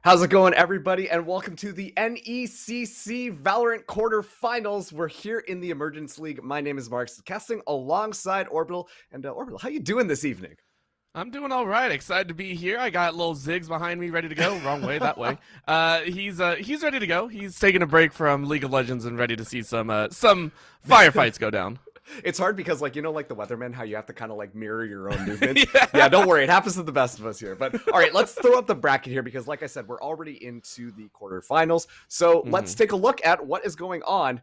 How's it going, everybody? And welcome to the NECC Valorant quarterfinals. We're here in the Emergence League. My name is Mark, casting alongside Orbital. And Orbital, how you doing this evening? I'm doing all right. Excited to be here. I got little Ziggs behind me, ready to go. Wrong way, that way. He's ready to go. He's taking a break from League of Legends and ready to see some firefights go down. It's hard because, like the weatherman, how you have to kind of mirror your own movements. Yeah, don't worry. It happens to the best of us here. But all right, let's throw out the bracket here because, like I said, we're already into the quarterfinals. So let's take a look at what is going on.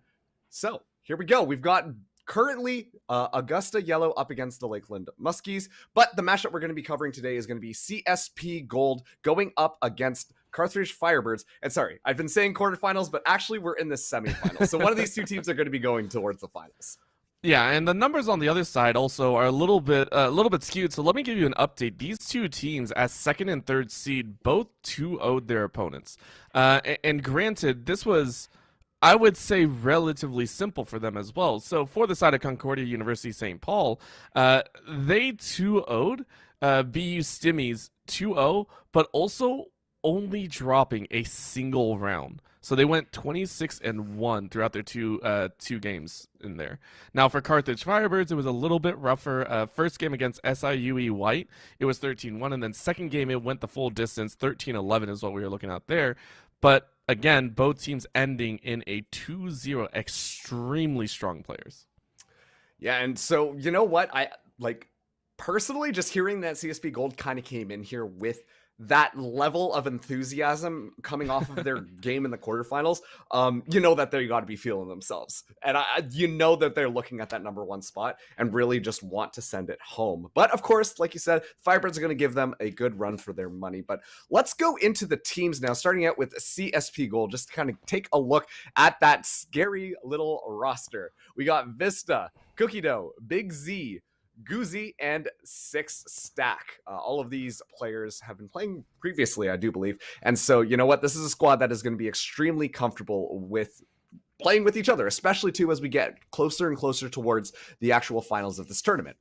So here we go. We've got currently Augusta Yellow up against the Lakeland Muskies. But the matchup we're going to be covering today is going to be CSP Gold going up against Carthage Firebirds. And sorry, I've been saying quarterfinals, but actually we're in the semifinals. So one of these two teams are going to be going towards the finals. Yeah, and the numbers on the other side also are a little bit skewed. So let me give you an update. These two teams, as second and third seed, both 2-0'd their opponents. And granted, this was, I would say, relatively simple for them as well. So for the side of Concordia University St. Paul, they 2-0'd BU Stimmies 2-0, but also only dropping a single round. So they went 26-1 throughout their two games in there. Now for Carthage Firebirds, it was a little bit rougher. First game against SIUE White, it was 13-1, and then second game it went the full distance. 13-11 is what we were looking at there. But again, both teams ending in a 2-0. Extremely strong players. Yeah, and so you know what? I personally just hearing that CSP Gold kind of came in here with that level of enthusiasm coming off of their game in the quarterfinals, you know that they got to be feeling themselves. And you know that they're looking at that number one spot and really just want to send it home. But of course, like you said, Firebirds are going to give them a good run for their money. But let's go into the teams now, starting out with CSP Gold, just to kind of take a look at that scary little roster. We got Vista, Cookie Dough, Big Z, Goozy, and Six Stack. All of these players have been playing previously, I do believe. And so, you know what? This is a squad that is going to be extremely comfortable with playing with each other, especially too as we get closer and closer towards the actual finals of this tournament.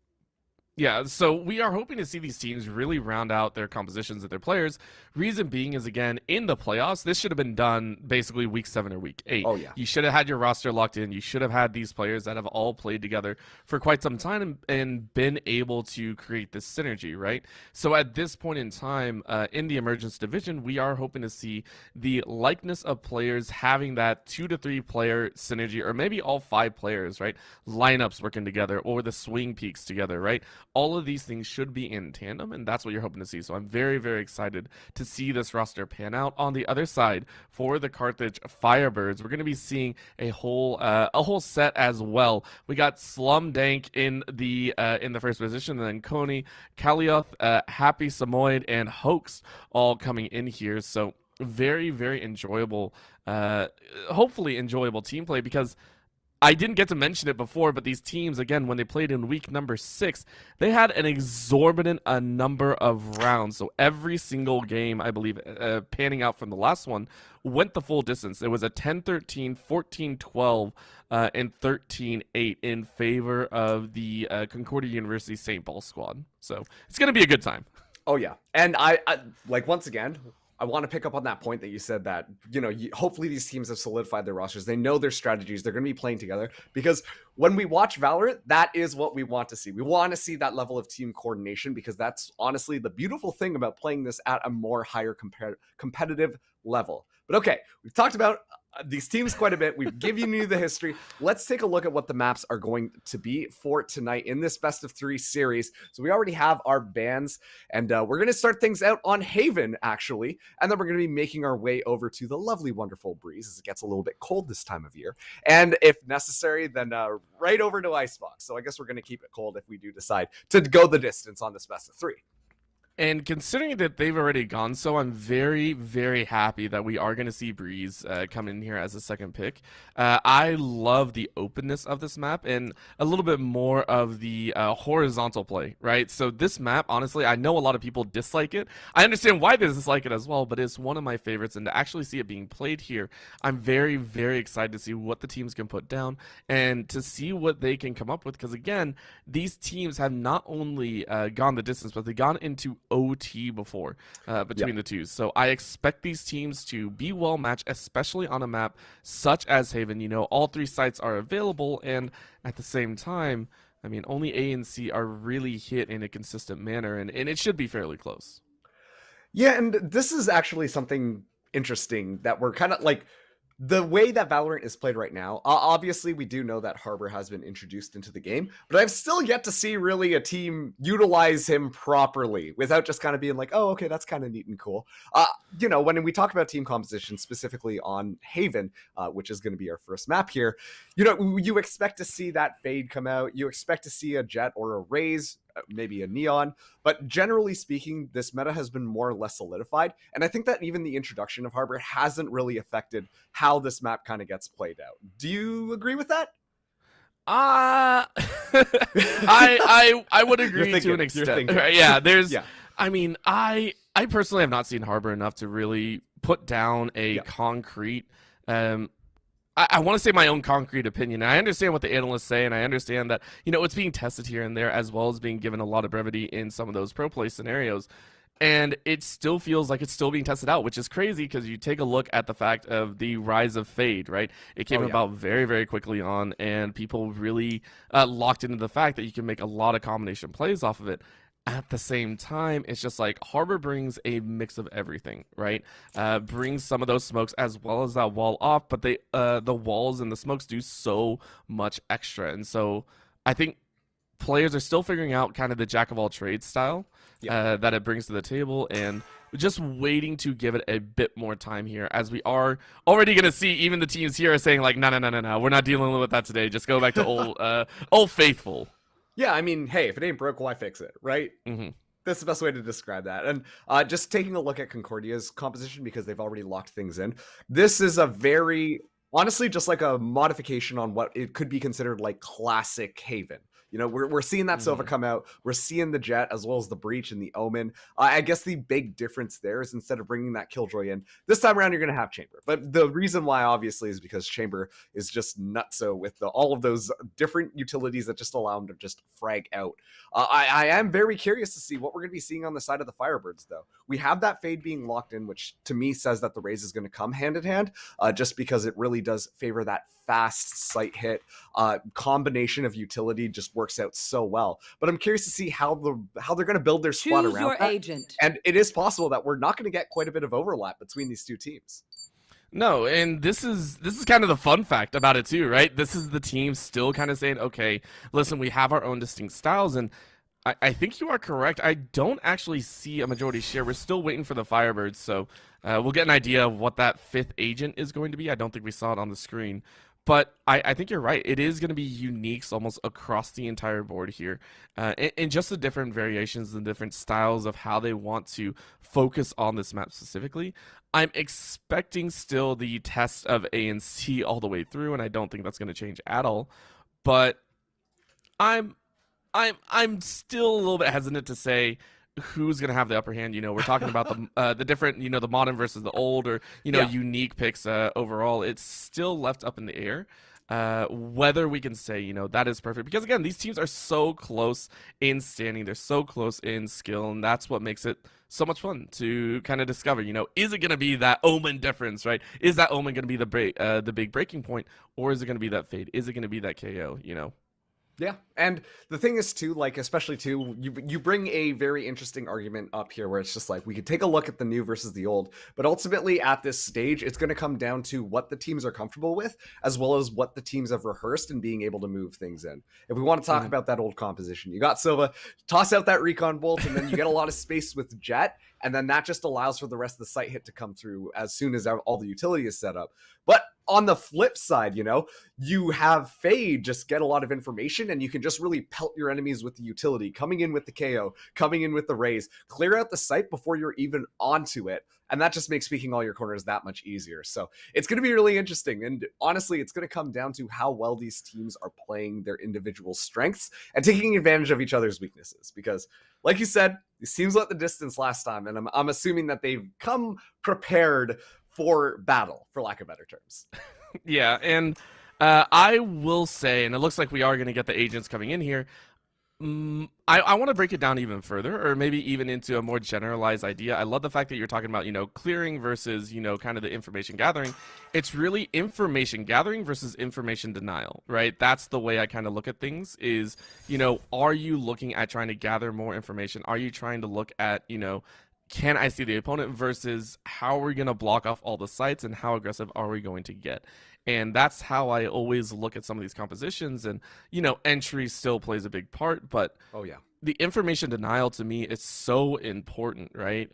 Yeah, so we are hoping to see these teams really round out their compositions of their players. Reason being is, again, in the playoffs, this should have been done basically week 7 or week 8. Oh, yeah. You should have had your roster locked in. You should have had these players that have all played together for quite some time and been able to create this synergy, right? So at this point in time, in the Emergence Division, we are hoping to see the likeness of players having that 2 to 3 player synergy, or maybe all 5 players, right? Lineups working together, or the swing peaks together, right? All of these things should be in tandem, and that's what you're hoping to see. So I'm very, very excited to see this roster pan out. On the other side, for the Carthage Firebirds, we're going to be seeing a whole set as well. We got Slum Dank in the first position, and then Coney, Kalioth, Happy Samoyed, and Hoax all coming in here. So very, very enjoyable, hopefully enjoyable team play, because I didn't get to mention it before, but these teams, again, when they played in week number 6, they had an exorbitant number of rounds. So every single game, I believe, panning out from the last one, went the full distance. It was a 10-13, 14-12, and 13-8 in favor of the Concordia University St. Paul squad. So it's going to be a good time. Oh, yeah. And I once again, I want to pick up on that point that you said that, hopefully these teams have solidified their rosters. They know their strategies. They're going to be playing together, because when we watch Valorant, that is what we want to see. We want to see that level of team coordination, because that's honestly the beautiful thing about playing this at a more higher competitive level. But okay, we've talked about these teams quite a bit. We've given you the history. Let's take a look at what the maps are going to be for tonight in this best of 3 series. So we already have our bans, and we're going to start things out on Haven, actually, and then we're going to be making our way over to the lovely, wonderful Breeze, as it gets a little bit cold this time of year. And if necessary, then right over to Icebox. So I guess we're going to keep it cold if we do decide to go the distance on this best of 3. And considering that they've already gone, so I'm very, very happy that we are going to see Breeze come in here as a second pick. I love the openness of this map and a little bit more of the horizontal play, right? So this map, honestly, I know a lot of people dislike it. I understand why they dislike it as well, but it's one of my favorites. And to actually see it being played here, I'm very, very excited to see what the teams can put down and to see what they can come up with. Because again, these teams have not only gone the distance, but they've gone into OT before between the two. So I expect these teams to be well matched, especially on a map such as Haven. You know, all 3 sites are available, and at the same time, I mean, only A and C are really hit in a consistent manner, and it should be fairly close. Yeah, and this is actually something interesting that we're kind of like the way that Valorant is played right now. Obviously, we do know that Harbor has been introduced into the game, but I've still yet to see really a team utilize him properly without just kind of being like, oh, okay, that's kind of neat and cool. You know, when we talk about team composition, specifically on Haven, which is going to be our first map here, you know, you expect to see that Fade come out. You expect to see a Jet or a Raze, maybe a Neon, but generally speaking, this meta has been more or less solidified, and I think that even the introduction of Harbor hasn't really affected how this map kind of gets played out. Do you agree with that? I would agree to an extent. Right? Yeah, I mean, I personally have not seen Harbor enough to really put down a concrete I want to say my own concrete opinion. I understand what the analysts say, and I understand that, you know, it's being tested here and there, as well as being given a lot of brevity in some of those pro play scenarios. And it still feels like it's still being tested out, which is crazy because you take a look at the fact of the rise of Fade, right? It came about very, very quickly on, and people really locked into the fact that you can make a lot of combination plays off of it. At the same time, it's just like Harbor brings a mix of everything, right? Brings some of those smokes as well as that wall off, but they the walls and the smokes do so much extra. And so I think players are still figuring out kind of the jack of all trades style that it brings to the table, and just waiting to give it a bit more time here, as we are already going to see even the teams here are saying like, no, we're not dealing with that today. Just go back to old faithful. Yeah, I mean, hey, if it ain't broke, why fix it, right? Mm-hmm. That's the best way to describe that. And just taking a look at Concordia's composition, because they've already locked things in, this is a very, honestly, just like a modification on what it could be considered like classic Haven. You know, we're seeing that Sova come out. We're seeing the Jet as well as the Breach and the Omen. I guess the big difference there is instead of bringing that Killjoy in, this time around you're going to have Chamber. But the reason why, obviously, is because Chamber is just nutso with all of those different utilities that just allow him to just frag out. I am very curious to see what we're going to be seeing on the side of the Firebirds, though. We have that Fade being locked in, which to me says that the Raze is going to come hand in hand, just because it really does favor that fast sight hit combination of utility just works out so well. But I'm curious to see how they're going to build their squad around your that. Agent. And it is possible that we're not going to get quite a bit of overlap between these two teams. No, and this is kind of the fun fact about it too, right? This is the team still kind of saying, okay, listen, we have our own distinct styles, and I think you are correct. I don't actually see a majority share. We're still waiting for the Firebirds, so we'll get an idea of what that 5th agent is going to be. I don't think we saw it on the screen. But I think you're right. It is going to be uniques almost across the entire board here. And just the different variations and different styles of how they want to focus on this map specifically. I'm expecting still the test of A and C all the way through, and I don't think that's going to change at all. But I'm still a little bit hesitant to say who's going to have the upper hand. You know, we're talking about the different, you know, the modern versus the old, or, you know, unique picks overall. It's still left up in the air whether we can say, you know, that is perfect. Because, again, these teams are so close in standing. They're so close in skill, and that's what makes it so much fun to kind of discover, you know, is it going to be that Omen difference, right? Is that Omen going to be the big breaking point, or is it going to be that Fade? Is it going to be that KO, you know? Yeah, and the thing is too, like, especially too, you bring a very interesting argument up here where it's just like, we could take a look at the new versus the old, but ultimately at this stage, it's going to come down to what the teams are comfortable with, as well as what the teams have rehearsed and being able to move things in. If we want to talk about that old composition, you got Silva, toss out that recon bolt, and then you get a lot of space with Jet, and then that just allows for the rest of the sight hit to come through as soon as all the utility is set up. But on the flip side, you know, you have Fade just get a lot of information, and you can just really pelt your enemies with the utility, coming in with the KO, coming in with the Raze, clear out the site before you're even onto it. And that just makes speaking all your corners that much easier. So it's going to be really interesting. And honestly, it's going to come down to how well these teams are playing their individual strengths and taking advantage of each other's weaknesses. Because like you said, these teams let the distance last time. And I'm assuming that they've come prepared for battle, for lack of better terms. Yeah, and I will say, and it looks like we are going to get the agents coming in here, I want to break it down even further, or maybe even into a more generalized idea. I love the fact that you're talking about, clearing versus, kind of the information gathering. It's really information gathering versus information denial, right? That's the way I kind of look at things is, are you looking at trying to gather more information? Are you trying to look at, can I see the opponent versus how are we going to block off all the sites and how aggressive are we going to get? And that's how I always look at some of these compositions. And, entry still plays a big part, but Oh yeah. the information denial to me is so important, right?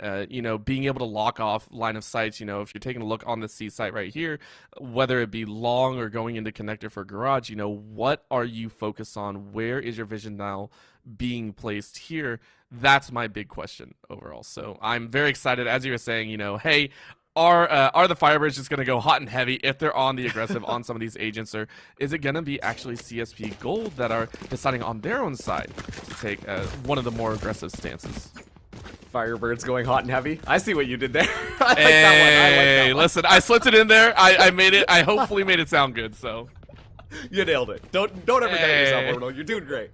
Being able to lock off line of sights, if you're taking a look on the C site right here, whether it be long or going into connector for garage, what are you focused on? Where is your vision now being placed here? That's my big question overall. So I'm very excited, as you were saying, hey, are the Firebirds just going to go hot and heavy if they're on the aggressive on some of these agents, or is it going to be actually CSP Gold that are deciding on their own side to take one of the more aggressive stances? Firebirds going hot and heavy. I see what you did there. I like Hey, that one. I like that one. listen, I slipped it in there. I made it. I hopefully made it sound good. So You nailed it. Don't ever doubt yourself, Hey. Orbital. You're doing great.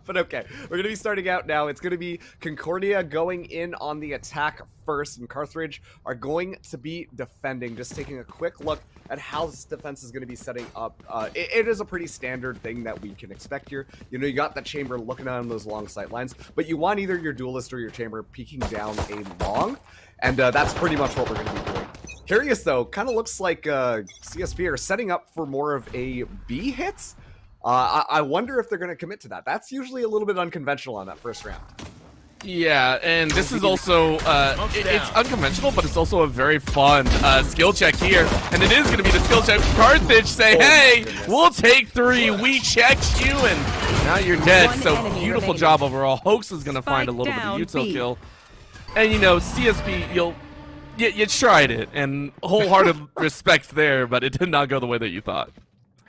But okay, we're gonna be starting out now. It's gonna be Concordia going in on the attack first, and Carthage are going to be defending. Just taking a quick look at how this defense is going to be setting up. It is a pretty standard thing that we can expect here. You got that chamber looking on those long sight lines, but you want either your duelist or your chamber peeking down a long, and that's pretty much what we're going to be doing. Curious though, kind of looks like CSP are setting up for more of a B hits. I wonder if they're going to commit to that. That's usually a little bit unconventional on that first round. yeah, and this is also it's unconventional, but it's also a very fun skill check here, and it is going to be the skill check. Carthage say, "Hey, we'll take 3. We checked you, and now you're dead." One So enemy beautiful remaining. job overall. Hoax is going to find a Spike little bit of down util B. kill, and CSP, you tried it, and wholehearted respect there, but it did not go the way that you thought.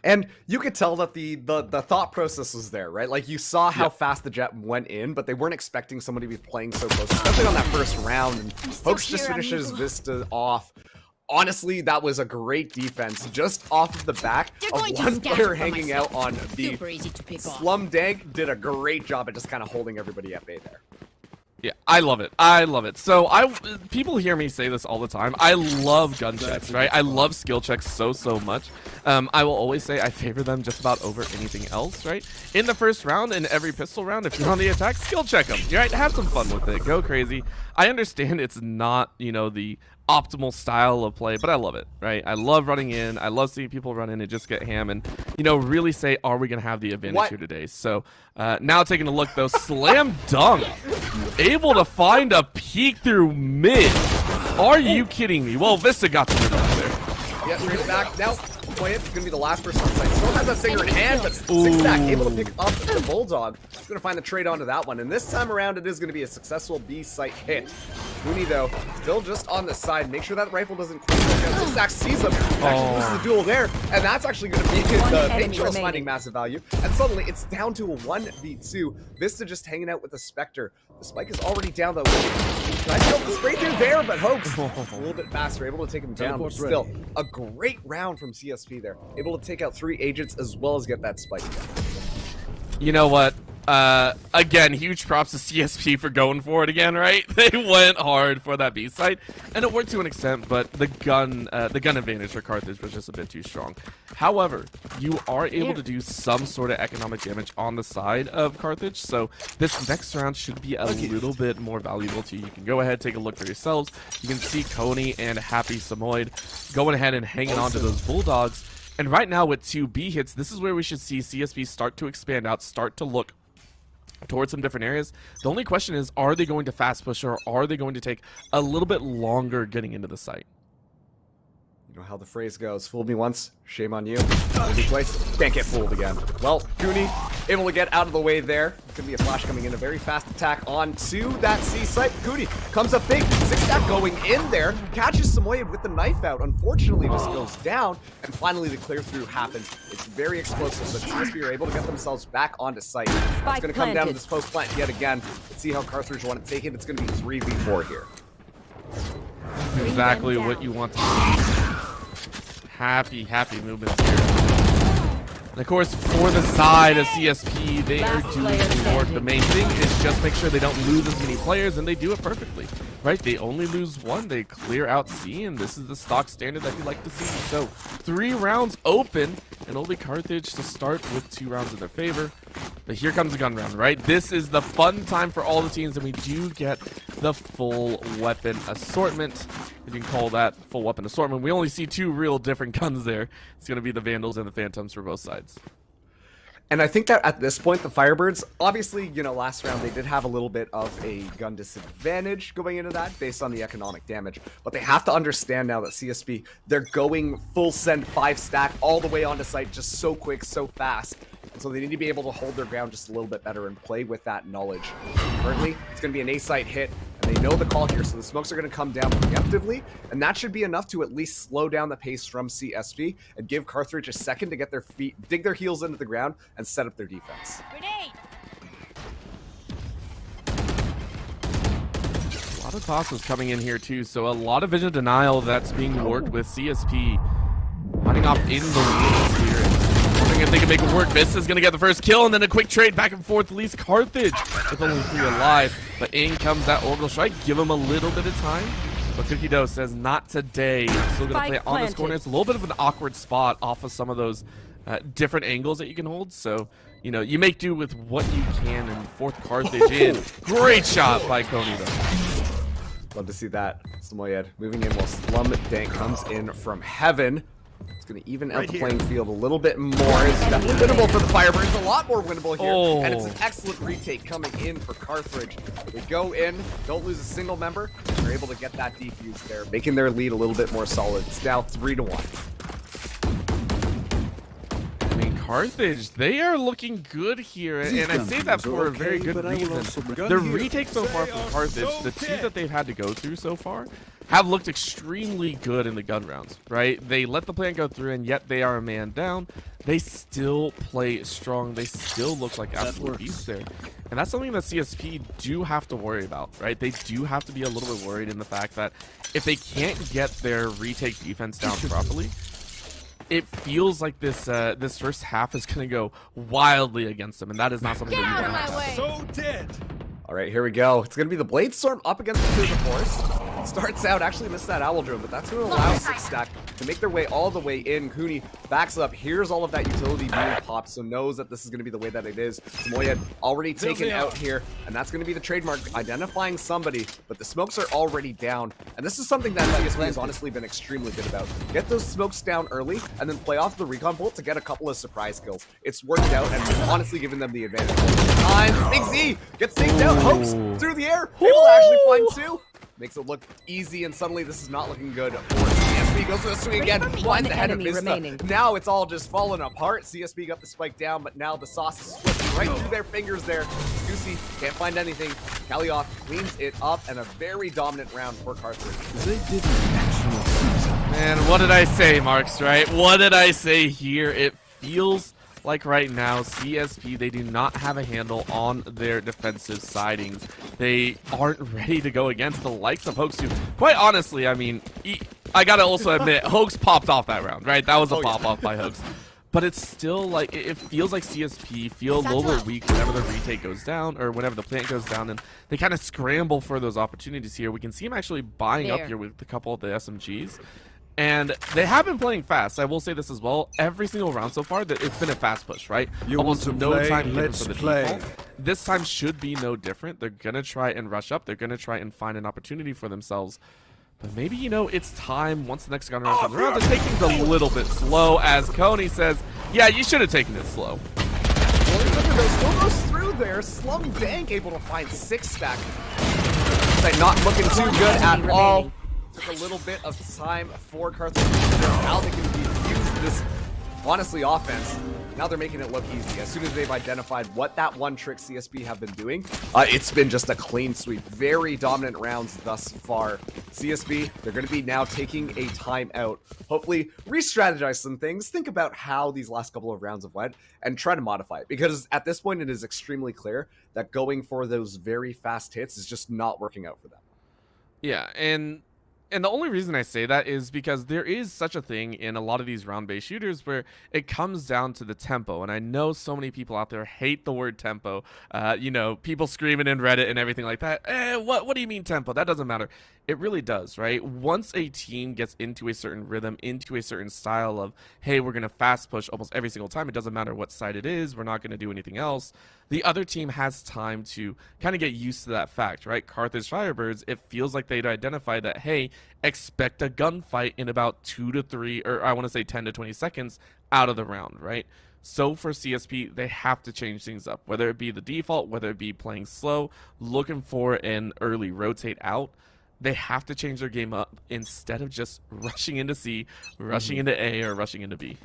And you could tell that the thought process was there, right? Like you saw how fast the jet went in, but they weren't expecting somebody to be playing so close, especially on that first round. And Hoax just finishes Vista off. Honestly, that was a great defense, just off of the back They're of going to one scatter player from hanging myself. out on B. Super easy to pick off. Slum Dank did a great job at just kind of holding everybody at bay there. Yeah, I love it. I love it. So people hear me say this all the time. I love gun checks, right? I love skill checks so much. I will always say I favor them just about over anything else, right? In the first round, in every pistol round, if you're on the attack, skill check them. Right? Have some fun with it. Go crazy. I understand it's not, the optimal style of play, but I love it, right? I love running in. I love seeing people run in and just get ham and, really say, are we going to have the advantage here today? So now taking a look, though, slam dunk. Able to find a peek through mid. Are you kidding me? Well, Vista got the rid of there. Yeah, straight back. Now, Plant is going to be the last person to play. Still has that Stinger in hand, but Six-Stack able to pick up the Bulldog. He's going to find the trade onto that one. And this time around, it is going to be a successful B site hit. Mooney, though, still just on the side. Make sure that rifle doesn't clear. Six-Stack sees him. Actually loses the duel there. And that's actually going to be the Paint Trail's finding massive value. And suddenly, it's down to a 1v2. Vista just hanging out with the Spectre. The spike is already down, though. Trying to help the spray through there, but Hoax a little bit faster, able to take him down. But still, a great round from CSP there. Able to take out 3 agents as well as get that spike down. You know what? Again, huge props to CSP for going for it again, right? They went hard for that B site, and it worked to an extent, but the gun advantage for Carthage was just a bit too strong. However, you are able to do some sort of economic damage on the side of Carthage, so this next round should be a little bit more valuable to you. You can go ahead, take a look for yourselves. You can see Coney and Happy Samoyed going ahead and hanging on to those Bulldogs. And right now with 2 B hits, this is where we should see CSP start to expand out, start to look towards some different areas. The only question is, are they going to fast push or are they going to take a little bit longer getting into the site? You know how the phrase goes, fooled me once, shame on you. Maybe twice, can't get fooled again. Well, Cooney able to get out of the way there. It's going to be a flash coming in, a very fast attack onto that C site. Cooney comes up big, Six-Stack going in there, catches Samoyed with the knife out. Unfortunately, this goes down, and finally the clear through happens. It's very explosive, so CSP are able to get themselves back onto site. It's going to come down to this post plant yet again. Let's see how Carthage want to take it. It's going to be 3v4 here. Exactly what you want to see. Happy movements here. And of course, for the side of CSP, they are doing some work. The main thing is just make sure they don't lose as many players, and they do it perfectly, right? They only lose one, they clear out C, and this is the stock standard that you like to see. So 3 rounds open, and it'll be Carthage to start with 2 rounds in their favor. But here comes the gun round, right? This is the fun time for all the teams, and we do get the full weapon assortment. If you can call that full weapon assortment. We only see 2 real different guns there. It's going to be the Vandals and the Phantoms for both sides. And I think that at this point, the Firebirds, obviously, you know, last round they did have a little bit of a gun disadvantage going into that based on the economic damage. But they have to understand now that CSP, they're going full send 5 stack all the way onto site just so quick, so fast. And so they need to be able to hold their ground just a little bit better and play with that knowledge. Currently, it's going to be an A-site hit, and they know the call here, so the smokes are going to come down preemptively, and that should be enough to at least slow down the pace from CSP and give Carthage a second to get their feet, dig their heels into the ground, and set up their defense. Grenade! A lot of tosses coming in here too, so a lot of vision denial that's being worked with CSP. Running off in the leads here. Wondering if they can make it work. This is going to get the first kill, and then a quick trade back and forth leaves Carthage with only 3 alive. But in comes that Orbital Strike. Give him a little bit of time. But Cookie Dough says, not today. Still going to play it on this corner. It's a little bit of an awkward spot off of some of those different angles that you can hold. So, you know, you make do with what you can, and 4th Carthage in. Great shot by Coney, though. Love to see that. Samoyed moving in while Slum Dank comes in from heaven. It's going to even out the playing field a little bit more. It's definitely winnable for the Firebirds. A lot more winnable here. And it's an excellent retake coming in for Carthage. They go in, don't lose a single member. They're able to get that defuse there, making their lead a little bit more solid. It's now 3-1. I mean, Carthage, they are looking good here, and I say that for a very good reason. The retake so far from Carthage, the 2 that they've had to go through so far, have looked extremely good in the gun rounds, right? They let the plan go through, and yet they are a man down. They still play strong. They still look like absolute beasts there. And that's something that CSP do have to worry about, right? They do have to be a little bit worried in the fact that if they can't get their retake defense down properly, it feels like this this first half is going to go wildly against them, and that is not something that you want to have. So dead. All right, here we go. It's going to be the Blade Storm up against the Cruiser Force. Starts out, actually missed that Owl Drone, but that's going to allow 6 stack to make their way all the way in. Cooney backs up, hears all of that utility being popped, so knows that this is going to be the way that it is. Samoyed already taken out here, and that's going to be the trademark, identifying somebody, but the smokes are already down. And this is something that CSP has honestly been extremely good about. Get those smokes down early, and then play off the recon bolt to get a couple of surprise kills. It's worked out, and honestly given them the advantage. Time, Big Z gets taken out, Hopes through the air, able to actually find 2. Makes it look easy, and suddenly this is not looking good for CSP. Goes for the swing again, finds the head of Vista. Now it's all just falling apart. CSP got the spike down, but now the sauce is slipping right through their fingers there. Goosey can't find anything. Kalioth cleans it up, and a very dominant round for Carthage. They didn't actually. Man, what did I say, Marks, right? What did I say here? It feels like right now, CSP, they do not have a handle on their defensive sidings. They aren't ready to go against the likes of Hoax, who, quite honestly, I mean, I gotta also admit, Hoax popped off that round, right? That was a pop-off by Hoax. But it's still like, it feels like CSP feel a little bit weak whenever the retake goes down, or whenever the plant goes down, and they kind of scramble for those opportunities here. We can see them actually buying up here with a couple of the SMGs. And they have been playing fast. I will say this as well. Every single round so far, that it's been a fast push, right? You Almost want to no play? time given Let's for the play. default. This time should be no different. They're going to try and rush up. They're going to try and find an opportunity for themselves. But maybe, you know, it's time, once the next gun round comes around, to take things a little bit slow, as Coney says, yeah, you should have taken it slow. Still goes through there. Slum Dank able to find 6 stack. Not looking too good at all. Took a little bit of time for Carthage to figure out how they can defuse this, honestly, offense. Now they're making it look easy. As soon as they've identified what that one trick CSP have been doing, it's been just a clean sweep. Very dominant rounds thus far. CSP, they're going to be now taking a timeout. Hopefully, re-strategize some things. Think about how these last couple of rounds have went and try to modify it. Because at this point, it is extremely clear that going for those very fast hits is just not working out for them. Yeah, and And the only reason I say that is because there is such a thing in a lot of these round-based shooters where it comes down to the tempo. And I know so many people out there hate the word tempo. You know, people screaming in Reddit and everything like that. What do you mean tempo? That doesn't matter. It really does, right? Once a team gets into a certain rhythm, into a certain style of, hey, we're going to fast push almost every single time. It doesn't matter what side it is. We're not going to do anything else. The other team has time to kind of get used to that fact, right? Carthage Firebirds, it feels like they'd identify that, hey, expect a gunfight in about 2 to 3, or I want to say 10 to 20 seconds out of the round, right? So for CSP, they have to change things up, whether it be the default, whether it be playing slow, looking for an early rotate out. They have to change their game up instead of just rushing into C, rushing into A, or rushing into B.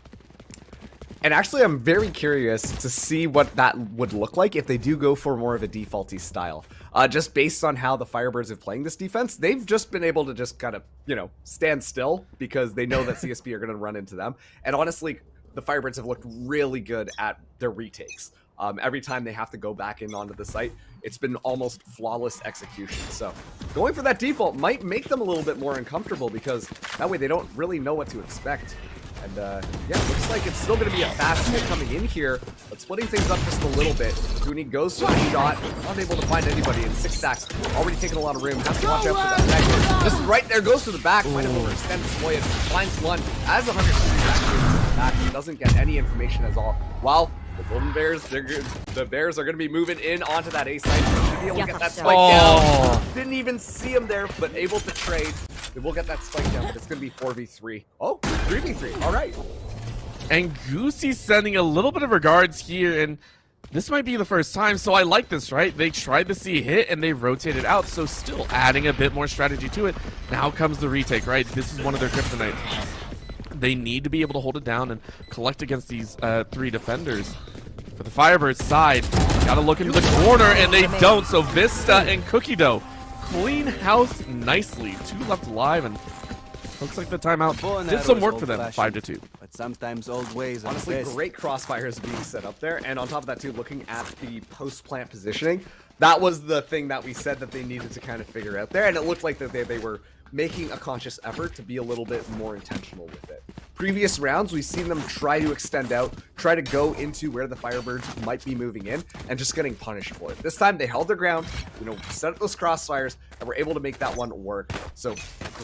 And actually, I'm very curious to see what that would look like if they do go for more of a defaulty style. Just based on how the Firebirds have playing this defense, they've just been able to just kind of, you know, stand still because they know that CSP are going to run into them. And honestly, the Firebirds have looked really good at their retakes. Every time they have to go back in onto the site, it's been almost flawless execution. So going for that default might make them a little bit more uncomfortable because that way they don't really know what to expect. And yeah, looks like it's still going to be a fast hit coming in here, but splitting things up just a little bit. Goonie goes for a shot, unable to find anybody, and 6 stacks already taking a lot of room. Has to watch out for that neck. Just right there, goes to the back, might have overextended Sloyan, finds one, as 150 back to the back. He doesn't get any information at all. While the Golden Bears, the Bears are going to be moving in onto that A site. Should be able to get that spike down. Didn't even see him there, but able to trade. They will get that spike down, but it's going to be 4v3. Oh, 3v3. All right. And Goosey's sending a little bit of regards here, and this might be the first time, so I like this, right? They tried the C hit, and they rotated out, so still adding a bit more strategy to it. Now comes the retake, right? This is one of their kryptonites. They need to be able to hold it down and collect against these 3 defenders. For the Firebirds side, gotta look into the corner, and they don't, so Vista and Cookie Dough clean house nicely. 2 left alive, and looks like the timeout did some work for them. 5-2. But sometimes old ways are Honestly, best. great crossfires being set up there, and on top of that too, looking at the post-plant positioning, that was the thing that we said that they needed to kind of figure out there, and it looked like that they were making a conscious effort to be a little bit more intentional with it. Previous rounds, we've seen them try to extend out, try to go into where the Firebirds might be moving in, and just getting punished for it. This time, they held their ground, you know, set up those crossfires, and were able to make that one work. So,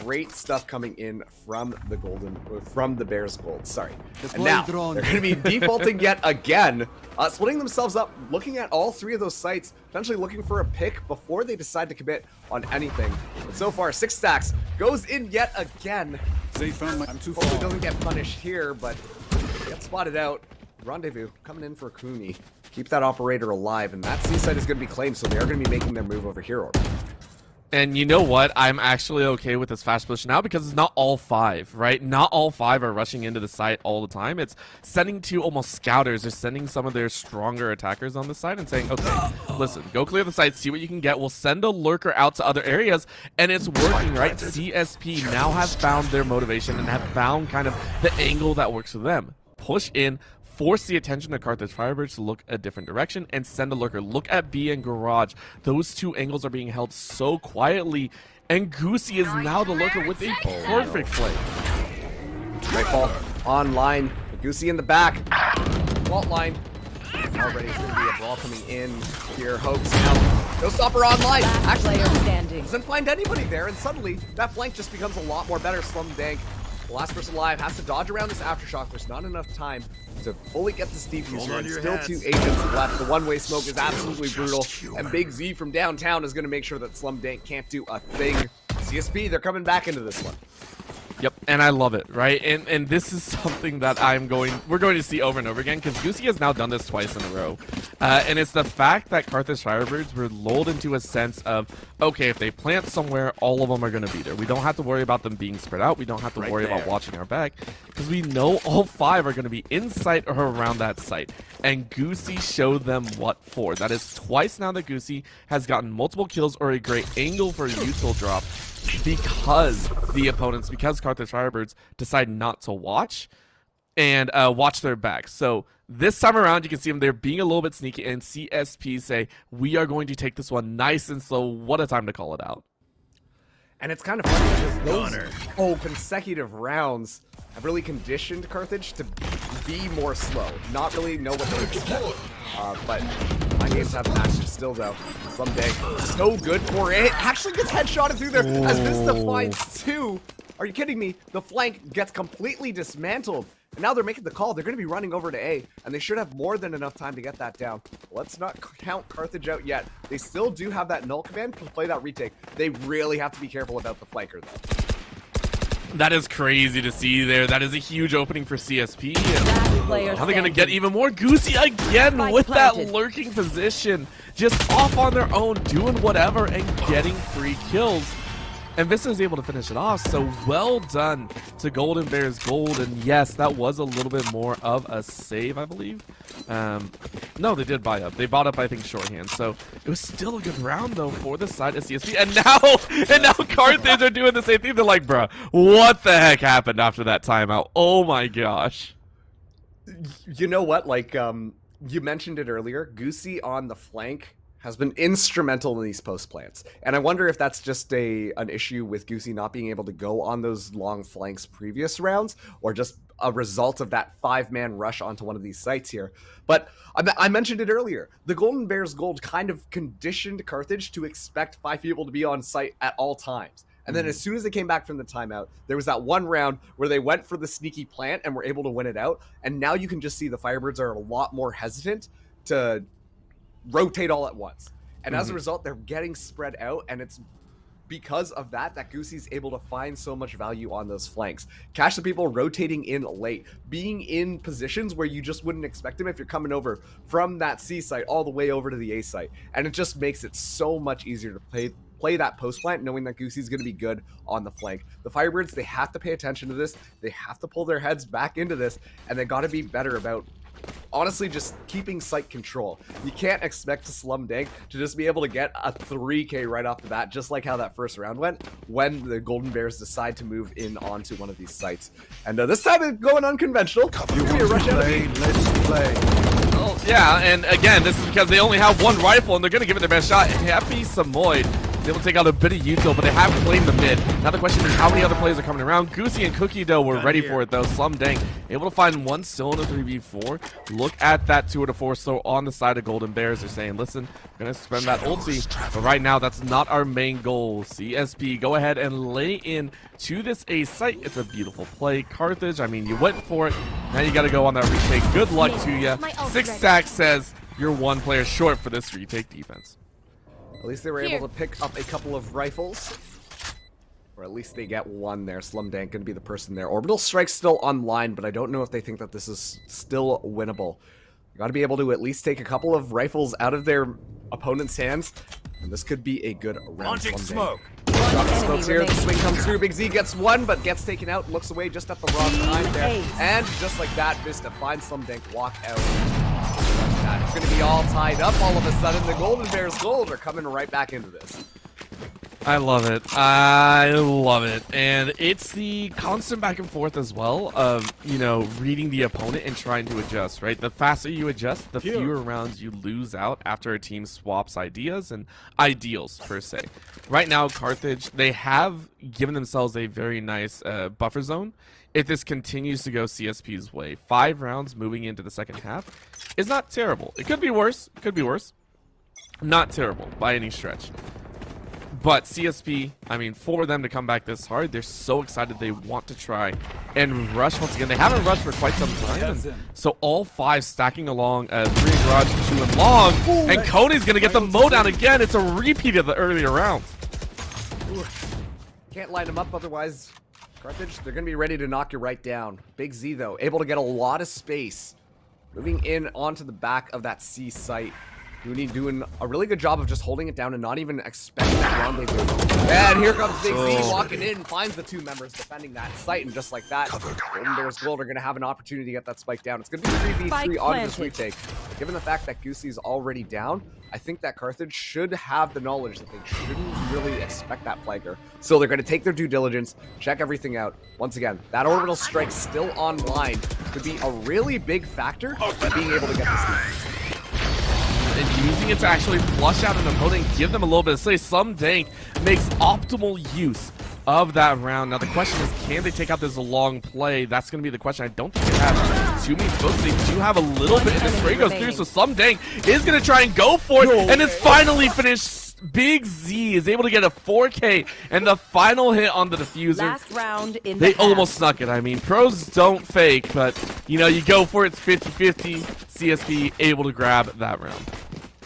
great stuff coming in from the Bears Gold, sorry. And now, they're going to be defaulting yet again, splitting themselves up, looking at all 3 of those sites, potentially looking for a pick before they decide to commit on anything. But so far, 6 stacks goes in yet again. I'm too Hopefully far. doesn't get punished here, but gets spotted out. Rendezvous coming in for Cooney. Keep that operator alive, and that C site is going to be claimed, so they are going to be making their move over here already. And you know what? I'm actually okay with this fast push now because it's not all 5, right? Not all 5 are rushing into the site all the time. It's sending 2 almost scouters. They're sending some of their stronger attackers on the site and saying, okay, listen, go clear the site, see what you can get. We'll send a lurker out to other areas, and it's working, right? CSP now has found their motivation and have found kind of the angle that works for them. Push in, force the attention of Carthage Firebirds to look a different direction and send a lurker. Look at B and Garage. Those 2 angles are being held so quietly, and Goosey is now the lurker with a perfect play. Nightfall online. Goosey in the back. Vault line. Already going to be a brawl coming in here. Hoax now. No stopper online. Actually, doesn't find anybody there, and suddenly that flank just becomes a lot more better. Slum Dank, the last person alive, has to dodge around this aftershock. There's not enough time to fully get this defuser, and still 2 agents left. The one-way smoke is absolutely brutal, and Big Z from downtown is going to make sure that Slum Dank can't do a thing. CSP, they're coming back into this one. Yep, and I love it, right? And this is something that we're going to see over and over again, because Goosey has now done this twice in a row. And it's the fact that Carthage Firebirds were lulled into a sense of, okay, if they plant somewhere, all of them are going to be there. We don't have to worry about them being spread out. We don't have to worry about watching our back, because we know all 5 are going to be in sight or around that site. And Goosey showed them what for. That is twice now that Goosey has gotten multiple kills or a great angle for a util drop, because Carthage Firebirds decide not to watch and watch their back. So this time around, you can see them there being a little bit sneaky, and CSP say, we are going to take this one nice and slow. What a time to call it out. And it's kind of funny because those consecutive rounds have really conditioned Carthage to be more slow, not really know what they expect. But my games have matched still though. Someday, so good for it. Actually gets headshotted through there as Vista finds two. Are you kidding me? The flank gets completely dismantled. And now they're making the call. They're going to be running over to A, and they should have more than enough time to get that down. Let's not count Carthage out yet. They still do have that null command to play that retake. They really have to be careful about the flanker, though. That is crazy to see there. That is a huge opening for CSP. Now they're going to get even more Goosey again with that lurking position. Just off on their own, doing whatever and getting free kills. And Vista is able to finish it off, so well done to Golden Bears Gold. And yes, that was a little bit more of a save, I believe. No, they did buy up. They bought up, I think, shorthand. So it was still a good round, though, for the side of CSP. And now Carthage are doing the same thing. They're like, bruh, what the heck happened after that timeout? Oh my gosh. You know what? Like, you mentioned it earlier. Goosey on the flank has been instrumental in these post plants. And I wonder if that's just an issue with Goosey not being able to go on those long flanks previous rounds, or just a result of that 5-man rush onto one of these sites here. But I mentioned it earlier. The Golden Bears Gold kind of conditioned Carthage to expect 5 people to be on site at all times. And then as soon as they came back from the timeout, there was that one round where they went for the sneaky plant and were able to win it out. And now you can just see the Firebirds are a lot more hesitant to rotate all at once. And as a result, they're getting spread out, and it's because of that Goosey's able to find so much value on those flanks. Catch the people rotating in late, being in positions where you just wouldn't expect them if you're coming over from that C site all the way over to the A site. And it just makes it so much easier to play that post plant, knowing that Goosey's going to be good on the flank. The Firebirds, they have to pay attention to this. They have to pull their heads back into this, and they got to be better about honestly just keeping site control. You can't expect Slum Dank to just be able to get a 3K right off the bat, just like how that first round went, when the Golden Bears decide to move in onto one of these sites. And this time it's going unconventional. You want to play, let's play. Oh, yeah, and again, this is because they only have one rifle, and they're going to give it their best shot. Happy Samoyed is able to take out a bit of util, but they have claimed the mid. Now the question is how many other players are coming around. Goosey and Cookie Dough were ready for it, though. Slum Dank able to find one still in a 3v4. Look at that 2-4 slow on the side of Golden Bears. They're saying, listen, we're going to spend that ulti, but right now that's not our main goal. CSP, go ahead and lay in to this A site. It's a beautiful play. Carthage, I mean, you went for it. Now you got to go on that retake. Good luck to you. 6 Stack says you're one player short for this retake defense. At least they were able to pick up a couple of rifles. Or at least they get one there. Slum Dank going to be the person there. Orbital Strike's still online, but I don't know if they think that this is still winnable. You got to be able to at least take a couple of rifles out of their opponent's hands, and this could be a good round. Launching smoke. Drop the smokes here. The swing comes through. Big Z gets one, but gets taken out. Looks away just at the wrong time there. And just like that, Vista finds Slum Dank walk out. It's going to be all tied up all of a sudden. The Golden Bears Gold are coming right back into this. I love it. I love it. And it's the constant back and forth as well of, you know, reading the opponent and trying to adjust, right? The faster you adjust, the fewer rounds you lose out after a team swaps ideas and ideals, per se. Right now, Carthage, they have given themselves a very nice buffer zone. If this continues to go CSP's way, 5 rounds moving into the second half is not terrible. It could be worse. It could be worse. Not terrible by any stretch. But CSP, I mean, for them to come back this hard, they're so excited they want to try and rush once again. They haven't rushed for quite some time. So all 5 stacking along, 3 in garage, 2 in long. And Coney's going to get the mow down again. It's a repeat of the earlier rounds. Can't line them up otherwise. Carthage, they're going to be ready to knock you right down. Big Z, though, able to get a lot of space. Moving in onto the back of that C site. Rooney doing a really good job of just holding it down and not even expecting that rendezvous. And here comes Big Z walking in, finds the 2 members defending that site, and just like that, Golden Bears Gold are going to have an opportunity to get that spike down. It's going to be 3v3 on this retake. Given the fact that Goosey's already down, I think that Carthage should have the knowledge that they shouldn't really expect that flanker. So they're going to take their due diligence, check everything out. Once again, that orbital strike still online could be a really big factor in being able to get this lead. and using it to actually flush out an opponent, give them a little bit of space. Some Dank makes optimal use of that round. Now the question is, can they take out this long play? That's going to be the question. I don't think they have too many smokes. They do have a little bit, and the spray goes through, so Some Dank is going to try and go for it, and it's finally finished. Big Z is able to get a 4K, and the final hit on the diffuser. Last round in They the almost snuck it. I mean, pros don't fake, but, you know, you go for it. It's 50-50. CSP able to grab that round.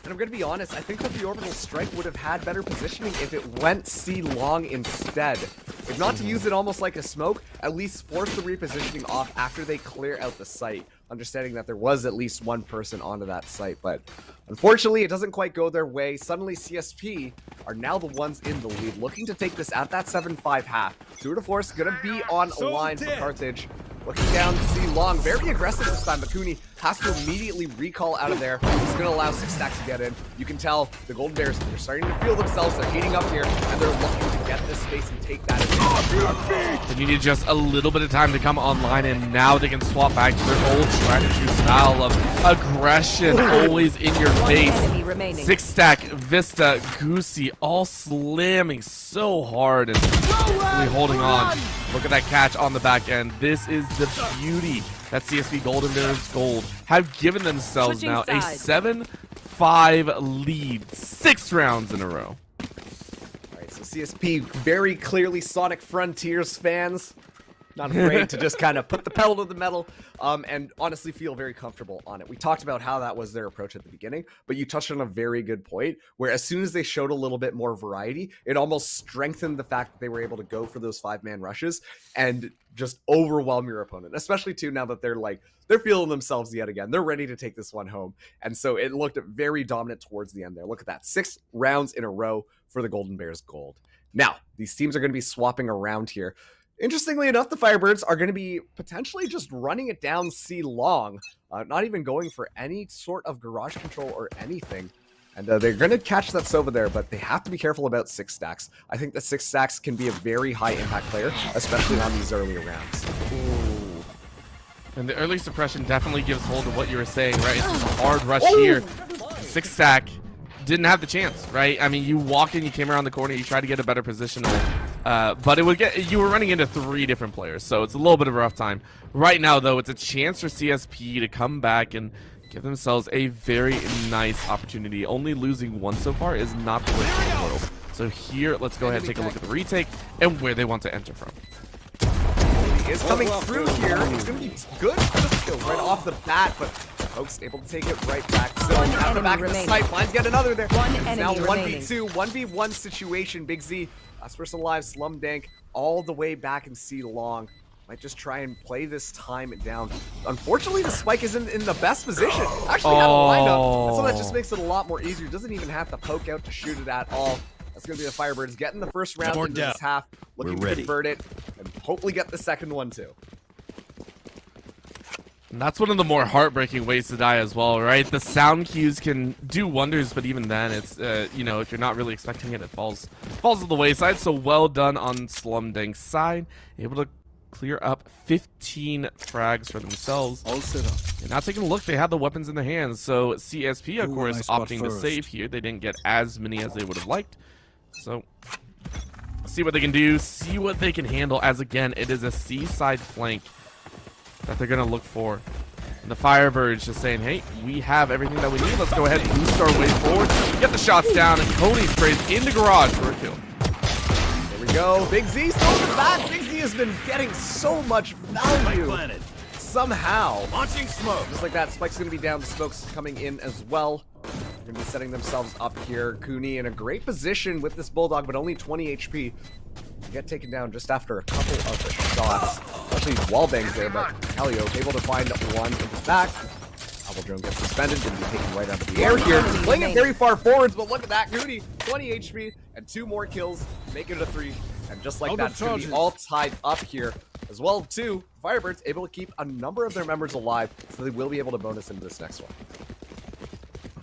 And I'm going to be honest, I think that the orbital strike would have had better positioning if it went C long instead. If not to use it almost like a smoke, at least force the repositioning off after they clear out the site, understanding that there was at least one person onto that site. But unfortunately, it doesn't quite go their way. Suddenly, CSP are now the ones in the lead, looking to take this at that 7-5 half. Tour de Force going to be on a line for Carthage. Looking down to see Long, very aggressive this time. Bakuni has to immediately recall out of there. He's going to allow 6 stacks to get in. You can tell the Golden Bears, they're starting to feel themselves. They're heating up here, and they're looking to get this space and take that advantage. They needed just a little bit of time to come online, and now they can swap back to their old strategy style of aggression, always in your face. 6 stack, Vista, Goosey, all slamming so hard and really holding on. Look at that catch on the back end. This is the beauty that CSP Golden Bears Gold have given themselves now. A 7-5 lead, 6 rounds in a row. All right, so CSP very clearly Sonic Frontiers fans. Not afraid to just kind of put the pedal to the metal and honestly feel very comfortable on it. We talked about how that was their approach at the beginning, but you touched on a very good point where as soon as they showed a little bit more variety, it almost strengthened the fact that they were able to go for those 5-man rushes and just overwhelm your opponent, especially too now that they're feeling themselves yet again. They're ready to take this one home. And so it looked very dominant towards the end there. Look at that, 6 rounds in a row for the Golden Bears Gold. Now, these teams are going to be swapping around here. Interestingly enough, the Firebirds are going to be potentially just running it down C long, not even going for any sort of garage control or anything. And they're going to catch that Sova there, but they have to be careful about 6 stacks. I think that 6 stacks can be a very high impact player, especially on these earlier rounds. Ooh. And the early suppression definitely gives hold of what you were saying, right? It's just a hard rush here. 6 stack. Didn't have the chance, right? I mean, you walk in, you came around the corner, you tried to get a better position, but you were running into 3 different players, so it's a little bit of a rough time. Right now, though, it's a chance for CSP to come back and give themselves a very nice opportunity. Only losing 1 so far is not the worst in the world. So here, let's go ahead and take a look at the retake and where they want to enter from. He is coming through here. He's going to be good for the kill right off the bat, but Oak's able to take it right back. So at the back of the site, finds yet another there. It's now 1v2, 1v1 situation. Big Z, last person alive, Slum Dank, all the way back in C long. Might just try and play this time down. Unfortunately, the spike isn't in the best position. Actually, out of lineup, and so that just makes it a lot more easier. Doesn't even have to poke out to shoot it at all. That's going to be the Firebirds getting the first round into this half, looking to convert it, and hopefully get the second one too. And that's one of the more heartbreaking ways to die as well, right? The sound cues can do wonders, but even then, it's you know, if you're not really expecting it, it falls to the wayside. So well done on Slum Dank's side, able to clear up 15 frags for themselves. All set up. And now taking a look, they had the weapons in their hands. So CSP, of course, nice opting to first. save here. They didn't get as many as they would have liked. So see what they can do, see what they can handle, as again, it is a C-side flank that they're going to look for. And the Firebirds just saying, hey, we have everything that we need. Let's go ahead and boost our way forward. Get the shots down, and Coney sprays in the garage for a kill. There we go. Big Z still in the back. Big Z has been getting so much value somehow. Launching smoke. Just like that, Spike's going to be down. The Smoke's coming in as well. They're going to be setting themselves up here. Cooney in a great position with this Bulldog, but only 20 HP. Get taken down just after a couple of the shots. Actually, wall bangs there, but Calio able to find one in the back. Alpha Drone gets suspended, going to be taken right out of the air here. Playing it very far forwards, but look at that. Cooney, 20 HP and 2 more kills. Make it a 3. And just like that, it's going to be all tied up here. As well, too, Firebirds able to keep a number of their members alive, so they will be able to bonus into this next one.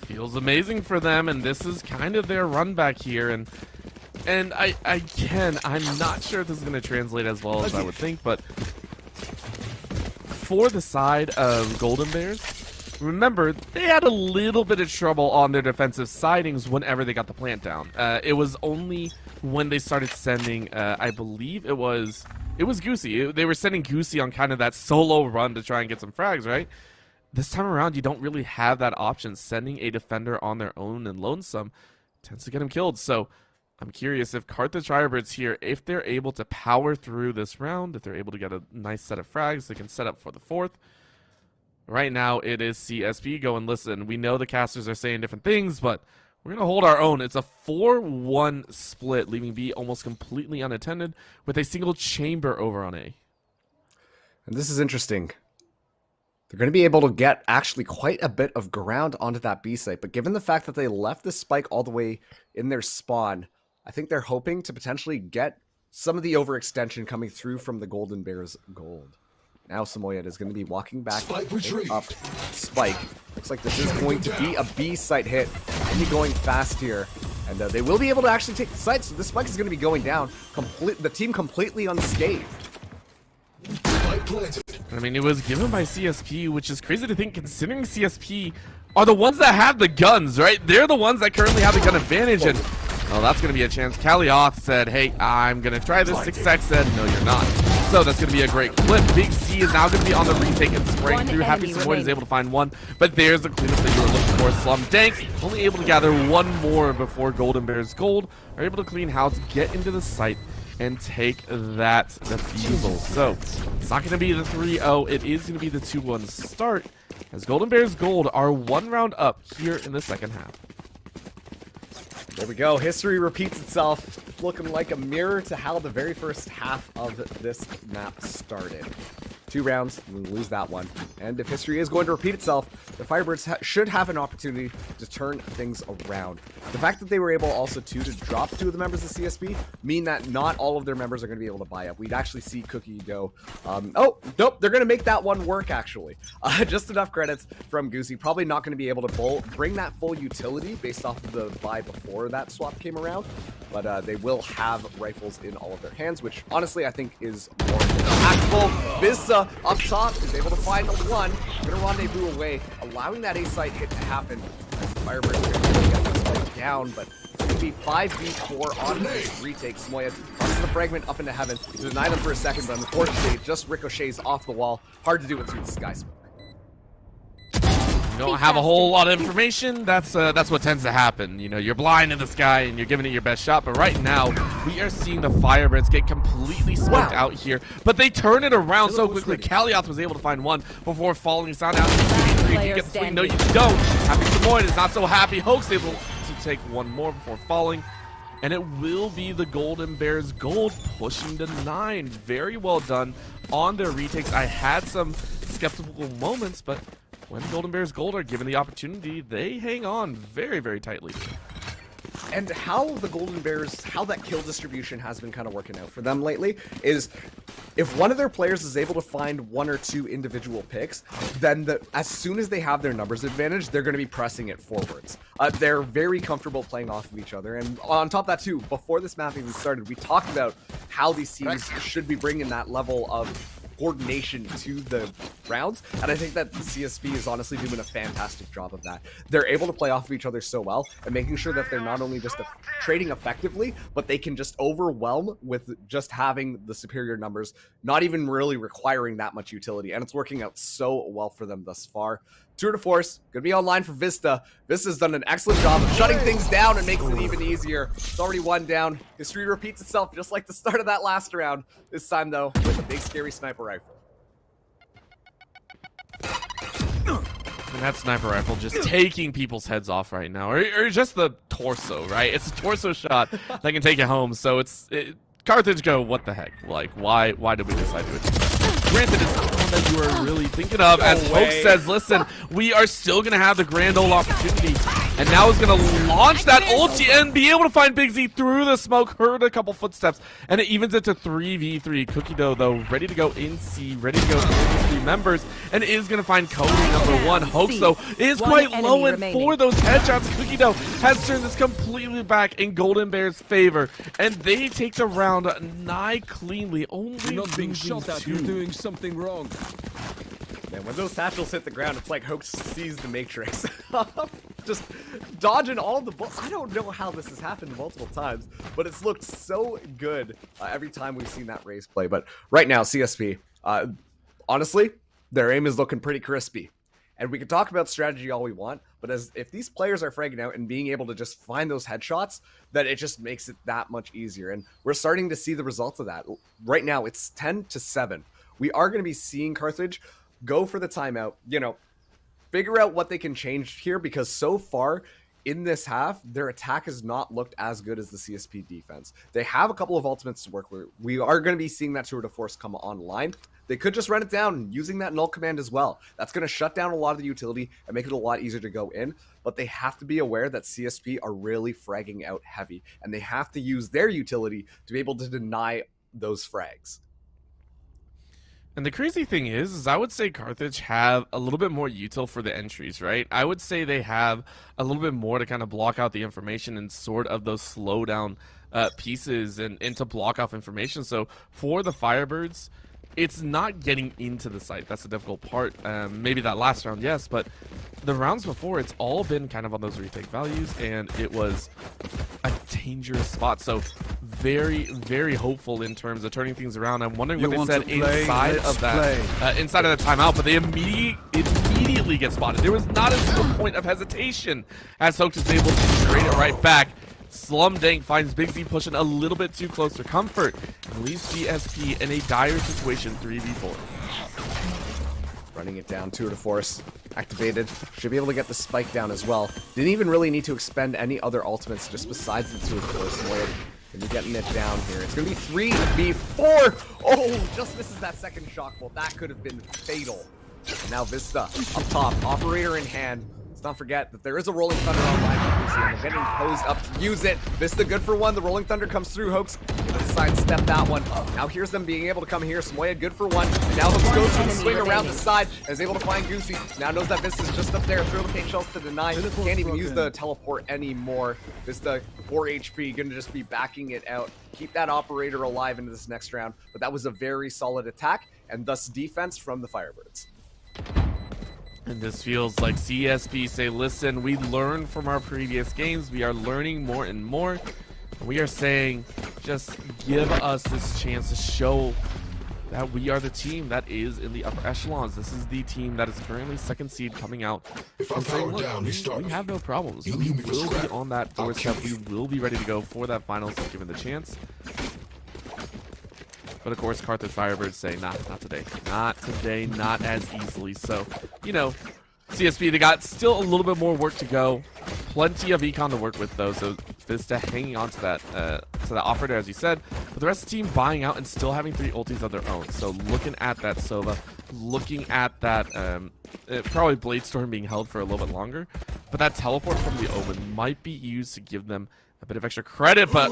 Feels amazing for them, and this is kind of their run back here. And I'm not sure if this is going to translate as well as I would think, but for the side of Golden Bears, remember, they had a little bit of trouble on their defensive sidings whenever they got the plant down. It was only when they started sending, I believe it was Goosey. They were sending Goosey on kind of that solo run to try and get some frags, right? This time around, you don't really have that option. Sending a defender on their own and lonesome tends to get him killed. So I'm curious if Carthage Firebirds here, if they're able to power through this round, if they're able to get a nice set of frags, they can set up for the 4th. Right now, it is CSP going, listen, we know the casters are saying different things, but we're going to hold our own. It's a 4-1 split, leaving B almost completely unattended with a single chamber over on A. And this is interesting. They're going to be able to get actually quite a bit of ground onto that B site, but given the fact that they left the spike all the way in their spawn, I think they're hoping to potentially get some of the overextension coming through from the Golden Bears gold. Now Samoyed is going to be walking back up spike. Looks like this is going to be a B site hit. Going to be going fast here. And they will be able to actually take the site, so this spike is going to be going down. The team completely unscathed. I mean, it was given by CSP, which is crazy to think considering CSP are the ones that have the guns, right? They're the ones that currently have the gun advantage, and oh, that's going to be a chance. Kalioth said, hey, I'm going to try this. 6X said, no, you're not. So that's going to be a great clip. Big C is now going to be on the retake and spraying through. Happy Samoyed is able to find one, but there's the cleanup that you were looking for. Slum Dank only able to gather one more before Golden Bears Gold are able to clean house, get into the site, and take that defusal. So it's not going to be the 3-0. It is going to be the 2-1 start as Golden Bears Gold are 1 round up here in the second half. There we go. History repeats itself. It's looking like a mirror to how the very first half of this map started. 2 rounds, we lose that one. And if history is going to repeat itself, the Firebirds should have an opportunity to turn things around. The fact that they were able also to drop 2 of the members of CSP mean that not all of their members are going to be able to buy up. We'd actually see Cookie go, oh, nope, they're going to make that one work, actually. Just enough credits from Goosey. Probably not going to be able to bring that full utility based off of the buy before that swap came around. But they will have rifles in all of their hands, which honestly I think is more impactful. Vista up top is able to find a 1. Gonna rendezvous away, allowing that A site hit to happen. As the Firebirds are gonna get this spike down, but it's gonna be 5v4 on this retake. Samoyed crosses the fragment up into heaven. He denied him for a second, but unfortunately it just ricochets off the wall. Hard to do it through the sky smoke. You don't have a whole lot of information. That's what tends to happen. You know, you're blind in the sky and you're giving it your best shot. But right now, we are seeing the Firebirds get completely smoked out here. But they turn it around so quickly. Kalioth was able to find one before falling. Sound out. You get the swing. No, you don't. Happy Samoyed is not so happy. Hoax able to take one more before falling. And it will be the Golden Bears Gold pushing to 9. Very well done on their retakes. I had some skeptical moments, but when Golden Bears Gold are given the opportunity, they hang on very, very tightly. And how the Golden Bears, how that kill distribution has been kind of working out for them lately is if one of their players is able to find 1 or 2 individual picks, then as soon as they have their numbers advantage, they're going to be pressing it forwards. They're very comfortable playing off of each other. And on top of that too, before this map even started, we talked about how these teams should be bringing that level of coordination to the rounds, and I think that the CSP is honestly doing a fantastic job of that. They're able to play off of each other so well and making sure that they're not only just trading effectively, but they can just overwhelm with just having the superior numbers, not even really requiring that much utility, and it's working out so well for them thus far. Tour de Force, gonna be online for Vista. Vista's done an excellent job of shutting things down and makes it even easier. It's already 1 down. History repeats itself just like the start of that last round. This time though, with a big scary sniper rifle. And that sniper rifle just taking people's heads off right now, or just the torso, right? It's a torso shot that can take it home. So Carthage go, what the heck? Like, why did we decide to attack that? Granted, it's not one that you are really thinking of, as Hoax says, listen, we are still going to have the grand old opportunity. And now is going to launch that ulti and be able to find Big Z through the smoke, heard a couple footsteps, and it evens it to 3v3. Cookie Dough, though, ready to go in C, ready to go in the 3 members, and is going to find Cody number 1. Hoax, though, is quite low, and for those headshots, Cookie Dough has turned this completely back in Golden Bears' favor, and they take the round nigh cleanly, only You're not being losing shot at, 2. you're doing something wrong. And when those satchels hit the ground, it's like Hoax sees the Matrix. Just dodging all the bullets. I don't know how this has happened multiple times, but it's looked so good every time we've seen that race play. But right now, CSP, honestly, their aim is looking pretty crispy. And we can talk about strategy all we want, but if these players are fragging out and being able to just find those headshots, that it just makes it that much easier. And we're starting to see the results of that. Right now, it's 10-7. We are going to be seeing Carthage go for the timeout, figure out what they can change here, because so far in this half, their attack has not looked as good as the CSP defense. They have a couple of ultimates to work with. We are going to be seeing that tour de force come online. They could just run it down using that null command as well. That's going to shut down a lot of the utility and make it a lot easier to go in. But they have to be aware that CSP are really fragging out heavy, and they have to use their utility to be able to deny those frags. And the crazy thing is I would say Carthage have a little bit more util for the entries, right? I would say they have a little bit more to kind of block out the information and sort of those slow down pieces and to block off information. So for the Firebirds, it's not getting into the site. That's the difficult part. Maybe that last round, yes, but the rounds before, it's all been kind of on those retake values, and it was a dangerous spot. So very, very hopeful in terms of turning things around. I'm wondering what they said inside of that, inside of the timeout, but they immediately get spotted. There was not a single point of hesitation as Hoax is able to trade it right back. Slumdank finds Big Z pushing a little bit too close to comfort and leaves CSP in a dire situation 3v4. Running it down, tour de force activated. Should be able to get the spike down as well. Didn't even really need to expend any other ultimates just besides the tour de force. Gonna be getting it down here. It's gonna be 3v4. Oh, just misses that second shock bolt. That could have been fatal. And now Vista up top, operator in hand. Don't forget that there is a Rolling Thunder online. And they're getting posed up to use it. Vista good for one. The Rolling Thunder comes through. Hoax able to sidestep that one. Now here's them being able to come here. Samoyed good for one. And now Hoax goes for the swing around the side and is able to find Goosey. Now knows that Vista's just up there. Throw the paint shells to deny. Can't even use the teleport anymore. Vista 4 HP. Gonna just be backing it out. Keep that operator alive into this next round. But that was a very solid attack and thus defense from the Firebirds. And this feels like CSP say, listen, we learned from our previous games. We are learning more and more. And we are saying, just give us this chance to show that we are the team that is in the upper echelons. This is the team that is currently second seed coming out. And saying, look, we have no problems. We will be on that doorstep. We will be ready to go for that finals if given the chance. But of course, Carthage Firebirds say, nah, not today. Not today, not as easily. So, CSP, they got still a little bit more work to go. Plenty of econ to work with, though. So Vista hanging on to that operator, as you said. But the rest of the team buying out and still having 3 ultis of their own. So looking at that Sova, looking at that, probably Blade Storm being held for a little bit longer. But that teleport from the Omen might be used to give them a bit of extra credit, but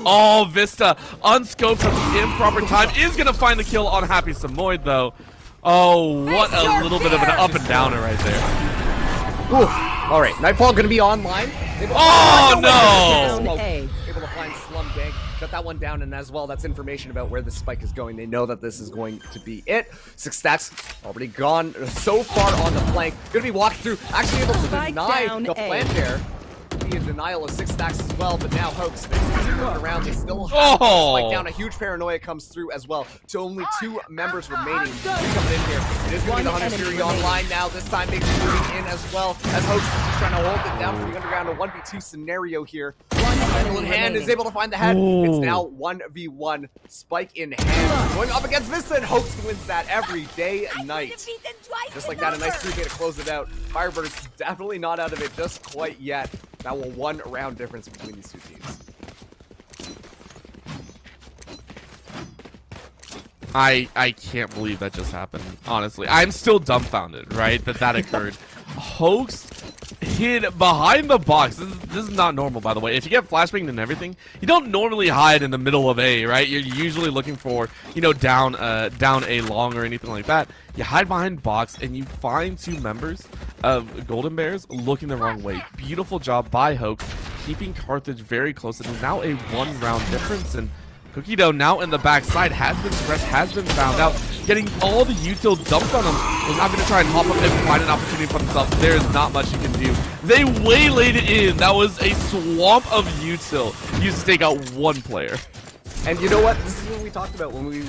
Vista unscoped from the improper time is going to find the kill on Happy Samoyed, though. Oh, what a little bit of an up and downer right there. Oof. All right, Nightfall going to be online. Oh, no! Able to find Slumdank, shut that one down, and as well, that's information about where the spike is going. They know that this is going to be it. 6 stacks already gone so far on the flank. Going to be walked through, actually able to deny the plant there. In denial of 6 stacks as well, but now Hoax around. They still have spike down. A huge paranoia comes through as well to only 2 members remaining. Coming in here. It is going to be the Hunter Fury online now. This time Big moving in as well as Hoax trying to hold it down for the underground. A 1v2 scenario here. Rifle in hand is able to find the head. It's now 1v1. Spike in hand. Going up against Vista, and Hoax wins that every day and night. Just like that, a nice 3K to close it out. Firebirds definitely not out of it just quite yet. Now a 1 round difference between these 2 teams. I can't believe that just happened, honestly. I'm still dumbfounded, right, that occurred. Hoax hid behind the box. This is not normal, by the way. If you get flashbanged and everything, you don't normally hide in the middle of A, right? You're usually looking for, down A long or anything like that. You hide behind box, and you find 2 members of Golden Bears looking the wrong way. Beautiful job by Hoax, keeping Carthage very close. It is now a 1 round difference, and Cookie Dough now in the backside has been suppressed, has been found out. getting all the util dumped on him. Was not going to try and hop up and find an opportunity for himself. There is not much he can do. They waylaid it in. That was a swamp of util used to take out one player. And you know what? This is what we talked about when we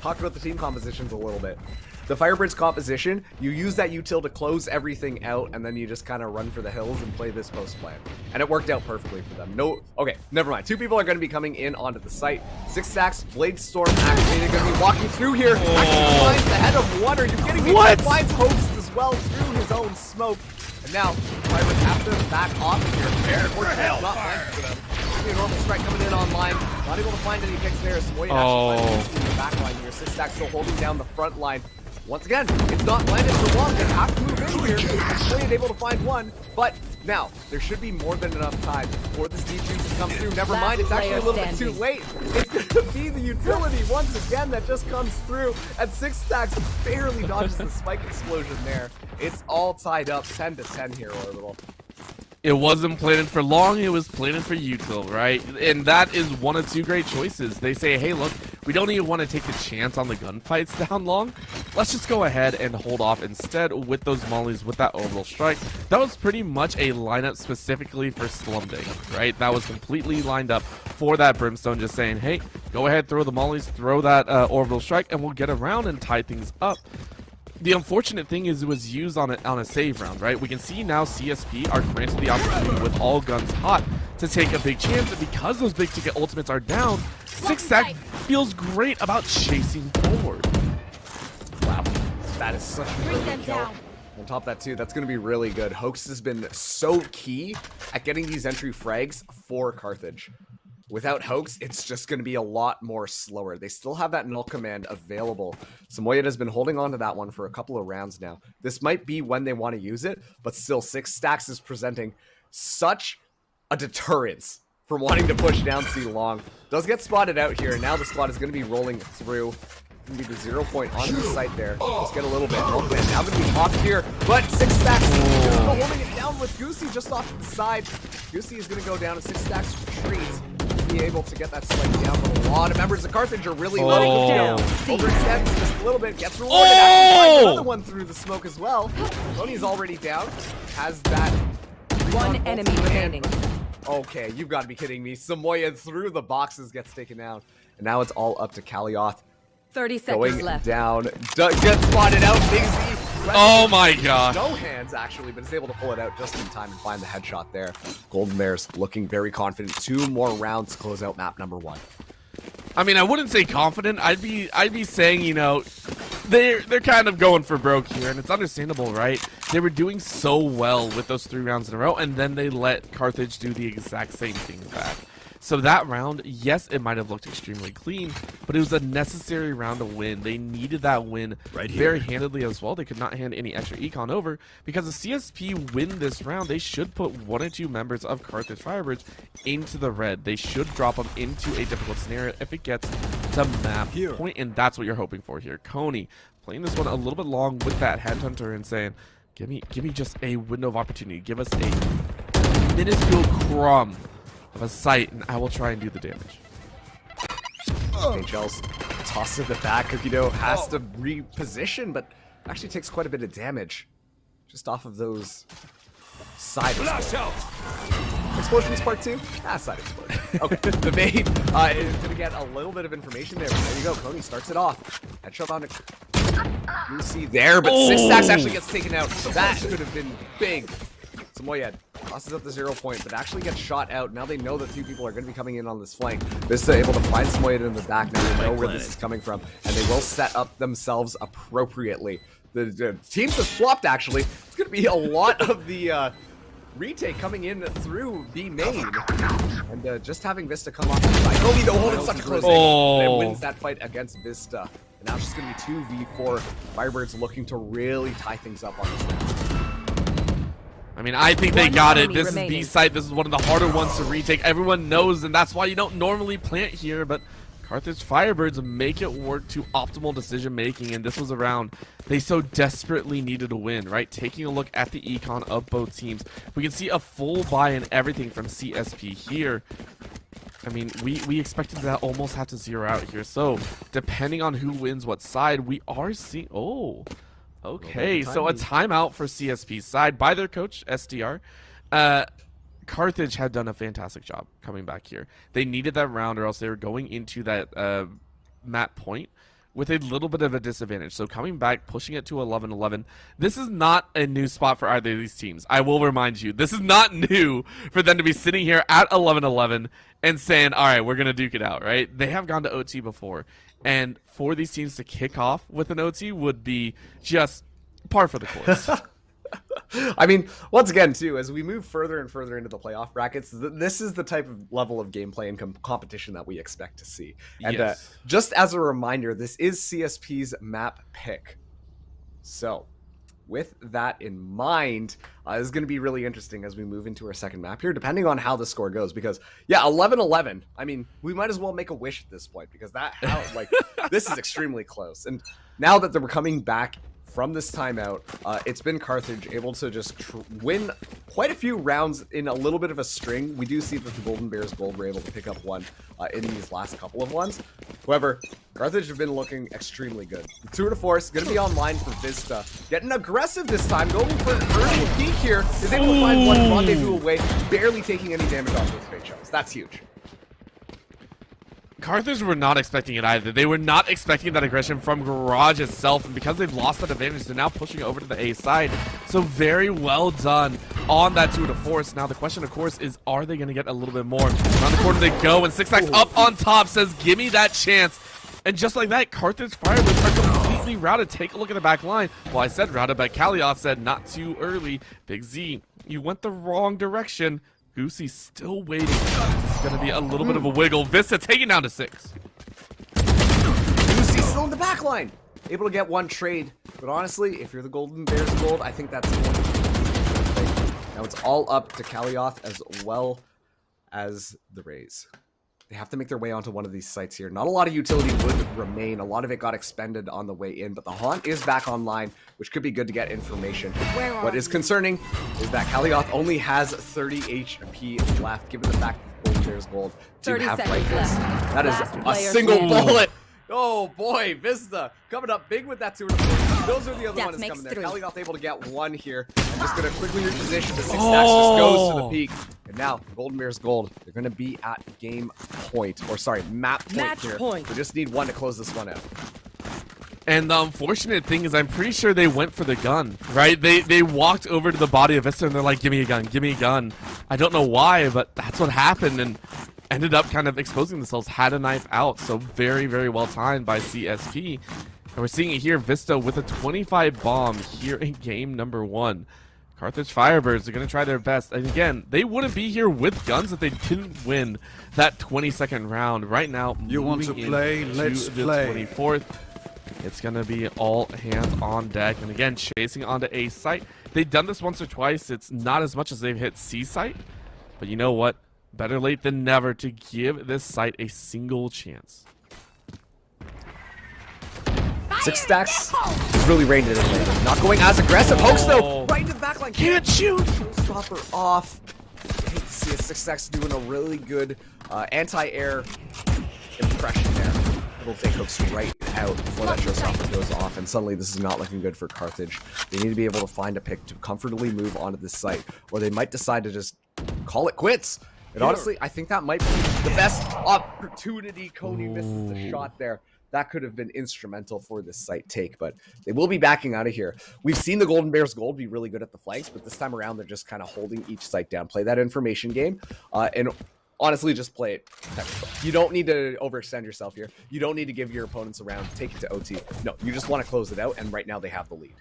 talked about the team compositions a little bit. The Firebirds composition, you use that util to close everything out, and then you just kind of run for the hills and play this post plan. And it worked out perfectly for them. Okay, never mind. 2 people are going to be coming in onto the site. 6 stacks, Blade Storm activated, going to be walking through here. Actually finds the head of one. Are you kidding me? What? Finds Hoax as well through his own smoke. And now, Firebirds have to back off of here. Unfortunately, not landing for them. A normal strike coming in online. Not able to find any picks there. Samoyed actually in the back line here. 6 stacks still holding down the front line. Once again, it's not landed for long. They have to move in here. Samoyed able to find one, but now there should be more than enough time for this defuse to come through. Never mind, it's actually a little bit too late. It's going to be the utility once again that just comes through, and 6 stacks barely dodges the spike explosion there. It's all tied up 10-10 here, Orbital. It wasn't planted for long, it was planted for util, right? And that is one of 2 great choices. They say, hey, look, we don't even want to take the chance on the gunfights down long. Let's just go ahead and hold off instead with those mollies with that orbital strike. That was pretty much a lineup specifically for Slumding, right? That was completely lined up for that Brimstone, just saying, hey, go ahead, throw the mollies, throw that orbital strike, and we'll get around and tie things up. The unfortunate thing is it was used on a save round, right? We can see now CSP are granted the opportunity with all guns hot to take a big chance, and because those big ticket ultimates are down, 6 stack feels great about chasing forward. Wow, that is such a good kill. On top of that too, that's going to be really good. Hoax has been so key at getting these entry frags for Carthage. Without Hoax, it's just going to be a lot more slower. They still have that null command available. Samoyed has been holding on to that one for a couple of rounds now. This might be when they want to use it, but still 6 stacks is presenting such a deterrence from wanting to push down C long. Does get spotted out here, and now the squad is going to be rolling through. Going to be the 0 point on the site there. Just get a little bit. Now going to be popped here, but 6 stacks holding it down with Goosey just off to the side. Goosey is going to go down, and 6 stacks retreats. Be able to get that spike down, but a lot of members of Carthage are really letting it down. Overextends just a little bit, gets rewarded. Actually finds another one through the smoke as well. Tony's already down. Has that one enemy remaining. Okay, you've got to be kidding me. Samoyed through the boxes gets taken down, and now it's all up to Kalioth. 30 seconds left. Down, gets spotted out. Big Z. Oh my god. No hands actually, but is able to pull it out just in time and find the headshot there. Golden Bears looking very confident. 2 more rounds to close out map number 1. I mean, I wouldn't say confident. I'd be saying, you know, they're kind of going for broke here, and it's understandable, right? They were doing so well with those 3 rounds in a row, and then they let Carthage do the exact same thing back. So that round, yes, it might have looked extremely clean, but it was a necessary round to win. They needed that win very handedly as well. They could not hand any extra econ over, because if CSP win this round, they should put 1 or 2 members of Carthage Firebirds into the red. They should drop them into a difficult scenario if it gets to map point, and that's what you're hoping for here. Coney playing this one a little bit long with that headhunter and saying, give me just a window of opportunity. Give us a minuscule crumb of a site, and I will try and do the damage. HL's toss in the back. Cookido has to reposition, but actually takes quite a bit of damage just off of those side explosions. Part 2? Side explosion. Okay, the bait is going to get a little bit of information there. There you go. Coney starts it off. Headshot on it. You see there, but 6 stacks actually gets taken out. So that could have been big. Samoyed tosses up the 0 point, but actually gets shot out. Now they know that 2 people are going to be coming in on this flank. Vista able to find Samoyed in the back. Now they know where this is coming from, and they will set up themselves appropriately. The teams have swapped, actually. It's going to be a lot of the retake coming in through B main. And just having Vista come off the side. Kobe, though, holding such a close aim. And wins that fight against Vista. And now it's just going to be 2v4. Firebirds looking to really tie things up on this round. I mean, I think they got it. This remaining. is B site. This is one of the harder ones to retake. Everyone knows, and that's why you don't normally plant here, but Carthage Firebirds make it work to optimal decision making, and this was a round they so desperately needed to win, right? Taking a look at the econ of both teams, we can see a full buy in everything from CSP here. I mean, we expected that almost have to zero out here. So, depending on who wins what side, we are seeing... Oh, okay. So, a timeout for CSP's side by their coach, SDR. Carthage had done a fantastic job coming back here. They needed that round or else they were going into that map point with a little bit of a disadvantage. So coming back, pushing it to 11-11. This is not a new spot for either of these teams. I will remind you, this is not new for them to be sitting here at 11-11 and saying, all right, we're going to duke it out, right? They have gone to OT before. And for these teams to kick off with an OT would be just par for the course. I mean, once again, too, as we move further and further into the playoff brackets, this is the type of level of gameplay and competition that we expect to see. And Yes. just as a reminder, this is CSP's map pick. So, with that in mind, this is going to be really interesting as we move into our second map here, depending on how the score goes. Because, yeah, 11-11, I mean, we might as well make a wish at this point, because this is extremely close. And now that they're coming back from this timeout, it's been Carthage able to just win quite a few rounds in a little bit of a string. We do see that the Golden Bears Gold were able to pick up one in these last couple of ones. However, Carthage have been looking extremely good. The Tour de Force going to be online for Vista. Getting aggressive this time, going for an early peek here. Is able to find one rendezvous away, barely taking any damage off those fake shots. That's huge. Carthage were not expecting it either. They were not expecting that aggression from Garage itself, and because they've lost that advantage, they're now pushing it over to the A side. So very well done on that tour de force. Now the question, of course, is are they going to get a little bit more? Around the corner they go, and 6x up on top says, give me that chance. And just like that, Carthage Firebirds are completely routed. Take a look at the back line. Well, I said routed, but Kalioth said not too early. Big Z, you went the wrong direction. Goosey's still waiting. This is going to be a little bit of a wiggle. Vista taking down to 6. Goosey's still in the back line. Able to get one trade. But honestly, if you're the Golden Bears Gold, I think that's going to be. Now it's all up to Kalioth as well as the Rays. They have to make their way onto one of these sites here. Not a lot of utility would remain. A lot of it got expended on the way in, but the Haunt is back online, which could be good to get information. What is concerning is that Kalioth only has 30 HP left, given the fact that Golden Bears Gold do 30 have seconds rifles. left. That is Last a player single standing. bullet. Oh boy, Vista coming up big with that 2. Those are the other That ones makes coming there. 3. Kalioth able to get one here. I'm just going to quickly reposition. The 6 stacks just goes to the peak. And now, Golden Bears Gold, they're going to be at game point. Or sorry, map point Match here. point. We just need one to close this one out. And the unfortunate thing is I'm pretty sure they went for the gun, right? They walked over to the body of Vista and they're like, give me a gun, give me a gun. I don't know why, but that's what happened. And ended up kind of exposing themselves, had a knife out. So very, very well timed by CSP. And we're seeing it here, Vista with a 25 bomb here in game number 1. Carthage Firebirds are going to try their best. And again, they wouldn't be here with guns if they didn't win that 22nd round. Right now, You want to moving play? into Let's the play. 24th. It's going to be all hands on deck. And again, chasing onto A site. They've done this once or twice. It's not as much as they've hit C site. But you know what? Better late than never to give this site a single chance. 6 stacks is really reined it in later. Not going as aggressive. Pokes though, right into the back line. Can't shoot! Showstopper off. I hate to see a 6 stacks doing a really good anti-air impression there. It'll take hooks right out before that showstopper goes off, and suddenly this is not looking good for Carthage. They need to be able to find a pick to comfortably move onto this site, or they might decide to just call it quits. And honestly, I think that might be the best opportunity. Cody misses the shot there. That could have been instrumental for this site take, but they will be backing out of here. We've seen the Golden Bears Gold be really good at the flanks, but this time around, they're just kind of holding each site down. Play that information game, and honestly, just play it technical. You don't need to overextend yourself here. You don't need to give your opponents a round, take it to OT. No, you just want to close it out, and right now they have the lead.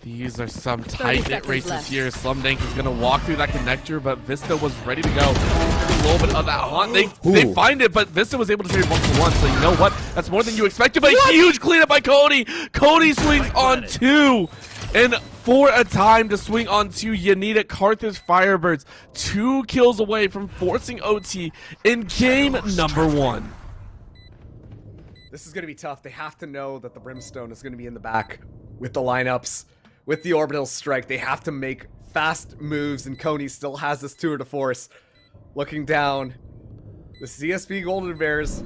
These are some tight-knit seconds races left. here. Slumdank is going to walk through that connector, but Vista was ready to go. A little bit of that haunt. They find it, but Vista was able to trade 1-for-1, so you know what? That's more than you expected, but huge cleanup by Cody. Cody swings on 2. And for a time to swing on 2, you need it. Carthage Firebirds 2 kills away from forcing OT in game number 1. This is going to be tough. They have to know that the Brimstone is going to be in the back with the lineups, with the orbital strike. They have to make fast moves, and Coney still has this tour de force. Looking down, the CSP Golden Bears,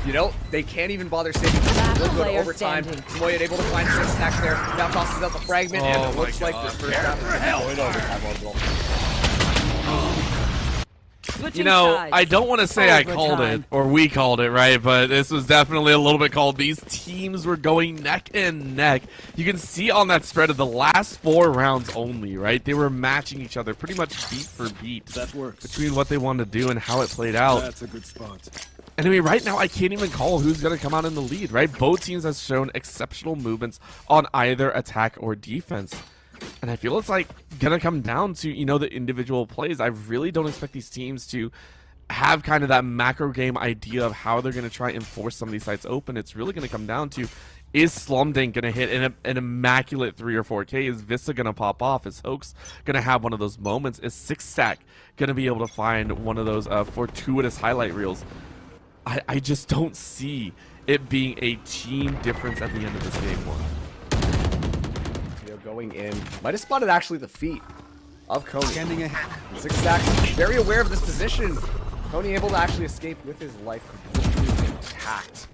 you know, they can't even bother saving. Last They'll go to player overtime. standing. Samoyed able to find 6 stacks there. Now tosses out the fragment, and it looks like this first half is going to overtime orbital. Switching You know, sides. I don't want to say I called it, Overtime. or we called it, right? But this was definitely a little bit called. These teams were going neck and neck. You can see on that spread of the last 4 rounds only, right? They were matching each other pretty much beat for beat. That works. Between what they wanted to do and how it played out. That's a good spot. And I mean, right now, I can't even call who's going to come out in the lead, right? Both teams have shown exceptional movements on either attack or defense. And I feel it's like going to come down to, you know, the individual plays. I really don't expect these teams to have kind of that macro game idea of how they're going to try and force some of these sites open. It's really going to come down to, is Slumdink going to hit an immaculate 3 or 4K? Is Vista going to pop off? Is Hoax going to have one of those moments? Is Six Stack going to be able to find one of those fortuitous highlight reels? I just don't see it being a team difference at the end of this game one. Going in, might have spotted actually the feet of Coney. Standing ahead. Six stacks, very aware of this position. Coney able to actually escape with his life completely intact.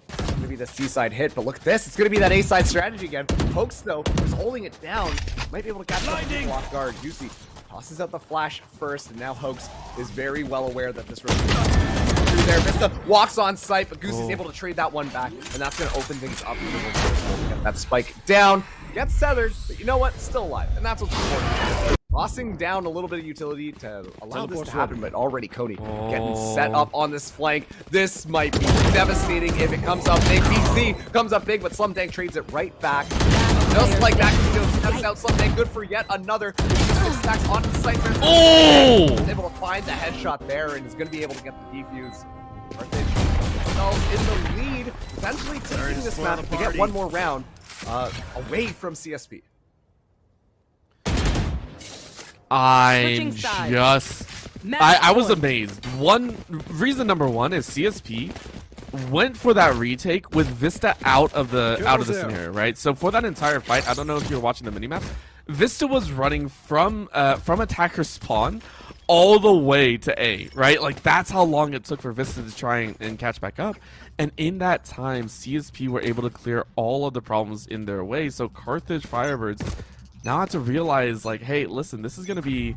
It's gonna be the C-side hit, but look at this. It's gonna be that A-side strategy again. Hoax, though, is holding it down. Might be able to catch it off guard. Juicy tosses out the flash first, and now Hoax is very well aware that this rotation through there. Vista walks on site, but Goose is able to trade that one back, and that's gonna open things up. Get that spike down. Gets tethered, but you know what? Still alive, and that's what's important. Tossing down a little bit of utility to allow this to happen, but already Cody getting set up on this flank. This might be devastating if it comes up big. BC comes up big, but Slumdang trades it right back. Just like that, he goes steps out Slumdang. Good for yet another. 6 stacks on the site. He's able to find the headshot there, and he's going to be able to get the defuse. Carthage himself in the lead, potentially taking this map to get one more round. Away from CSP. Switching sides. I was amazed. Reason number one is CSP went for that retake with Vista out of the scenario, right? So for that entire fight, I don't know if you were watching the minimap, Vista was running from attacker spawn all the way to A, right? Like, that's how long it took for Vista to try and catch back up. And in that time, CSP were able to clear all of the problems in their way. So Carthage Firebirds now have to realize, like, hey, listen, this is gonna be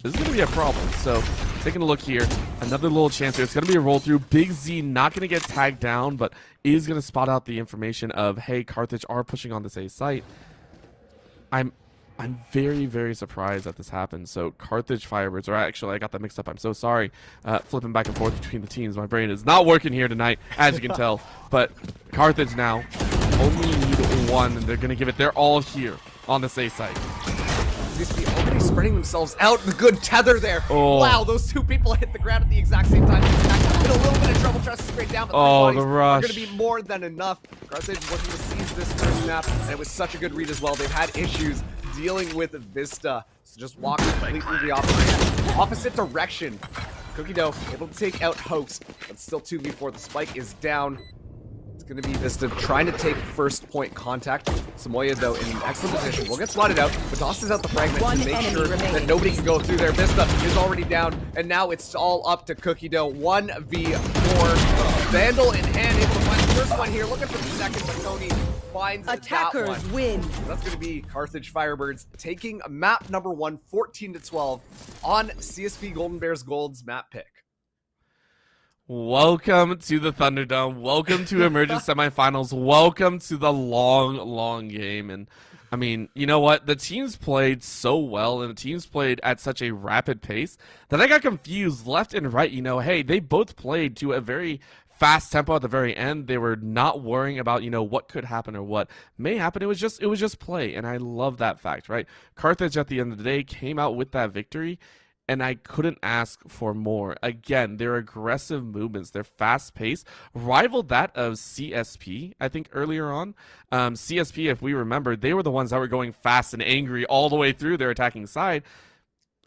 a problem. So taking a look here, another little chance here. It's gonna be a roll through. Big Z not gonna get tagged down, but is gonna spot out the information of, hey, Carthage are pushing on this A site. I'm very, very surprised that this happened. So Carthage Firebirds, or actually I got that mixed up. I'm so sorry. Flipping back and forth between the teams. My brain is not working here tonight, as you can tell. But Carthage now only need 1, and they're going to give it. They're all here on the A site. CSP already spreading themselves out. The good tether there. Oh. Wow, those 2 people hit the ground at the exact same time. In a little bit of trouble, tries to scrape down, but the rush. are going to be more than enough. Carthage looking to seize this first map, and it was such a good read as well. They've had issues dealing with Vista, so just walking completely the opposite direction. Cookie Dough able to take out Hoax, but still 2v4. The spike is down. It's going to be Vista trying to take first point contact. Samoya, though, in an excellent position. Will get swatted out, but tosses out the fragment to make sure that nobody can go through there. Vista is already down, and now it's all up to Cookie Dough. 1v4. Vandal in hand, able to find the first one here. Looking for the second, but Tony finds Attackers that one. win. That's going to be Carthage Firebirds taking map number 1, 14-12 on CSP Golden Bears Gold's map pick. Welcome to the Thunderdome. Welcome to Emergence Semifinals. Welcome to the long, long game. And I mean, you know what? The teams played so well, and the teams played at such a rapid pace that I got confused left and right. You know, hey, they both played to a very fast tempo at the very end. They were not worrying about, you know, what could happen or what may happen. It was just play, and I love that fact, right? Carthage at the end of the day came out with that victory, and I couldn't ask for more. Again, their aggressive movements, their fast pace, rivaled that of CSP, I think, earlier on. CSP, if we remember, they were the ones that were going fast and angry all the way through their attacking side.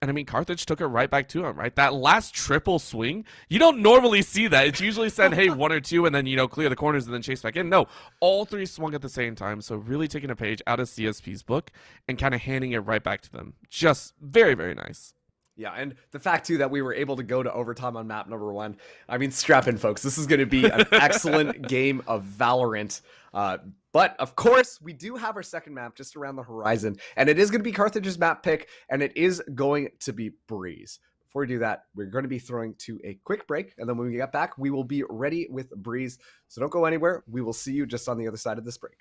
And I mean, Carthage took it right back to him, right? That last triple swing, you don't normally see that. It's usually said, hey, 1 or 2, and then, you know, clear the corners and then chase back in. No, all 3 swung at the same time. So really taking a page out of CSP's book and kind of handing it right back to them. Just very, very nice. Yeah, and the fact, too, that we were able to go to overtime on map number 1. I mean, strap in, folks. This is going to be an excellent game of Valorant. But, of course, we do have our second map just around the horizon. And it is going to be Carthage's map pick, and it is going to be Breeze. Before we do that, we're going to be throwing to a quick break. And then when we get back, we will be ready with Breeze. So don't go anywhere. We will see you just on the other side of this break.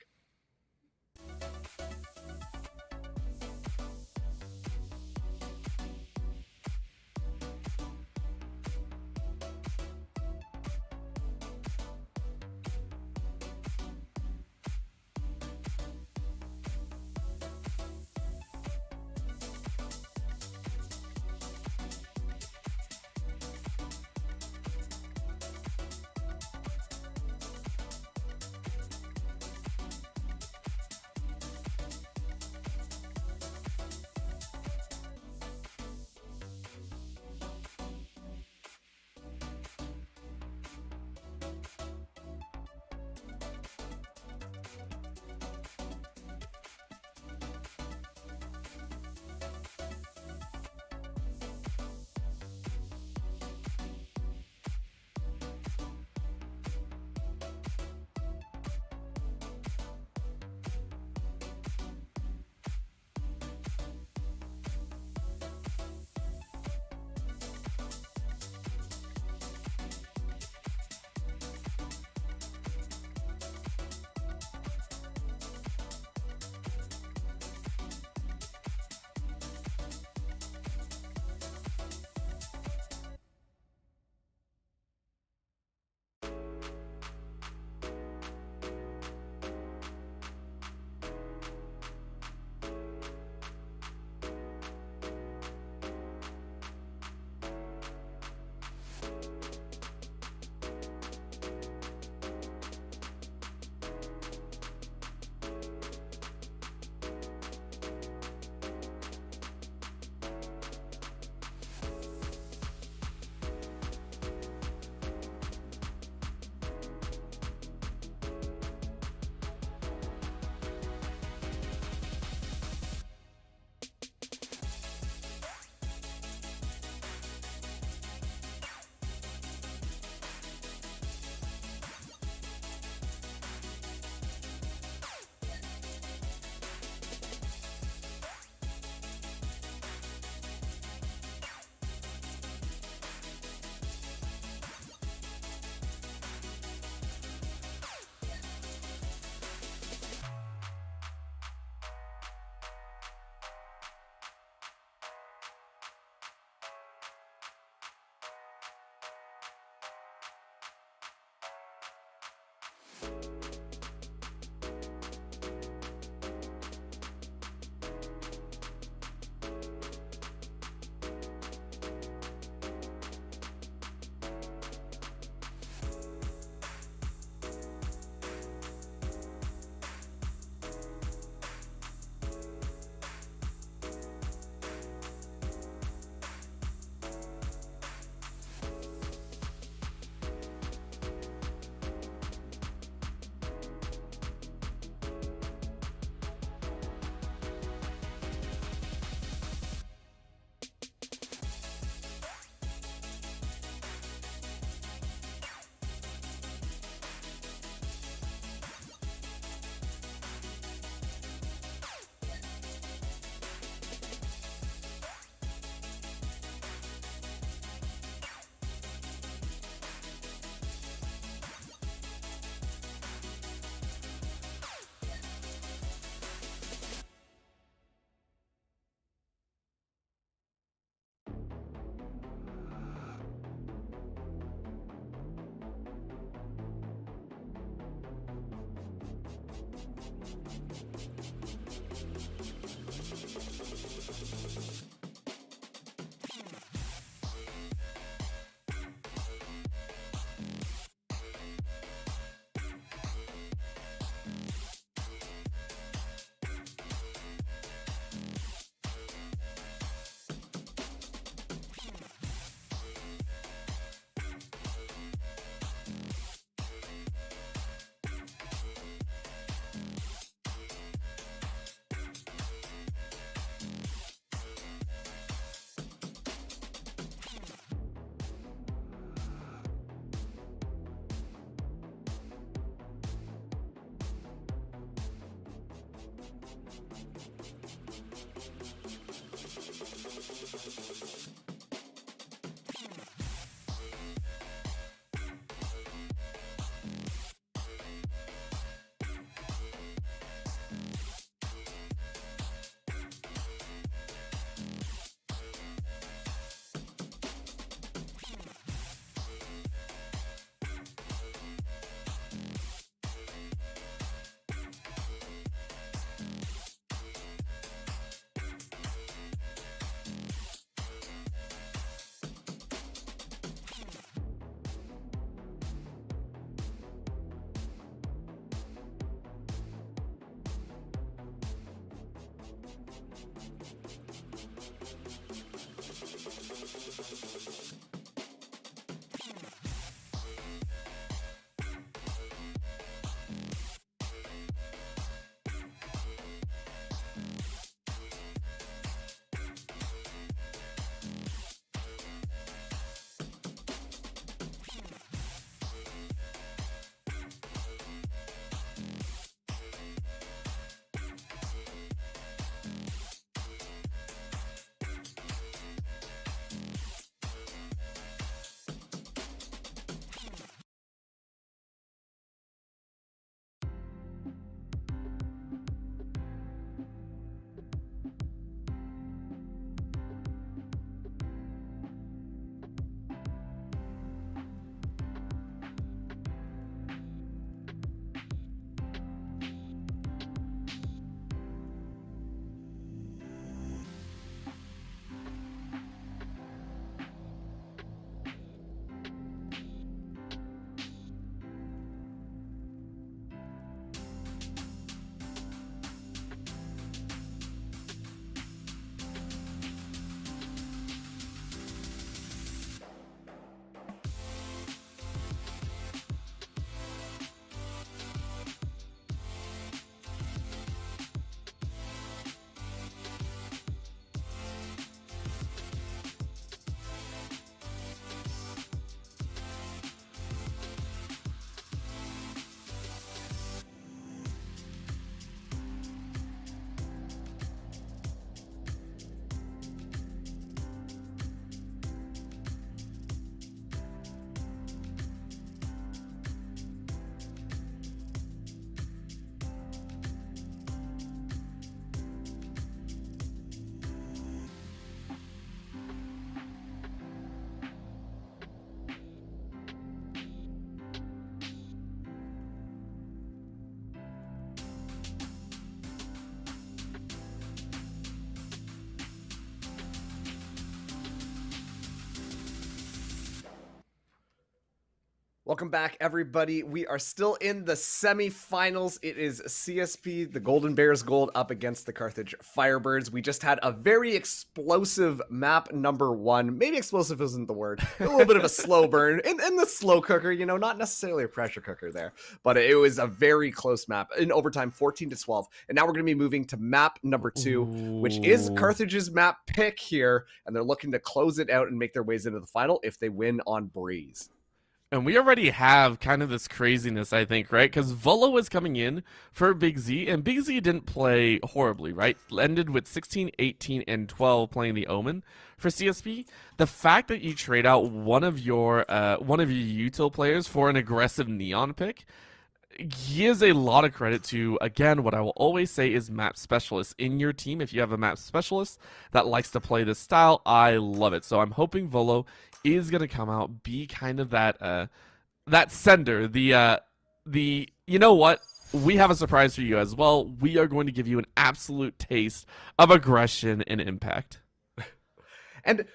Welcome back, everybody. We are still in the semifinals. It is CSP, the Golden Bears Gold, up against the Carthage Firebirds. We just had a very explosive map number 1. Maybe explosive isn't the word. A little bit of a slow burn in the slow cooker, you know, not necessarily a pressure cooker there, but it was a very close map in overtime, 14-12. And now we're going to be moving to map number 2, which is Carthage's map pick here. And they're looking to close it out and make their ways into the final if they win on Breeze. And we already have kind of this craziness, I think, right? Because Volo is coming in for Big Z, and Big Z didn't play horribly, right? Ended with 16, 18, and 12 playing the Omen for CSP. The fact that you trade out one of your util players for an aggressive Neon pick gives a lot of credit to, again, what I will always say is map specialists in your team. If you have a map specialist that likes to play this style, I love it. So I'm hoping Volo is going to come out, be kind of that sender, the you know what, we have a surprise for you as well. We are going to give you an absolute taste of aggression and impact. And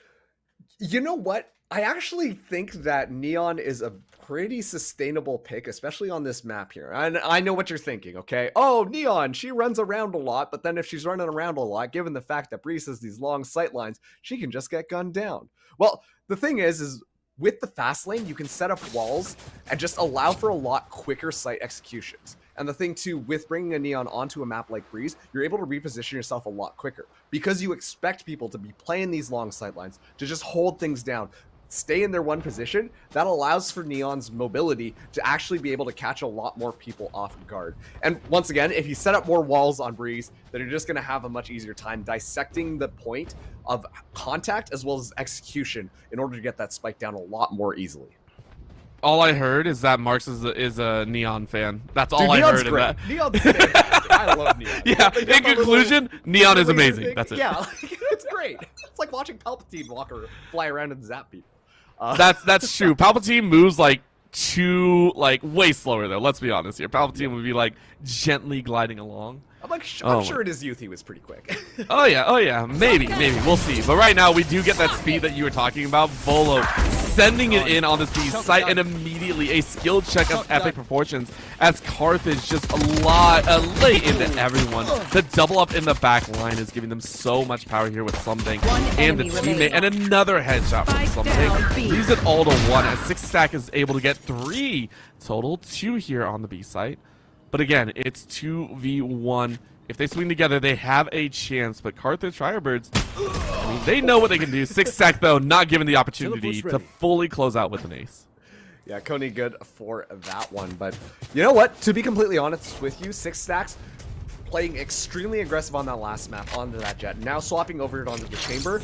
you know what? I actually think that Neon is a pretty sustainable pick, especially on this map here. And I know what you're thinking, okay? Oh, Neon, she runs around a lot, but then if she's running around a lot, given the fact that Breeze has these long sight lines, she can just get gunned down. Well, the thing is with the fast lane, you can set up walls and just allow for a lot quicker site executions. And the thing too, with bringing a Neon onto a map like Breeze, you're able to reposition yourself a lot quicker because you expect people to be playing these long sight lines, to just hold things down, stay in their one position. That allows for Neon's mobility to actually be able to catch a lot more people off guard. And once again, if you set up more walls on Breeze, then you're just going to have a much easier time dissecting the point of contact as well as execution in order to get that spike down a lot more easily. All I heard is that Marks is a Neon fan. That's all I Neon's heard. great. Neon's fantastic. I love Neon. Yeah, in conclusion, Neon is amazing. That's it. Yeah, it's great. It's like watching Palpatine fly around and zap people. That's true. Palpatine moves like way slower though. Let's be honest here. Palpatine would be like gently gliding along. I'm sure in his youth he was pretty quick. Oh yeah. Maybe. We'll see. But right now we do get that speed that you were talking about. Volo sending it in on this B site and immediately a skill check of epic proportions as Carthage just lay into everyone. The double up in the back line is giving them so much power here with Slumdank and the teammate, and another headshot from Slumdank. Leaves it all to 1 as 6stack is able to get 3 total, 2 here on the B site. But again, it's 2v1. If they swing together, they have a chance. But Carthage Firebirds, I mean, they know what they can do. 6stack, though, not given the opportunity to fully close out with an ace. Yeah, Coney good for that one. But you know what? To be completely honest with you, 6stacks playing extremely aggressive on that last map onto that jet. Now swapping over it onto the chamber.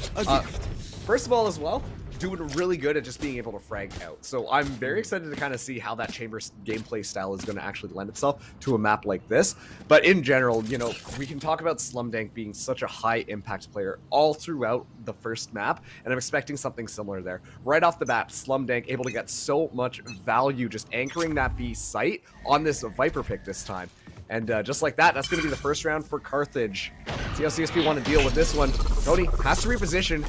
First of all, as well, doing really good at just being able to frag out. So I'm very excited to kind of see how that Chambers gameplay style is going to actually lend itself to a map like this. But in general, you know, we can talk about Slumdank being such a high impact player all throughout the first map, and I'm expecting something similar there. Right off the bat, Slumdank able to get so much value just anchoring that B site on this Viper pick this time. And just like that, that's going to be the first round for Carthage. See how CSP want to deal with this one. Cody has to reposition.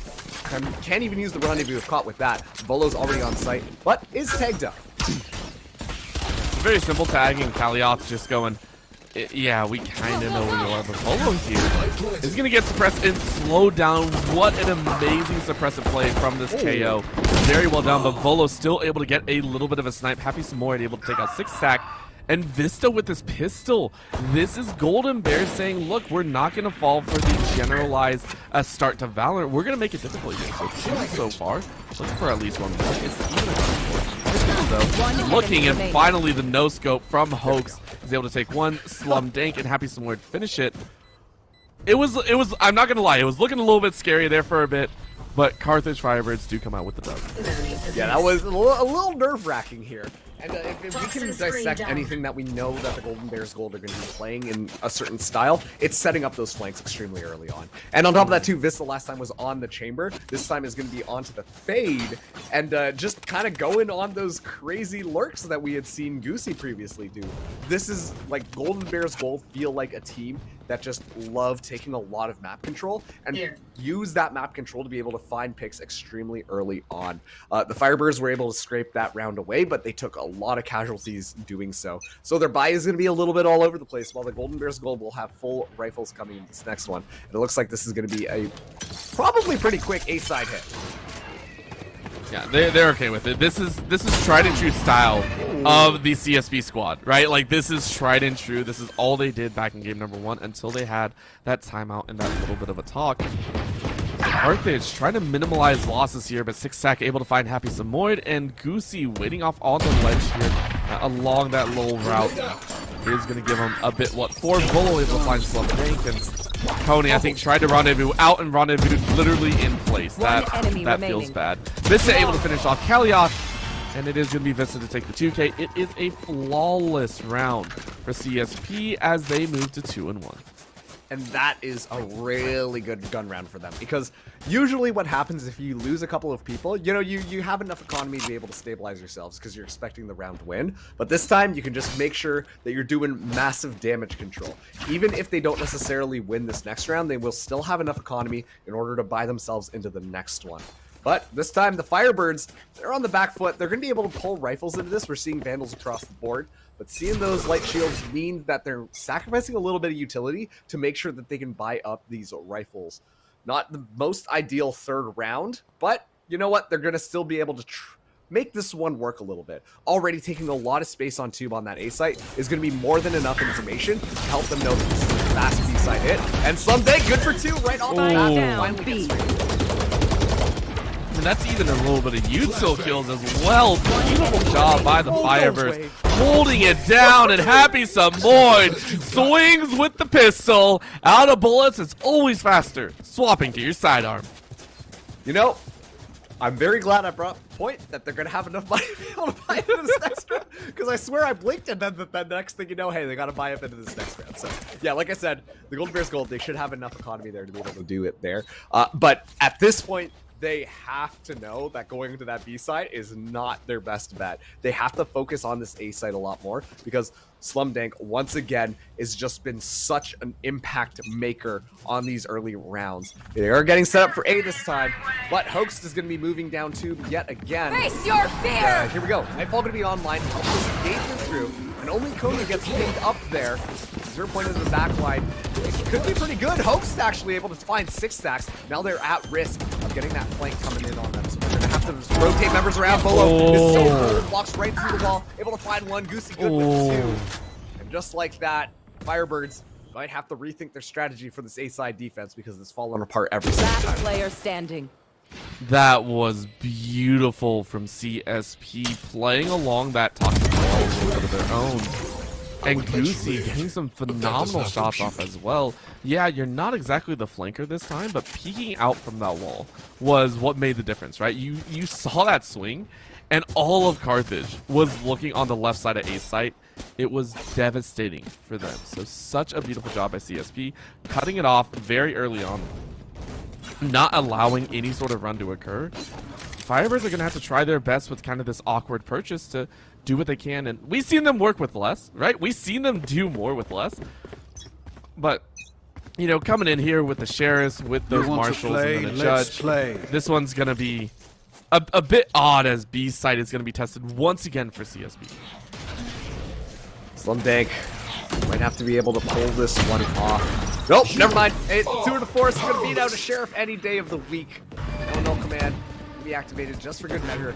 Can't even use the rendezvous if caught with that. Volo's already on site, but is tagged up. Very simple tagging. Kalioth's just going, yeah, we kind of know where you are, but Volo here is going to get suppressed and slowed down. What an amazing suppressive play from this KO. Very well done, but Volo's still able to get a little bit of a snipe. Happy Samoyed able to take out 6stack. And Vista with this pistol. This is Golden Bears saying, look, we're not going to fall for the generalized start to VALORANT. We're going to make it difficult here. So 2 so far. Looking for at least 1 more. It's even a looking, and finally the no-scope from Hoax is able to take 1. Slumdank and Happy Samoyed finish it. It was, I'm not going to lie, it was looking a little bit scary there for a bit. But Carthage Firebirds do come out with the dub. Yeah, that was a little nerve-wracking here. And if we can dissect anything that we know that the Golden Bears Gold are going to be playing in a certain style, it's setting up those flanks extremely early on. And on top of that too, Vista last time was on the chamber. This time is going to be onto the fade and just kind of going on those crazy lurks that we had seen Goosey previously do. This is like Golden Bears Gold feel like a team that just love taking a lot of map control and use that map control to be able to find picks extremely early on. The Firebirds were able to scrape that round away, but they took a lot of casualties doing so. So their buy is going to be a little bit all over the place, while the Golden Bears Gold will have full rifles coming in this next one. And it looks like this is going to be a probably pretty quick A-side hit. Yeah, they're okay with it. This is tried and true style of the CSP squad, right? Like, this is tried and true. This is all they did back in game number 1 until they had that timeout and that little bit of a talk. Carthage trying to minimize losses here, but NECC able to find Happy Samoyed, and Goosey waiting off on the ledge here along that little route is going to give him a bit what for. Volo able to find Slump Tank, and Coney, I think, tried to rendezvous out and rendezvous literally in place. That feels bad. Vista able to finish off Kalioth, and it is going to be Vista to take the 2K. It is a flawless round for CSP as they move to 2-1. And that is a really good gun round for them, because usually what happens if you lose a couple of people, you know, you have enough economy to be able to stabilize yourselves because you're expecting the round to win. But this time you can just make sure that you're doing massive damage control. Even if they don't necessarily win this next round, they will still have enough economy in order to buy themselves into the next one. But this time the Firebirds, they're on the back foot. They're going to be able to pull rifles into this. We're seeing Vandals across the board. But seeing those light shields means that they're sacrificing a little bit of utility to make sure that they can buy up these rifles. Not the most ideal third round, but you know what? They're going to still be able to make this one work a little bit. Already taking a lot of space on tube on that A site is going to be more than enough information to help them know that this is a fast B side hit. And Slumday, good for 2 right off the bat. Finally gets straight. And that's even a little bit of util kills as well. Beautiful job by the Firebirds. Holding it down, and Happy Samoyed swings with the pistol. Out of bullets, it's always faster. Swapping to your sidearm. You know, I'm very glad I brought the point that they're going to have enough money to be able to buy into this next round. Because I swear I blinked, and then the next thing you know, hey, they got to buy up into this next round. So, yeah, like I said, the Golden Bears Gold, they should have enough economy there to be able to do it there. But at this point, they have to know that going into that B side is not their best bet. They have to focus on this A side a lot more, because Slumdank, once again, has just been such an impact maker on these early rounds. They are getting set up for A this time, but Hoax is going to be moving down tube yet again. Face your fear! Here we go. Nightfall going to be online. Help us gate them through, and only Kona gets pinned up there. 0 point into the back line. It could be pretty good. Hoax actually able to find 6 stacks. Now they're at risk of getting that flank coming in on them. So they're going to have to rotate members around. Bolo is so cold, walks right through the wall, able to find 1. Goosey good with 2. And just like that, Firebirds might have to rethink their strategy for this A-side defense, because it's fallen apart every single time. Last player standing. That was beautiful from CSP, playing along that toxic wall a little bit of their own. And Goosey getting some phenomenal shots off as well. Yeah, you're not exactly the flanker this time, but peeking out from that wall was what made the difference, right? You saw that swing, and all of Carthage was looking on the left side of A site. It was devastating for them. So such a beautiful job by CSP, cutting it off very early on, not allowing any sort of run to occur. Firebirds are going to have to try their best with kind of this awkward purchase to do what they can, and we've seen them work with less, right? We've seen them do more with less. But, you know, coming in here with the sheriffs, with those marshals, and then a judge, this one's going to be a bit odd, as B site is going to be tested once again for CSP. Slumdank might have to be able to pull this one off. Nope, never mind. It's 2 to 4, so going to beat out a sheriff any day of the week. No command will be activated just for good measure.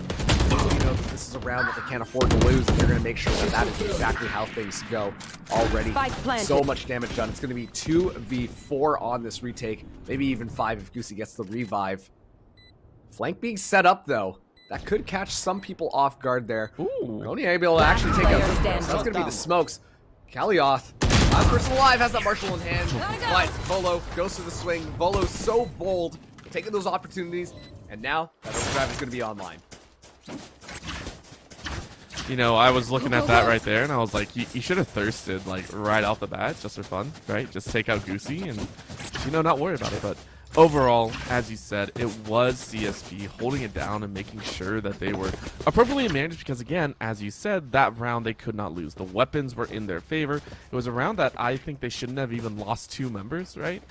You know, this is a round that they can't afford to lose, and they're going to make sure that that is exactly how things go already. So much damage done. It's going to be 2v4 on this retake, maybe even 5 if Goosey gets the revive. Flank being set up, though. That could catch some people off guard there. Ooh. Only able to actually take out. So that's going to be the smokes. Kalioth, last person alive, has that marshal in hand. But Volo goes to the swing. Volo's so bold, taking those opportunities, and now that overdrive is going to be online. You know, I was looking at that right there, and I was like, you should have thirsted, like, right off the bat, just for fun, right? Just take out Goosey and, you know, not worry about it. But overall, as you said, it was CSP holding it down and making sure that they were appropriately managed, because, again, as you said, that round they could not lose. The weapons were in their favor. It was a round that I think they shouldn't have even lost 2 members, right?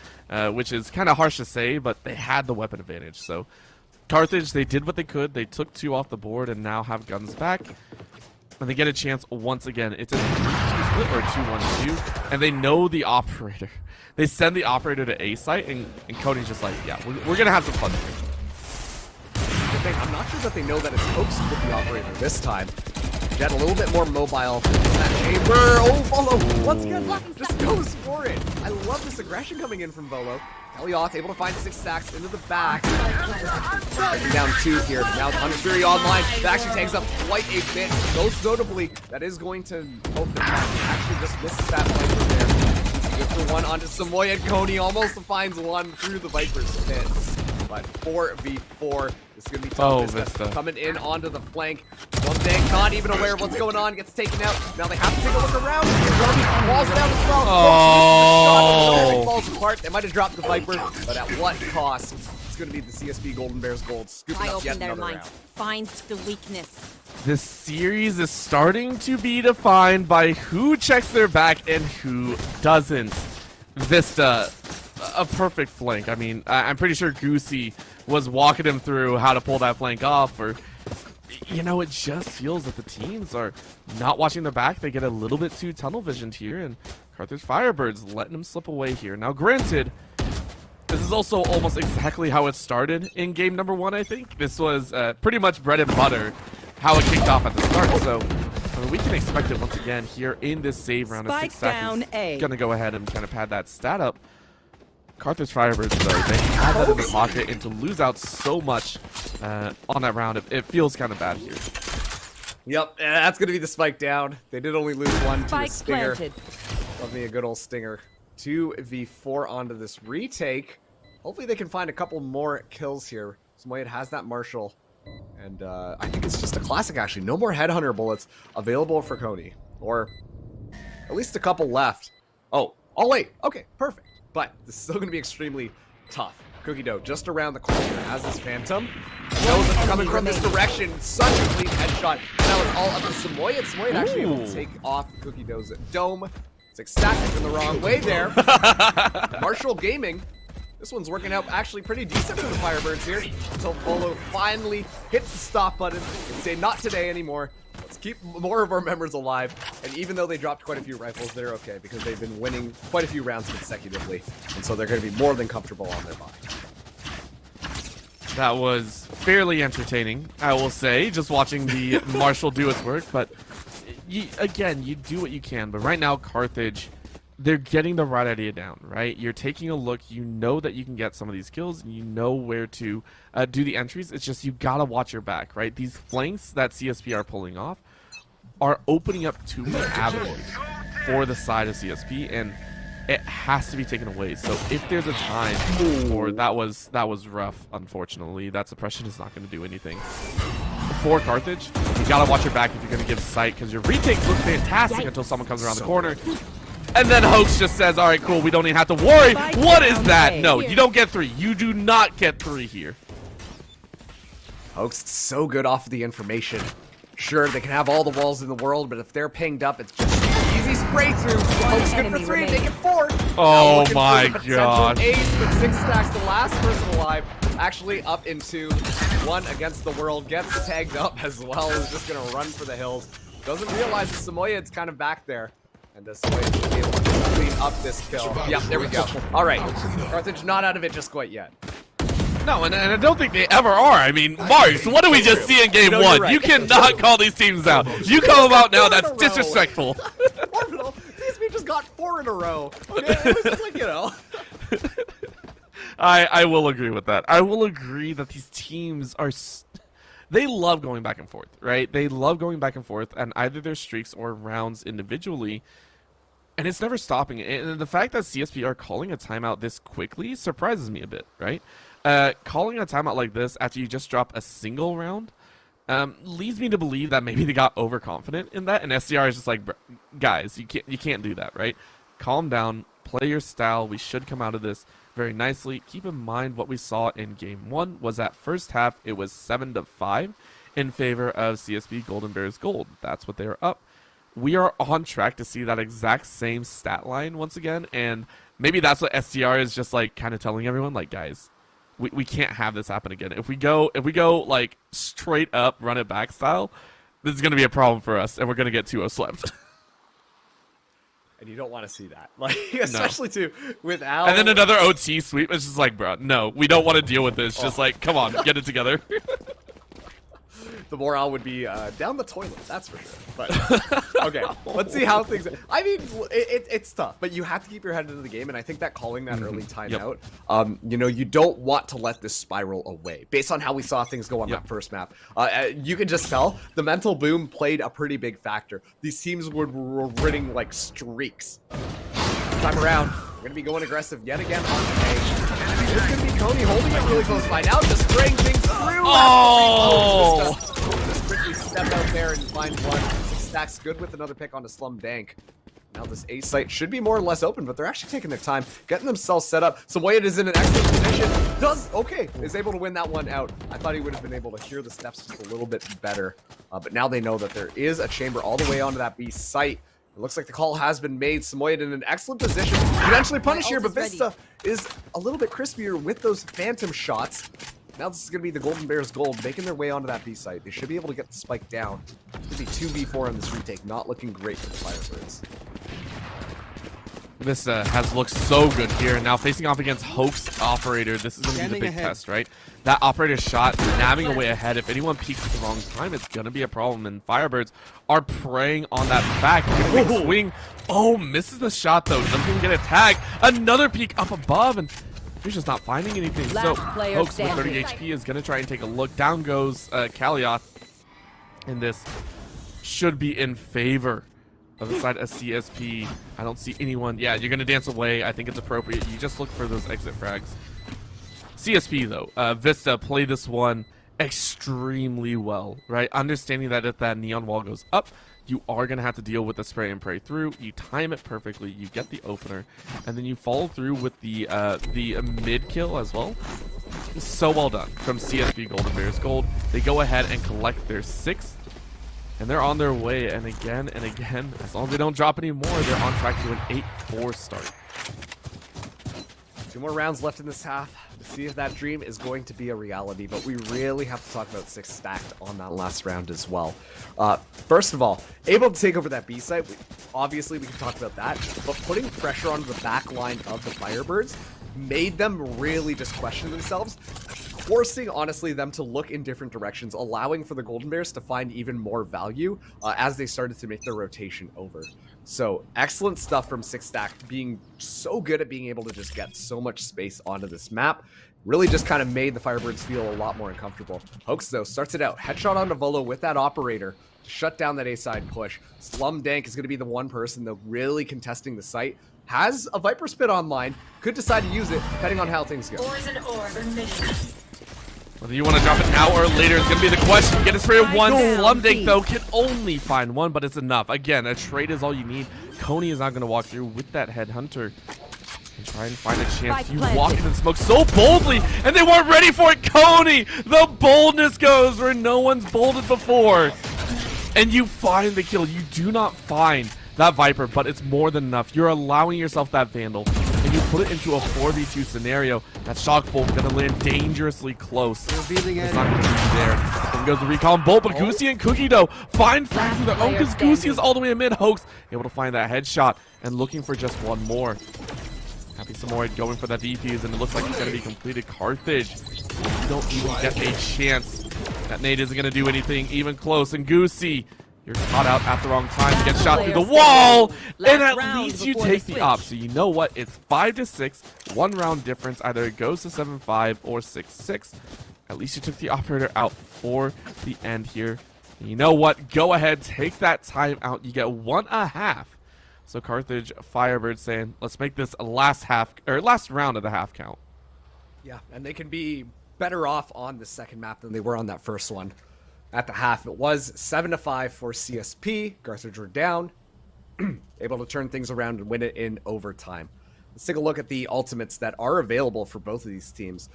Which is kind of harsh to say, but they had the weapon advantage. So Carthage, they did what they could. They took 2 off the board and now have guns back. and they get a chance once again. It's a 3-2 split or a 2-1-2, and they know the operator. They send the operator to A site, and Cody's just like, yeah, we're going to have some fun here. I'm not sure that they know that it's Hoax with the operator this time. Jet a little bit more mobile in that chamber. Oh, Volo once again just goes for it. I love this aggression coming in from Volo. Elioth able to find 6 stacks into the back. Breaking down 2 here. Now the Hunter Fury online. That actually takes up quite a bit. Most notably, that is going to hope that actually just misses that Viper there. Good for 1 onto Samoy, and Coney almost finds 1 through the Viper's pits. But 4v4, this is going to be tough. Vista coming in onto the flank. One thing, not even aware of what's going on, gets taken out. Now they have to take a look around. Robbie falls down as well. Oh! Falls apart. They might have dropped the Viper, but at what cost? It's going to be the CSP Golden Bears gold. Scooping up yet another round. Finds the weakness. This series is starting to be defined by who checks their back and who doesn't. Vista, a perfect flank. I mean, I'm pretty sure Goosey was walking him through how to pull that flank off, or, you know, it just feels that the teams are not watching their back. They get a little bit too tunnel visioned here, and Carthage Firebirds letting him slip away here. Now, granted, this is also almost exactly how it started in game number 1, I think. This was pretty much bread and butter how it kicked off at the start, so I mean, we can expect it once again here in this save round of 6 seconds. Gonna go ahead and kind of pad that stat up. Carthage Firebirds, though, they have that in the pocket, and to lose out so much on that round, it feels kind of bad here. Yep, that's going to be the spike down. They did only lose 1 to a Spike stinger. planted. Love me a good old stinger. 2v4 onto this retake. Hopefully they can find a couple more kills here. Samoyed has that Marshall. And I think it's just a classic, actually. No more Headhunter bullets available for Coney. Or at least a couple left. Oh, wait. Okay, perfect. But this is still going to be extremely tough. Cookie Dough just around the corner has his Phantom. Knows it's coming from this direction. Such a clean headshot. Now it's all up to Samoyed. Samoyed actually able to take off Cookie Dough's dome. 6 stacks in the wrong way there. Marshall Gaming. This one's working out actually pretty decent for the Firebirds here. Until Volo finally hits the stop button and say, not today anymore. Let's keep more of our members alive. And even though they dropped quite a few rifles, they're okay because they've been winning quite a few rounds consecutively. And so they're going to be more than comfortable on their bye. That was fairly entertaining, I will say, just watching the Marshall do its work. But again, you do what you can. But right now, Carthage, they're getting the right idea down, right? You're taking a look. You know that you can get some of these kills, and you know where to do the entries. It's just you gotta watch your back, right? These flanks that CSP are pulling off are opening up too many avenues for the side of CSP, and it has to be taken away. So if there's a time, or that was rough, unfortunately, that suppression is not going to do anything. For Carthage, you gotta watch your back if you're going to give sight, because your retakes look fantastic until someone comes around the corner. And then Hoax just says, all right, cool, we don't even have to worry. What is that? No, you don't get 3. You do not get 3 here. Hoax is so good off of the information. Sure, they can have all the walls in the world, but if they're pinged up, it's just easy spray through. Hoax good for 3, make it 4. Oh my god. Ace, but 6 stacks, the last person alive. Actually up into 1 against the world. Gets tagged up as well. Is just going to run for the hills. Doesn't realize the Samoyed's kind of back there. And the Samoyed should be able to clean up this kill. Yep, there we go. All right. Carthage not out of it just quite yet. No, and I don't think they ever are. I mean, Marks, what do we just see in game 1? Right. You cannot call these teams out. You call them out now, that's disrespectful. CSP just got 4 in a row. Okay, it was just like, you know. I will agree with that. I will agree that these teams are... They love going back and forth, right? They love going back and forth, and either their streaks or rounds individually, and it's never stopping. And the fact that CSP are calling a timeout this quickly surprises me a bit, right? Calling a timeout like this after you just drop a single round leads me to believe that maybe they got overconfident in that, and SCR is just like, guys, you can't do that, right? Calm down, play your style. We should come out of this very nicely. Keep in mind what we saw in game 1 was that first half it was 7-5 in favor of CSP Golden Bears Gold. That's what they are up. We are on track to see that exact same stat line once again, and maybe that's what SCR is just like kind of telling everyone, like, guys, we can't have this happen again. If we go like straight up run it back style, This is going to be a problem for us, and we're going to get 2-0 swept. And you don't want to see that, like especially too without. And then another OT sweep. It's just like, bro, no, we don't want to deal with this. Just like, come on, get it together. The morale would be down the toilet, that's for sure. But okay, let's see how things. I mean, it's tough, but you have to keep your head into the game, and I think that calling that early timeout, you know, you don't want to let this spiral away. Based on how we saw things go on that first map, you can just tell the mental boom played a pretty big factor. These teams were running like streaks. This time around, we're gonna be going aggressive yet again on A. It's gonna be Coney holding it really close by now, just spraying things through. Oh! Just quickly step out there and find one. Stacks good with another pick onto Slum Dank. Now this A site should be more or less open, but they're actually taking their time, getting themselves set up. Samoyed is in an excellent position. Is able to win that one out. I thought he would have been able to hear the steps just a little bit better. But now they know that there is a chamber all the way onto that B site. It looks like the call has been made. Samoyed in an excellent position. Eventually punish here, but Vista is a little bit crispier with those phantom shots. Now this is going to be the Golden Bears gold, making their way onto that B site. They should be able to get the spike down. Could be 2v4 on this retake. Not looking great for the Firebirds. Vista has looked so good here, and now facing off against Hope's operator. This is going to be the big test, right? That operator shot nabbing away ahead. If anyone peeks at the wrong time, it's going to be a problem, and Firebirds are preying on that fact. Big swing. Oh, misses the shot, though. Doesn't even get a tag. Another peek up above, and he's just not finding anything. So Hoax with 30 HP is going to try and take a look. Down goes Kalioth, and this should be in favor of the side of CSP. I don't see anyone. Yeah, you're going to dance away. I think it's appropriate. You just look for those exit frags. CSP, though, Vista play this one extremely well, right? Understanding that if that neon wall goes up, you are going to have to deal with the spray and pray through. You time it perfectly. You get the opener, and then you follow through with the mid kill as well. So well done from CSP Golden Bears Gold. They go ahead and collect their 6th. And they're on their way, and again, as long as they don't drop any more, they're on track to an 8-4 start. 2 more rounds left in this half to see if that dream is going to be a reality, but we really have to talk about 6 stacked on that last round as well. First of all, able to take over that B site, obviously we can talk about that, but putting pressure onto the back line of the Firebirds made them really just question themselves, forcing, honestly, them to look in different directions, allowing for the Golden Bears to find even more value as they started to make their rotation over. So, excellent stuff from 6 Stack, being so good at being able to just get so much space onto this map. Really just kind of made the Firebirds feel a lot more uncomfortable. Hoax, though, starts it out. Headshot onto Volo with that operator to shut down that A-side push. Slum Dank is going to be the one person, though, really contesting the site. Has a Viper Spit online. Could decide to use it, depending on how things go. Whether you want to drop it now or later is going to be the question. Get a spray of 1. Slum Dank, though, can only find 1, but it's enough. Again, a trade is all you need. Coney is not going to walk through with that Headhunter and try and find a chance. You walk in and smoke so boldly, and they weren't ready for it. Coney, the boldness goes where no one's bolded before. And you find the kill. You do not find that Viper, but it's more than enough. You're allowing yourself that Vandal, and you put it into a 4v2 scenario. That Shock Bolt gonna land dangerously close. It's not gonna be there. Then goes the recon bolt, but Goosey and Cookie though find frags of their own because Goosey is all the way in mid. Hoax able to find that headshot and looking for just one more. Happy Samoyed going for that defuse, and it looks like it's gonna be completed. Carthage, you don't even get a chance. That nade isn't gonna do anything even close, and Goosey, you're caught out at the wrong time. You get shot through the wall, and at least you take the op. So you know what? It's 5-6, 1 round difference. Either it goes to 7-5 or 6-6. At least you took the operator out for the end here. And you know what? Go ahead, take that time out. You get 1.5. So Carthage, Firebirds saying, let's make this a last round of the half count. Yeah, and they can be better off on the second map than they were on that first one. At the half, it was 7-5 for CSP. Carthage were down, able to turn things around and win it in overtime. Let's take a look at the ultimates that are available for both of these teams.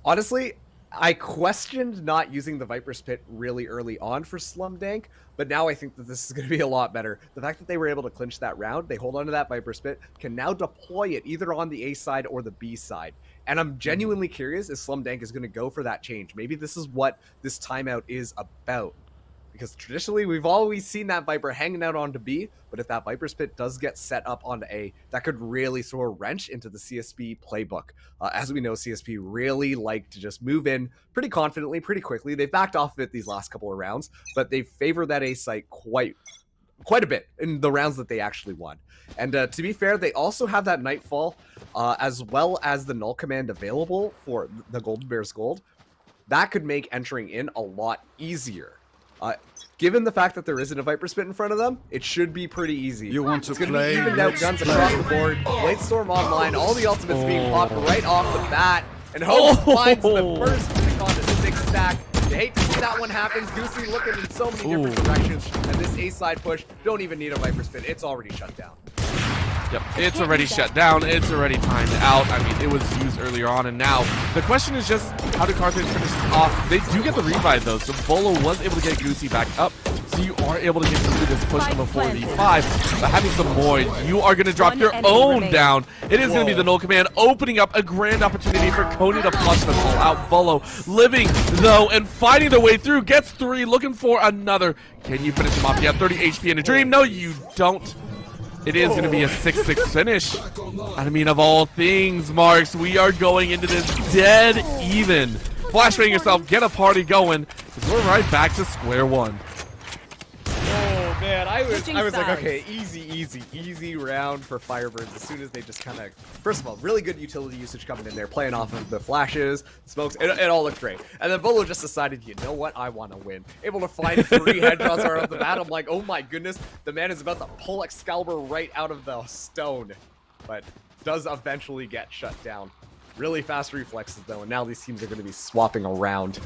Honestly, I questioned not using the Viper Spit really early on for Slum Dank, but now I think that this is going to be a lot better. The fact that they were able to clinch that round, they hold on to that Viper Spit, can now deploy it either on the A side or the B side. And I'm genuinely curious if Slum Dank is going to go for that change. Maybe this is what this timeout is about. because traditionally we've always seen that Viper hanging out onto B, but if that Viper's Pit does get set up onto A, that could really throw a wrench into the CSP playbook. As we know, CSP really like to just move in pretty confidently, pretty quickly. They've backed off of it these last couple of rounds, but they favor that A site quite a bit in the rounds that they actually won. And to be fair, they also have that Nightfall, as well as the Null Command available for the Golden Bears Gold. That could make entering in a lot easier. Given the fact that there isn't a Viper Spit in front of them, it should be pretty easy. You want to It's going to play? be evened out Let's guns play. across the board. Blade Storm online, all the ultimates being popped right off the bat. And Hope finds the first pick on the 6 stack. You hate to see that one happen. Goosey looking in so many different directions. And this A-side push, don't even need a Viper Spit. It's already shut down. Yep, it's already shut down. It's already timed out. I mean, it was used earlier on, and now the question is just how did Carthage finish this off? They do get the revive though, so Volo was able to get Goosey back up, so you are able to get through this push of a 4v5. But having some more, you are going to drop your own down. It is going to be the Null Command opening up a grand opportunity for Coney to flush them all out. Volo living though and fighting their way through, gets 3, looking for another. Can you finish him off? You have 30 HP in a dream. No, you don't. It is going to be a 6-6 finish. I mean, of all things, Marks, we are going into this dead even. Flashbang yourself, get a party going, because we're right back to square one. Oh man, I was Switching like, sides. okay, easy round for Firebirds as soon as they just kind of, first of all, really good utility usage coming in there, playing off of the flashes, smokes, it all looked great. And then Volo just decided, you know what, I want to win. Able to find 3 headshots right off the bat. I'm like, oh my goodness, the man is about to pull Excalibur right out of the stone, but does eventually get shut down. Really fast reflexes though, and now these teams are going to be swapping around.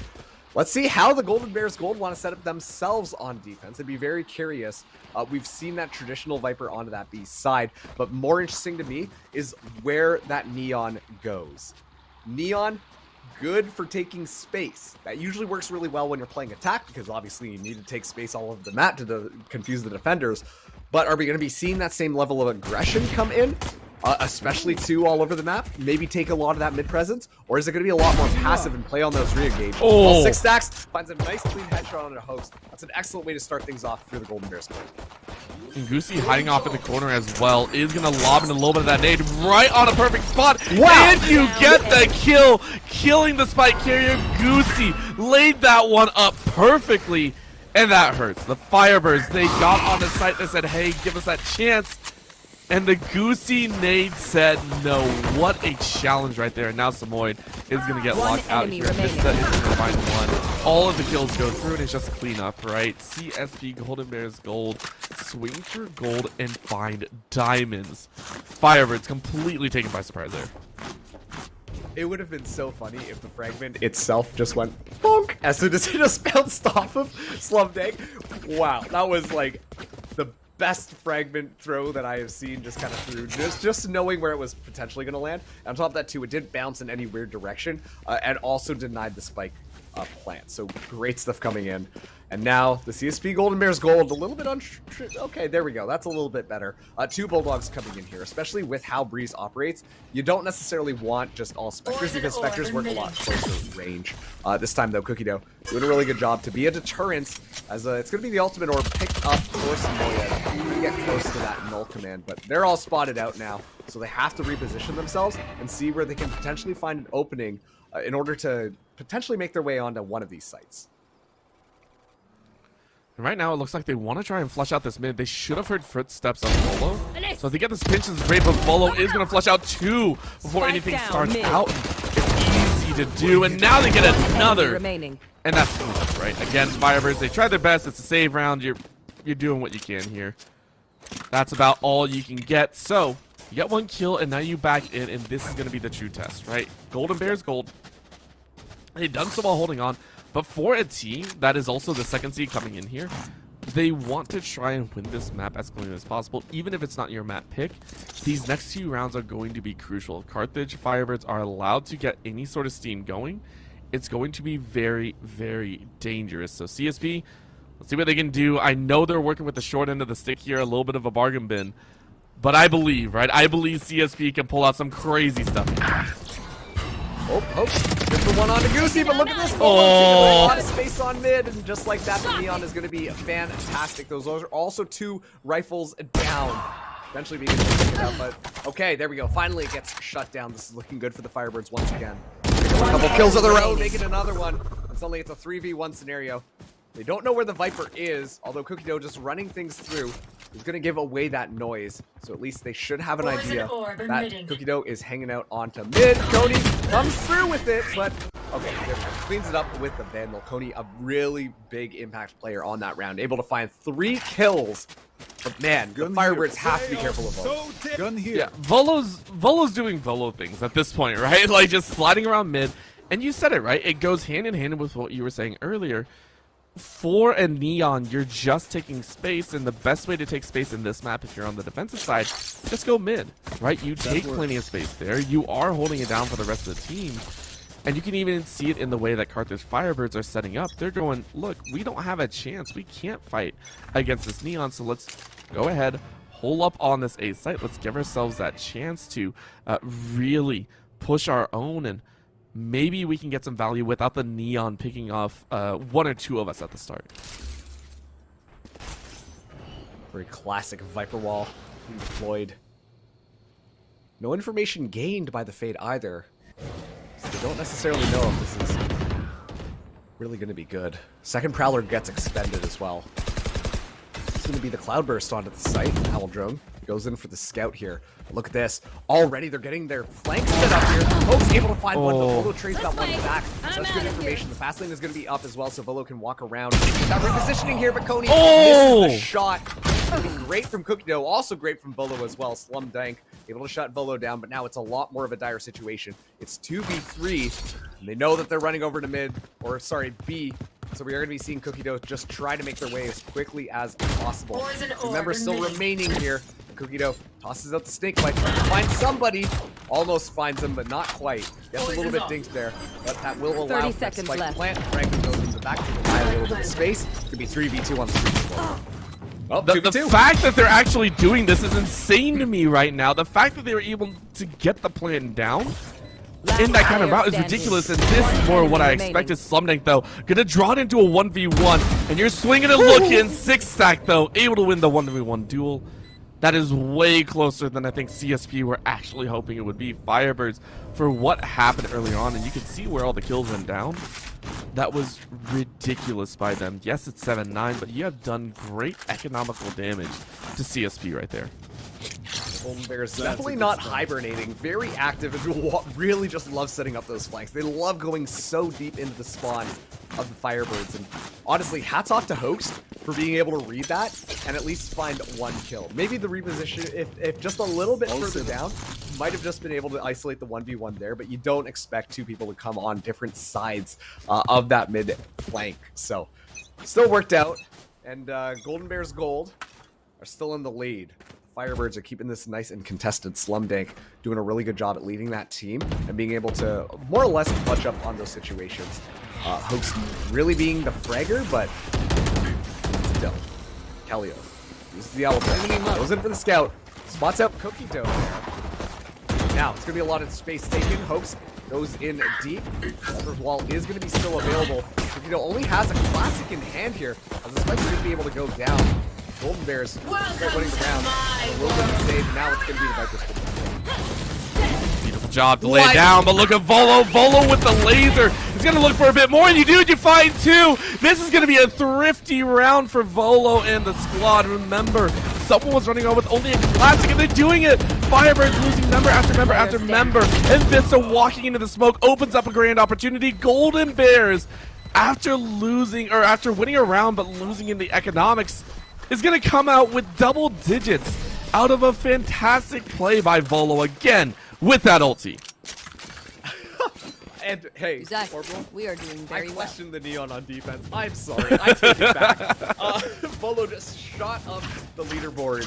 Let's see how the Golden Bears Gold want to set up themselves on defense. I'd be very curious. We've seen that traditional Viper onto that B side, but more interesting to me is where that Neon goes. Neon, good for taking space. That usually works really well when you're playing attack, because obviously you need to take space all over the map to confuse the defenders. But are we going to be seeing that same level of aggression come in? Especially too all over the map, maybe take a lot of that mid presence, or is it going to be a lot more passive and play on those re-engage? Oh. Well, 6 stacks finds a nice clean headshot on a host. That's an excellent way to start things off for the Golden Bears. And Goosey hiding off in the corner as well is going to lob in a little bit of that nade right on a perfect spot. Wow. And you get the kill, killing the spike carrier. Goosey laid that one up perfectly, and that hurts. The Firebirds, they got on the site that said, hey, give us that chance. And the Goosey nade said no. What a challenge right there. And now Samoyed is going to get locked out here. Mista is going to find one. All of the kills go through, and it's just cleanup, right? CSP Golden Bears Gold. Swing for gold and find diamonds. Firebirds completely taken by surprise there. It would have been so funny if the fragment itself just went bonk as soon as it just bounced off of Slumdang. Wow, that was like the best fragment throw that I have seen, just kind of through, just knowing where it was potentially going to land. And on top of that too, it didn't bounce in any weird direction, and also denied the spike plant. So great stuff coming in. And now the CSP Golden Bears Gold, a little bit okay, there we go. That's a little bit better. 2 Bulldogs coming in here, especially with how Breeze operates. You don't necessarily want just all Spectres, because Spectres work a lot closer range. This time though, Cookie Dough doing a really good job to be a deterrent, as it's going to be the ultimate or picked up for Samoyed to get close to that Null Command. But they're all spotted out now, so they have to reposition themselves and see where they can potentially find an opening in order to potentially make their way onto one of these sites. And right now, it looks like they want to try and flush out this mid. They should have heard footsteps on Volo. So if they get this pinch, this is great, but Volo is going to flush out 2 before anything starts out. It's easy to do, and now they get another. And that's enough, right? Again, Firebirds, they tried their best. It's a save round. You're doing what you can here. That's about all you can get. So you get 1 kill, and now you back in, and this is going to be the true test, right? Golden Bears Gold. They've done so while holding on. But for a team that is also the second seed coming in here, they want to try and win this map as cleanly as possible, even if it's not your map pick. These next 2 rounds are going to be crucial. Carthage Firebirds are allowed to get any sort of steam going. It's going to be very, very dangerous. So CSP, let's see what they can do. I know they're working with the short end of the stick here, a little bit of a bargain bin. But I believe, right? I believe CSP can pull out some crazy stuff. Oh, There's the one on to Goosey, but look at this. Oh. Taking a lot of space on mid, and just like that, the Neon is going to be fantastic. Those are also 2 rifles down. Eventually being able to pick it up, but okay, there we go. Finally, it gets shut down. This is looking good for the Firebirds once again. A couple kills of their own, making another one. It's a 3v1 scenario. They don't know where the Viper is, although Cookie Dough just running things through is going to give away that noise. So at least they should have an idea that Cookie Dough is hanging out onto mid. Coney comes through with it, but okay, cleans it up with the Vandal. Coney, a really big impact player on that round, able to find 3 kills. But man, the Firebirds have to be careful of Volo. Gun here. Yeah, Volo's doing Volo things at this point, right? Like just sliding around mid. And you said it, right? It goes hand in hand with what you were saying earlier. For a Neon, you're just taking space, and the best way to take space in this map, if you're on the defensive side, just go mid, right? You take plenty of space there. You are holding it down for the rest of the team. And you can even see it in the way that Carthage Firebirds are setting up. They're going, look, we don't have a chance. We can't fight against this Neon, so let's go ahead, hole up on this A site. Let's give ourselves that chance to really push our own, and maybe we can get some value without the Neon picking off 1 or 2 of us at the start. Very classic Viper Wall being deployed. No information gained by the Fade either. So they don't necessarily know if this is really going to be good. Second Prowler gets expended as well. It's going to be the Cloudburst onto the site. Owl Drone goes in for the scout here. Look at this. Already they're getting their flanks set up here. Hope's able to find one, but Volo trades that one back. Such good information. The fast lane is going to be up as well, so Volo can walk around. That repositioning here, but Coney misses the shot. Great from Cookie Dough, also great from Volo as well. Slum Dank able to shut Volo down, but now it's a lot more of a dire situation. It's 2v3, and they know that they're running over to mid, or sorry, B. So we are going to be seeing Cookie Dough just try to make their way as quickly as possible. 2 members still remaining here. Cookie Dough tosses out the snake bite, trying to find somebody. Almost finds him, but not quite. Gets a little bit dinked there, but that will allow for the spike plant. Franklin goes into the back to buy a little bit of space. Could be 3v2 on the street floor. Well, The fact that they're actually doing this is insane to me right now. The fact that they were able to get the plan down in that kind of route is ridiculous, and this is more what I expected. Slumdank, though, gonna draw it into a 1v1, and you're swinging and looking. 6 stack, though, able to win the 1v1 duel. That is way closer than I think CSP were actually hoping it would be. Firebirds, for what happened earlier on, and you can see where all the kills went down. That was ridiculous by them. Yes, it's 7-9, but you have done great economical damage to CSP right there. Golden Bears definitely not hibernating, very active, and really just love setting up those flanks. They love going so deep into the spawn of the Firebirds, and honestly, hats off to Host for being able to read that and at least find 1 kill. Maybe the reposition, if just a little bit further down, might have just been able to isolate the 1v1 there, but you don't expect 2 people to come on different sides of that mid flank. So, still worked out, and Golden Bears Gold are still in the lead. Firebirds are keeping this nice and contested. Slumdank doing a really good job at leading that team and being able to more or less clutch up on those situations. Host really being the fragger, but still. Kellio uses the elephant, goes in for the scout, spots out Cookie Dough there. Now, it's going to be a lot of space taken. Host goes in deep. Walter's wall is going to be still available. Cookie Dough only has a classic in hand here, as the spike's going to be able to go down. Golden Bears start winning the round. A little bit of save. Now it's going to be the Viper's. Beautiful job to lay it down, but look at Volo. Volo with the laser. He's going to look for a bit more, and you find 2. This is going to be a thrifty round for Volo and the squad. Remember, someone was running on with only a classic, and they're doing it. Firebirds losing member after member after member, and Vista walking into the smoke opens up a grand opportunity. Golden Bears, after winning a round but losing in the economics, is going to come out with double digits out of a fantastic play by Volo again with that ulti. And hey, Exactly. Orbital, We are doing very I well. questioned the Neon on defense. I'm sorry. I take it back. Volo just shot up the leaderboard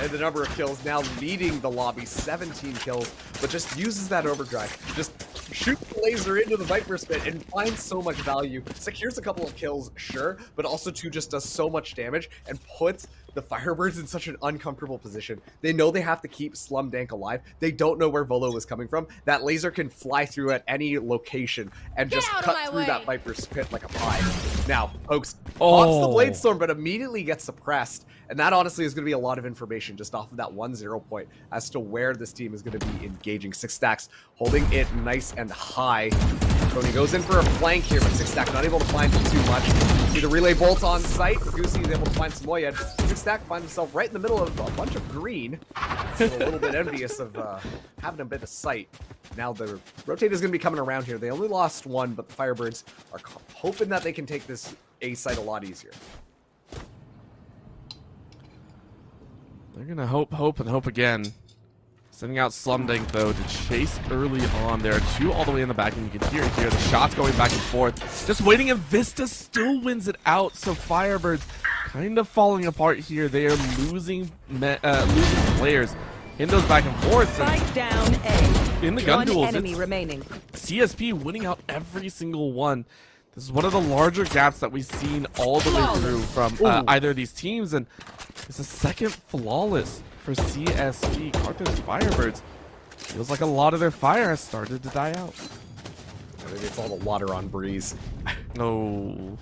in the number of kills, now leading the lobby, 17 kills, but just uses that overdrive. Just shoots the laser into the Viper spit and finds so much value. Secures a couple of kills, sure, but also just does so much damage and puts the Firebirds in such an uncomfortable position. They know they have to keep Slum Dank alive. They don't know where Volo is coming from. That laser can fly through at any location and just cut through that Viper's pit like a pie. Now, Hoax pops the Blade Storm, but immediately gets suppressed. And that honestly is going to be a lot of information just off of that 1-0 point as to where this team is going to be engaging. Six Stacks holding it nice and high. Tony goes in for a flank here, but Six Stack not able to find too much. See the relay bolt on site. Goosey is able to find some more yet. Six Stack finds himself right in the middle of a bunch of green. So a little bit envious of having a bit of sight. Now the rotate is going to be coming around here. They only lost one, but the Firebirds are hoping that they can take this A site a lot easier. They're going to hope, and hope again. Sending out Slumdank, though, to chase early on. There are two all the way in the back, and you can hear it here. The shots going back and forth. Just waiting, and Vista still wins it out. So Firebirds kind of falling apart here. They are losing players in those back and forths. Spike down A. In the gun duels, enemy remaining. CSP winning out every single one. This is one of the larger gaps that we've seen all the way through from either of these teams, and it's a second flawless for CSP. Carthage Firebirds. Feels like a lot of their fire has started to die out. Maybe it's all the water on Breeze. No.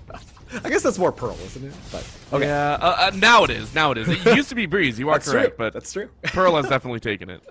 I guess that's more Pearl, isn't it? But okay. Yeah, now it is. Now it is. It used to be Breeze. You are correct, but that's true. Pearl has definitely taken it.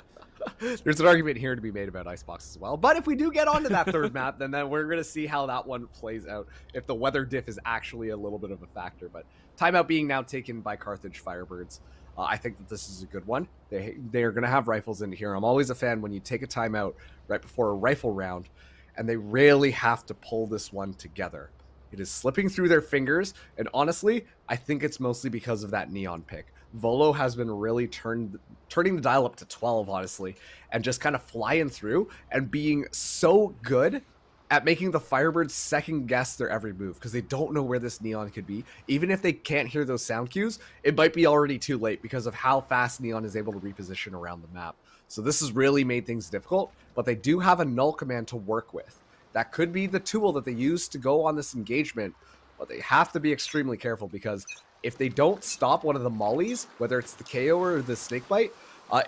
There's an argument here to be made about Icebox as well. But if we do get onto that third map, then we're going to see how that one plays out. If the weather diff is actually a little bit of a factor. But timeout being now taken by Carthage Firebirds. I think that this is a good one. They are going to have rifles in here. I'm always a fan when you take a timeout right before a rifle round, and they really have to pull this one together. It is slipping through their fingers, and honestly, I think it's mostly because of that Neon pick. Volo has been really turning the dial up to 12, honestly, and just kind of flying through and being so good at making the Firebirds second guess their every move because they don't know where this Neon could be. Even if they can't hear those sound cues, it might be already too late because of how fast Neon is able to reposition around the map. So this has really made things difficult, but they do have a null command to work with. That could be the tool that they use to go on this engagement, but they have to be extremely careful because if they don't stop one of the mollies, whether it's the KO or the snakebite,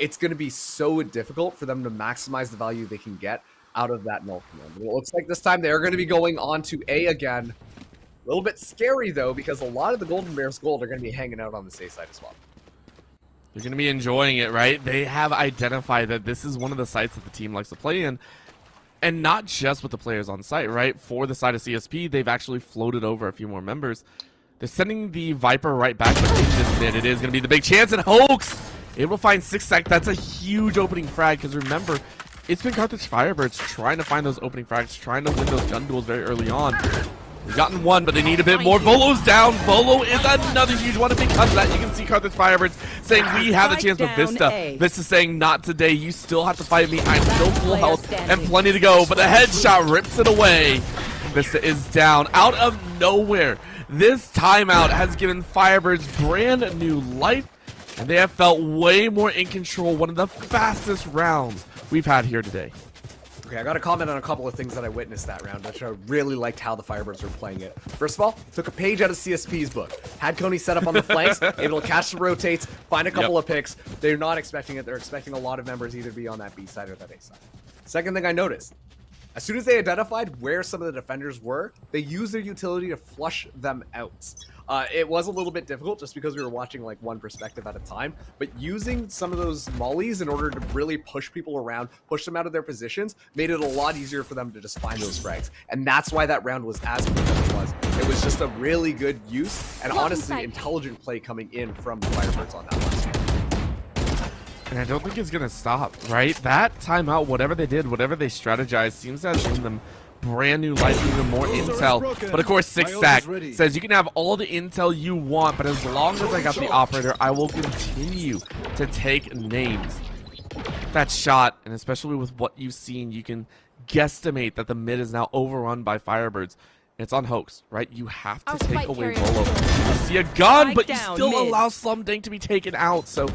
it's going to be so difficult for them to maximize the value they can get out of that null command. And it looks like this time they are going to be going on to A again. A little bit scary, though, because a lot of the Golden Bears gold are going to be hanging out on the A side as well. They're going to be enjoying it, right? They have identified that this is one of the sites that the team likes to play in. And not just with the players on site, right? For the side of CSP, they've actually floated over a few more members. They're sending the Viper right back, but in this mid, it is going to be the big chance, and Hoax able to find 6 sec. That's a huge opening frag, because remember, it's been Carthage Firebirds trying to find those opening frags, trying to win those gun duels very early on. They've gotten one, but they need a bit more. Volo's down. Volo is another huge one, and because of that, you can see Carthage Firebirds saying, we have the chance with Vista. Vista saying, not today. You still have to fight me. I'm still full health and plenty to go, but the headshot rips it away. Vista is down. Out of nowhere, this timeout has given Firebirds brand new life, and they have felt way more in control. One of the fastest rounds we've had here today. Okay, I got to comment on a couple of things that I witnessed that round, which I really liked how the Firebirds were playing it. First of all, took a page out of CSP's book. Had Coney set up on the flanks, able to catch the rotates, find a couple of picks. They're not expecting it. They're expecting a lot of members either be on that B side or that A side. Second thing I noticed, as soon as they identified where some of the defenders were, they used their utility to flush them out. It was a little bit difficult just because we were watching like one perspective at a time, but using some of those mollies in order to really push people around, push them out of their positions, made it a lot easier for them to just find those frags. And that's why that round was as quick as it was. It was just a really good use and honestly intelligent play coming in from the Firebirds on that one. And I don't think it's going to stop, right? That timeout, whatever they did, whatever they strategized, seems to have shown them brand new life, even more intel. But of course, Six Stack says you can have all the intel you want, but as long as I got the operator, I will continue to take names. That shot, and especially with what you've seen, you can guesstimate that the mid is now overrun by Firebirds. It's on Hoax, right? You have to take away Volo. You see a gun, but you still allow Slumdank to be taken out. So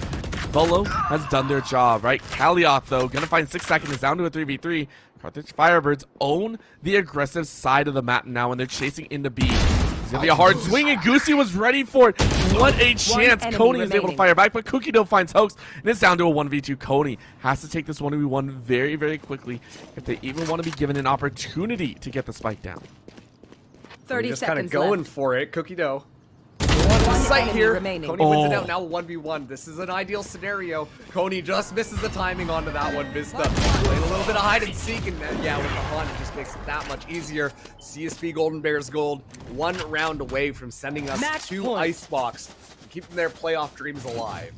Volo has done their job, right? Kalioth, though, gonna find 6 seconds down to a 3v3. Carthage Firebirds own the aggressive side of the map now, and they're chasing into B. He's gonna be a hard swing, and Goosey was ready for it. What a chance. enemy Coney is able to remaining. fire back, but Cookie Dough finds Hoax, and it's down to a 1v2. Coney has to take this 1v1 very, very quickly if they even want to be given an opportunity to get the spike down. 30 just kind of seconds going left. for it. Cookie Dough. One sight enemy here. remaining. Coney wins it Oh. out now 1v1. This is an ideal scenario. Coney just misses the timing onto that one. Vista playing a little bit of hide and seek, and then, yeah, with the hunt, it just makes it that much easier. CSP Golden Bears Gold, 1 round away from sending us Match to point. Icebox, keeping their playoff dreams alive.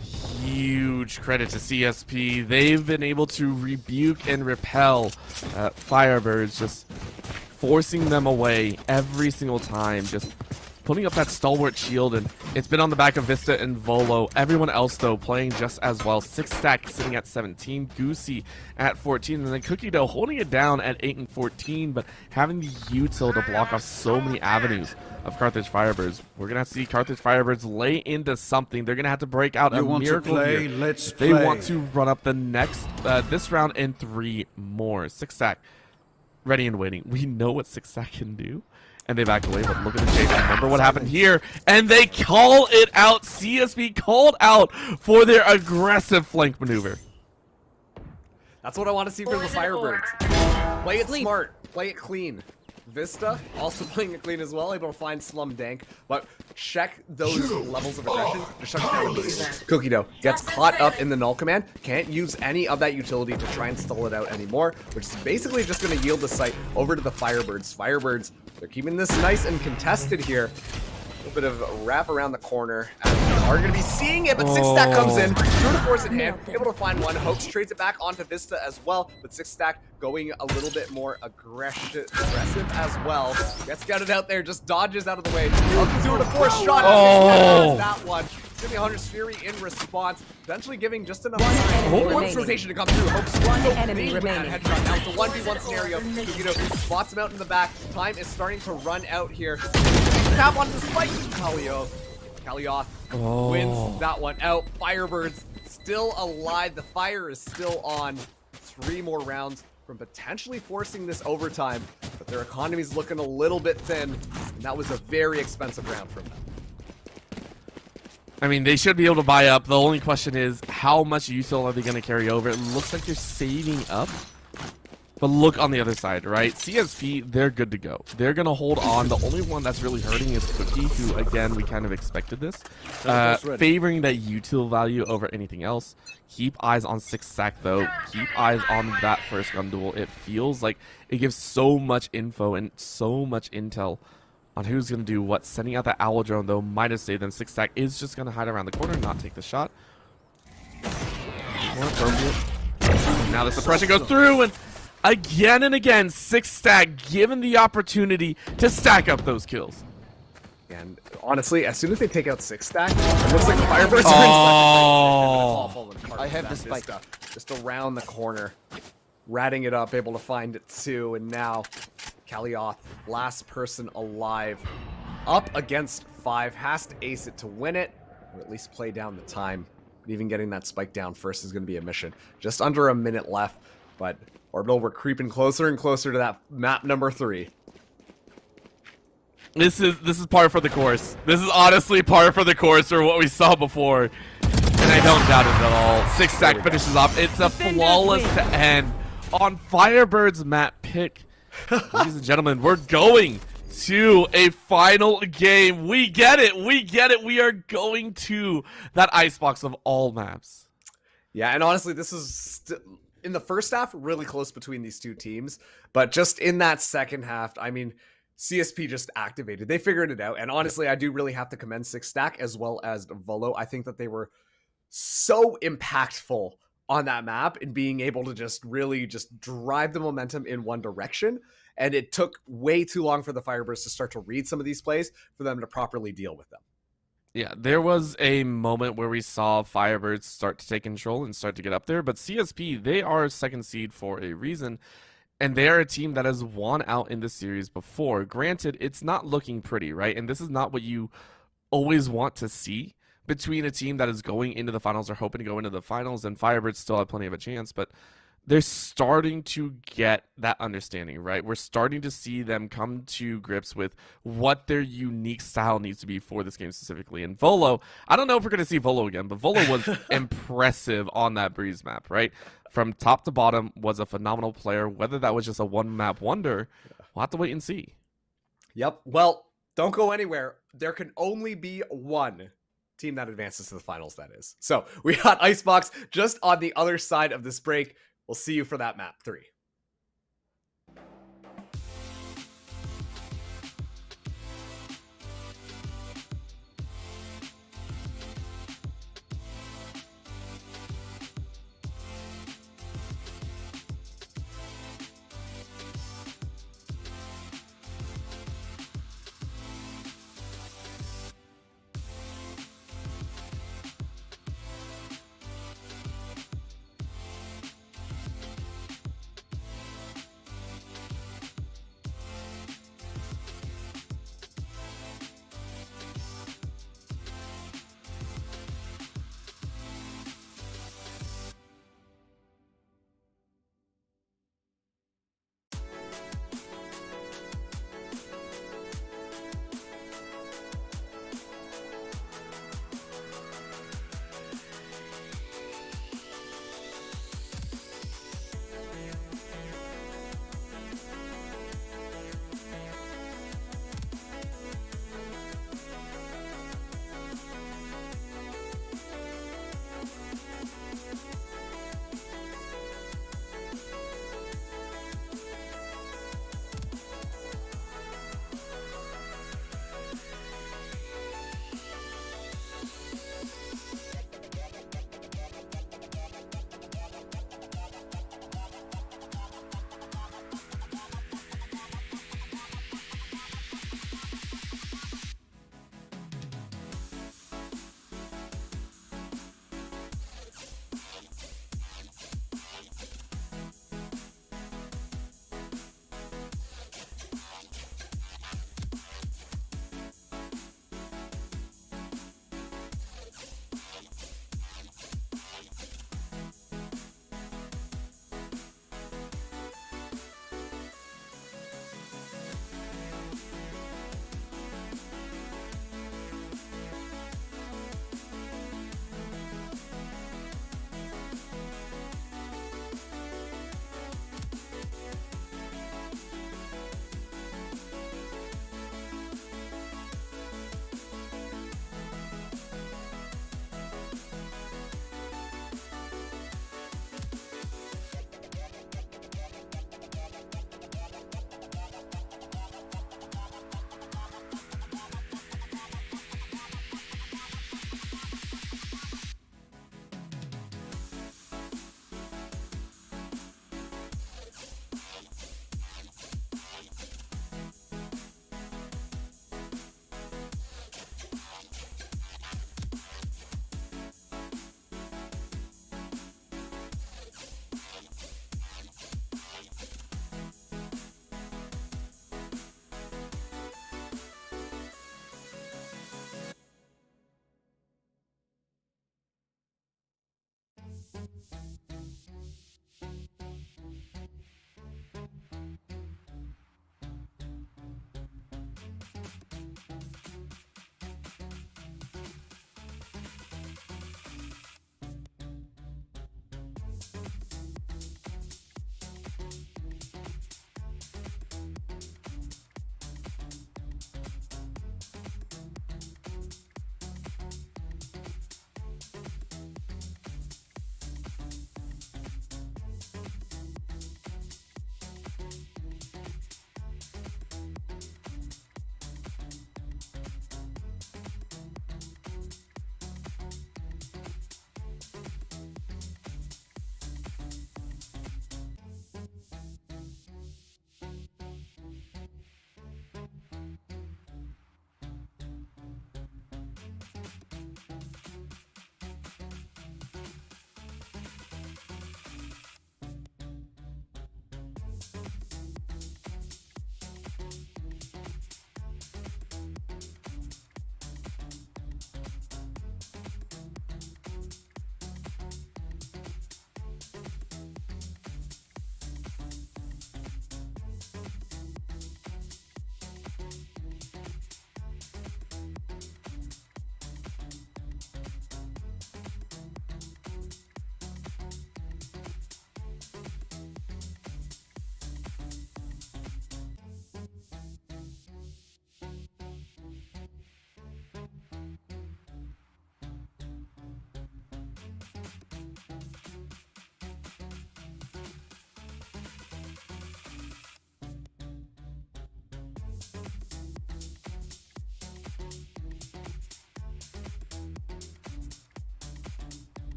Huge credit to CSP. They've been able to rebuke and repel Firebirds, just forcing them away every single time, just putting up that stalwart shield, and it's been on the back of Vista and Volo. Everyone else, though, playing just as well. 6stack sitting at 17, Goosey at 14, and then Cookie Dough holding it down at 8 and 14, but having the util to block off so many avenues of Carthage Firebirds. We're going to see Carthage Firebirds lay into something. They're going to have to break out a You want to miracle play? here. Let's They play. want to run up the next, this round and 3 more. 6stack, ready and waiting. We know what 6stack can do. And they back away, but look at the chase. Remember what happened here. And they call it out. CSP called out for their aggressive flank maneuver. That's what I want to see from the Firebirds. Play it smart. Play it clean. Vista also playing it clean as well, able to find Slum Dank, but check those levels of aggression. Just shut down the Cookie Dough gets caught up in the null command, can't use any of that utility to try and stall it out anymore, which is basically just going to yield the site over to the Firebirds. Firebirds, they're keeping this nice and contested here. A little bit of a wrap around the corner. Are going to be seeing it, but 6stack comes in. Through to force in hand, able to find one. Hoax trades it back onto Vista as well, but 6stack going a little bit more aggressive as well. Gets scouted out there, just dodges out of the way. Up 2 to 4 shot. Oh. That one. Jimmy Hunter's Fury in response, eventually giving just enough enemy time for remaining. rotation to come through. Hoax One so enemy clean with that remaining. headshot. Now it's a 1v1 scenario. Cookie Dough spots him out in the back. Time is starting to run out here. Tap on the spike. Kalioth wins that one out. Firebirds still alive. The fire is still on. 3 more rounds from potentially forcing this overtime, but their economy's looking a little bit thin, and that was a very expensive round from them. I mean, they should be able to buy up. The only question is, how much util are they going to carry over? It looks like they're saving up. But look on the other side, right? CSP, they're good to go. They're going to hold on. The only one that's really hurting is Cookie, who, again, we kind of expected this. Favoring that util value over anything else. Keep eyes on 6stack, though. Keep eyes on that first gun duel. It feels like it gives so much info and so much intel on who's going to do what. Sending out the owl drone, though, might have stayed. Then 6stack is just going to hide around the corner and not take the shot. More appropriate. Now the suppression goes through, and again and again, 6stack given the opportunity to stack up those kills. And honestly, as soon as they take out 6stack, it looks like the Firebirds Oh. are I have this spike just around the corner. Ratting it up, able to find it too, and now Kalioth, last person alive, up against 5, has to ace it to win it, or at least play down the time. But even getting that spike down first is going to be a mission. Just under a minute left, but Orbital, we're creeping closer and closer to that map number 3. This is par for the course. This is honestly par for the course for what we saw before, and I don't doubt it at all. 6stack finishes off. It's a flawless to end on Firebirds map pick. Ladies and gentlemen, we're going to a final game. We get it. We get it. We are going to that icebox of all maps. Yeah, and honestly, this is in the first half really close between these two teams, but just in that second half, I mean, CSP just activated. They figured it out, and honestly, I do really have to commend 6stack as well as Volo. I think that they were so impactful on that map and being able to just really just drive the momentum in one direction. And it took way too long for the Firebirds to start to read some of these plays for them to properly deal with them. Yeah, there was a moment where we saw Firebirds start to take control and start to get up there, but CSP, they are second seed for a reason, and they are a team that has won out in this series before. Granted, it's not looking pretty, right? And this is not what you always want to see between a team that is going into the finals or hoping to go into the finals, and Firebirds still have plenty of a chance, but they're starting to get that understanding, right? We're starting to see them come to grips with what their unique style needs to be for this game specifically. And Volo, I don't know if we're going to see Volo again, but Volo was impressive on that Breeze map, right? From top to bottom, was a phenomenal player. Whether that was just a one-map wonder, we'll have to wait and see. Yep. Well, don't go anywhere. There can only be one team that advances to the finals, that is. So we got Icebox just on the other side of this break. We'll see you for that map 3.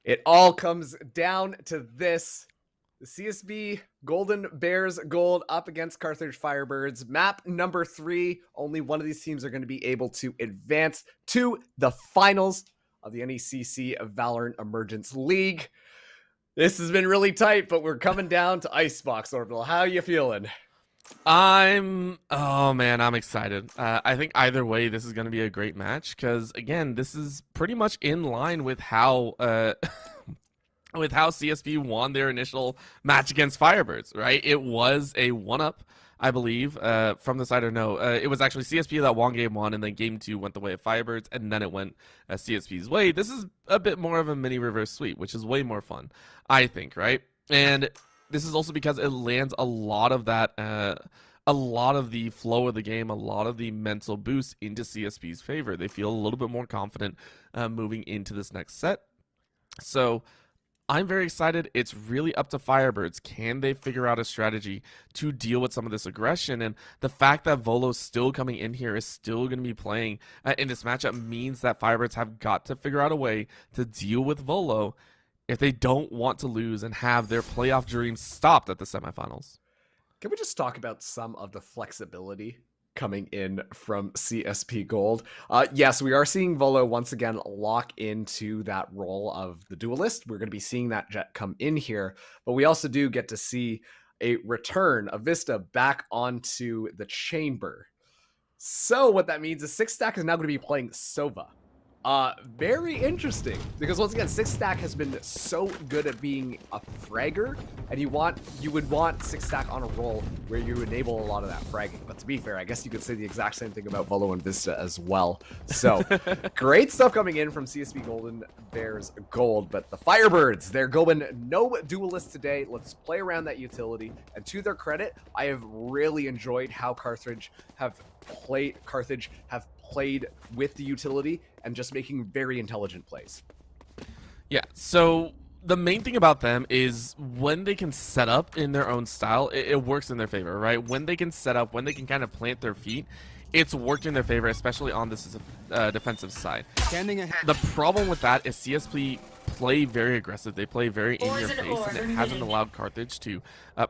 It all comes down to this. The CSB Golden Bears Gold up against Carthage Firebirds. Map number 3. Only one of these teams are going to be able to advance to the finals of the NECC Valorant Emergence League. This has been really tight, but we're coming down to Icebox Orbital. How are you feeling? Oh man, I'm excited. I think either way, this is going to be a great match because, again, this is pretty much in line with how with how CSP won their initial match against Firebirds, right? It was a 1-up, I believe, from the side, or no, it was actually CSP that won game 1, and then game 2 went the way of Firebirds, and then it went CSP's way. This is a bit more of a mini reverse sweep, which is way more fun, I think, right? And this is also because it lands a lot of that, a lot of the flow of the game, a lot of the mental boost into CSP's favor. They feel a little bit more confident moving into this next set. So I'm very excited. It's really up to Firebirds. Can they figure out a strategy to deal with some of this aggression? And the fact that Volo's still coming in here, is still going to be playing in this matchup, means that Firebirds have got to figure out a way to deal with Volo if they don't want to lose and have their playoff dreams stopped at the semifinals. Can we just talk about some of the flexibility coming in from CSP Gold? Yes, we are seeing Volo once again lock into that role of the duelist. We're going to be seeing that jet come in here, but we also do get to see a return of Vista back onto the chamber. So what that means is Six Stack is now going to be playing Sova. Very interesting, because once again, Six Stack has been so good at being a fragger, and you would want Six Stack on a roll where you enable a lot of that fragging. But to be fair, I guess you could say the exact same thing about Volo and Vista as well. So great stuff coming in from CSP Golden Bears Gold, but the Firebirds, they're going no duelist today. Let's play around that utility, and to their credit, I have really enjoyed how Carthage have played with the utility and just making very intelligent plays. Yeah, so the main thing about them is when they can set up in their own style, it works in their favor, right? When they can set up, when they can kind of plant their feet, it's worked in their favor, especially on this defensive side. Standing ahead. The problem with that is CSP play very aggressive. They play very in your face, and it hasn't allowed Carthage to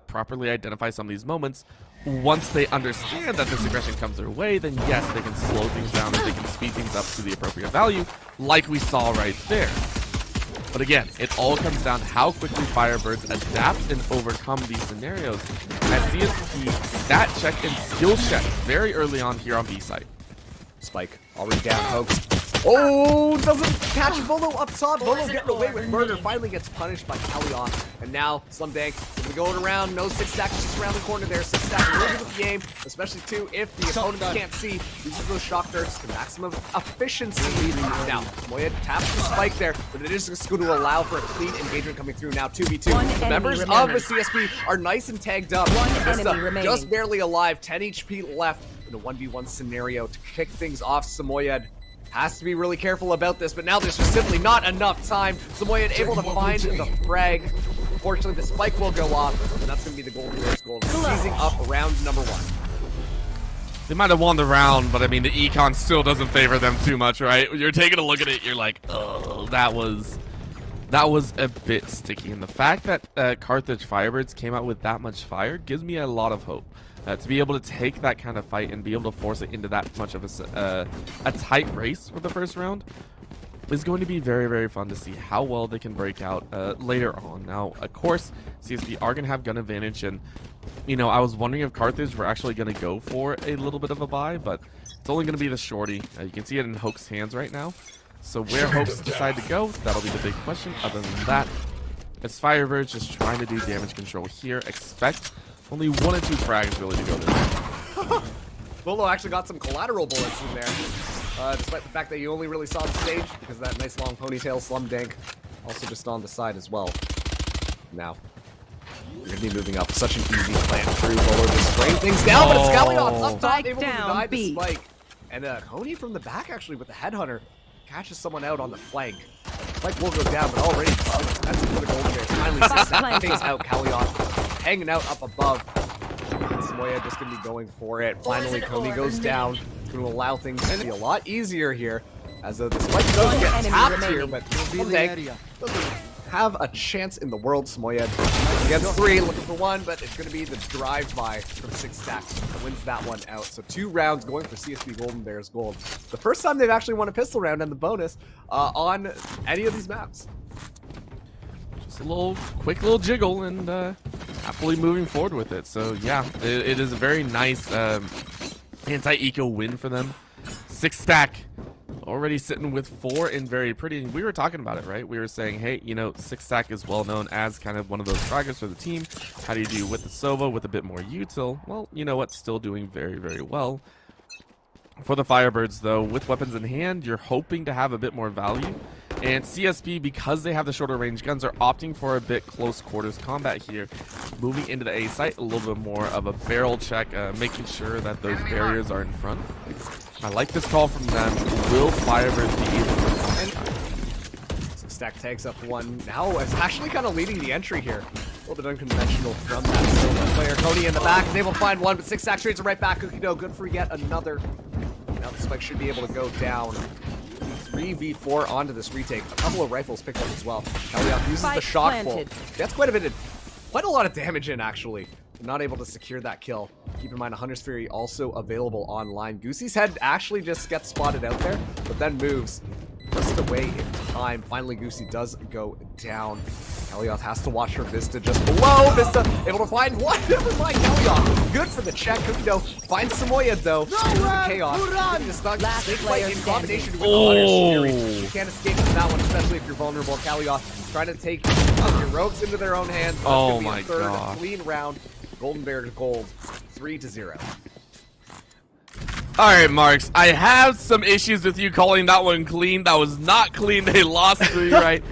properly identify some of these moments. Once they understand that this aggression comes their way, then yes, they can slow things down and they can speed things up to the appropriate value, like we saw right there. But again, it all comes down to how quickly Firebirds adapt and overcome these scenarios, as CSP stat check and skill check very early on here on B site. Spike already down, Hoax. Oh, doesn't catch Volo up top. Volo getting away with murder. Finally gets punished by Kalyon. And now Slumdank will be going around. No Six Stack just around the corner there. Six Stack really good with the game, especially too if the opponent can't see. Uses those shock darts to maximum efficiency. Now, Moya taps the spike there, but it is just going to allow for a clean engagement coming through now. 2v2. The members of the CSP are nice and tagged up. Just barely alive. 10 HP left in a 1v1 scenario to kick things off. Samoyed has to be really careful about this, but now there's just simply not enough time. Samoyed able to find the frag. Unfortunately, the spike will go off, and that's going to be the Golden Bears goal, seizing up round number 1. They might have won the round, but I mean, the econ still doesn't favor them too much, right? You're taking a look at it, you're like, oh, that was a bit sticky. And the fact that Carthage Firebirds came out with that much fire gives me a lot of hope. To be able to take that kind of fight and be able to force it into that much of a tight race for the first round is going to be very, very fun to see how well they can break out later on. Now, of course, CSP are going to have gun advantage, and, you know, I was wondering if Carthage were actually going to go for a little bit of a buy, but it's only going to be the shorty. You can see it in Hoax's hands right now. So where Hoax decide to go, that'll be the big question. Other than that, it's Firebirds just trying to do damage control here. Expect only 1 or 2 frags really to go there. Volo actually got some collateral bullets in there, despite the fact that you only really saw the stage because of that nice long ponytail. Slumdank also just on the side as well. Now, we're going to be moving up. Such an easy plant through. Volo just spraying things down, but it's Galleon up top, able to deny the spike. And Coney from the back, actually, with the headhunter, catches someone out on the flank. Spike will go down, but already that's for the Golden Bears. Finally, Six takes out Kalyon, hanging out up above. Samoya just going to be going for it. Finally, Coney goes down. It's going to allow things to be a lot easier here. As the spike does get tapped here, but Slumdank doesn't have a chance in the world. Samoyed against 3, looking for 1, but it's going to be the drive-by from 6 stacks that wins that one out. So 2 rounds going for CSP Golden Bears Gold. The first time they've actually won a pistol round and the bonus on any of these maps. Just a quick little jiggle and happily moving forward with it. So yeah, it is a very nice anti-eco win for them. 6 stack. Already sitting with 4 in very pretty. And we were talking about it, right? We were saying, hey, you know, 6 stack is well known as kind of one of those targets for the team. How do you do with the Sova with a bit more util? Well, you know what? Still doing very, very well. For the Firebirds, though, with weapons in hand, you're hoping to have a bit more value. And CSP, because they have the shorter range guns, are opting for a bit close quarters combat here. Moving into the A site, a little bit more of a barrel check, making sure that those barriers are in front. I like this call from them. Will Firebirds be able to? So Stack tags up 1. Now is actually kind of leading the entry here. A little bit unconventional from that Silva player. Cody in the back is able to find 1, but 6 Stack trades it right back. Cookie Dough, good for yet another. Now the spike should be able to go down. 3v4 onto this retake. A couple of rifles picked up as well. Kaliyov uses the shock pull. That's quite a lot of damage in, actually. Not able to secure that kill. Keep in mind, a Hunter's Fury also available online. Goosey's head actually just gets spotted out there, but then moves just away in time. Finally, Goosey does go down. Kaliyov has to watch her Vista just below. Vista able to find 1. Never mind, Kaliyov. Good for the check. Cookie Dough finds Samoyed, though. Chaos. Snake fight in combination with the Hunter's Fury. You can't escape from that one, especially if you're vulnerable. Kaliyov trying to take your rogues into their own hands. Oh my god. Clean round. Golden Bears Gold, 3-0. All right, Marks. I have some issues with you calling that one clean. That was not clean. They lost 3, right?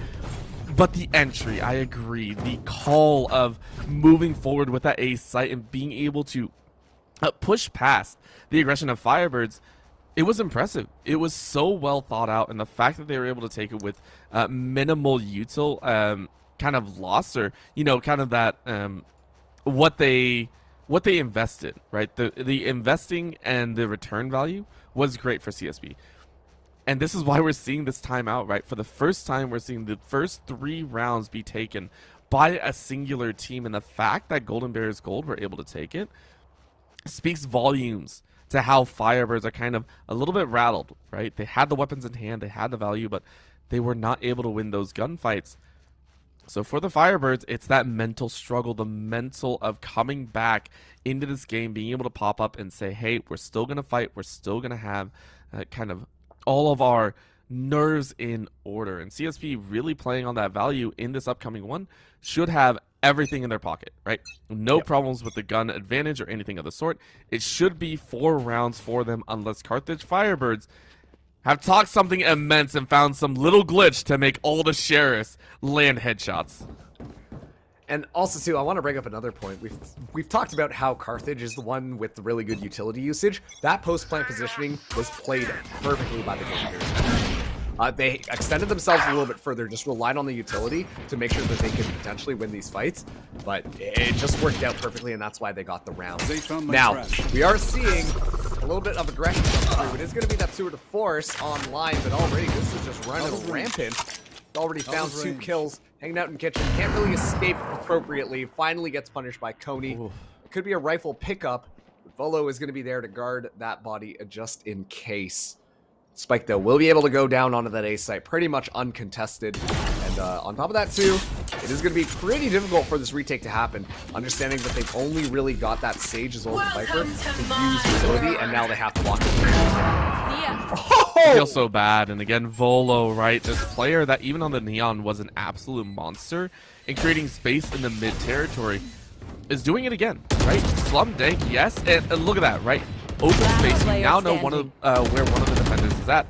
But the entry, I agree. The call of moving forward with that A site and being able to push past the aggression of Firebirds, it was impressive. It was so well thought out, and the fact that they were able to take it with minimal util kind of loss, or you know, kind of that what they invested, right? The investing and the return value was great for CSP. And this is why we're seeing this timeout, right? For the first time, we're seeing the first 3 rounds be taken by a singular team. And the fact that Golden Bears Gold were able to take it speaks volumes to how Firebirds are kind of a little bit rattled, right? They had the weapons in hand, they had the value, but they were not able to win those gunfights. So for the Firebirds, it's that mental struggle, the mental of coming back into this game, being able to pop up and say, hey, we're still going to fight. We're still going to have kind of all of our nerves in order. And CSP really playing on that value in this upcoming one should have everything in their pocket, right? No problems with the gun advantage or anything of the sort. It should be 4 rounds for them unless Carthage Firebirds have talked something immense and found some little glitch to make all the sheriffs land headshots. And also, too, I want to bring up another point. We've talked about how Carthage is the one with the really good utility usage. That post-plant positioning was played perfectly by the Golden Bears. They extended themselves a little bit further, just relied on the utility to make sure that they could potentially win these fights. But it just worked out perfectly, and that's why they got the round. Now, we are seeing a little bit of aggression come through. It is going to be that tour de force online, but already this is just running rampant. Already found 2 kills, hanging out in kitchen. Can't really escape appropriately. Finally gets punished by Coney. It could be a rifle pickup. Volo is going to be there to guard that body just in case. Spike, though, will be able to go down onto that A site pretty much uncontested. And on top of that, too, it is going to be pretty difficult for this retake to happen. Understanding that they've only really got that Sage as well as the Viper to use utility, and now they have to lock it. I feel so bad. And again, Volo, right? This player that even on the Neon was an absolute monster in creating space in the mid territory is doing it again, right? Slum Dank, yes. And look at that, right? Open space. You now know where one of the defenders is at.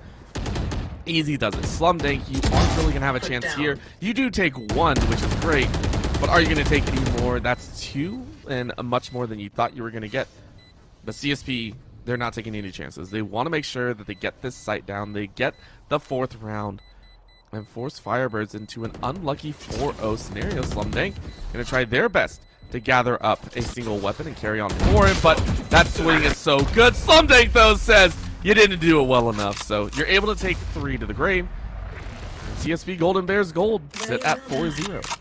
Easy does it. Slum Dank, you aren't really going to have a chance here. You do take 1, which is great. But are you going to take any more? That's 2 and much more than you thought you were going to get. The CSP, they're not taking any chances. They want to make sure that they get this site down. They get the 4th round and force Firebirds into an unlucky 4-0 scenario. Slum Dank going to try their best to gather up a single weapon and carry on for it, but that swing is so good. Slum Dank, though, says you didn't do it well enough, so you're able to take 3 to the grave. CSP Golden Bears gold sit at 4-0.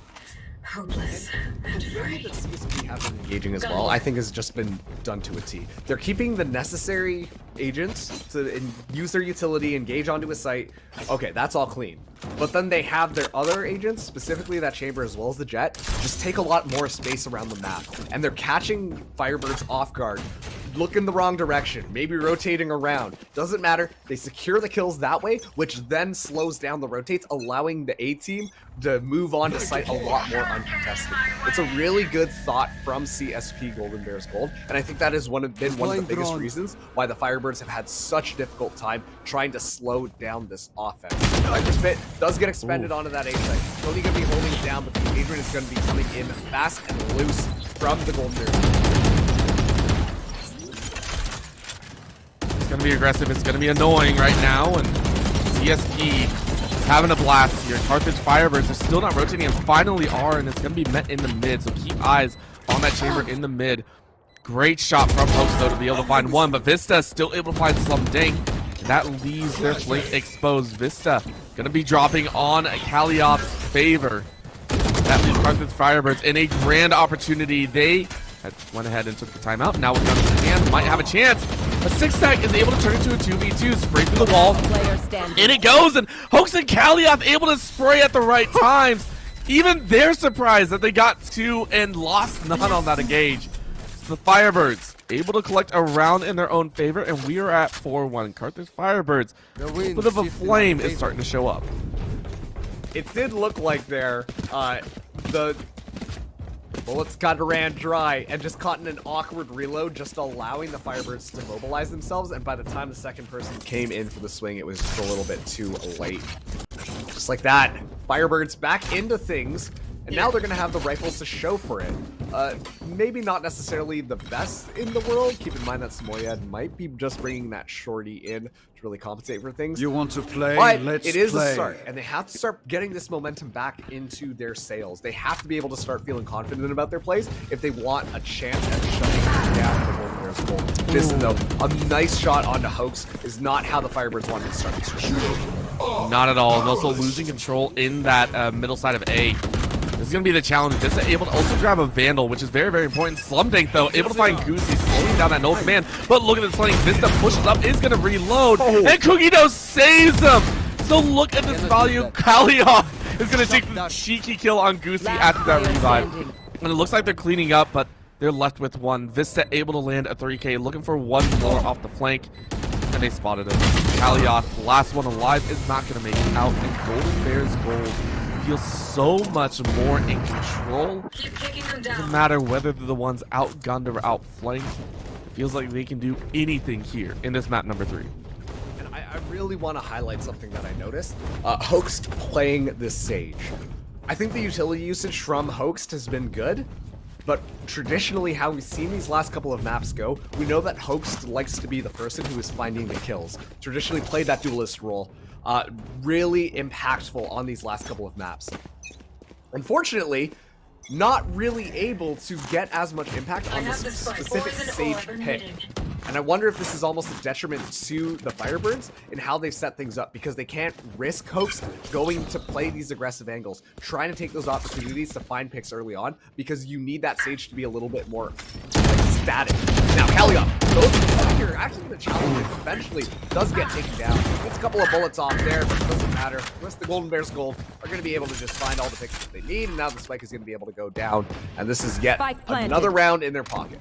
Hopeless and The way free. that CSP have been engaging as well, I think has just been done to a T. They're keeping the necessary agents to use their utility, engage onto a site. Okay, that's all clean. But then they have their other agents, specifically that chamber as well as the jet, just take a lot more space around the map. And they're catching Firebirds off guard, look in the wrong direction, maybe rotating around. Doesn't matter. They secure the kills that way, which then slows down the rotates, allowing the A team to move on to site a lot more uncontested. It's a really good thought from CSP Golden Bears Gold, and I think that has been one of the biggest reasons why the Firebirds have had such a difficult time trying to slow down this offense. Spit does get expended onto that A site. It's only going to be holding it down, but the engagement is going to be coming in fast and loose from the Golden Bears. It's going to be aggressive. It's going to be annoying right now. And CSP is having a blast here. Carthage Firebirds are still not rotating and finally are. And it's going to be met in the mid. So keep eyes on that chamber in the mid. Great shot from Hoax, though, to be able to find one. But Vista is still able to find some dink. And that leaves their flank exposed. Vista going to be dropping on Kaliop's favor. That leaves Carthage Firebirds in a grand opportunity. They went ahead and took the timeout. Now with guns in hand, might have a chance. A 6-stack is able to turn into a 2v2, spray through the wall. In it goes, and Hoax and Kaliop able to spray at the right times. Even they're surprised that they got 2 and lost none on that engage. So the Firebirds able to collect a round in their own favor, and we are at 4-1. Carthage Firebirds, a bit of a flame is starting to show up. It did look like there, the bullets got ran dry and just caught in an awkward reload, just allowing the Firebirds to mobilize themselves, and by the time the second person came in for the swing, it was just a little bit too late. Just like that, Firebirds back into things, and now they're going to have the rifles to show for it. Maybe not necessarily the best in the world. Keep in mind that Samoyed might be just bringing that shorty in to really compensate for things. You want to play? But Let's it is play. a start, and they have to start getting this momentum back into their sails. They have to be able to start feeling confident about their plays if they want a chance at shutting down the Golden Bears goal. This, though, a nice shot onto Hoax is not how the Firebirds wanted to start this round. Not at all, and also losing control in that middle side of A. This is going to be the challenge. This is able to also grab a Vandal, which is very, very important. Slumdink, though, able to find Goosey, slowing down that no command. But look at this playing. Vista pushes up, is going to reload, and Cookie Dough saves him. So look at this value. Kaliop is going to take the cheeky kill on Goosey after that revive. And it looks like they're cleaning up, but they're left with one. Vista able to land a 3K, looking for one more off the flank, and they spotted him. Kaliop, the last one alive, is not going to make it out, and Golden Bears gold feels so much more in control. Keep kicking them Doesn't down. matter whether they're the ones outgunned or outflanked. It feels like they can do anything here in this map number 3. And I really want to highlight something that I noticed. Hoaxed playing this Sage. I think the utility usage from Hoaxed has been good, but traditionally how we've seen these last couple of maps go, we know that Hoaxed likes to be the person who is finding the kills. Traditionally played that duelist role. Really impactful on these last couple of maps. Unfortunately, not really able to get as much impact on this specific Sage pick. And I wonder if this is almost a detriment to the Firebirds in how they've set things up, because they can't risk Hoax going to play these aggressive angles, trying to take those opportunities to find picks early on, because you need that Sage to be a little bit more static. Now, Kaliop goes here, actually the challenge eventually does get taken down. Gets a couple of bullets off there, but it doesn't matter. The rest of the Golden Bears gold are going to be able to just find all the picks that they need, and now the spike is going to be able to go down, and this is yet Spike planted. another round in their pocket.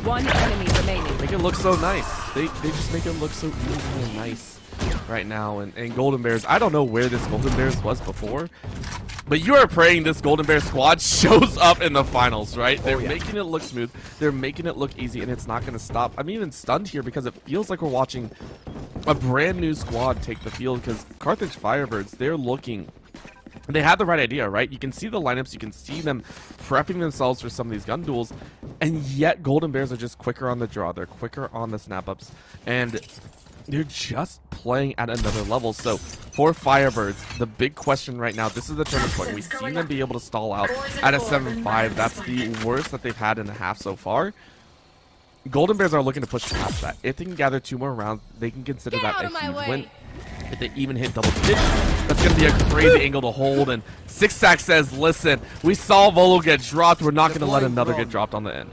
One enemy remaining. Make it look so nice. They just make it look so easy and nice right now. And Golden Bears, I don't know where this Golden Bears was before, but you are praying this Golden Bear squad shows up in the finals, right? They're making it look smooth. They're making it look easy, and it's not going to stop. I'm even stunned here because it feels like we're watching a brand new squad take the field, because Carthage Firebirds, they're looking... They have the right idea, right? You can see the lineups, you can see them prepping themselves for some of these gun duels, and yet Golden Bears are just quicker on the draw. They're quicker on the snap-ups, and they're just playing at another level. So for Firebirds, the big question right now, this is the turning point. We've seen them be able to stall out at a 7-5. That's the worst that they've had in the half so far. Golden Bears are looking to push past that. If they can gather 2 more rounds, they can consider that a huge win. If they even hit double digits, that's going to be a crazy angle to hold. And CSP says, listen, we saw Volo get dropped. We're not going to let another get dropped on the end.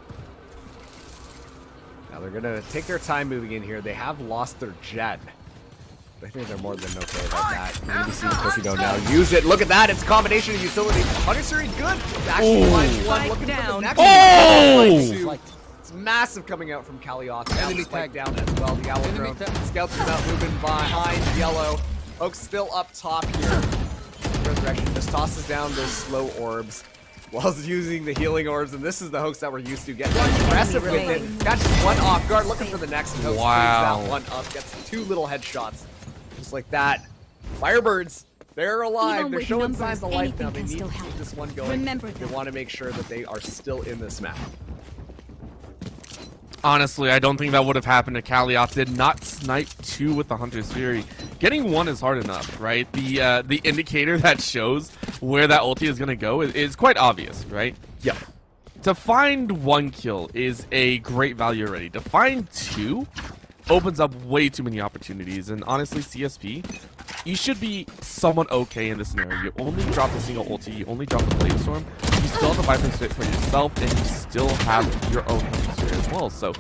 Now they're going to take their time moving in here. They have lost their jet. I think they're more than okay about that. You're going to be seeing Cookie now use it. Look at that. It's a combination of utility. Hunter's good. Actually, one looking for the next one. It's massive coming out from Kalioth. Enemy tag down as well. The Owl drone. Scouts come out moving behind yellow. Oak's still up top here. Resurrection just tosses down those slow orbs while using the healing orbs. And this is the Hoax that we're used to. Getting aggressive with it. Catches one off guard. Looking for the next. Hoax wow. that one up. Gets 2 little headshots. Just like that. Firebirds. They're alive. They're showing signs of life now. They need to keep this one going. They want to make sure that they are still in this map. Honestly, I don't think that would have happened if Kalioth did not snipe 2 with the Hunter's Fury. Getting 1 is hard enough, right? The indicator that shows where that ulti is going to go is quite obvious, right? Yeah. To find 1 kill is a great value already. To find 2 opens up way too many opportunities. And honestly, CSP, you should be somewhat okay in this scenario. You only drop the single ulti, you only drop the Blade Storm, you still have the Viper Spit for yourself, and you still have your own Hunter's Fury as well. So,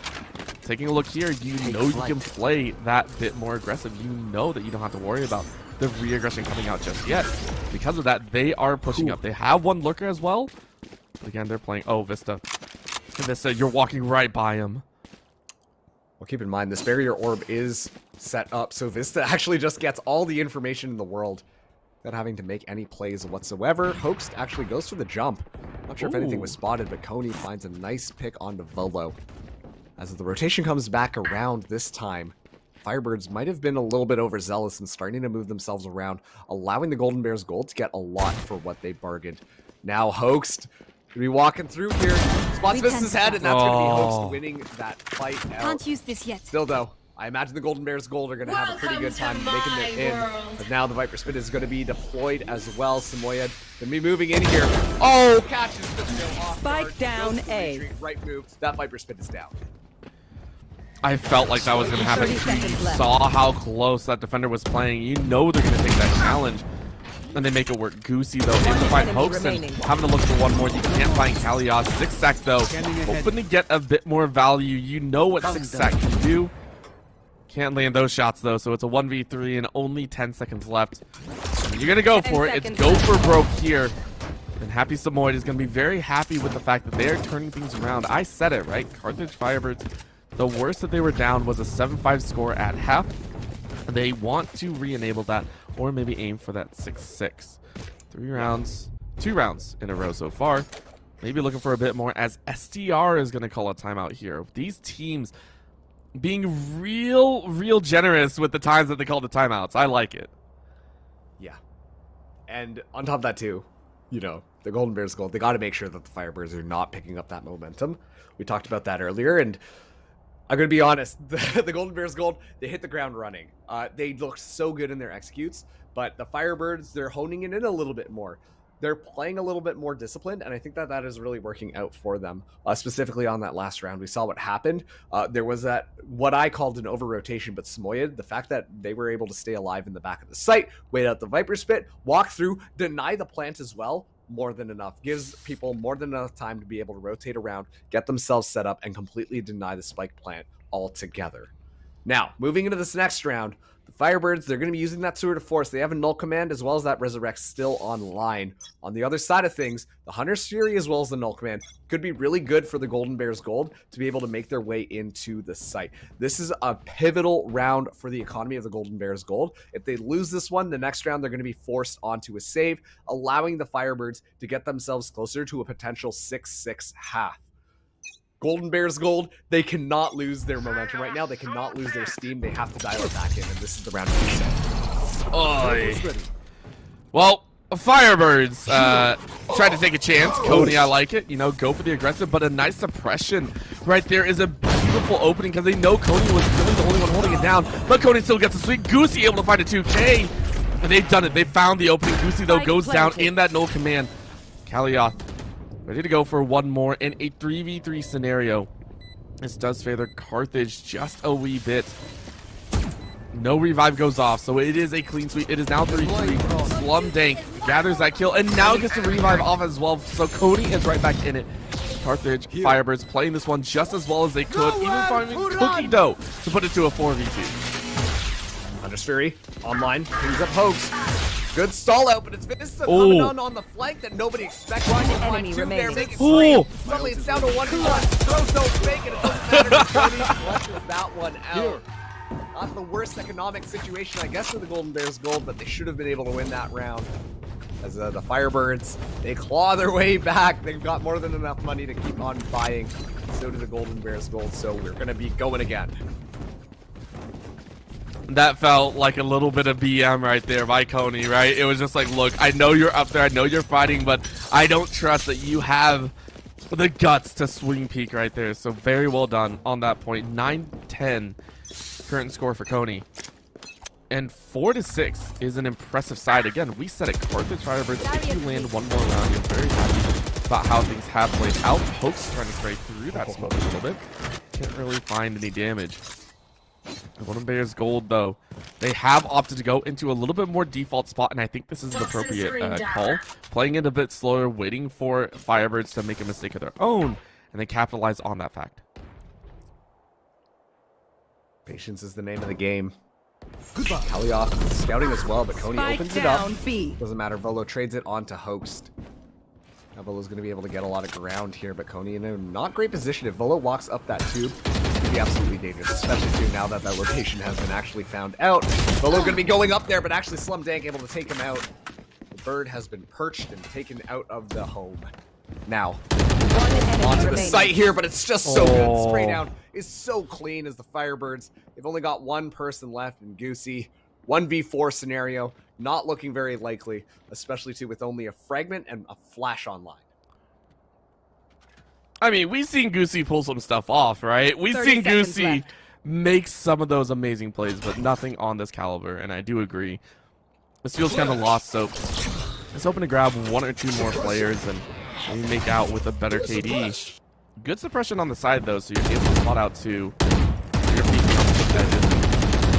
taking a look here, you know you can play that bit more aggressive. You know that you don't have to worry about the re-aggression coming out just yet. Because of that, they are pushing up. They have 1 lurker as well. But again, they're playing, oh, Vista. Vista, you're walking right by him. Well, keep in mind, this barrier orb is set up, so Vista actually just gets all the information in the world without having to make any plays whatsoever. Hoax actually goes for the jump. Not sure if anything was spotted, but Coney finds a nice pick onto Volo. As the rotation comes back around this time, Firebirds might have been a little bit overzealous and starting to move themselves around, allowing the Golden Bears gold to get a lot for what they bargained. Now Hoaxed to be walking through here. Spots Vista's head, and that's going to be Hoaxed winning that fight out. Can't use this yet. Still though, I imagine the Golden Bears gold are going to have a pretty good time making it in. But now the Viper Spit is going to be deployed as well. Samoyed going to be moving in here. Oh, catches the off Spike guard. down Goes to A. retreat, right move. That Viper Spit is down. I felt like that was going to happen. 30 You seconds left. saw how close that defender was playing. You know they're going to take that challenge. And they make it work. Goosey, though, able to find enemy Hoax and remaining. having to look for 1 more. You can't find Kalioth. CSP, though, hoping to get a bit more value. You know what CSP can do. Can't land those shots, though, so it's a 1v3 and only 10 seconds left. You're going to go for it. It's go for broke here. And Happy Samoyed is going to be very happy with the fact that they are turning things around. I said it, right? Carthage Firebirds, the worst that they were down was a 7-5 score at half. They want to re-enable that or maybe aim for that 6-6. 2 rounds in a row so far. Maybe looking for a bit more as SDR is going to call a timeout here. These teams being real generous with the times that they call the timeouts. I like it. Yeah. And on top of that too, you know, the Golden Bears gold, they got to make sure that the Firebirds are not picking up that momentum. We talked about that earlier, and I'm going to be honest, the Golden Bears gold, they hit the ground running. They look so good in their executes, but the Firebirds, they're honing it in a little bit more. They're playing a little bit more disciplined, and I think that that is really working out for them. Specifically on that last round, we saw what happened. There was that, what I called an over-rotation, but Samoyed, the fact that they were able to stay alive in the back of the site, wait out the Viper Spit, walk through, deny the plant as well, more than enough. Gives people more than enough time to be able to rotate around, get themselves set up, and completely deny the spike plant altogether. Now, moving into this next round, the Firebirds, they're going to be using that Sword of Force. They have a null command as well as that Resurrect still online. On the other side of things, the Hunter's Fury as well as the null command could be really good for the Golden Bears gold to be able to make their way into the site. This is a pivotal round for the economy of the Golden Bears gold. If they lose this one, the next round they're going to be forced onto a save, allowing the Firebirds to get themselves closer to a potential 6-6 half. Golden Bears gold, they cannot lose their momentum right now. They cannot lose their steam. They have to dial it back in, and this is the round of reset. Well, Firebirds tried to take a chance. Cody, I like it. You know, go for the aggressive, but a nice suppression right there is a beautiful opening because they know Cody was really the only one holding it down. But Cody still gets a sweet. Goosey able to find a 2K, and they've done it. They found the opening. Goosey, though, goes down in that null command. Kalioth ready to go for 1 more in a 3v3 scenario. This does favor Carthage just a wee bit. No revive goes off, so it is a clean sweep. It is now 3-3. Slum Dank gathers that kill, and now gets the revive off as well. So Cody is right back in it. Carthage, Firebirds playing this one just as well as they could, even finding Cookie Dough to put it to a 4v2. Undersfury online, pings up Hoax. Good stall out, but it's Vista coming on the flank that nobody expected. One enemy remaining. Suddenly it's down to 1-1. Throws no fake, and it doesn't matter. Cody flushes that one out. Not the worst economic situation, I guess, for the Golden Bears Gold, but they should have been able to win that round. As the Firebirds, they claw their way back. They've got more than enough money to keep on buying. So do the Golden Bears Gold, so we're going to be going again. That felt like a little bit of BM right there by Coney, right? It was just like, look, I know you're up there, I know you're fighting, but I don't trust that you have the guts to swing peak right there. So very well done on that point. 9-10 current score for Coney. And 4-6 is an impressive side. Again, we said it, Carthage Firebirds, if you land one more round, you're very happy about how things have played out. Hoax trying to stray through that smoke a little bit. Can't really find any damage. The Golden Bears Gold, though, they have opted to go into a little bit more default spot, and I think this is an appropriate call. Playing it a bit slower, waiting for Firebirds to make a mistake of their own, and they capitalize on that fact. Patience is the name of the game. Kalioth scouting as well, but Coney opens it up. Doesn't matter, Volo trades it on to Host. Now Volo's going to be able to get a lot of ground here, but Coney in a not great position. If Volo walks up that tube, it's going to be absolutely dangerous, especially too now that that location has been actually found out. Volo going to be going up there, but actually Slum Dank able to take him out. The bird has been perched and taken out of the home. Now, onto the site here, but it's just so good. Spray down is so clean as the Firebirds. They've only got one person left in Goosey. 1v4 scenario, not looking very likely, especially too with only a fragment and a flash online. I mean, we've seen Goosey pull some stuff off, right? We've seen Goosey make some of those amazing plays, but nothing on this caliber, and I do agree. This feels kind of lost, so it's hoping to grab one or two more players and maybe make out with a better KD. Good suppression on the side, though, so you're able to spot out two. You're peeking on the edges.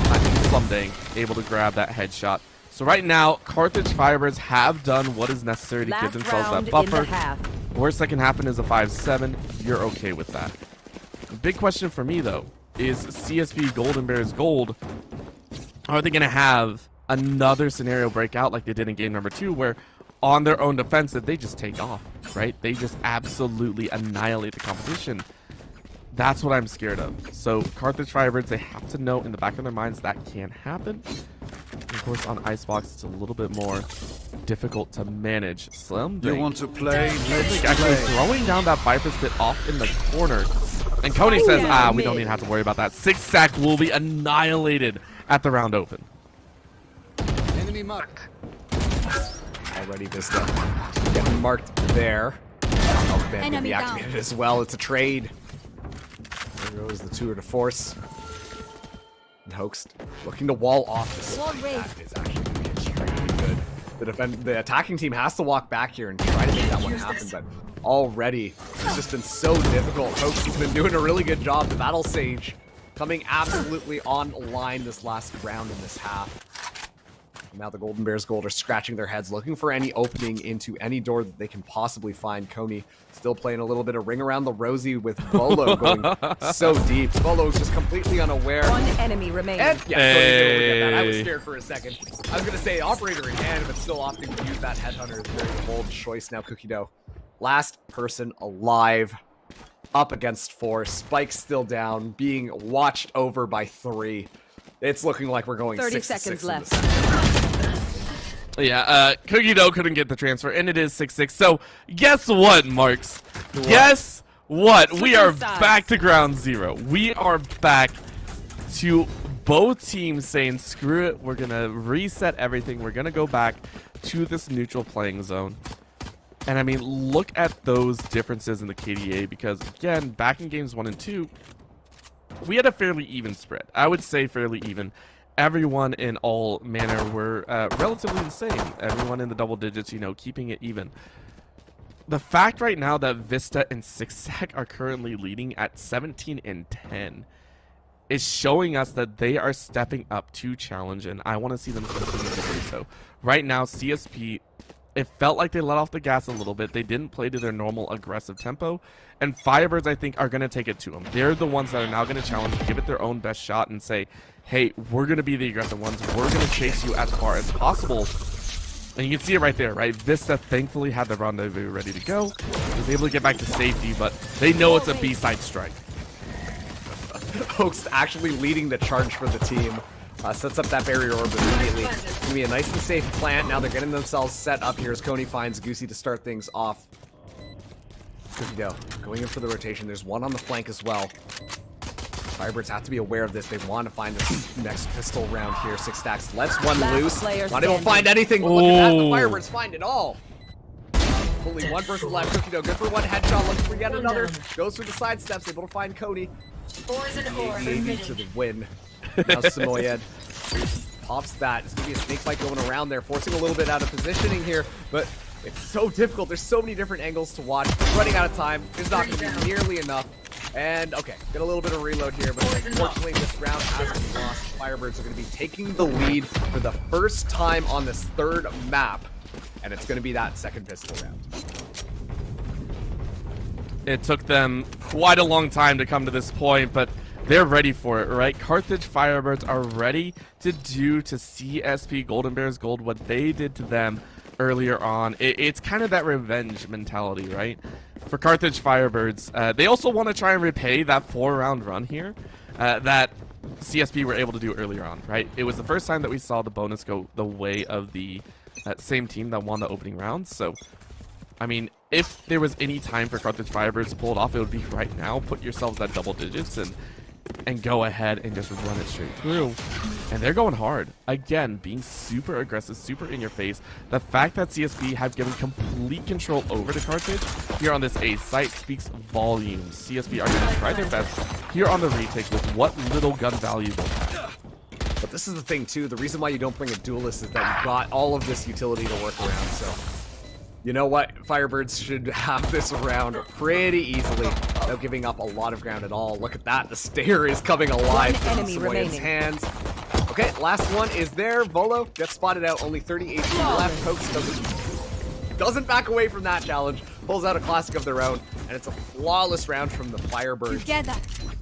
I think Slum Dank able to grab that headshot. So right now, Carthage Firebirds have done what is necessary to give themselves that buffer. The worst that can happen is a 5-7. You're okay with that. The big question for me, though, is CSP Golden Bears Gold, are they going to have another scenario break out like they did in game number 2, where on their own defensive, they just take off, right? They just absolutely annihilate the competition. That's what I'm scared of. So Carthage Firebirds, they have to know in the back of their minds that can happen. And of course, on Icebox, it's a little bit more difficult to manage. Slim Dank, You want to play? Let's actually play. throwing down that Viper's Pit off in the corner. And Coney says, we don't even have to worry about that. 6 sack will be annihilated at the round open. Enemy marked. Already Vista getting marked there. Health band can be activated as well. It's a trade. There goes the tour de force. And Hoaxed looking to wall off the spike. That is actually going to be extremely good. The attacking team has to walk back here and try to make that one happen, but already it's just been so difficult. Hoaxed has been doing a really good job. The Battle Sage coming absolutely online this last round in this half. Now the Golden Bears Gold are scratching their heads, looking for any opening into any door that they can possibly find. Coney still playing a little bit of ring around the rosy with Volo going so deep. Volo's just completely unaware. One enemy remaining. And yeah, Coney didn't really get that. I was scared for a second. I was going to say operator in hand, but still opting to use that headhunter is a very bold choice now. Cookie Dough, last person alive, up against 4. Spike still down, being watched over by 3. It's looking like we're going 30 6 to 6 seconds in left. this. Yeah, Cookie Dough couldn't get the transfer, and it is 6-6. So, guess what, Marks? Guess what? We are back to ground zero. We are back to both teams saying, screw it, we're going to reset everything. We're going to go back to this neutral playing zone. And, I mean, look at those differences in the KDA, because, again, back in games 1 and 2, we had a fairly even spread. I would say fairly even. Everyone in all manner were relatively the same. Everyone in the double digits, you know, keeping it even. The fact right now that Vista and 6sack are currently leading at 17 and 10 is showing us that they are stepping up to challenge, and I want to see them continue to do so. Right now, CSP, it felt like they let off the gas a little bit. They didn't play to their normal aggressive tempo, and Firebirds, I think, are going to take it to them. They're the ones that are now going to challenge, give it their own best shot, and say, hey, we're going to be the aggressive ones. We're going to chase you as far as possible. And you can see it right there, right? Vista thankfully had the rendezvous ready to go. Was able to get back to safety, but they know it's a B-side strike. Hoax actually leading the charge for the team. Sets up that barrier orb immediately. It's gonna be a nice and safe plant. Now they're getting themselves set up here as Coney finds Goosey to start things off. Cookie dough going in for the rotation. There's one on the flank as well. Firebirds have to be aware of this. They want to find this next pistol round here. 6 stacks. Lets one loose. Not able to find anything. But look at that. The Firebirds find it all. Only one person left. Cookie dough good for one headshot. Looking for yet another. Goes through the side steps. Able to find Coney. 80 to the win. Now Samoyed pops that. It's going to be a snake fight going around there, forcing a little bit out of positioning here, but it's so difficult. There's so many different angles to watch. Running out of time. It's not going to be nearly enough. And, okay, get a little bit of reload here, but unfortunately this round has been lost. Firebirds are going to be taking the lead for the first time on this third map, and it's going to be that second pistol round. It took them quite a long time to come to this point, but they're ready for it, right? Carthage Firebirds are ready to do to CSP Golden Bears Gold what they did to them earlier on. It's kind of that revenge mentality, right? For Carthage Firebirds, they also want to try and repay that 4-round run here that CSP were able to do earlier on, right? It was the first time that we saw the bonus go the way of the same team that won the opening round, so I mean, if there was any time for Carthage Firebirds to pull it off, it would be right now. Put yourselves at double digits and go ahead and just run it straight through. And they're going hard. Again, being super aggressive, super in your face. The fact that CSP have given complete control over to Carthage here on this A site speaks volumes. CSP are going to try their best here on the retake with what little gun value they have. But this is the thing, too. The reason why you don't bring a duelist is that you've got all of this utility to work around, so... You know what? Firebirds should have this round pretty easily without giving up a lot of ground at all. Look at that. The stair is coming alive from Samoyed's hands. Okay, last one is there. Volo gets spotted out. Only 30 HP left. Hoax doesn't back away from that challenge. Pulls out a classic of their own. And it's a flawless round from the Firebirds. Together,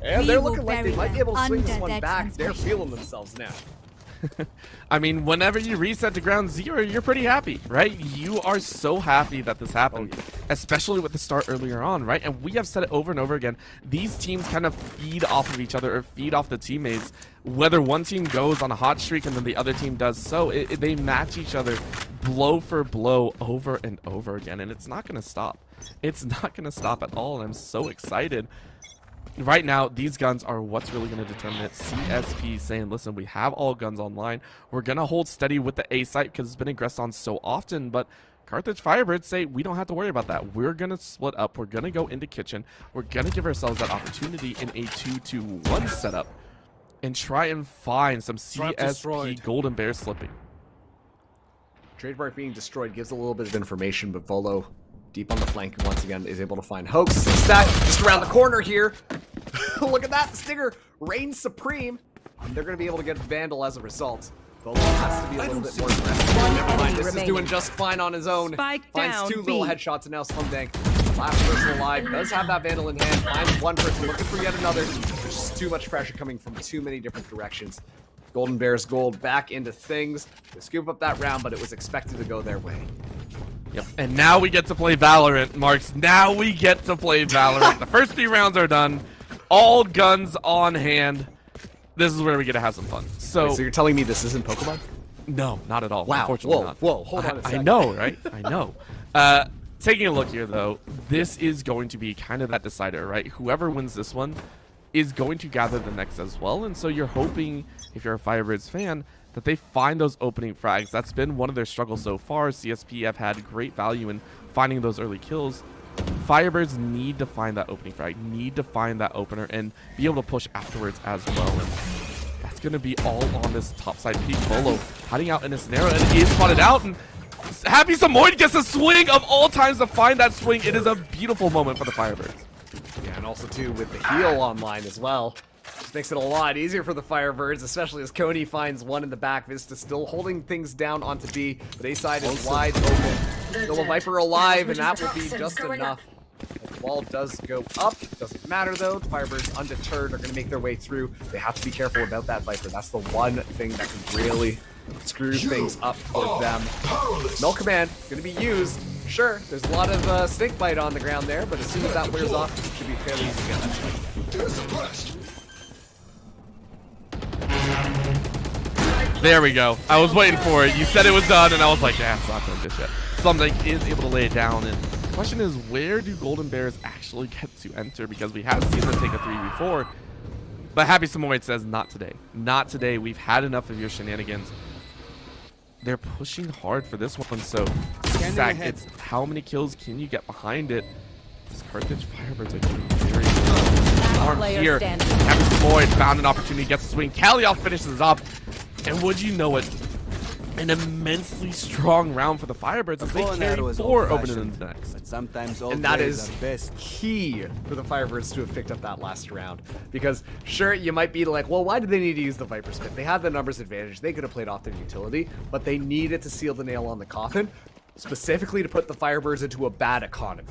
and they're looking like they might be able to swing this one back. They're feeling themselves now. I mean, whenever you reset to ground zero, you're pretty happy, right? You are so happy that this happened, especially with the start earlier on, right? And we have said it over and over again. These teams kind of feed off of each other or feed off the teammates. Whether one team goes on a hot streak and then the other team does so, they match each other blow for blow over and over again. And it's not going to stop. It's not going to stop at all. And I'm so excited. Right now, these guns are what's really going to determine it. CSP saying, listen, we have all guns online. We're going to hold steady with the A site because it's been aggressed on so often. But Carthage Firebirds say, we don't have to worry about that. We're going to split up. We're going to go into kitchen. We're going to give ourselves that opportunity in a 2-2-1 setup and try and find some CSP Golden Bears slipping. Trademark being destroyed gives a little bit of information, but Volo deep on the flank once again is able to find Hoax. Stack just around the corner here. Look at that. The Stinger reigns supreme. And they're going to be able to get Vandal as a result. Volo has to be a little bit more aggressive. Never mind. This is doing just fine on his own. Spike Finds down, 2 little headshots and now Slumdank. Last person alive. Does have that Vandal in hand. Finds one person looking for yet another. There's just too much pressure coming from too many different directions. Golden Bears Gold back into things. They scoop up that round, but it was expected to go their way. Yep. And now we get to play Valorant, Marks. Now we get to play Valorant. The first 3 rounds are done. All guns on hand. This is where we get to have some fun. So, wait, so you're telling me this isn't Pokemon? No, not at all. Wow. Unfortunately not. Whoa, hold on a second. I know, right? I know. Taking a look here, though, this is going to be kind of that decider, right? Whoever wins this one is going to gather the next as well. And so you're hoping, if you're a Firebirds fan, that they find those opening frags. That's been one of their struggles so far. CSP have had great value in finding those early kills. Firebirds need to find that opening frag, need to find that opener, and be able to push afterwards as well. And that's going to be all on this topside peak. Volo hiding out in a scenario, and he is spotted out. And Happy Samoyed gets a swing of all times to find that swing. It is a beautiful moment for the Firebirds. Yeah, and also, too, with the heal online as well. This makes it a lot easier for the Firebirds, especially as Coney finds one in the back. Vista still holding things down onto B, but A side is wide open. Still a Viper alive, and that will be just enough. The wall does go up. Doesn't matter though. The Firebirds, undeterred, are going to make their way through. They have to be careful about that Viper. That's the one thing that can really screw things up for them. Null command going to be used. Sure, there's a lot of snake bite on the ground there, but as soon as that wears off, it should be fairly easy to get that strike. There we go. I was waiting for it. You said it was done, and I was like, yeah, it's not done just yet. Something is able to lay it down, and the question is, where do Golden Bears actually get to enter? Because we have seen them take a 3v4, but Happy Samoyed says, not today. Not today. We've had enough of your shenanigans. They're pushing hard for this one, so Zach, it's how many kills can you get behind it? This Carthage Firebirds are doing very well. Here, Happy Samoyed found an opportunity, gets a swing. Kalioth finishes up, and would you know it, an immensely strong round for the Firebirds as they carry 4 open in the next. But sometimes And that is key for the Firebirds to have picked up that last round. Because, sure, you might be like, well, why did they need to use the Viper Spit? They had the numbers advantage. They could have played off their utility, but they needed to seal the nail on the coffin, specifically to put the Firebirds into a bad economy.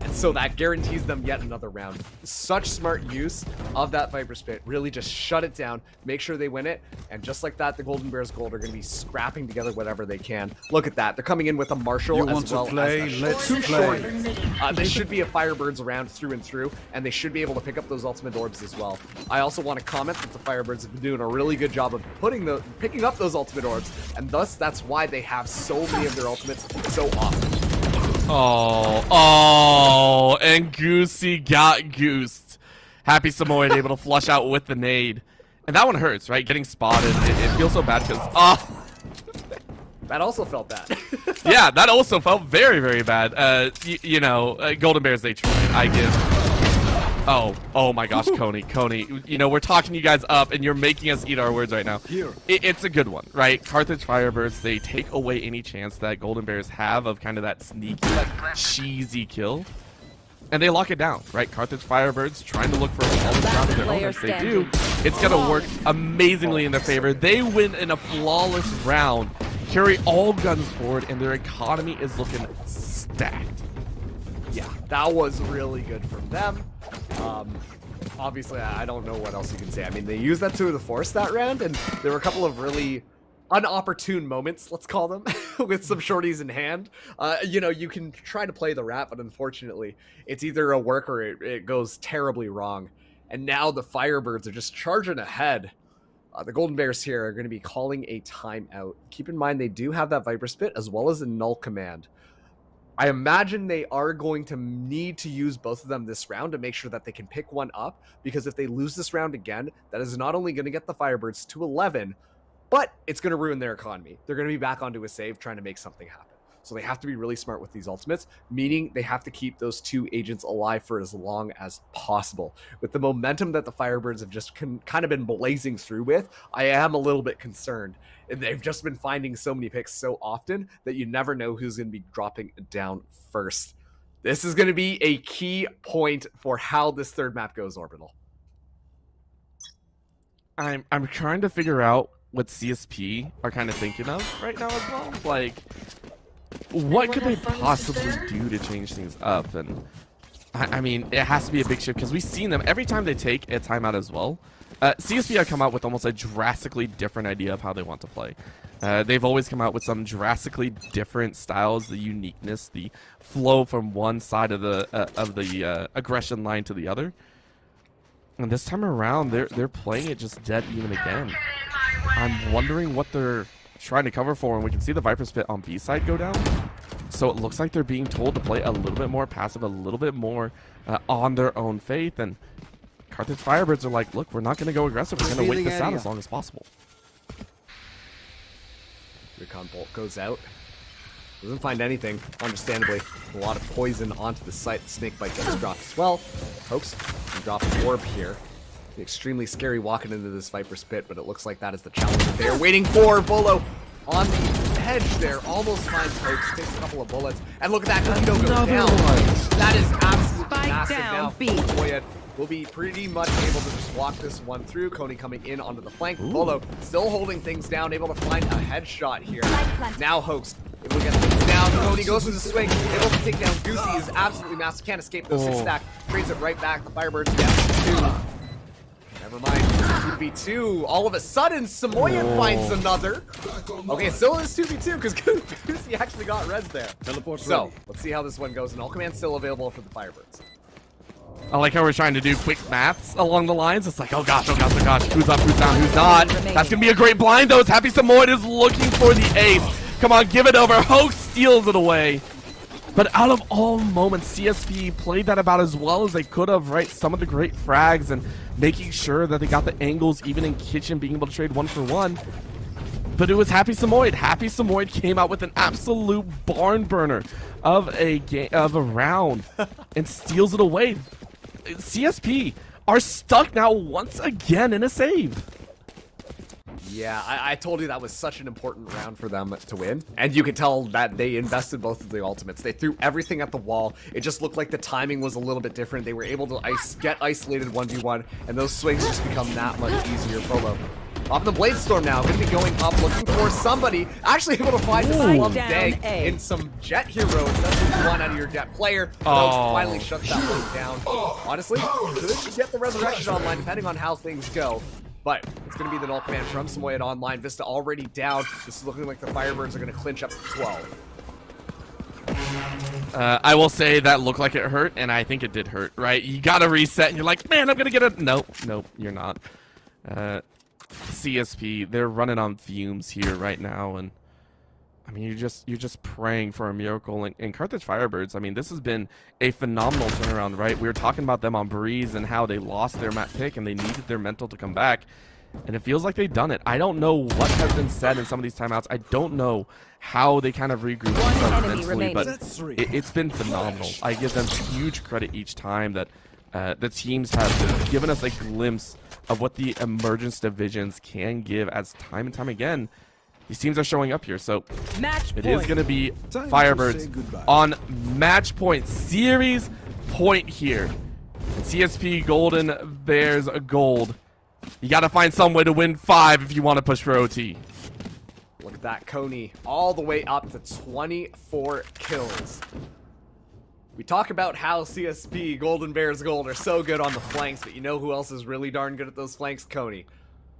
And so that guarantees them yet another round. Such smart use of that Viper Spit. Really just shut it down, make sure they win it, and just like that, the Golden Bears Gold are going to be scrapping together whatever they can. Look at that. They're coming in with a Marshall You as want to well play? as Let's two play. short. They should be a Firebirds round through and through, and they should be able to pick up those ultimate orbs as well. I also want to comment that the Firebirds have been doing a really good job of picking up those ultimate orbs, and thus that's why they have so many of their ultimates so often. Oh, and Goosey got goosed. Happy Samoyed able to flush out with the nade. And that one hurts, right? Getting spotted. It feels so bad because, That also felt bad. yeah, that also felt very, very bad. Golden Bears, they tried. I give. Oh my gosh, Coney, we're talking you guys up and you're making us eat our words right now. It's a good one, right? Carthage Firebirds, they take away any chance that Golden Bears have of kind of that sneaky, cheesy kill. And they lock it down, right? Carthage Firebirds trying to look for a flawless round of their own. If they do, it's going to work amazingly in their favor. They win in a flawless round, carry all guns forward, and their economy is looking stacked. Yeah, that was really good from them. Obviously, I don't know what else you can say. I mean, they used that tour de force that round, and there were a couple of really unopportune moments, let's call them, with some shorties in hand. You can try to play the rat, but unfortunately, it's either a work or it goes terribly wrong. And now the Firebirds are just charging ahead. The Golden Bears here are going to be calling a timeout. Keep in mind, they do have that Viper Spit as well as a Null Command. I imagine they are going to need to use both of them this round to make sure that they can pick one up, because if they lose this round again, that is not only going to get the Firebirds to 11, but it's going to ruin their economy. They're going to be back onto a save trying to make something happen. So they have to be really smart with these ultimates, meaning they have to keep those two agents alive for as long as possible. With the momentum that the Firebirds have just kind of been blazing through with, I am a little bit concerned. They've just been finding so many picks so often that you never know who's going to be dropping down first. This is going to be a key point for how this third map goes, Orbital. I'm trying to figure out what CSP are kind of thinking of right now as well. Like, what could they possibly do to change things up? And I mean, it has to be a big shift because we've seen them every time they take a timeout as well. CSP have come out with almost a drastically different idea of how they want to play. They've always come out with some drastically different styles, the uniqueness, the flow from one side of the aggression line to the other. And this time around, they're playing it just dead even again. I'm wondering what they're trying to cover for, and we can see the Viper Spit on B side go down. So it looks like they're being told to play a little bit more passive, a little bit more on their own faith. And Carthage Firebirds are like, look, we're not going to go aggressive. We're going to wait this out as long as possible. Recon Bolt goes out. Doesn't find anything, understandably. A lot of poison onto the site. The snake bite gets dropped as well. Pokes can drop an orb here. Extremely scary walking into this Viper Spit, but it looks like that is the challenge that they are waiting for. Volo on the hedge there, almost finds Hoax, takes a couple of bullets, and look at that, Coquito goes down. That is absolutely Spike massive. down, Now, B. Boyet will be pretty much able to just walk this one through. Coney coming in onto the flank. Volo still holding things down, able to find a headshot here. Now Hoax able to get things down. Coney goes with the swing, able to take down Goosey. Is absolutely massive. Can't escape those 6 stack. Trades it right back. The Firebirds down 2. Never mind. 2v2. All of a sudden, Samoyed finds another. Okay, it still is 2v2 because Goosey actually got res there. So let's see how this one goes. And all commands still available for the Firebirds. I like how we're trying to do quick maths along the lines. It's like, oh gosh, oh gosh, oh gosh. Who's up, who's down, who's not? That's going to be a great blind, though. It's Happy Samoyed is looking for the ace. Come on, give it over. Hoax steals it away. But out of all moments, CSP played that about as well as they could have, right? Some of the great frags and making sure that they got the angles, even in kitchen, being able to trade 1-for-1. But it was Happy Samoyed. Happy Samoyed came out with an absolute barn burner of a round and steals it away. CSP are stuck now once again in a save. Yeah, I told you that was such an important round for them to win. And you could tell that they invested both of the ultimates. They threw everything at the wall. It just looked like the timing was a little bit different. They were able to get isolated 1v1, and those swings just become that much easier. Volo up in the Blade Storm now, going to be going up, looking for somebody. Actually able to find the Slum Dag in some Jet heroes. That's just one out of your Jet player. Finally shuts that one down. Honestly, could get the Resurrection online depending on how things go. But it's going to be the null command from Samoyed online. Vista already down. This is looking like the Firebirds are going to clinch up to 12. I will say that looked like it hurt, and I think it did hurt, right? You got to reset, and you're like, man, I'm going to get it. Nope, you're not. CSP, they're running on fumes here right now, and I mean, you're just praying for a miracle. And Carthage Firebirds, I mean, this has been a phenomenal turnaround, right? We were talking about them on Breeze and how they lost their map pick and they needed their mental to come back. And it feels like they've done it. I don't know what has been said in some of these timeouts. I don't know how they kind of regroup mentally, but it's been phenomenal. I give them huge credit each time that the teams have given us a glimpse of what the emergence divisions can give, as time and time again, these teams are showing up here. So it is going to be Firebirds on match point, series point here. CSP Golden Bears gold. You got to find some way to win 5 if you want to push for OT. Look at that, Coney, all the way up to 24 kills. We talk about how CSP Golden Bears gold are so good on the flanks, but you know who else is really darn good at those flanks? Coney.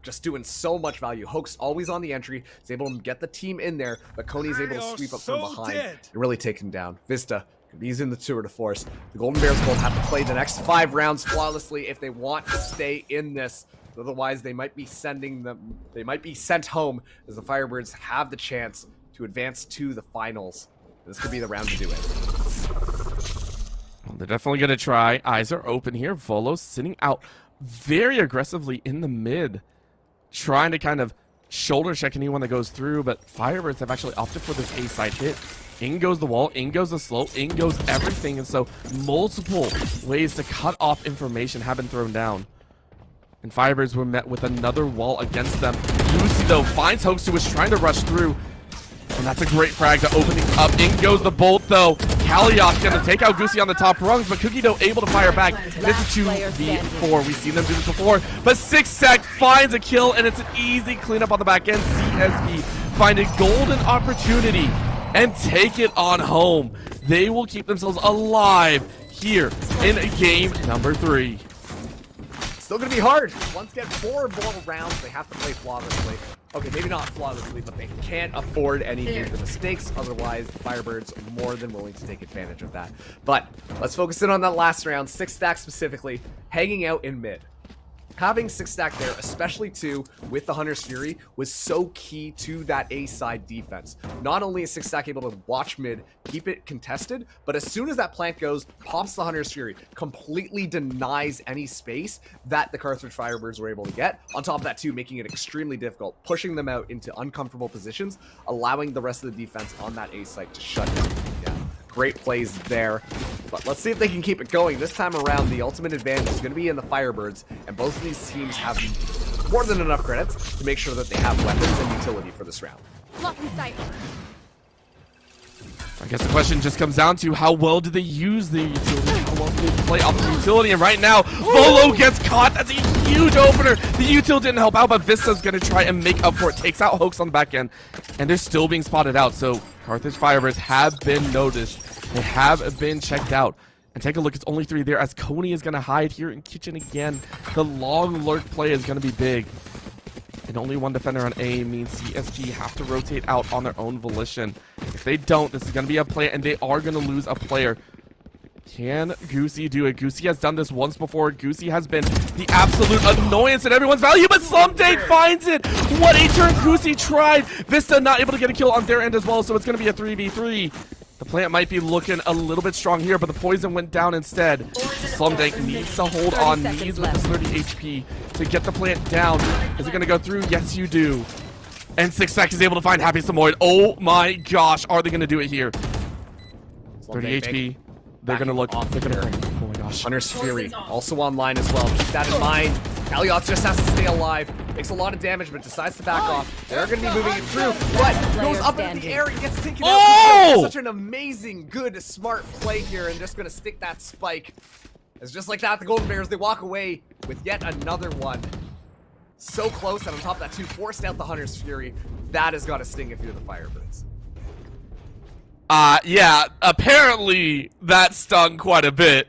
Just doing so much value. Hoax always on the entry, is able to get the team in there, but Coney's able to sweep up from behind and really take him down. Vista, he's in the tour de force. The Golden Bears will have to play the next 5 rounds flawlessly if they want to stay in this. Otherwise, they might be sent home, as the Firebirds have the chance to advance to the finals. This could be the round to do it. Well, they're definitely going to try. Eyes are open here. Volo sitting out very aggressively in the mid, trying to kind of shoulder check anyone that goes through, but Firebirds have actually opted for this A-side hit. In goes the wall, in goes the slope, in goes everything, and so multiple ways to cut off information have been thrown down. And Firebirds were met with another wall against them. Lucy, though, finds Hoax, who was trying to rush through. And that's a great frag to open things up. In goes the bolt, though. Kalioth gonna take out Goosey on the top rungs, but Cookie Dough able to fire back. This is 2v4. We've seen them do this before. But 6sec finds a kill, and it's an easy cleanup on the back end. CSP find a golden opportunity and take it on home. They will keep themselves alive here in game number 3. Still gonna be hard. Once get 4 more rounds, they have to play flawlessly. Okay, maybe not flawlessly, but they can't afford any of the mistakes. Otherwise, the Firebirds are more than willing to take advantage of that. But let's focus in on that last round. 6stack specifically, hanging out in mid. Having 6stack there, especially too with the Hunter's Fury, was so key to that A-side defense. Not only is 6stack able to watch mid, keep it contested, but as soon as that plant goes, pops the Hunter's Fury, completely denies any space that the Carthage Firebirds were able to get. On top of that too, making it extremely difficult, pushing them out into uncomfortable positions, allowing the rest of the defense on that A-site to shut down. Great plays there, but let's see if they can keep it going. This time around, the ultimate advantage is going to be in the Firebirds, and both of these teams have more than enough credits to make sure that they have weapons and utility for this round. Blocking sight. I guess the question just comes down to how well do they use the utility? How well do they play off the utility? And right now, Volo gets caught. That's a huge opener. The util didn't help out, but Vista's going to try and make up for it. Takes out Hoax on the back end, and they're still being spotted out. So Carthage Firebirds have been noticed. They have been checked out. And take a look, it's only 3 there as Coney is going to hide here in kitchen again. The long lurk play is going to be big. And only 1 defender on A means CSP have to rotate out on their own volition. If they don't, this is going to be a play, and they are going to lose a player. Can Goosey do it? Goosey has done this once before. Goosey has been the absolute annoyance in everyone's value, but Slumdank finds it! What a turn Goosey tried! Vista not able to get a kill on their end as well, so it's going to be a 3v3. The plant might be looking a little bit strong here, but the poison went down instead. Slumdank needs to hold on, needs with his 30 HP to get the plant down. Is it going to go through? Yes, you do. And Sixpack is able to find Happy Samoyed. Oh my gosh, are they going to do it here? 30 HP. They're going to look. They're going to. Oh my gosh. Hunter's Fury also online as well. Keep that in mind. Kalioth just has to stay alive. Makes a lot of damage, but decides to back off. They're going to be moving it through, but goes up in the air and gets taken out. Such an amazing, good, smart play here, and just going to stick that spike. It's just like that, the Golden Bears, they walk away with yet another one. So close, and on top of that too, forced out the Hunter's Fury. That has got to sting if you're the Firebirds. Yeah, apparently that stung quite a bit.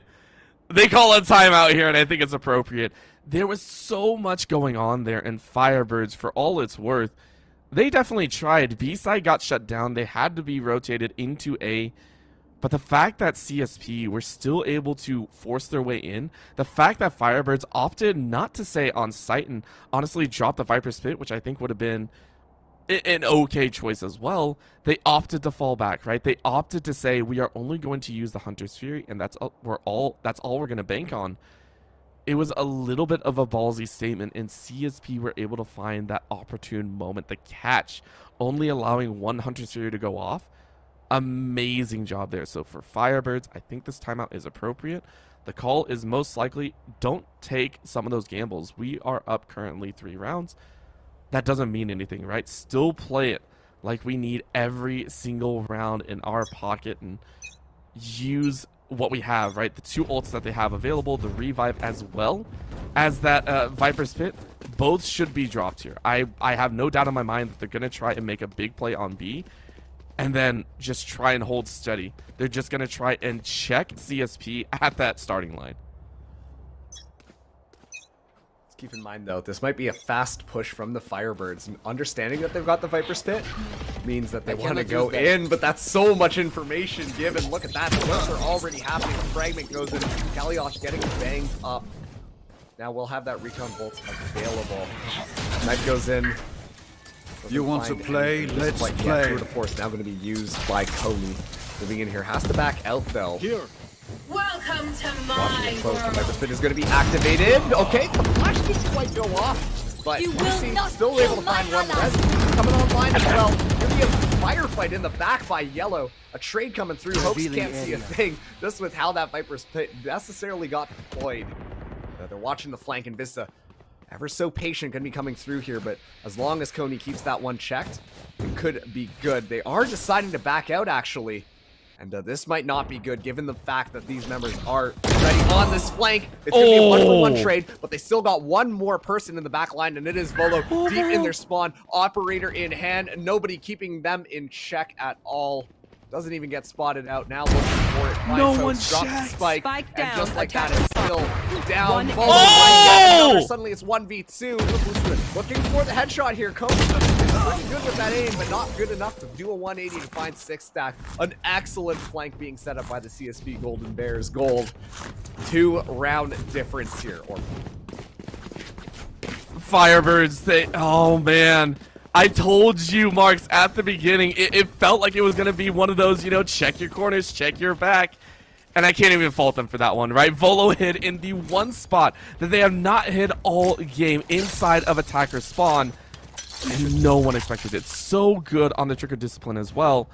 They call a timeout here, and I think it's appropriate. There was so much going on there, and Firebirds, for all it's worth, they definitely tried. B-side got shut down. They had to be rotated into A. But the fact that CSP were still able to force their way in, the fact that Firebirds opted not to stay on site and honestly drop the Viper's Pit, which I think would have been an okay choice as well, they opted to fall back, right? They opted to say, we are only going to use the Hunter's Fury, and that's all we're going to bank on. It was a little bit of a ballsy statement, and CSP were able to find that opportune moment, the catch, only allowing 1 Hunter's Fury to go off. Amazing job there. So for Firebirds, I think this timeout is appropriate. The call is most likely, don't take some of those gambles. We are up currently 3 rounds. That doesn't mean anything, right? Still play it like we need every single round in our pocket and use what we have, right? The 2 ults that they have available, the revive as well as that Viper's Pit, both should be dropped here. I have no doubt in my mind that they're going to try and make a big play on B and then just try and hold steady. They're just going to try and check CSP at that starting line. Keep in mind, though, this might be a fast push from the Firebirds. Understanding that they've got the Viper's Pit means that they want to go in, but that's so much information given. Look at that. The looks are already happening. The fragment goes in. Kalioth getting banged up. Now we'll have that recon bolt available. Knife goes in. You want to play? Let's play. Tour de Force now going to be used by Coney. Moving in here. Has to back out, though. Here. Welcome to Watching my it close. The world. Viper's Pit is going to be activated. Okay, the flash didn't quite go off, but You will Lucy not still able kill to find my one ally. res coming online as well. Gonna be a firefight in the back by Yellow. A trade coming through. Hopes Revealing can't see a area. thing just with how that Viper's Pit necessarily got deployed. They're watching the flank, and Vista ever so patient gonna be coming through here, but as long as Coney keeps that one checked, it could be good. They are deciding to back out, actually. And this might not be good, given the fact that these members are ready on this flank. It's going to be a 1-for-1 trade, but they still got one more person in the back line, and it is Volo deep in their spawn. Operator in hand, and nobody keeping them in check at all. Doesn't even get spotted out. Now looking for it. No Five one Toads drops the checked. spike, Spike and down. just like that, Attack it's still down. One- Volo Oh! another. Suddenly it's 1v2. Looking for the headshot here. Coney is pretty good with that aim, but not good enough to do a 180 to find 6 stack. An excellent flank being set up by the CSP Golden Bears. Gold. 2-round difference here. Or Firebirds, oh man. I told you, Marks, at the beginning, it felt like it was going to be one of those, you know, check your corners, check your back. And I can't even fault them for that one, right? Volo hid in the one spot that they have not hid all game inside of attacker spawn. And no one expected it. So good on the trigger discipline as well.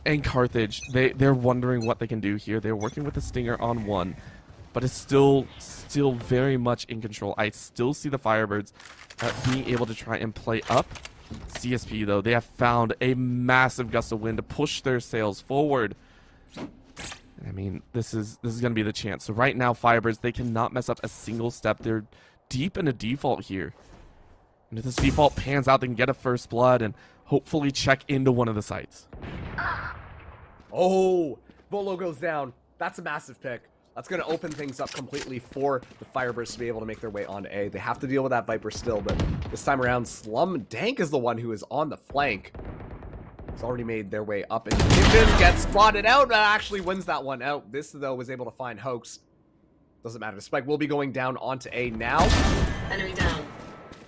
And Carthage, they're wondering what they can do here. They're working with the Stinger on 1. But it's still very much in control. I still see the Firebirds being able to try and play up CSP, though, they have found a massive gust of wind to push their sails forward. I mean, this is going to be the chance. So right now, Firebirds, they cannot mess up a single step. They're deep in a default here. And if this default pans out, they can get a first blood and hopefully check into one of the sites. Oh, Volo goes down. That's a massive pick. That's going to open things up completely for the Firebirds to be able to make their way onto A. They have to deal with that Viper still, but this time around, Slum Dank is the one who is on the flank. He's already made their way up, and Given gets spotted out, but actually wins that one out. This, though, was able to find Hoax. Doesn't matter. Spike will be going down onto A now. Enemy down.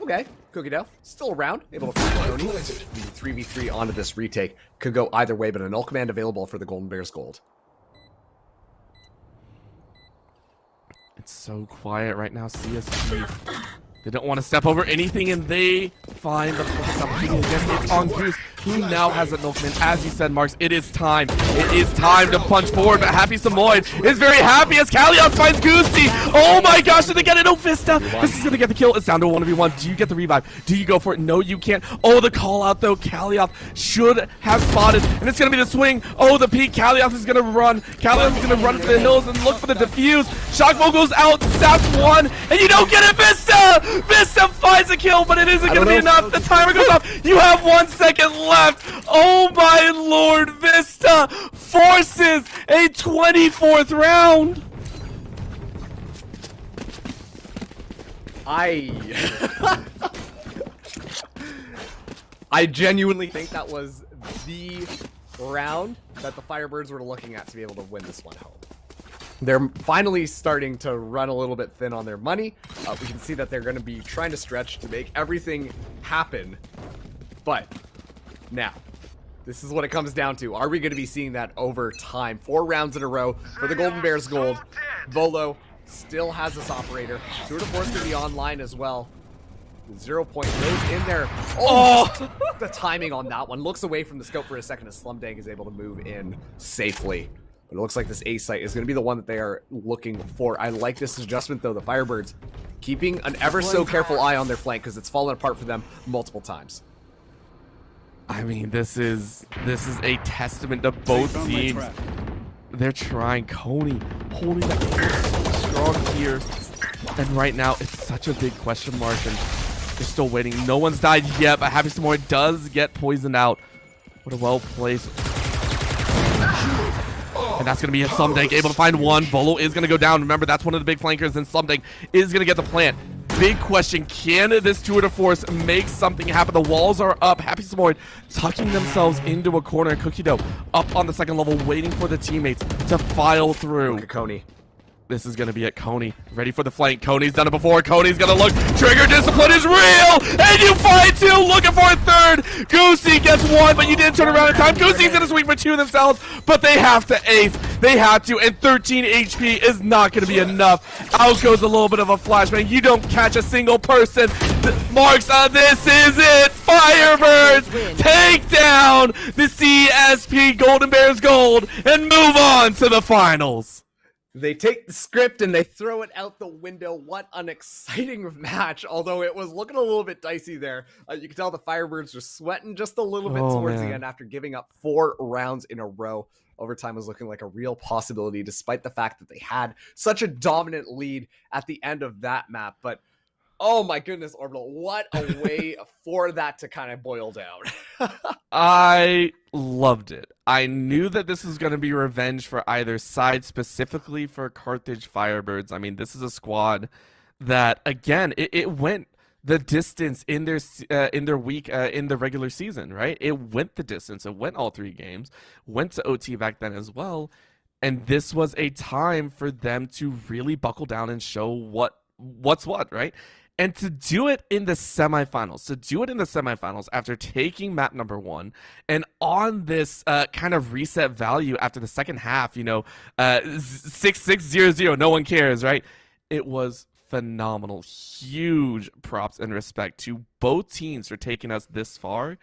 Okay, Cookie Dough still around, able to find Tony. The 3v3 onto this retake could go either way, but a null command available for the Golden Bears gold. It's so quiet right now, CSP. They don't want to step over anything, and they find the perfect opportunity again. It's on Goose, who now has a null command. As you said, Marks, it is time. It is time to punch forward, but Happy Samoyed is very happy as Kalios finds Goosey. Oh my gosh, did they get it? Oh, Vista. This is going to get the kill. It's down to a 1v1. Do you get the revive? Do you go for it? No, you can't. Oh, the call out, though. Kalios should have spotted, and it's going to be the swing. Oh, the peak. Kalios is going to run. Kalios is going to run to the hills and look for the defuse. Shockbolt goes out, saps one, and you don't get it, Vista! Vista finds a kill, but it isn't going to be enough. The timer goes off. You have 1 second left. Oh my lord, Vista forces a 24th round. I genuinely think that was the round that the Firebirds were looking at to be able to win this one home. They're finally starting to run a little bit thin on their money. We can see that they're going to be trying to stretch to make everything happen. But now, this is what it comes down to. Are we going to be seeing that over time? 4 rounds in a row for the Golden Bears gold. Volo still has this operator. Tour de Force going to be online as well. 0 point goes in there. Oh! The timing on that one. Looks away from the scope for a second as Slumdang is able to move in safely. But it looks like this A site is going to be the one that they are looking for. I like this adjustment, though. The Firebirds keeping an ever so careful eye on their flank because it's fallen apart for them multiple times. I mean, this is a testament to both teams. They're trying. Coney holding that so strong here. And right now, it's such a big question mark, and they're still waiting. No one's died yet, but Happy Samoy does get poisoned out. What a well-placed. And that's going to be a Slumdang able to find one. Volo is going to go down. Remember, that's one of the big flankers, and Slumdang is going to get the plant. Big question, can this Tour de Force make something happen? The walls are up. Happy Samoyed tucking themselves into a corner. Cookie Dough up on the second level, waiting for the teammates to file through. Look at Coney. This is going to be it. Coney ready for the flank. Coney's done it before. Coney's going to look. Trigger discipline is real. And you find 2, looking for a 3rd. Goosey gets 1, but you didn't turn around in time. Goosey's going to swing for 2 themselves, but they have to ace. They have to, and 13 HP is not going to be enough. Out goes a little bit of a flashbang. You don't catch a single person. Marks on this is it. Firebirds take down the CSP Golden Bears gold and move on to the finals. They take the script and they throw it out the window. What an exciting match, although it was looking a little bit dicey there. You can tell the Firebirds were sweating just a little bit towards the end after giving up 4 rounds in a row. Overtime was looking like a real possibility, despite the fact that they had such a dominant lead at the end of that map. But oh my goodness, Orbital, what a way for that to kind of boil down. I loved it. I knew that this was going to be revenge for either side, specifically for Carthage Firebirds. I mean, this is a squad that, again, it went the distance in their week in the regular season, right? It went the distance. It went all 3 games, went to OT back then as well. And this was a time for them to really buckle down and show what's what, right? And to do it in the semifinals, after taking map number 1 and on this kind of reset value after the second half, 6-6-0-0, no one cares, right? It was phenomenal. Huge props and respect to both teams for taking us this far.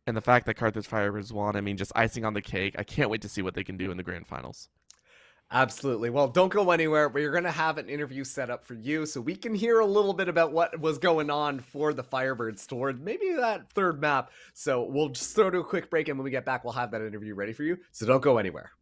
And the fact that Carthage Firebirds won, I mean, just icing on the cake. I can't wait to see what they can do in the grand finals. Absolutely. Well, don't go anywhere. We're going to have an interview set up for you so we can hear a little bit about what was going on for the Firebirds toward maybe that third map. So we'll just throw to a quick break, and when we get back, we'll have that interview ready for you. So don't go anywhere.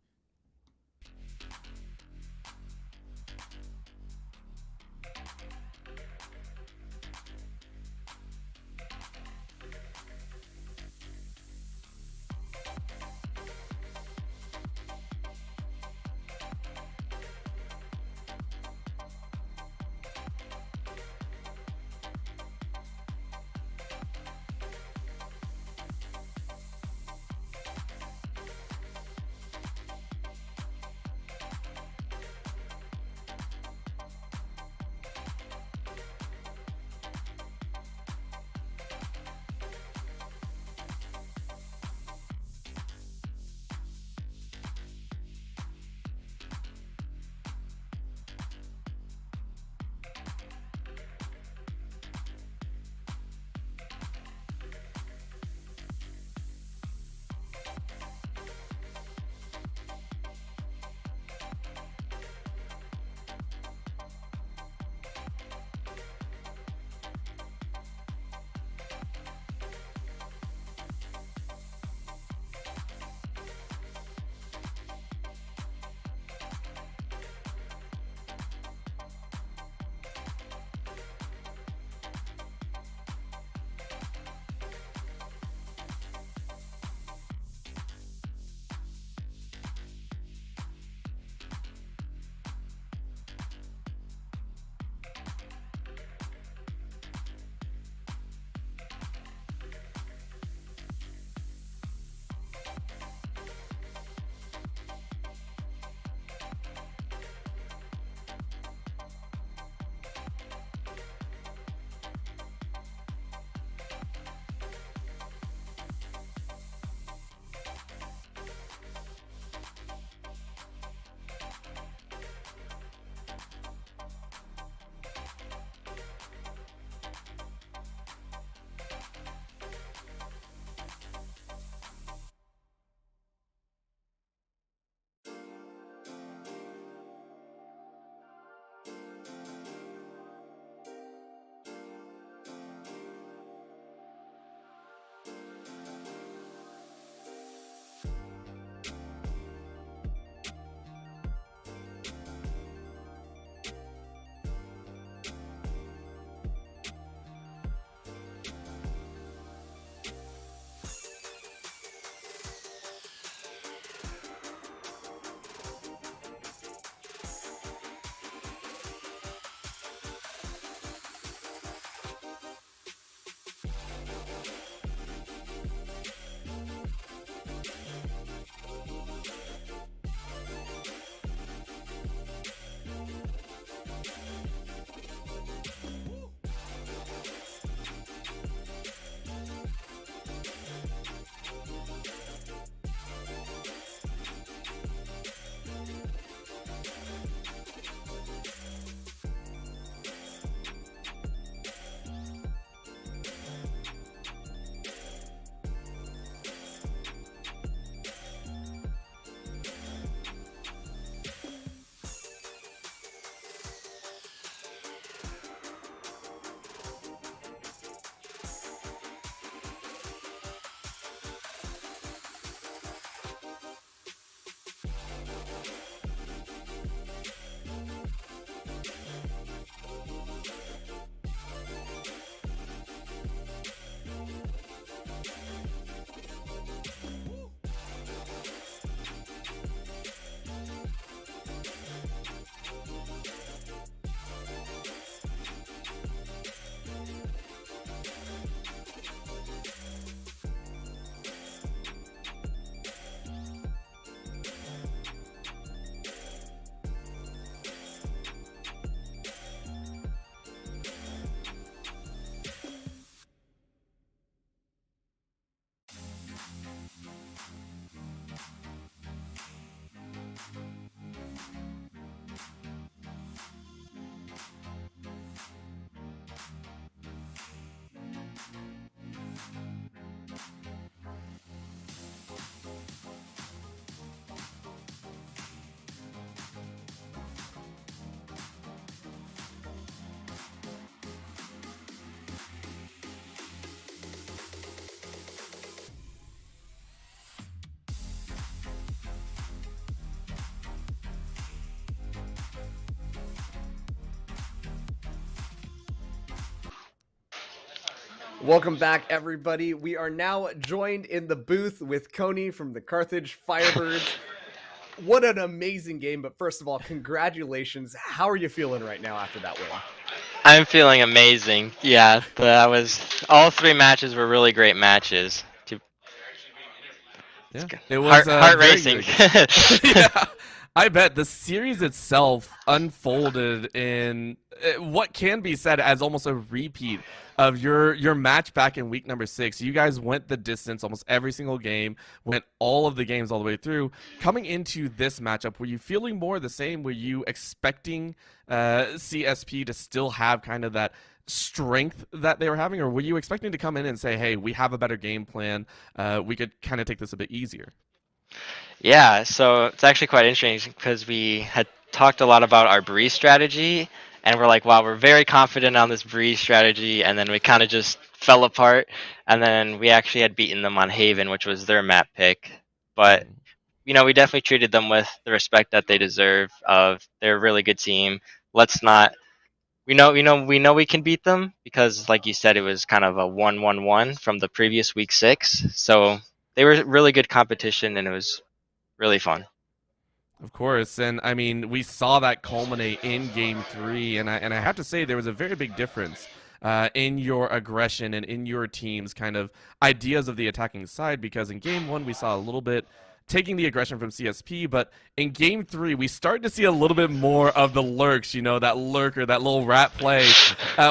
Welcome back, everybody. We are now joined in the booth with Coney from the Carthage Firebirds. What an amazing game, but first of all, congratulations. How are you feeling right now after that win? I'm feeling amazing. Yeah, all 3 matches were really great matches. Yeah, it was Heart very racing. yeah, I bet the series itself unfolded in what can be said as almost a repeat of your match back in week number 6. You guys went the distance almost every single game, went all of the games all the way through. Coming into this matchup, were you feeling more the same? Were you expecting CSP to still have kind of that strength that they were having, or were you expecting to come in and say, hey, we have a better game plan, we could kind of take this a bit easier? Yeah, so it's actually quite interesting because we had talked a lot about our breeze strategy, and we're like, wow, we're very confident on this breeze strategy, and then we kind of just fell apart, and then we actually had beaten them on Haven, which was their map pick. But we definitely treated them with the respect that they deserve. They're a really good team. Let's not. We know we can beat them because, like you said, it was kind of a 1-1-1 from the previous week 6. So they were really good competition, and it was really fun. Of course, and I mean, we saw that culminate in Game 3, and I have to say there was a very big difference in your aggression and in your team's kind of ideas of the attacking side, because in Game 1 we saw a little bit taking the aggression from CSP, but in Game 3 we started to see a little bit more of the lurks, that lurker, that little rat play.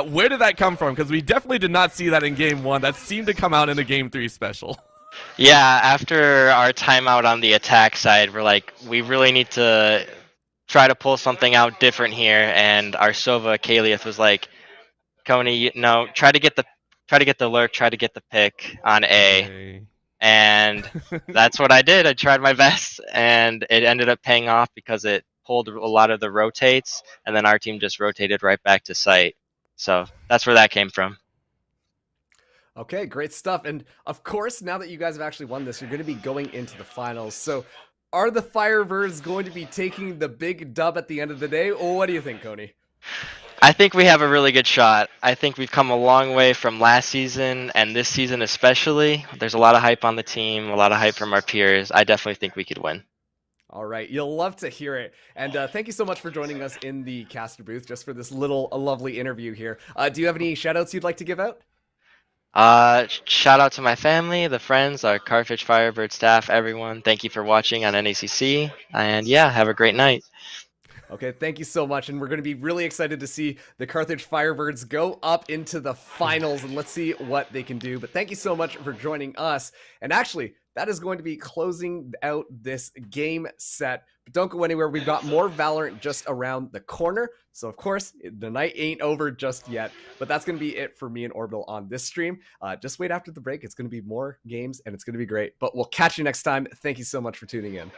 Where did that come from? Because we definitely did not see that in Game 1. That seemed to come out in the Game 3 special. Yeah, after our timeout on the attack side, we're like, we really need to try to pull something out different here. And our Sova Kaliath was like, Coney, try to get the lurk, try to get the pick on A. Okay. And that's what I did. I tried my best, and it ended up paying off because it pulled a lot of the rotates, and then our team just rotated right back to site. So that's where that came from. Okay, great stuff. And of course, now that you guys have actually won this, you're going to be going into the finals. So are the Firebirds going to be taking the big dub at the end of the day? Or what do you think, Coney? I think we have a really good shot. I think we've come a long way from last season and this season especially. There's a lot of hype on the team, a lot of hype from our peers. I definitely think we could win. All right, you'll love to hear it. And thank you so much for joining us in the caster booth just for this little lovely interview here. Do you have any shout-outs you'd like to give out? Shout out to my family, the friends, our Carthage Firebird staff, everyone. Thank you for watching on NECC. And yeah, have a great night. Okay, thank you so much. And we're going to be really excited to see the Carthage Firebirds go up into the finals, and let's see what they can do. But thank you so much for joining us. And actually, that is going to be closing out this game set. But don't go anywhere. We've got more Valorant just around the corner. So, of course, the night ain't over just yet. But that's going to be it for me and Orbital on this stream. Just wait after the break. It's going to be more games, and it's going to be great. But we'll catch you next time. Thank you so much for tuning in.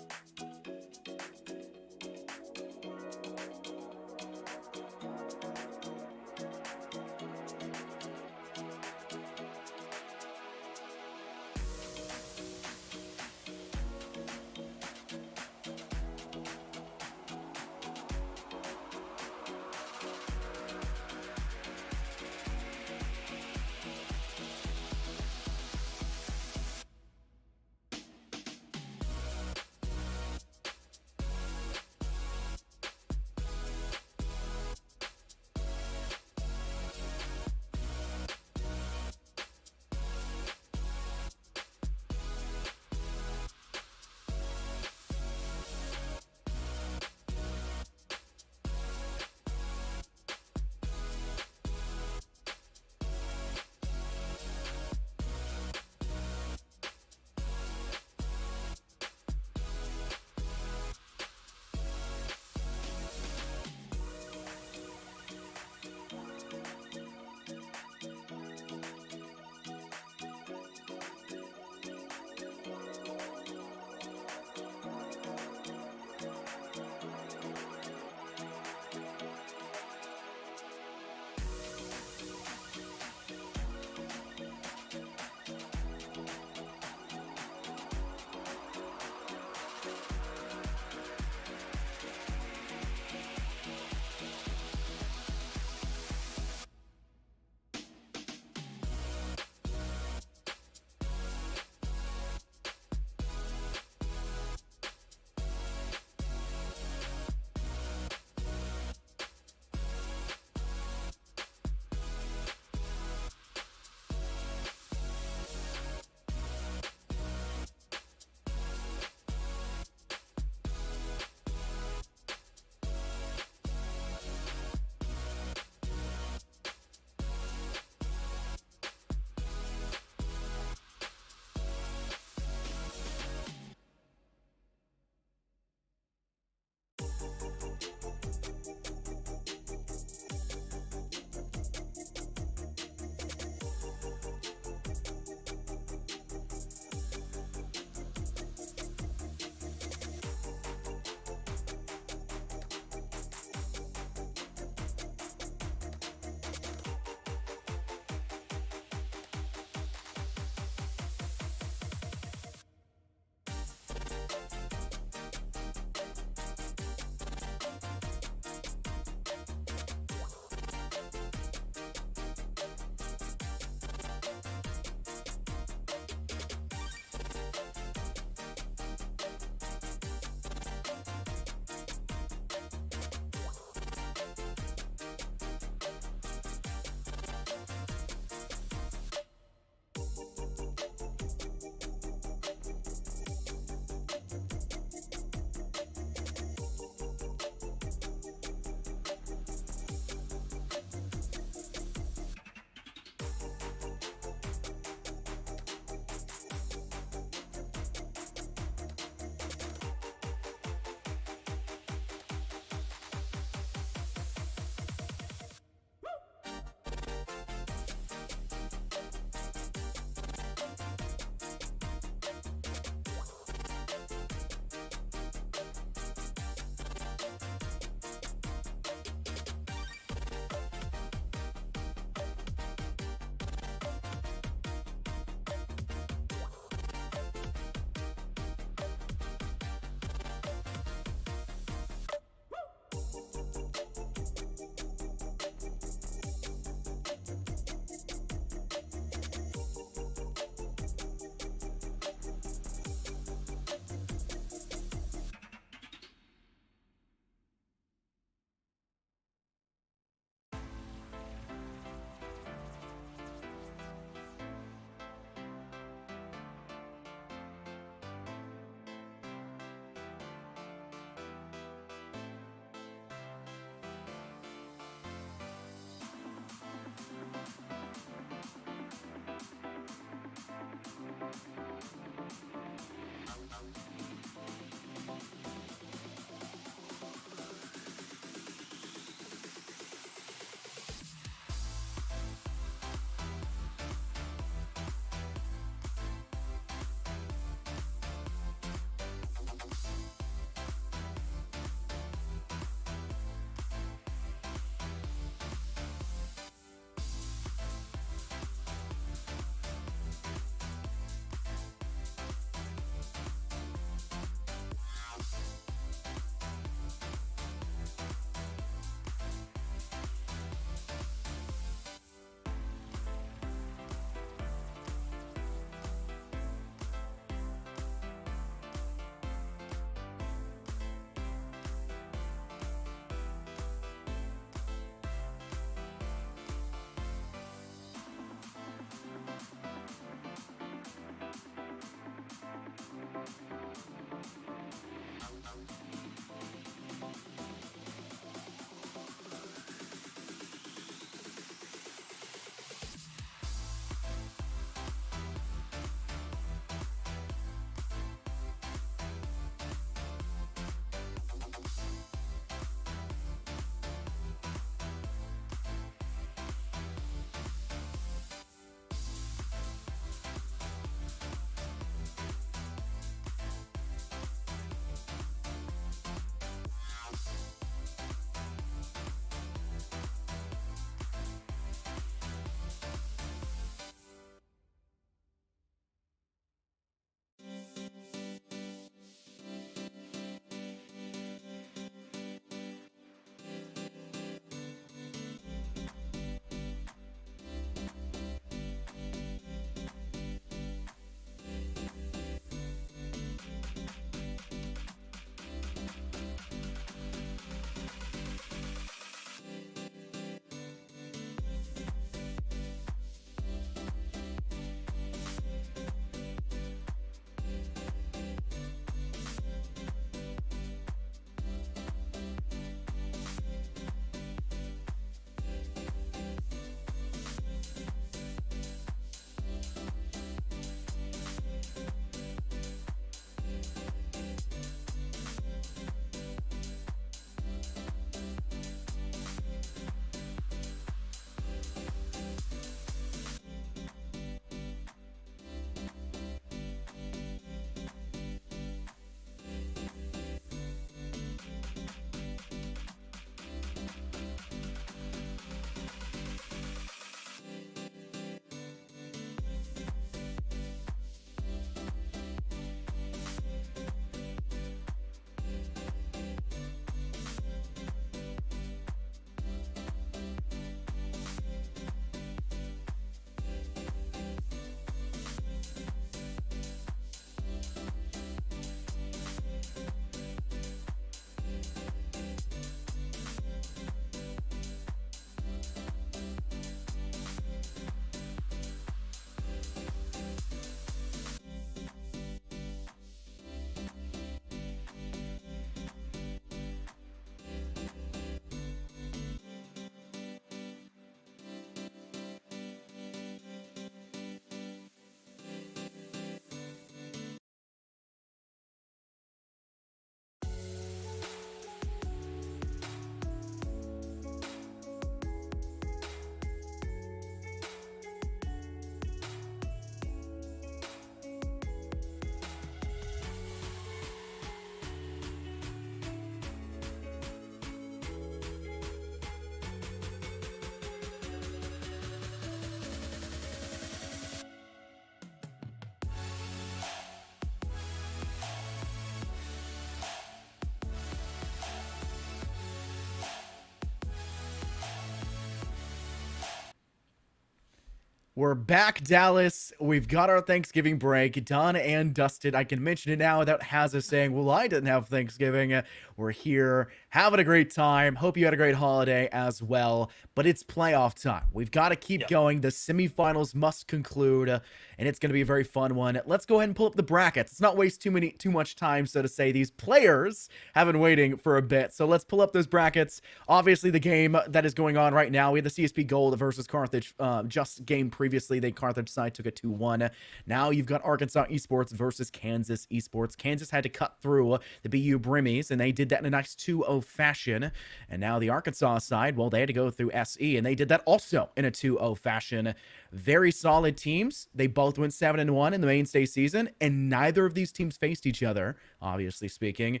We're back, Dallas. We've got our Thanksgiving break done and dusted. I can mention it now without Hazza saying, well, I didn't have Thanksgiving. We're here having a great time. Hope you had a great holiday as well. But it's playoff time. We've got to keep going. The semifinals must conclude, and it's going to be a very fun one. Let's go ahead and pull up the brackets. Let's not waste too much time, so to say. These players have been waiting for a bit. So let's pull up those brackets. Obviously, the game that is going on right now, we have the CSP Gold versus Carthage. Just game previously, the Carthage side took a 2-1. Now you've got Arkansas Esports versus Kansas Esports. Kansas had to cut through the BU Brimmies, and they did that in a nice 2-0 fashion. And now the Arkansas side, well, they had to go through SE, and they did that also in a 2-0 fashion. Very solid teams. They both went 7-1 in the mainstay season, and neither of these teams faced each other, obviously speaking.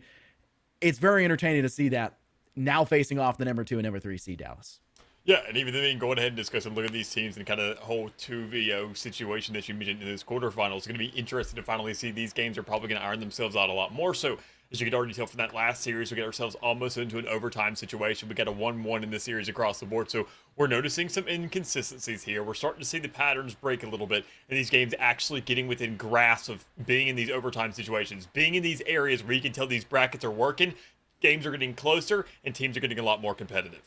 It's very entertaining to see that now facing off the number 2 and number 3 seed Dallas. Yeah, and even then, going ahead and discuss and look at these teams and kind of the whole 2v0 situation that you mentioned in those quarterfinals. It's going to be interesting to finally see. These games are probably going to iron themselves out a lot more. So, as you could already tell from that last series, we get ourselves almost into an overtime situation. We got a 1-1 in the series across the board. So, we're noticing some inconsistencies here. We're starting to see the patterns break a little bit, and these games actually getting within grasp of being in these overtime situations, being in these areas where you can tell these brackets are working. Games are getting closer, and teams are getting a lot more competitive.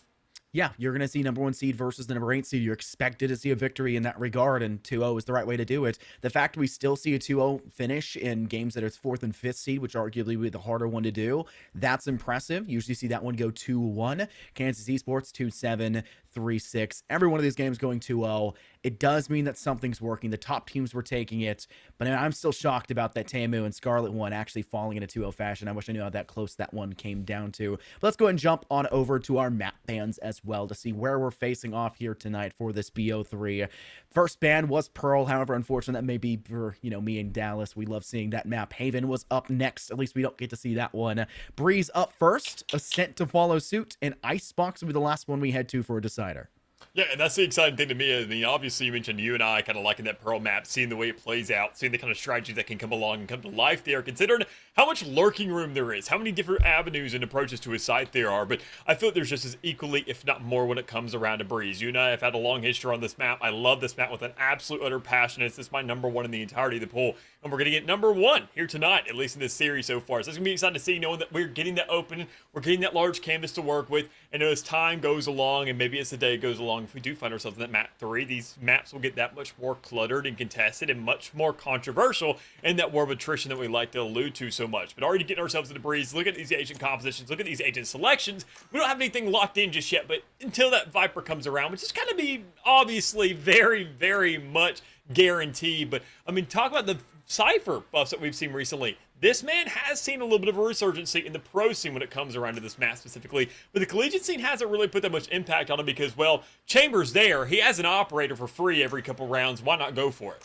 Yeah, you're going to see number 1 seed versus the number 8 seed. You're expected to see a victory in that regard, and 2-0 is the right way to do it. The fact we still see a 2-0 finish in games that are 4th and 5th seed, which arguably would be the harder one to do, that's impressive. Usually see that one go 2-1. Kansas Esports 2-7, 3-6. Every one of these games going 2-0. It does mean that something's working. The top teams were taking it, but I'm still shocked about that Tamu and Scarlet one actually falling in a 2-0 fashion. I wish I knew how that close that one came down to. But let's go ahead and jump on over to our map bans as well to see where we're facing off here tonight for this BO3. First ban was Pearl. However, unfortunately, that may be for, me and Dallas. We love seeing that map. Haven was up next. At least we don't get to see that one. Breeze up first. Ascent to follow suit. And Icebox will be the last one we head to for a decider. Yeah, and that's the exciting thing to me. I mean, obviously, you mentioned you and I kind of liking that Pearl map, seeing the way it plays out, seeing the kind of strategies that can come along and come to life there, considering how much lurking room there is, how many different avenues and approaches to a site there are. But I feel there's just as equally, if not more, when it comes around to Breeze. You and I have had a long history on this map. I love this map with an absolute utter passion. This is my number 1 in the entirety of the pool. And we're going to get number 1 here tonight, at least in this series so far. So it's going to be exciting to see, knowing that we're getting that open, we're getting that large canvas to work with. And as time goes along, and maybe as the day goes along, if we do find ourselves in that map 3, these maps will get that much more cluttered and contested and much more controversial, and that war of attrition that we like to allude to so much. But already getting ourselves into Breeze, look at these agent compositions, look at these agent selections. We don't have anything locked in just yet, but until that Viper comes around, which is going to be obviously very, very much guaranteed. But I mean, talk about the Cypher buffs that we've seen recently. This man has seen a little bit of a resurgency in the pro scene when it comes around to this map specifically, but the collegiate scene hasn't really put that much impact on him because, well, Chamber's there. He has an operator for free every couple rounds. Why not go for it?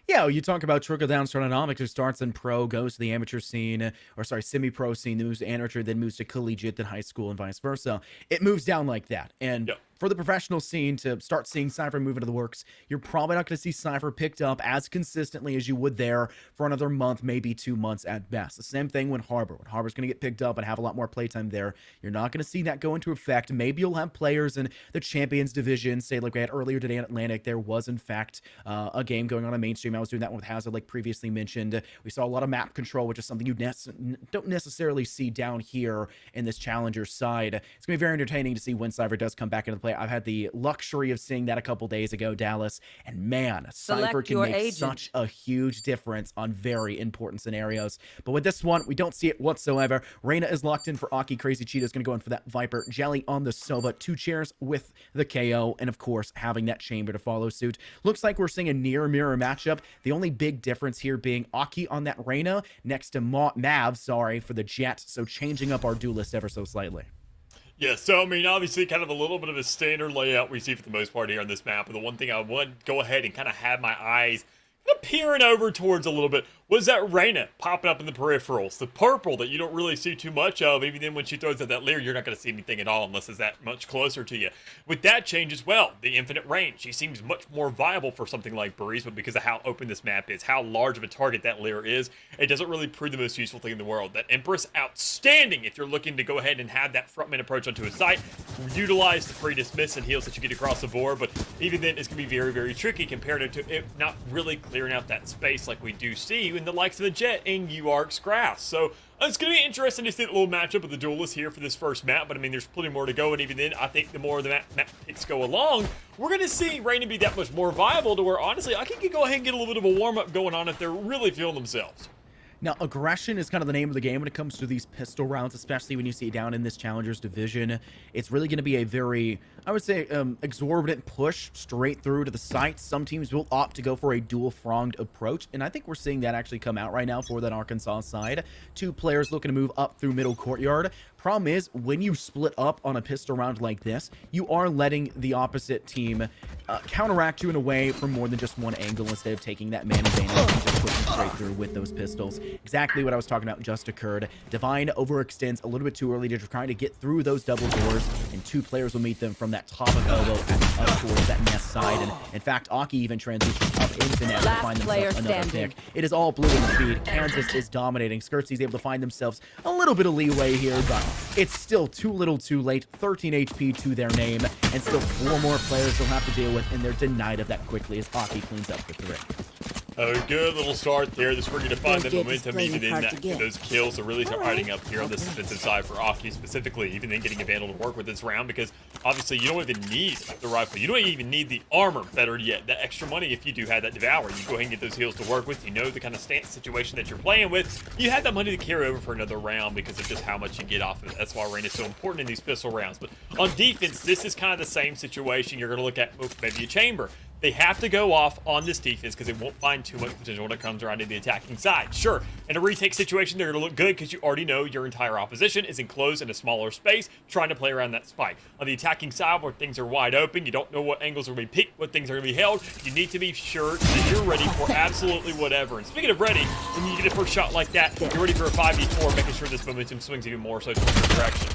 Yeah, you talk about trickle-down startonomics, who starts in pro, goes to the amateur scene, or sorry, semi-pro scene, then moves to amateur, then moves to collegiate, then high school, and vice versa. It moves down like that. And for the professional scene to start seeing Cypher move into the works, you're probably not going to see Cypher picked up as consistently as you would there for another month, maybe 2 months at best. The same thing when Harbor. When Harbor's going to get picked up and have a lot more playtime there, you're not going to see that go into effect. Maybe you'll have players in the Champions Division, say like we had earlier today in Atlantic. There was, in fact, a game going on in mainstream. I was doing that one with Hazard, like previously mentioned. We saw a lot of map control, which is something you don't necessarily see down here in this Challenger side. It's going to be very entertaining to see when Cypher does come back into play. I've had the luxury of seeing that a couple days ago, Dallas, and man, Cypher can make such a huge difference on very important scenarios. But with this one, we don't see it whatsoever. Reyna is locked in for Aki. Crazy Cheetah is going to go in for that Viper. Jelly on the Sova. 2 chairs with the KO, and of course, having that Chamber to follow suit. Looks like we're seeing a near mirror matchup. The only big difference here being Aki on that Reyna next to Mav, for the Jet, so changing up our duelist ever so slightly. Yeah, so I mean, obviously kind of a little bit of a standard layout we see for the most part here on this map, but the one thing I would go ahead and kind of have my eyes kind of peering over towards a little bit, was that Reyna popping up in the peripherals. The purple that you don't really see too much of. Even then when she throws out that leer, you're not going to see anything at all unless it's that much closer to you. With that change as well, the infinite range. She seems much more viable for something like Breeze, but because of how open this map is, how large of a target that leer is, it doesn't really prove the most useful thing in the world. That Empress, outstanding if you're looking to go ahead and have that frontman approach onto a site. Utilize the free dismiss and heals that you get across the board, but even then it's going to be very, very tricky compared to it not really clearing out that space like we do see in the likes of the Jet and UARC's grass. So it's going to be interesting to see the little matchup of the duelists here for this first map, but I mean, there's plenty more to go, and even then, I think the more the map picks go along, we're going to see Reyna be that much more viable to where, honestly, I think you can go ahead and get a little bit of a warm-up going on if they're really feeling themselves. Now, aggression is kind of the name of the game when it comes to these pistol rounds, especially when you see it down in this Challengers division. It's really going to be a very, I would say, exorbitant push straight through to the site. Some teams will opt to go for a dual-fronged approach, and I think we're seeing that actually come out right now for that Arkansas side. 2 players looking to move up through middle courtyard. Problem is, when you split up on a pistol round like this, you are letting the opposite team counteract you in a way from more than just one angle instead of taking that man advantage and just pushing straight through with those pistols. Exactly what I was talking about just occurred. Divine overextends a little bit too early to try to get through those double doors, and 2 players will meet them from that top of elbow up towards that nest side. And in fact, Aki even transitions up into nest to find themselves another pick. It is all blue in the feed. Kansas is dominating. Skirtsy's able to find themselves a little bit of leeway here, but it's still too little too late. 13 HP to their name, and still 4 more players they'll have to deal with, and they're denied of that quickly as Aki cleans up the 3. A good little start there. This we're going to find the momentum even in that those kills are really adding up here on this defensive side for Aki specifically, even then getting a Vandal to work with this round, because obviously you don't even need the rifle. You don't even need the armor, better yet. That extra money, if you do have that Devour, you go ahead and get those heals to work with. You know the kind of stance situation that you're playing with. You have that money to carry over for another round because of just how much you get off of it. That's why Rain is so important in these pistol rounds. But on defense, this is kind of the same situation. You're going to look at maybe a chamber. They have to go off on this defense because they won't find too much potential when it comes around to the attacking side. Sure, in a retake situation, they're going to look good because you already know your entire opposition is enclosed in a smaller space, trying to play around that spike. On the attacking side, where things are wide open, you don't know what angles are going to be picked, what things are going to be held. You need to be sure that you're ready for absolutely whatever. And speaking of ready, when you get a first shot like that, you're ready for a 5v4, making sure this momentum swings even more so towards your direction.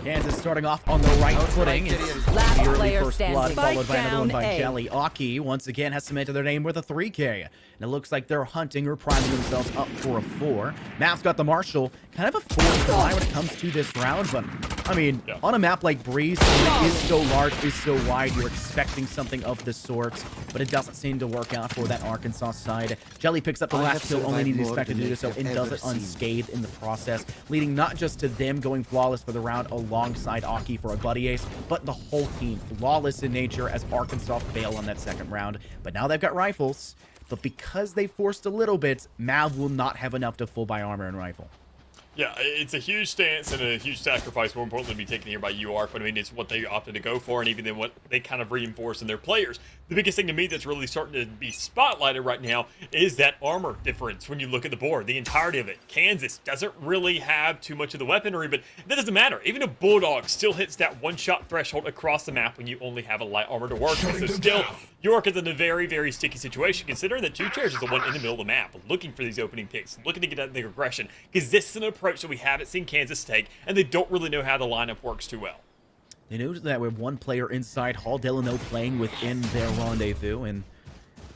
Kansas starting off on the right footing. It's the early first blood, followed by another one by Jelly. Aki once again has cemented their name with a 3K. And it looks like they're hunting or priming themselves up for a 4. Map's got the Marshall. Kind of a forced lie when it comes to this round, but I mean, on a map like Breeze, it is so large, is so wide, you're expecting something of the sort, but it doesn't seem to work out for that Arkansas side. Jelly picks up the last kill, only needs to expect to do so, and does it unscathed in the process, leading not just to them going flawless for the round alongside Aki for a buddy ace, but the whole team flawless in nature as Arkansas fail on that second round. But now they've got rifles, but because they forced a little bit, Mav will not have enough to full buy armor and rifle. Yeah, it's a huge stance and a huge sacrifice, more importantly, to be taken here by UARC, but I mean, it's what they opted to go for, and even then what they kind of reinforce in their players. The biggest thing to me that's really starting to be spotlighted right now is that armor difference when you look at the board, the entirety of it. Kansas doesn't really have too much of the weaponry, but that doesn't matter. Even a Bulldog still hits that one-shot threshold across the map when you only have a light armor to work with. So still, York is in a very, very sticky situation, considering that 2 Chairs is the one in the middle of the map, looking for these opening picks, looking to get at the aggression, because this is an approach that we haven't seen Kansas take, and they don't really know how the lineup works too well. They knew that with one player inside, Hall Delano playing within their rendezvous, and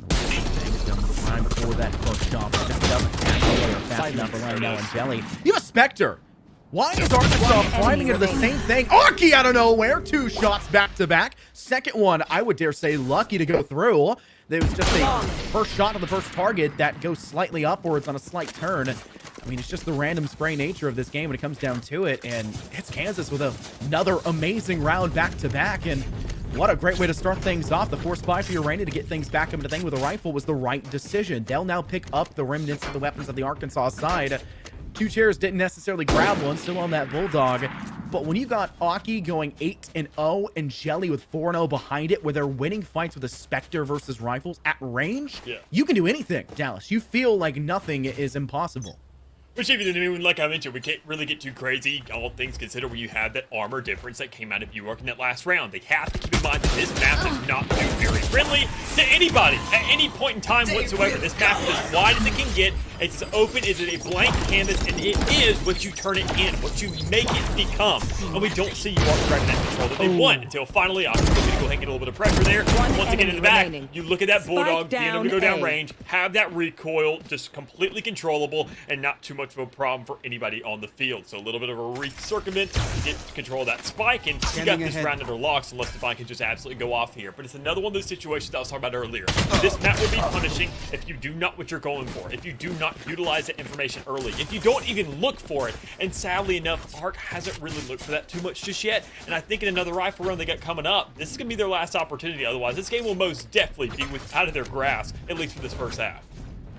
things done time for that first shot, but just doesn't catch the player fast enough for right now in Jelly. You have a Spectre! Why is Arkansas priming into the same thing? Arky out of nowhere! 2 shots back to back. Second one, I would dare say, lucky to go through. There was just a first shot of the first target that goes slightly upwards on a slight turn. I mean, it's just the random spray nature of this game when it comes down to it, and it's Kansas with another amazing round back-to-back, and what a great way to start things off. The force buy for Urania to get things back into the thing with a rifle was the right decision. They'll now pick up the remnants of the weapons of the Arkansas side. 2 Chairs didn't necessarily grab one, still on that Bulldog, but when you got Aki going 8-0 and Jelly with 4-0 behind it, where they're winning fights with a Spectre versus rifles at range, you can do anything, Dallas. You feel like nothing is impossible. Which even, I mean, like I mentioned, we can't really get too crazy, all things considered, when you have that armor difference that came out of York in that last round. They have to keep in mind that this map does not do very friendly to anybody at any point in time whatsoever. This map is as wide as it can get. It's as open as a blank canvas, and it is what you turn it in, what you make it become. And we don't see York grabbing that control that they want until finally, obviously, going to go ahead and get a little bit of pressure there. Once again, in the back, you look at that Bulldog, being able to go down range, have that recoil, just completely controllable, and not too much of a problem for anybody on the field. So a little bit of a circumvent to get control of that spike, and you got this round under locks unless Divine can just absolutely go off here. But it's another one of those situations that I was talking about earlier. This map will be punishing if you do not what you're going for, if you do not utilize that information early, if you don't even look for it. And sadly enough, Arc hasn't really looked for that too much just yet. And I think in another rifle run they got coming up, this is going to be their last opportunity. Otherwise, this game will most definitely be out of their grasp, at least for this first half.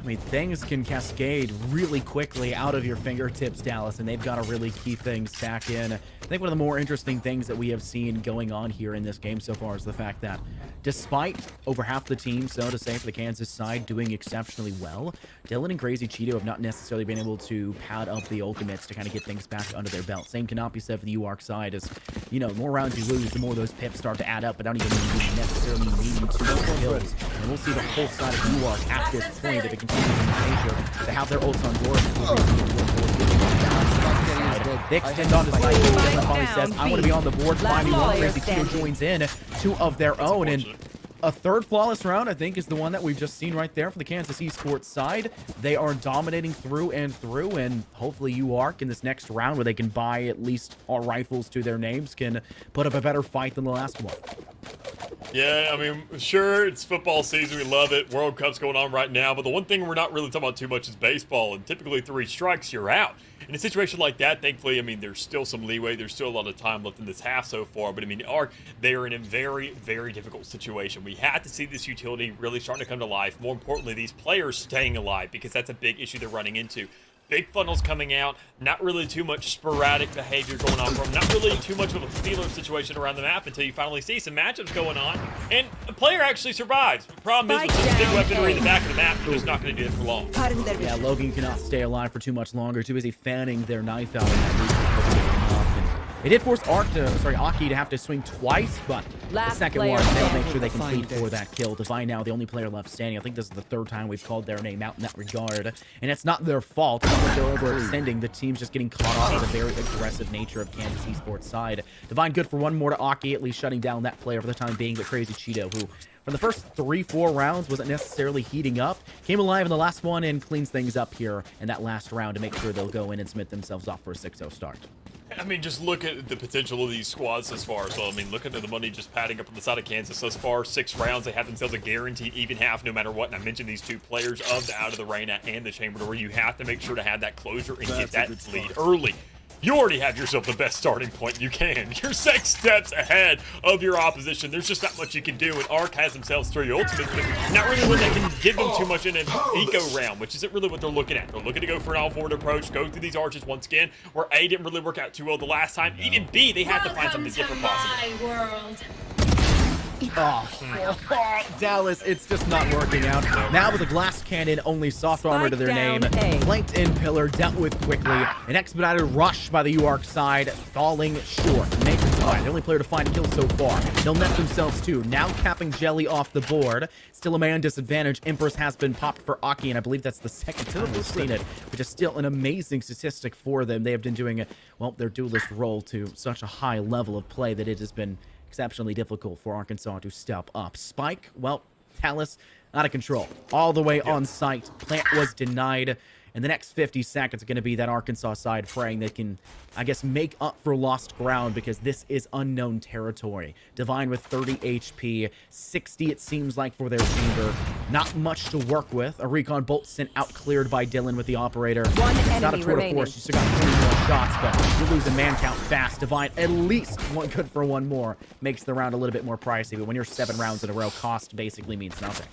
I mean, things can cascade really quickly out of your fingertips, Dallas, and they've got to really keep things back in. I think one of the more interesting things that we have seen going on here in this game so far is the fact that despite over half the team, so to say, for the Kansas side, doing exceptionally well, Dylan and Crazy Cheeto have not necessarily been able to pad up the ultimates to kind of get things back under their belt. Same cannot be said for the UARC side, as, you know, the more rounds you lose, the more those pips start to add up, but not even necessarily needing to make kills. And we'll see the whole side of UARC at this point, if it continues in the future, to have their ults on board. They extend on the side. Finally says, I want to be on the board. Finally, one Crazy Cheeto joins in, two of their own, and a third flawless round, I think, is the one that we've just seen right there for the Kansas Esports side. They are dominating through and through, and hopefully UARC in this next round, where they can buy at least all rifles to their names, can put up a better fight than the last one. Yeah, I mean, sure, it's football season. We love it. World Cup's going on right now. But the one thing we're not really talking about too much is baseball. And typically 3 strikes, you're out. In a situation like that, thankfully, I mean, there's still some leeway. There's still a lot of time left in this half so far. But, I mean, Arc, they are in a very, very difficult situation. We had to see this utility really starting to come to life. More importantly, these players staying alive, because that's a big issue they're running into. Big funnels coming out, not really too much sporadic behavior going on from, not really too much of a feeler situation around the map until you finally see some matchups going on, and a player actually survives. The problem is with this big weaponry in the back of the map, you're just not going to do it for long. Yeah, Logan cannot stay alive for too much longer, too busy fanning their knife out in that region. They did force Aki to have to swing twice, but the second one, they'll make sure they complete for that kill. Divine now the only player left standing. I think this is the 3rd time we've called their name out in that regard. And it's not their fault. It's not that they're overextending. The team's just getting caught off with the very aggressive nature of Kansas Esports side. Divine good for one more to Aki, at least shutting down that player for the time being, but Crazy Cheeto, who for the first 3-4 rounds wasn't necessarily heating up, came alive in the last one and cleans things up here in that last round to make sure they'll go in and submit themselves off for a 6-0 start. I mean, just look at the potential of these squads thus far. So, I mean, look at the money just padding up on the side of Kansas thus far. 6 rounds, they have themselves a guaranteed even half no matter what. And I mentioned these 2 players out of the Reina and the Chamber, where you have to make sure to have that closure and get that lead early. You already have yourself the best starting point you can. You're 6 steps ahead of your opposition. There's just not much you can do. And Arc has themselves 3 ultimates, but not really one that can give them too much in an eco round, which isn't really what they're looking at. They're looking to go for an all-forward approach, go through these arches once again, where A didn't really work out too well the last time. Even B, they have to find something different possible. World. Dallas, it's just not working out. Now with a glass cannon, only soft armor to their name, flanked in pillar, dealt with quickly. An expedited rush by the UARC side, falling short. Matrix fine, the only player to find a kill so far. They'll net themselves too. Now capping Jelly off the board. Still a man disadvantage. Empress has been popped for Aki, and I believe that's the 2nd time we've seen it, which is still an amazing statistic for them. They have been doing, well, their duelist role to such a high level of play that it has been exceptionally difficult for Arkansas to step up. Spike, well, Talus, out of control. All the way on site. Plant was denied. And the next 50 seconds are going to be that Arkansas side fraying that can, I guess, make up for lost ground, because this is unknown territory. Divine with 30 HP, 60 it seems like for their chamber. Not much to work with. A recon bolt sent out, cleared by Dylan with the operator. Not a tour de force. You still got 3 more shots, but you're losing man count fast. Divine, at least one good for one more. Makes the round a little bit more pricey, but when you're 7 rounds in a row, cost basically means nothing.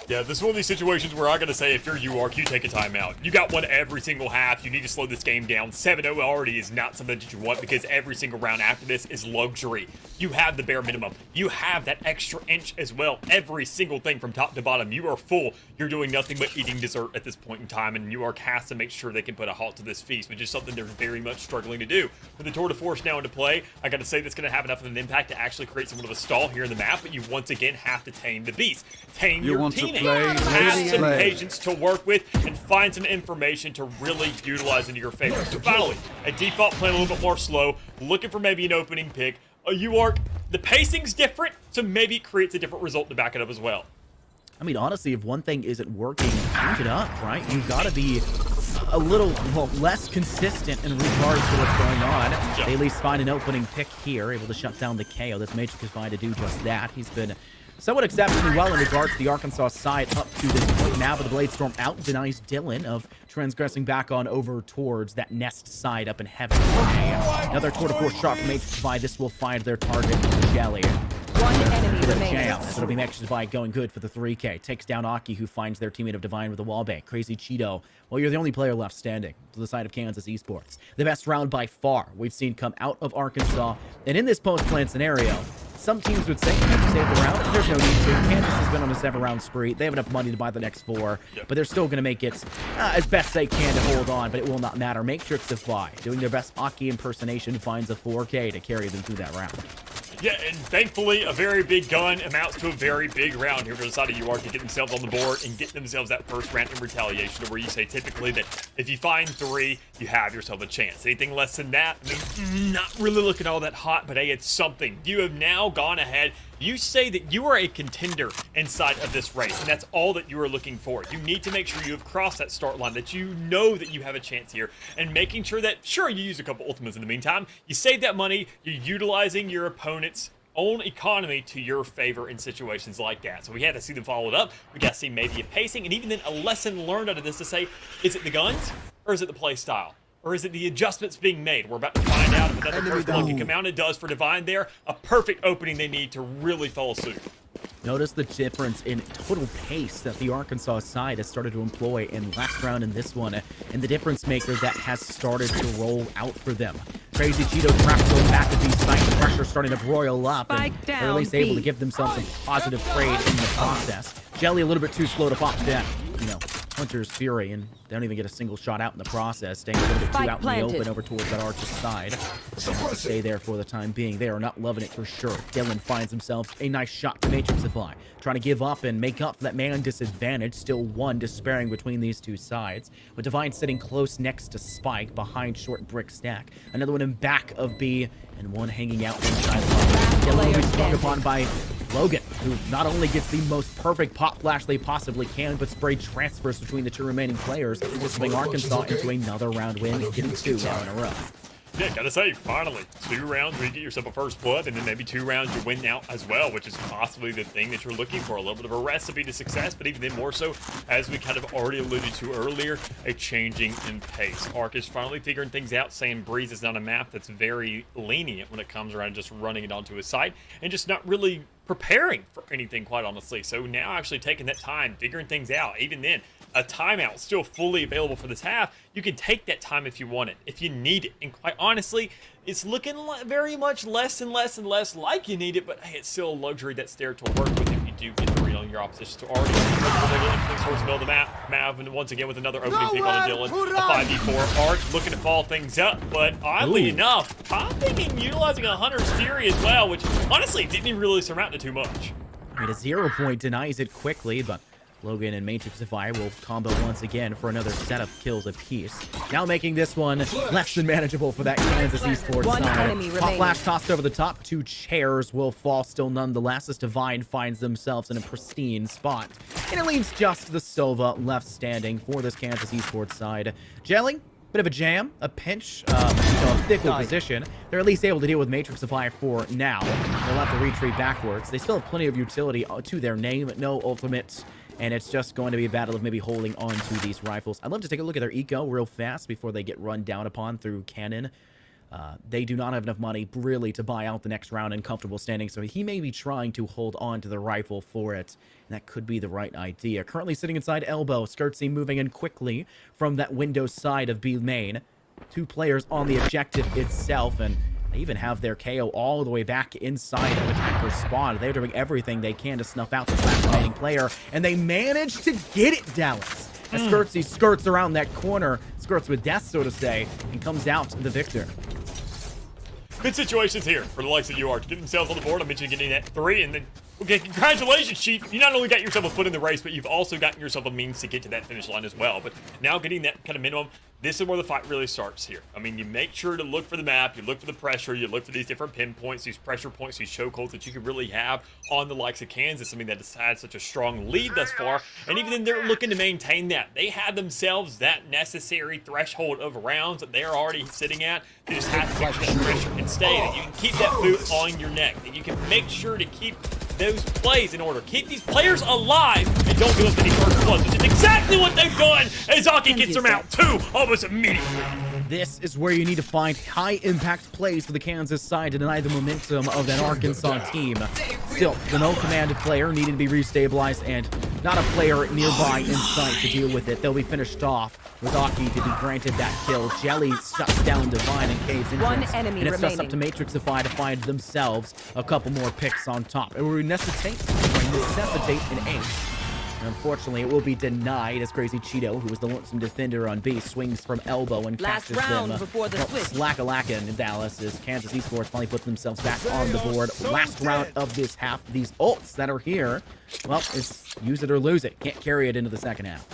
Yeah, this is one of these situations where I gotta say, if you're UARC, you take a timeout. You got one every single half. You need to slow this game down. 7-0 already is not something that you want because every single round after this is luxury. You have the bare minimum. You have that extra inch as well. Every single thing from top to bottom. You are full. You're doing nothing but eating dessert at this point in time, and UARC has to make sure they can put a halt to this feast, which is something they're very much struggling to do. With the tour de force now into play, I gotta say that's gonna have enough of an impact to actually create somewhat of a stall here in the map, but you once again have to tame the beast. Tame your teammate. Have some patience to work with and find some information to really utilize into your favor. So finally, a default plan a little bit more slow, looking for maybe an opening pick. A UARC, the pacing's different, so maybe it creates a different result to back it up as well. I mean, honestly, if one thing isn't working, change it up, right? You've got to be a little less consistent in regards to what's going on. They at least find an opening pick here, able to shut down the KO. This Matrix is fine to do just that. He's been somewhat exceptionally well in regards to the Arkansas side up to this point. Now, but the Blade Storm out denies Dylan of transgressing back on over towards that nest side up in heaven. Another tour de force shot from Matrix. This will find their target, Jelly. One enemy remaining. It'll be Matrix going good for the 3K. Takes down Aki, who finds their teammate of Divine with a wallbang. Crazy Cheeto. Well, you're the only player left standing to the side of Kansas Esports. The best round by far we've seen come out of Arkansas. And in this post-plan scenario, some teams would say you have to save the round. There's no need to. Kansas has been on a 7-round spree. They have enough money to buy the next 4, but they're still going to make it as best they can to hold on, but it will not matter. Matrix defy, doing their best Aki impersonation, finds a 4K to carry them through that round. Yeah, and thankfully, a very big gun amounts to a very big round here for the side of UARC to get themselves on the board and get themselves that first round in retaliation, where you say typically that if you find 3, you have yourself a chance. Anything less than that, I mean, not really looking all that hot, but hey, it's something. You have now gone ahead. You say that you are a contender inside of this race, and that's all that you are looking for. You need to make sure you have crossed that start line, that you know that you have a chance here, and making sure that, sure, you use a couple ultimates in the meantime, you save that money, you're utilizing your opponent's own economy to your favor in situations like that. So we had to see them follow it up. We got to see maybe a pacing, and even then a lesson learned out of this to say, is it the guns, or is it the play style? Or is it the adjustments being made? We're about to find out if another first blood can come out. It does for Divine there. A perfect opening they need to really follow suit. Notice the difference in total pace that the Arkansas side has started to employ in last round and this one, and the difference maker that has started to roll out for them. Crazy Cheeto trapped going back at these sites. The pressure starting to broil up, and they're at least able to give themselves some positive trade in the process. Jelly a little bit too slow to pop that, Hunter's Fury, and they don't even get a single shot out in the process, staying a little bit too out in the open over towards that Archer side. They have to stay there for the time being. They are not loving it for sure. Dylan finds himself a nice shot to Matrixify, trying to give up and make up for that man disadvantage. Still 1 despairing between these two sides, with Divine sitting close next to Spike behind short brick stack. Another one in back of B, and one hanging out inside the Dylan will be sprung upon by Logan, who not only gets the most perfect pop flash they possibly can, but spray transfers between the 2 remaining players, swing Arkansas into another round win, getting 2 now in a row. Yeah, gotta say, finally, 2 rounds where you get yourself a first blood, and then maybe 2 rounds you win out as well, which is possibly the thing that you're looking for. A little bit of a recipe to success, but even then more so, as we kind of already alluded to earlier, a changing in pace. Ark is finally figuring things out, saying Breeze is not a map that's very lenient when it comes around just running it onto his site, and just not really preparing for anything, quite honestly. So now actually taking that time, figuring things out. Even then, a timeout still fully available for this half. You can take that time if you want it, if you need it. And quite honestly, it's looking very much less and less and less like you need it, but hey, it's still a luxury that's there to work with if you do get the read on your opposition. So already towards the middle of the map. Mav, and once again with another opening pick on a Dylan. A 5v4 Arch looking to follow things up, but oddly enough, I'm thinking utilizing a Hunter's Fury as well, which honestly didn't even really surmount it too much. I mean, a 0 point denies it quickly, but Logan and Matrixify will combo once again for another set of kills apiece. Now making this one less than manageable for that Kansas Esports side. Pop flash tossed over the top. 2 chairs will fall still nonetheless as Divine finds themselves in a pristine spot. And it leaves just the Sova left standing for this Kansas Esports side. Gelling, bit of a jam, a pinch, a fickle position. They're at least able to deal with Matrixify for now. They'll have to retreat backwards. They still have plenty of utility to their name, no ultimates. And it's just going to be a battle of maybe holding on to these rifles. I'd love to take a look at their eco real fast before they get run down upon through cannon. They do not have enough money really to buy out the next round in comfortable standing, so he may be trying to hold on to the rifle for it. And that could be the right idea. Currently sitting inside elbow, Skirtsy moving in quickly from that window side of B main. 2 players on the objective itself, and they even have their KO all the way back inside of attacker's spawn. They're doing everything they can to snuff out the last remaining player, and they manage to get it, Dallas. As Skirtsy skirts around that corner, skirts with death, so to say, and comes out the victor. Good situations here for the likes of UR to get themselves on the board. I mentioned getting that 3, and then, okay, congratulations, Chief. You not only got yourself a foot in the race, but you've also gotten yourself a means to get to that finish line as well. But now getting that kind of minimum, this is where the fight really starts here. I mean, you make sure to look for the map, you look for the pressure, you look for these different pinpoints, these pressure points, these chokeholds that you could really have on the likes of Kansas. I mean, that has had such a strong lead thus far, and even then they're looking to maintain that. They had themselves that necessary threshold of rounds that they're already sitting at. They just have to make sure that pressure can stay, that you can keep that boot on your neck, that you can make sure to keep those plays in order. Keep these players alive and don't give us any first bloods, which is exactly what they've done as Aki gets them out too, almost immediately. This is where you need to find high-impact plays for the Kansas side to deny the momentum of that Arkansas team. Still, the no-command player needing to be restabilized and not a player nearby in sight to deal with it. They'll be finished off with Aki to be granted that kill. Jelly shuts down Divine and Cave's entrance. One enemy and it's just up remaining. to Matrixify to find themselves a couple more picks on top. It will necessitate an ace. Unfortunately, it will be denied as Crazy Cheeto, who was the lonesome defender on B, swings from elbow and Last catches round them. before the switch. Slack-a-lackin' in Dallas as Kansas Esports finally put themselves back on the board. Last round of this half. These ults that are here, well, it's use it or lose it. Can't carry it into the second half.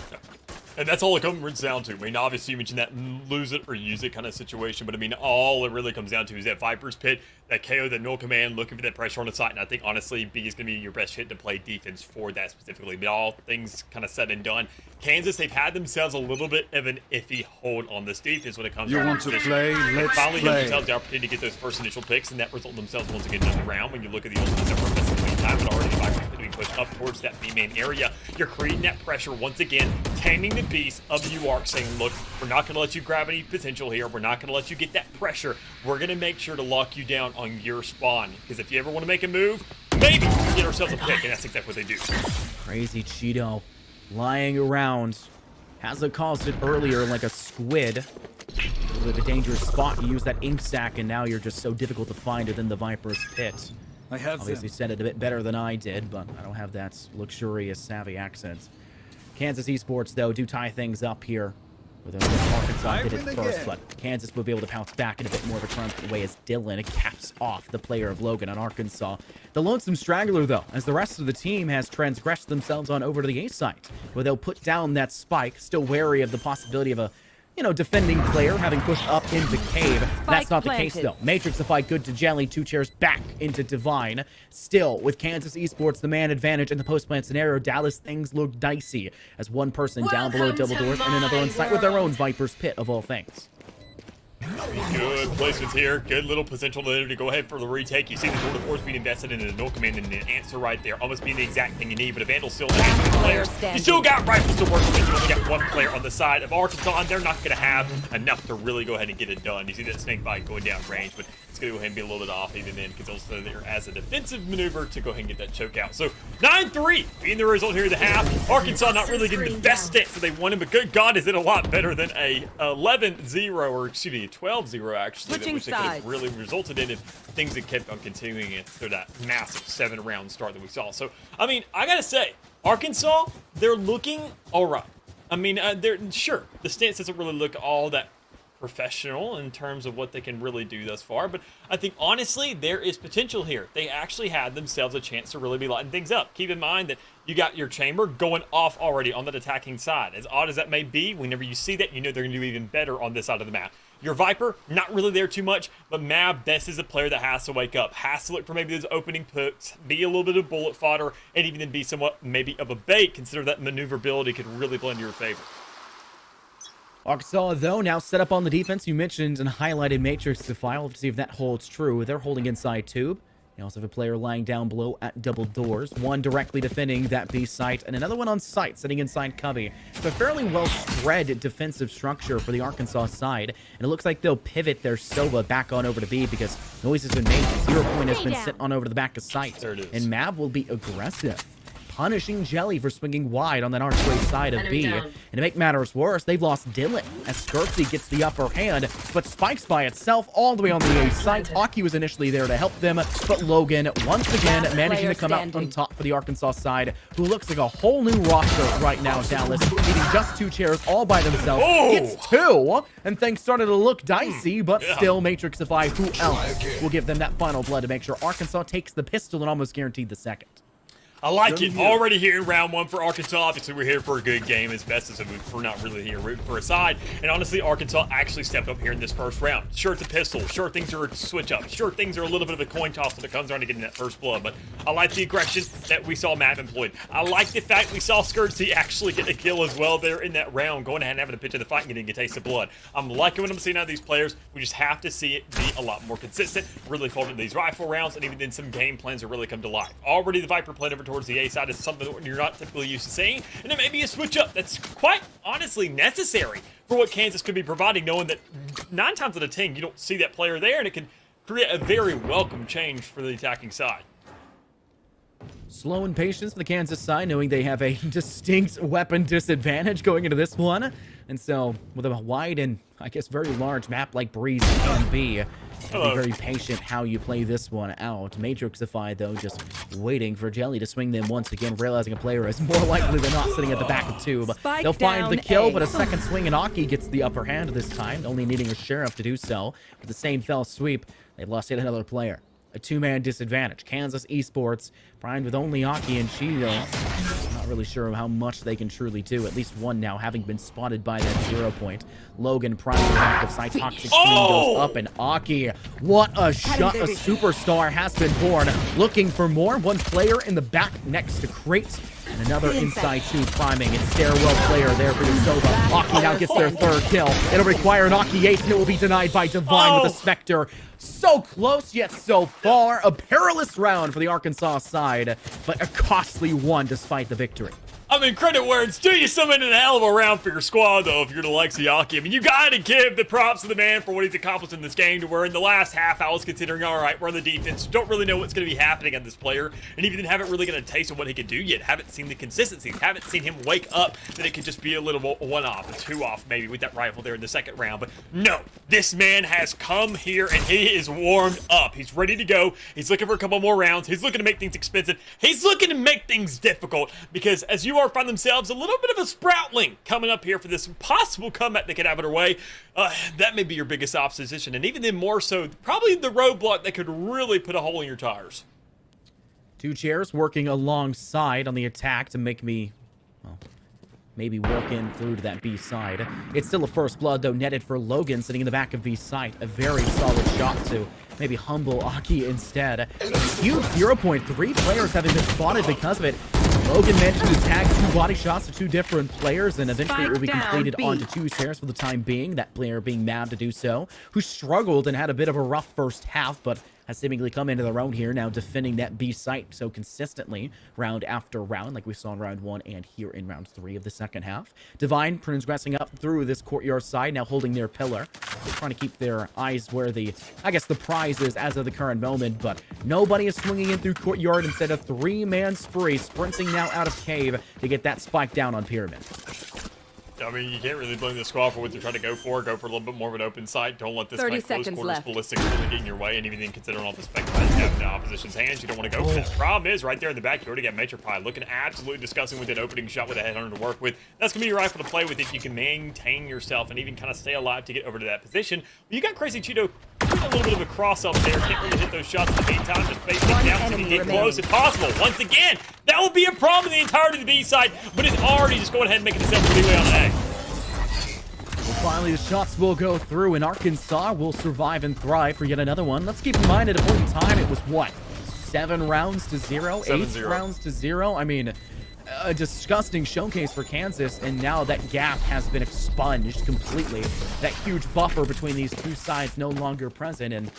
And that's all it comes down to. I mean, obviously you mentioned that lose it or use it kind of situation, but I mean, all it really comes down to is that Viper's Pit, that KO, that no command, looking for that pressure on the side. And I think, honestly, B is going to be your best hit to play defense for that specifically. But all things kind of said and done, Kansas, they've had themselves a little bit of an iffy hold on this defense when it comes You want to play? Let's finally give play. themselves the opportunity to get those first initial picks, and that result themselves once again in the round. When you look at the ultimates that were missing between time, but already the Viper's Pit being pushed up towards that B main area, you're creating that pressure once again, taming the beast of the UARC, saying, look, we're not going to let you grab any potential here. We're not going to let you get that pressure. We're going to make sure to lock you down on your spawn. Because if you ever want to make a move, maybe we can get ourselves a pick, and that's exactly what they do. Crazy Cheeto lying around. Hasn't caused it earlier like a squid. With a dangerous spot, you use that ink sac, and now you're just so difficult to find within the Viper's Pit. I have Obviously them. said it a bit better than I did, but I don't have that luxurious, savvy accent. Kansas Esports, though, do tie things up here. With Arkansas did it first, but Kansas will be able to pounce back in a bit more of a triumphant way as Dylan caps off the player of Logan on Arkansas. The lonesome straggler, though, as the rest of the team has transgressed themselves on over to the A site, where they'll put down that spike, still wary of the possibility of a defending player having pushed up into Cave. That's not the case, though. Matrixify good to Jelly, 2 chairs back into Divine. Still, with Kansas Esports the man advantage in the post-plant scenario, Dallas, things look dicey as one person down below double doors and another on site with their own Viper's Pit of all things. Good placements here. Good little potential there to go ahead for the retake. You see the Lord of Force being invested in a no command and an answer right there. Almost being the exact thing you need, but a Vandal's still the players. You still got rifles to work with. You only got one player on the side of Arkansas, and they're not going to have enough to really go ahead and get it done. You see that snake bite going down range, but it's going to go ahead and be a little bit off even then, because also there as a defensive maneuver to go ahead and get that choke out. So 9-3 being the result here in the half. Arkansas not really getting the best stance that they wanted, but good God, is it a lot better than a 11-0, or excuse me, 12-0 actually, that which they could have really resulted in if things had kept on continuing after that massive 7-round start that we saw. So, I mean, I gotta say, Arkansas, they're looking all right. I mean, they're sure the stance doesn't really look all that professional in terms of what they can really do thus far, but I think honestly there is potential here. They actually had themselves a chance to really be lighting things up. Keep in mind that you got your chamber going off already on that attacking side. As odd as that may be, whenever you see that, you know they're going to do even better on this side of the map. Your Viper, not really there too much, but Mab, this is a player that has to wake up, has to look for maybe those opening puts, be a little bit of bullet fodder, and even then be somewhat maybe of a bait. Consider that maneuverability could really blend in your favor. Arkansas, though, now set up on the defense. You mentioned and highlighted Matrixify. We'll have to see if that holds true. They're holding inside tube. You also have a player lying down below at double doors. One directly defending that B site, and another one on site, sitting inside Cubby. It's a fairly well spread defensive structure for the Arkansas side, and it looks like they'll pivot their Sova back on over to B because noise has been made. 0 point has been sent on over to the back of site. There it is. And Mav will be aggressive, punishing Jelly for swinging wide on that archway side of Enemy B. down. And to make matters worse, they've lost Dylan as Skirtsy gets the upper hand, but spikes by itself all the way on the A site. Aki was initially there to help them, but Logan once again managing to come out on top for the Arkansas side, who looks like a whole new roster right now. Dallas needing just 2 chairs all by themselves. Gets 2, and things started to look dicey, but still Matrixify. Who else will give them that final blood to make sure Arkansas takes the pistol and almost guaranteed the second? I like it. Already here in round 1 for Arkansas. Obviously, we're here for a good game as best as we're not really here rooting for a side. And honestly, Arkansas actually stepped up here in this first round. Sure, it's a pistol. Sure, things are a switch up. Sure, things are a little bit of a coin toss when it comes around to getting that first blood. But I like the aggression that we saw Matt employed. I like the fact we saw Skirtsy actually get a kill as well there in that round, going ahead and having a pitch of the fight and getting a taste of blood. I'm liking what I'm seeing out of these players. We just have to see it be a lot more consistent, really folding these rifle rounds, and even then some game plans that really come to life. Already the Viper played over towards the A side is something that you're not typically used to seeing, and it may be a switch up that's quite honestly necessary for what Kansas could be providing, knowing that 9 times out of 10 you don't see that player there, and it can create a very welcome change for the attacking side. Slow and patience for the Kansas side, knowing they have a distinct weapon disadvantage going into this one. And so, with a wide and, I guess, very large map like Breeze can be very patient how you play this one out. Matrixify, though, just waiting for Jelly to swing them once again, realizing a player is more likely than not sitting at the back of tube. Spike They'll find the down kill, A. but a second swing, and Aki gets the upper hand this time, only needing a Sheriff to do so. With the same fell sweep, they lost yet another player. A 2-man disadvantage. Kansas Esports primed with only Aki and Shido. Not really sure how much they can truly do. At least one now having been spotted by that 0 point. Logan primed the back of side. Toxic Screen goes up, and Aki, what a shot. A superstar has been born. Looking for more. One player in the back next to Crate. And another inside 2 priming. It's stairwell player there for Yosova. Aki now gets their 3rd kill. It'll require an Aki ace, and it will be denied by Divine with a Spectre. So close, yet so far. A perilous round for the Arkansas side, but a costly one despite the victory. I mean, credit where it's due. You summoned a hell of a round for your squad, though, if you're the likes of Yaki. I mean, you got to give the props to the man for what he's accomplished in this game, to where in the last half, I was considering, all right, we're on the defense. Don't really know what's going to be happening on this player, and even haven't really got a taste of what he can do yet. Haven't seen the consistency. Haven't seen him wake up that it could just be a little one-off, a 2-off maybe with that rifle there in the second round. But no, this man has come here, and he is warmed up. He's ready to go. He's looking for a couple more rounds. He's looking to make things expensive. He's looking to make things difficult, because as you find themselves a little bit of a sproutling coming up here for this possible comeback they could have it their way, that may be your biggest opposition, and even then more so, probably the roadblock that could really put a hole in your tires. 2 chairs working alongside on the attack to make me, well, maybe work in through to that B side. It's still a first blood, though, netted for Logan sitting in the back of B site. A very solid shot to maybe humble Aki instead. Huge 0 point. 3 players having been spotted because of it. Logan mentioned to tag 2 body shots to 2 different players, and eventually it will be completed onto 2 chairs for the time being. That player being Mab to do so, who struggled and had a bit of a rough first half, but has seemingly come into their own here now, defending that B site so consistently round after round, like we saw in round 1 and here in round 3 of the second half. Divine progressing up through this courtyard side, now holding their pillar. They're trying to keep their eyes where the, I guess, the prize is as of the current moment, but nobody is swinging in through courtyard. Instead, a 3-man spree, sprinting now out of cave to get that spike down on Pyramid. I mean, you can't really blame the squad for what they're trying to go for. Go for a little bit more of an open sight. Don't let this 30 kind of close seconds quarters left. ballistic really get in your way. And even then, considering all the spectators have in the opposition's hands, you don't want to go for that. Problem is, right there in the back, you already got Metropie looking absolutely disgusting with an opening shot with a headhunter to work with. That's going to be your rifle to play with if you can maintain yourself and even kind of stay alive to get over to that position. But you got Crazy Cheeto doing a little bit of a cross up there. Can't really hit those shots in the meantime. Just face it down so you can get close if possible. Once again, that will be a problem in the entirety of the B side, but it's already just going ahead and making itself pretty way on the A. Well, finally, the shots will go through, and Arkansas will survive and thrive for yet another one. Let's keep in mind, at a point in time, it was what? 7 rounds to 0? 8 rounds to 0? I mean, a disgusting showcase for Kansas, and now that gap has been expunged completely. That huge buffer between these 2 sides no longer present, and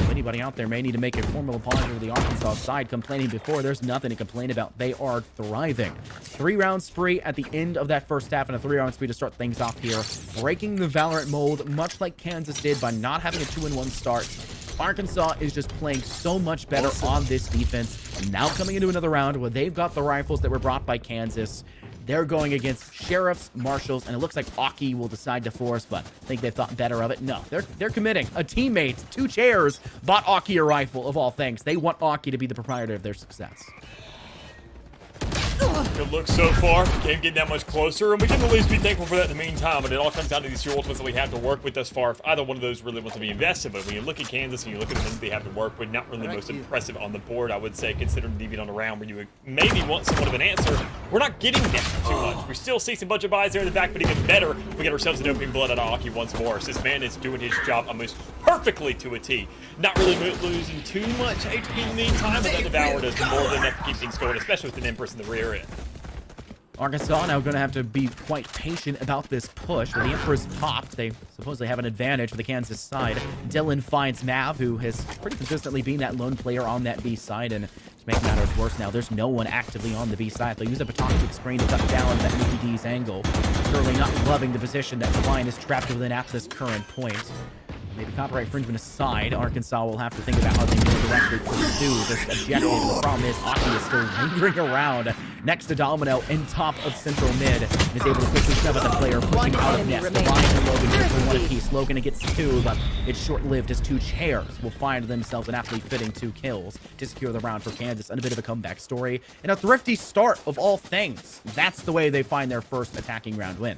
when anybody out there may need to make a formal apology to the Arkansas side complaining before. There's nothing to complain about. They are thriving. 3-round spree at the end of that first half and a 3-round spree to start things off here. Breaking the Valorant mold, much like Kansas did by not having a 2-1 start. Arkansas is just playing so much better on this defense. And now coming into another round where they've got the rifles that were brought by Kansas. They're going against sheriffs, marshals, and it looks like Aki will decide to force, but I think they thought better of it. No, they're committing. A teammate, 2 chairs, bought Aki a rifle, of all things. They want Aki to be the proprietor of their success. Good look so far. Game getting that much closer, and we can at least be thankful for that in the meantime. But it all comes down to these 2 ultimates that we have to work with thus far. If either one of those really wants to be invested, but when you look at Kansas and you look at the things they have to work with, not really the most impressive on the board, I would say, considering even on a round where you would maybe want somewhat of an answer. We're not getting that too much. We still see some bunch of buys there in the back, but even better, we get ourselves an opening blood out of Aki once more. So this man is doing his job almost perfectly to a T. Not really losing too much HP in the meantime, but that Devourer does more than enough to keep things going, especially with an Empress in the rear end. Arkansas now going to have to be quite patient about this push. With the Emperor's popped, they supposedly have an advantage for the Kansas side. Dylan finds Mav, who has pretty consistently been that lone player on that B side, and to make matters worse now, there's no one actively on the B side. They'll use a toxic screen to duck down that Mickey D's angle. Surely not loving the position that Klein is trapped within at this current point. Maybe copyright infringement aside, Arkansas will have to think about how they more directly pursue this objective. The problem is, Aki is still lingering around next to Domino in top of central mid. And is able to quickly shove at the player, pushing out of nest. Ryan and Logan get for 1 apiece. Logan gets 2, but it's short-lived as 2 chairs will find themselves an aptly fitting 2 kills to secure the round for Kansas, and a bit of a comeback story. And a thrifty start of all things. That's the way they find their first attacking round win.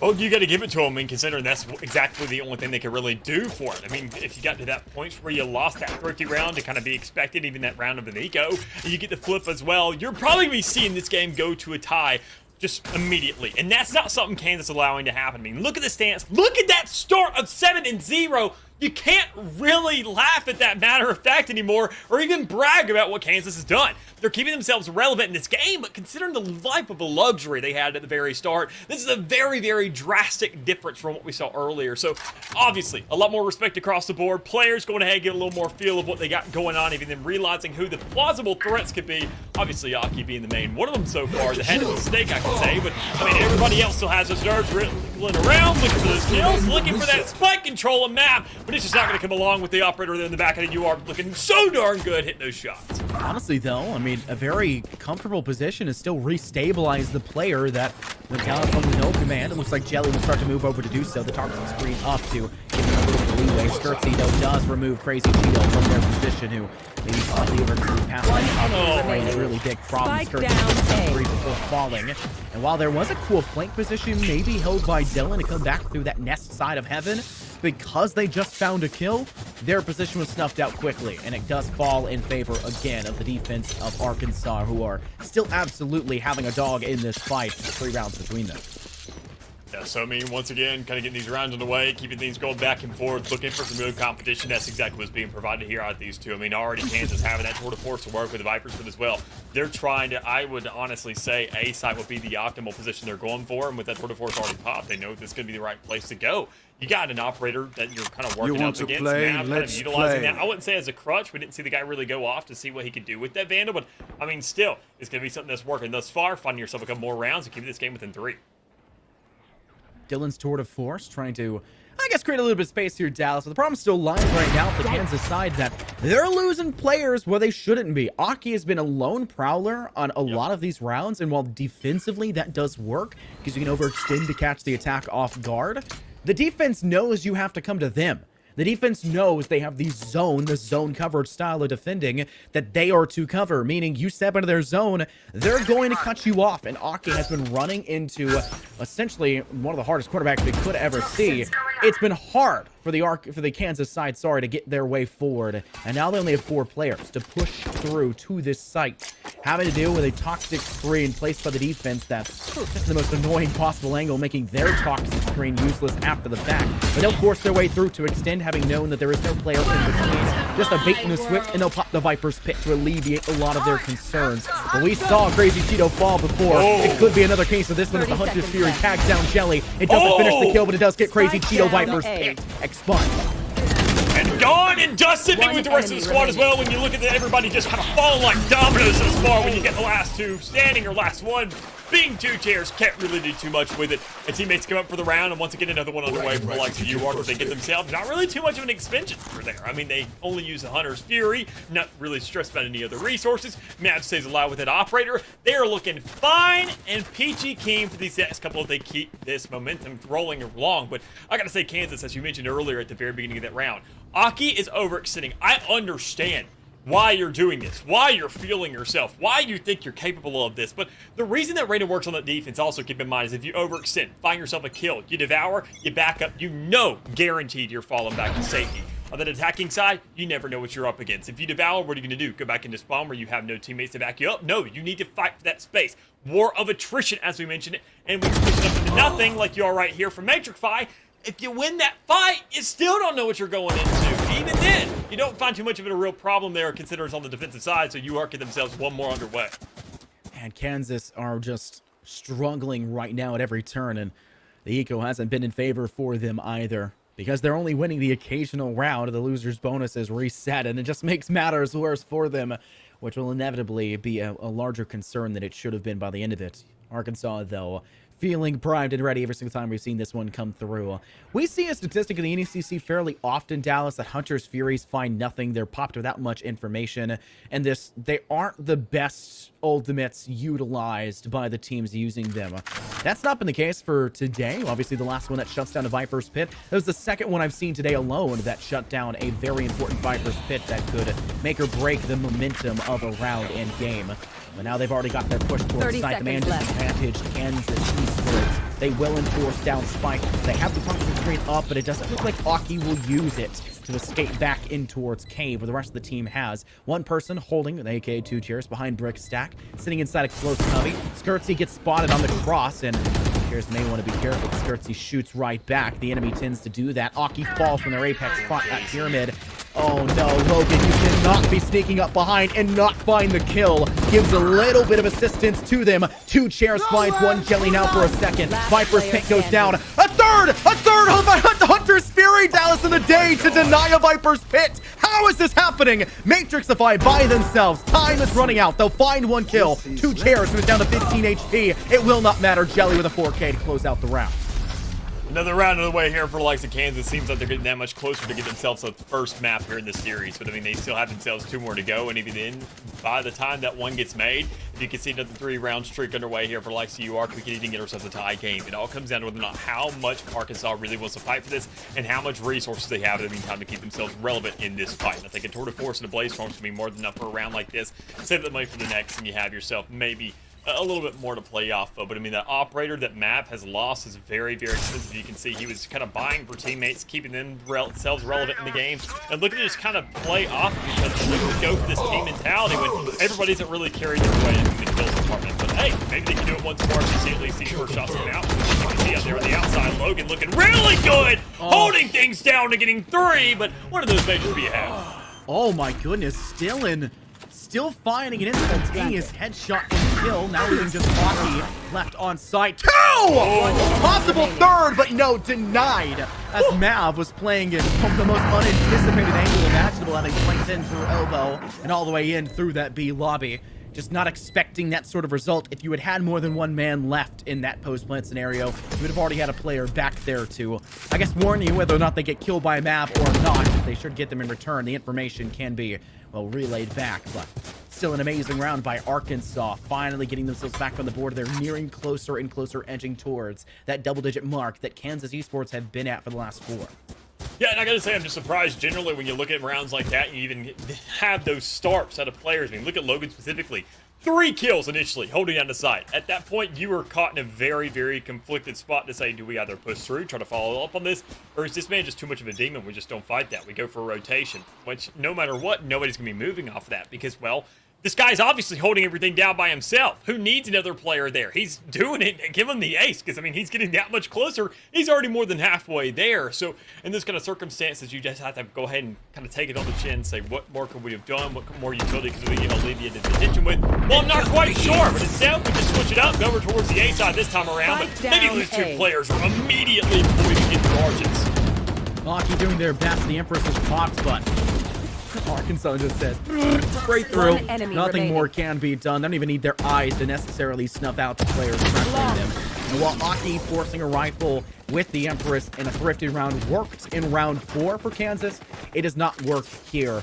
Well, you got to give it to them, and considering that's exactly the only thing they could really do for it. I mean, if you got to that point where you lost that thrifty round to kind of be expected, even that round of an eco, and you get the flip as well, you're probably going to be seeing this game go to a tie just immediately. And that's not something Kansas allowing to happen. I mean, look at the stance. Look at that start of 7-0. You can't really laugh at that matter of fact anymore, or even brag about what Kansas has done. They're keeping themselves relevant in this game, but considering the life of a luxury they had at the very start, this is a very, very drastic difference from what we saw earlier. So, obviously, a lot more respect across the board. Players going ahead and get a little more feel of what they got going on, even them realizing who the plausible threats could be. Obviously, Aki being the main one of them so far, the head of the snake, I could say, but, I mean, everybody else still has those nerves wriggling around, looking for those kills, looking for that spike control and map, but it's just not going to come along with the operator there in the back, and you are looking so darn good hitting those shots. Honestly, though, I mean, a very comfortable position is still restabilize the player that went down from the no command. It looks like Jelly will start to move over to do so. The toxic screen up to give him a little bit of leeway. Skirtsy, though, does remove Crazy Cheeto from their position, who maybe slightly over to pass that really big problem. Skirtsy 3 before falling. And while there was a cool flank position, maybe held by Dylan to come back through that nest side of heaven, because they just found a kill, their position was snuffed out quickly, and it does fall in favor again of the defense of Arkansas, who are still absolutely having a dog in this fight. 3 rounds between them. Yeah, so I mean, once again, kind of getting these rounds on the way, keeping things going back and forth, looking for some good competition. That's exactly what's being provided here out of these 2. I mean, already Kansas having that tour de force to work with the Vipers with as well. They're trying to, I would honestly say, A site would be the optimal position they're going for, and with that tour de force already popped, they know this is going to be the right place to go. You got an operator that you're kind of working up against, Mav, kind of utilizing that. I wouldn't say as a crutch. We didn't see the guy really go off to see what he could do with that Vandal, but I mean, still, it's going to be something that's working thus far. Finding yourself a couple more rounds and keeping this game within 3. Dylan's tour de force trying to, I guess, create a little bit of space here, Dallas. But the problem still lies right now for the Kansas side that they're losing players where they shouldn't be. Aki has been a lone prowler on a lot of these rounds, and while defensively that does work because you can overextend to catch the attack off guard, the defense knows you have to come to them. The defense knows they have the zone coverage style of defending that they are to cover, meaning you step into their zone, they're going to cut you off. And Aki has been running into essentially one of the hardest quarterbacks we could ever see. It's been hard for the Kansas side, to get their way forward. And now they only have 4 players to push through to this site, having to deal with a toxic screen placed by the defense that's just the most annoying possible angle, making their toxic screen useless after the fact. But they'll force their way through to extend, having known that there is no player in between. Just a bait and a switch, and they'll pop the Viper's Pit to alleviate a lot of their concerns. But we saw Crazy Cheeto fall before. It could be another case of this one as the Hunter's Fury tags down Jelly. It doesn't finish the kill, but it does get Crazy Cheeto Viper's Pit expunged. And gone, and Dust sitting with the rest of the squad as well. When you look at everybody just kind of falling like dominoes thus far, when you get the last two standing or last one being two chairs, can't really do too much with it. And teammates come up for the round, and once again another one underway from the likes of UR. They get themselves not really too much of an expansion for there. I mean, they only use the Hunter's Fury, not really stressed about any other resources. Mav stays alive with that operator. They are looking fine and peachy keen for these next couple if they keep this momentum rolling along. But I gotta say, Kansas, as you mentioned earlier at the very beginning of that round, Aki is overextending. I understand why you're doing this, why you're feeling yourself, why you think you're capable of this. But the reason that Raiden works on that defense, also keep in mind, is if you overextend, find yourself a kill, you devour, you back up, you know guaranteed you're falling back to safety. On that attacking side, you never know what you're up against. If you devour, what are you going to do? Go back into spawn where you have no teammates to back you up? No, you need to fight for that space. War of attrition, as we mentioned it, and we switch it up into nothing like you are right here from Matrixify. If you win that fight, you still don't know what you're going into. Even then, you don't find too much of it a real problem there, considering it's on the defensive side, so UR get themselves one more underway. And Kansas are just struggling right now at every turn, and the eco hasn't been in favor for them either, because they're only winning the occasional round. The loser's bonus is reset, and it just makes matters worse for them, which will inevitably be a larger concern than it should have been by the end of it. Arkansas, though, feeling primed and ready every single time we've seen this one come through. We see a statistic in the NECC fairly often, Dallas, that Hunter's Furies find nothing. They're popped without much information, and they aren't the best ultimates utilized by the teams using them. That's not been the case for today. Obviously, the last one that shuts down a Viper's Pit. That was the second one I've seen today alone that shut down a very important Viper's Pit that could make or break the momentum of a round and game. But now they've already got their push towards side command advantage. Kansas esports. They will enforce down Spike. They have the concentrate up, but it doesn't look like Aki will use it to escape back in towards Cave, where the rest of the team has one person holding an AK 2 tiers behind Brick Stack, sitting inside a close cubby. Skirtsy gets spotted on the cross, and Tiers may want to be careful. Skirtsy shoots right back. The enemy tends to do that. Aki falls from their apex spot at Pyramid. Oh no, Logan, you cannot be sneaking up behind and not find the kill. Gives a little bit of assistance to them. Two chairs finds one jelly now for a second. Viper's Pit goes down. A third Hunter's Fury, Dallas, in the day to deny a Viper's Pit. How is this happening? Matrixify by themselves. Time is running out. They'll find one kill. Two chairs, who's down to 15 HP. It will not matter. Jelly with a 4K to close out the round. Another round of the way here for the likes of Kansas. Seems like they're getting that much closer to get themselves a first map here in this series. But I mean, they still have themselves two more to go. And even then, by the time that one gets made, you can see another 3-round streak underway here for the likes of UR. We can even get ourselves a tie game. It all comes down to whether or not how much Arkansas really wants to fight for this and how much resources they have in the meantime to keep themselves relevant in this fight. And I think a Tour de Force and a Blaze Storm is going to be more than enough for a round like this. Save that money for the next, and you have yourself maybe a little bit more to play off of. But I mean, that operator that Mav has lost is very, very expensive. You can see he was kind of buying for teammates, keeping themselves relevant in the game, and looking to just kind of play off of each other, looking to go for this team mentality when everybody isn't really carrying their way in the kills department. But hey, maybe they can do it once more. You see at least these first shots come out. As you can see out there on the outside, Logan looking really good, holding things down to getting 3, but one of those may just be a half. Oh my goodness, Still finding an instantaneous headshot and kill. Now leaving just Aki left on site. 2! Possible third, but no, denied. As Mav was playing it from the most unanticipated angle imaginable, having flanked in through elbow and all the way in through that B lobby. Just not expecting that sort of result. If you had had more than one man left in that post-plant scenario, you would have already had a player back there to, I guess, warn you whether or not they get killed by Mav or not. They should get them in return. The information can be, well, relayed back, but still an amazing round by Arkansas, finally getting themselves back on the board. They're nearing closer and closer, edging towards that double-digit mark that Kansas esports have been at for the last 4. Yeah, and I gotta say, I'm just surprised generally when you look at rounds like that and you even have those starts out of players. I mean, look at Logan specifically. 3 kills initially, holding down the side. At that point, you were caught in a very, very conflicted spot to say, do we either push through, try to follow up on this, or is this man just too much of a demon? We just don't fight that. We go for a rotation, which no matter what, nobody's gonna be moving off of that because, well, this guy's obviously holding everything down by himself. Who needs another player there? He's doing it. Give him the ace, because, I mean, he's getting that much closer. He's already more than halfway there. So, in this kind of circumstances, you just have to go ahead and kind of take it on the chin and say, what more could we have done? What more utility could we alleviate the tension with? Well, I'm not quite sure, but instead, we just switch it up, go over towards the A side this time around, but maybe lose 2 players or immediately before we can get to Argents. Hockey doing their best. The Empress is popped, but Arkansas just says straight through. One enemy Nothing remaining. more can be done. They don't even need their eyes to necessarily snuff out the players pressuring them. And while Hockey forcing a rifle with the Empress in a thrifted round worked in round 4 for Kansas, it does not work here.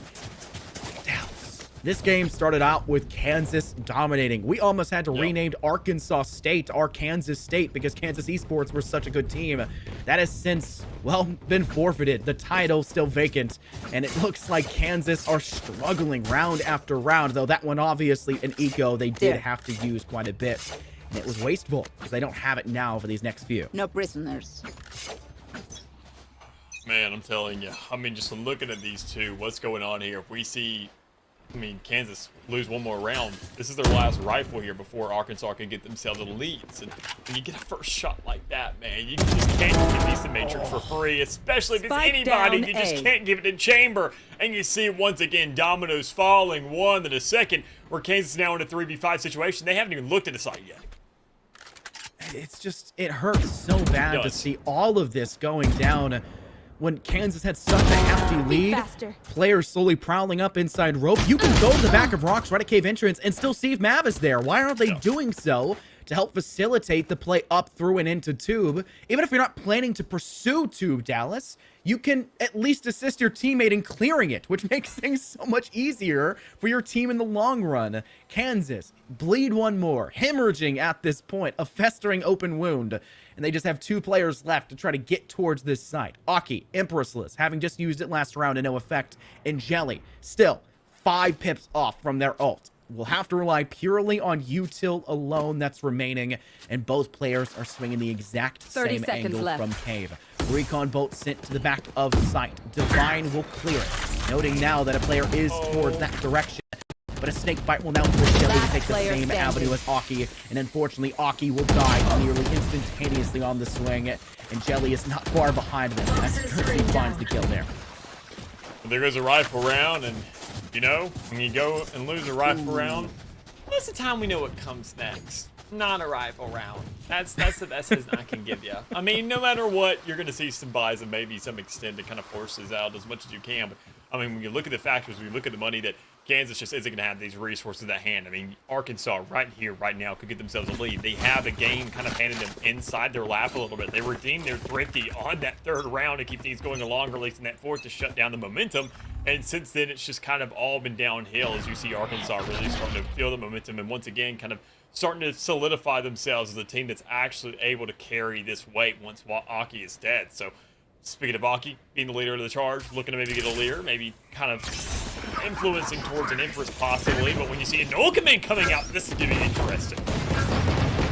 This game started out with Kansas dominating. We almost had to rename Arkansas State our Kansas State because Kansas Esports were such a good team. That has since, well, been forfeited. The title still vacant, and it looks like Kansas are struggling round after round, though that one obviously an eco they did have to use quite a bit. And it was wasteful because they don't have it now for these next few. No prisoners. Man, I'm telling you. I mean, just looking at these two, what's going on here? If we see, I mean, Kansas lose one more round, this is their last rifle here before Arkansas can get themselves a lead. And when you get a first shot like that, man, you just can't give these to Matrix for free, especially if it's Spike anybody. down You just A. can't give it in Chamber. And you see, once again, dominoes falling, one then a second, where Kansas is now in a 3v5 situation. They haven't even looked at the site yet. It's just, it hurts so bad to see all of this going down when Kansas had such a hefty lead. Faster. Players slowly prowling up inside rope. You can go to the back of rocks right at cave entrance and still see if Mav is there. Why aren't they doing so to help facilitate the play up through and into tube? Even if you're not planning to pursue tube, Dallas, you can at least assist your teammate in clearing it, which makes things so much easier for your team in the long run. Kansas, bleed one more, hemorrhaging at this point, a festering open wound. And they just have 2 players left to try to get towards this site. Aki, Empressless, having just used it last round to no effect. And Jelly, still 5 pips off from their ult. We'll have to rely purely on util alone that's remaining. And both players are swinging the exact 30 same seconds angle left. from cave. Recon bolt sent to the back of site. Divine will clear it. Noting now that a player is towards that direction. But a snake bite will now force Jelly to take the player same standing. avenue as Aki, and unfortunately Aki will die nearly instantaneously on the swing, and Jelly is not far behind them as Kirsty finds the kill there. There goes a rifle round, and you know, when you go and lose a rifle round, most of the time we know what comes next. Not a rifle round. That's the best I can give you. I mean, no matter what, you're going to see some buys and maybe some extend to kind of force this out as much as you can. But I mean, when you look at the factors, when you look at the money that Kansas just isn't going to have these resources at hand. I mean, Arkansas right here, right now, could get themselves a lead. They have a game kind of handed them inside their lap a little bit. They redeemed their thrifty on that 3rd round to keep things going along, releasing that 4th to shut down the momentum. And since then, it's just kind of all been downhill as you see Arkansas really starting to feel the momentum and once again kind of starting to solidify themselves as a team that's actually able to carry this weight once Aki is dead. So speaking of Aki, being the leader of the charge, looking to maybe get a leader, maybe kind of influencing towards an Empress possibly, but when you see a Nolkaman coming out, this is going to be interesting.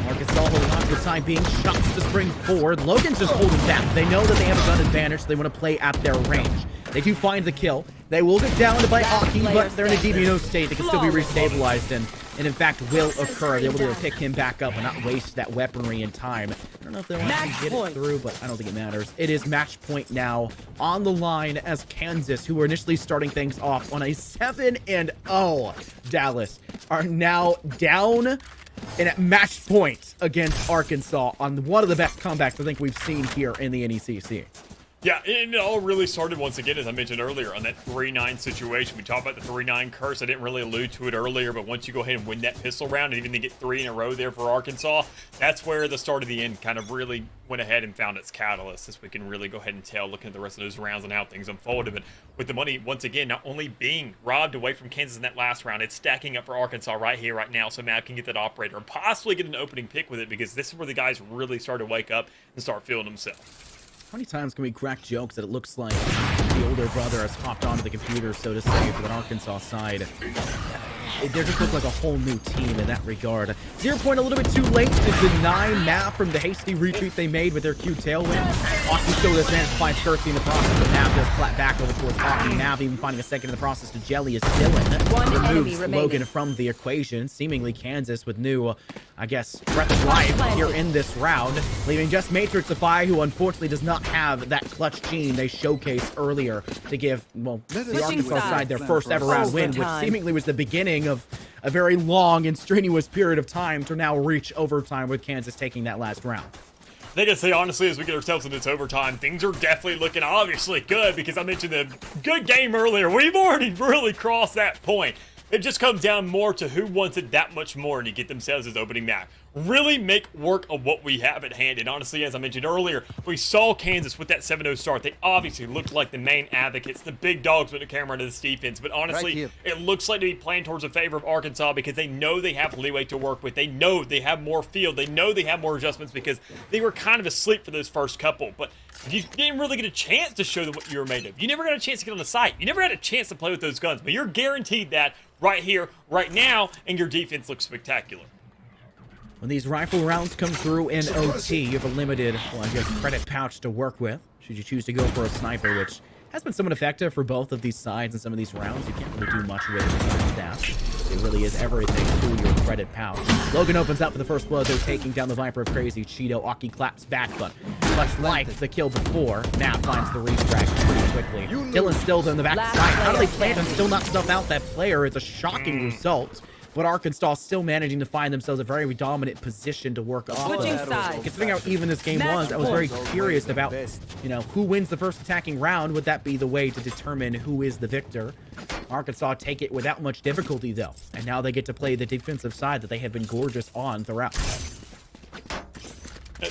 Arkansas holding on for the time being, shots to spring forward. Logan's just holding back. They know that they have a gun advantage, so they want to play at their range. They do find the kill. They will get down by Aki, but they're in a DBO state. They can still be restabilized, and in fact will occur. They're able to pick him back up and not waste that weaponry in time. I don't know if they'll actually get it through, but I don't think it matters. It is match point now on the line as Kansas, who were initially starting things off on a 7-0, Dallas, are now down and at match point against Arkansas on one of the best comebacks I think we've seen here in the NECC. Yeah, it all really started once again, as I mentioned earlier, on that 3-9 situation. We talked about the 3-9 curse. I didn't really allude to it earlier, but once you go ahead and win that pistol round, and even to get 3 in a row there for Arkansas, that's where the start of the end kind of really went ahead and found its catalyst, as we can really go ahead and tell, looking at the rest of those rounds and how things unfolded. But with the money, once again, not only being robbed away from Kansas in that last round, it's stacking up for Arkansas right here, right now, so Mav can get that operator and possibly get an opening pick with it, because this is where the guys really start to wake up and start feeling themselves. How many times can we crack jokes that it looks like the older brother has hopped onto the computer, so to say, for the Arkansas side? They just look like a whole new team in that regard. 0 point a little bit too late to deny Mav from the hasty retreat they made with their Q tailwind. Austin still does manage to find Cersei in the process, but Mav does flat back over towards Aki. Mav even finding a second in the process to Jelly as Dylan One enemy removes remaining. Logan from the equation. Seemingly Kansas with new, I guess, breath of life here in this round, leaving just Matrixify, who unfortunately does not have that clutch gene they showcased earlier to give, well, the Arkansas side their first ever round win, which seemingly was the beginning of a very long and strenuous period of time to now reach overtime with Kansas taking that last round. I think I'd say, honestly, as we get ourselves into this overtime, things are definitely looking obviously good because I mentioned the good game earlier. We've already really crossed that point. It just comes down more to who wants it that much more to get themselves this opening map. Really make work of what we have at hand. And honestly, as I mentioned earlier, we saw Kansas with that 7-0 start. They obviously looked like the main advocates, the big dogs with the camera into this defense. But honestly, it looks like to be playing towards the favor of Arkansas because they know they have leeway to work with. They know they have more field. They know they have more adjustments because they were kind of asleep for those first couple. But you didn't really get a chance to show them what you were made of. You never got a chance to get on the site. You never had a chance to play with those guns. But you're guaranteed that right here, right now, and your defense looks spectacular. When these rifle rounds come through in OT, you have a limited, well, I guess, credit pouch to work with. Should you choose to go for a sniper, which has been somewhat effective for both of these sides and some of these rounds. You can't really do much with it besides that. It really is everything through your credit pouch. Logan opens up for the first blow. They're taking down the Viper of Crazy Cheeto. Aki claps back, but much like the kill before, Nap finds the restrack pretty quickly. Dylan's still in the back side. How do they plant and still not stuff out that player? It's a shocking result. But Arkansas still managing to find themselves a very dominant position to work off of. Switching sides. Considering how even this game was, I was very curious about, you know, who wins the first attacking round. Would that be the way to determine who is the victor? Arkansas take it without much difficulty, though. And now they get to play the defensive side that they have been gorgeous on throughout.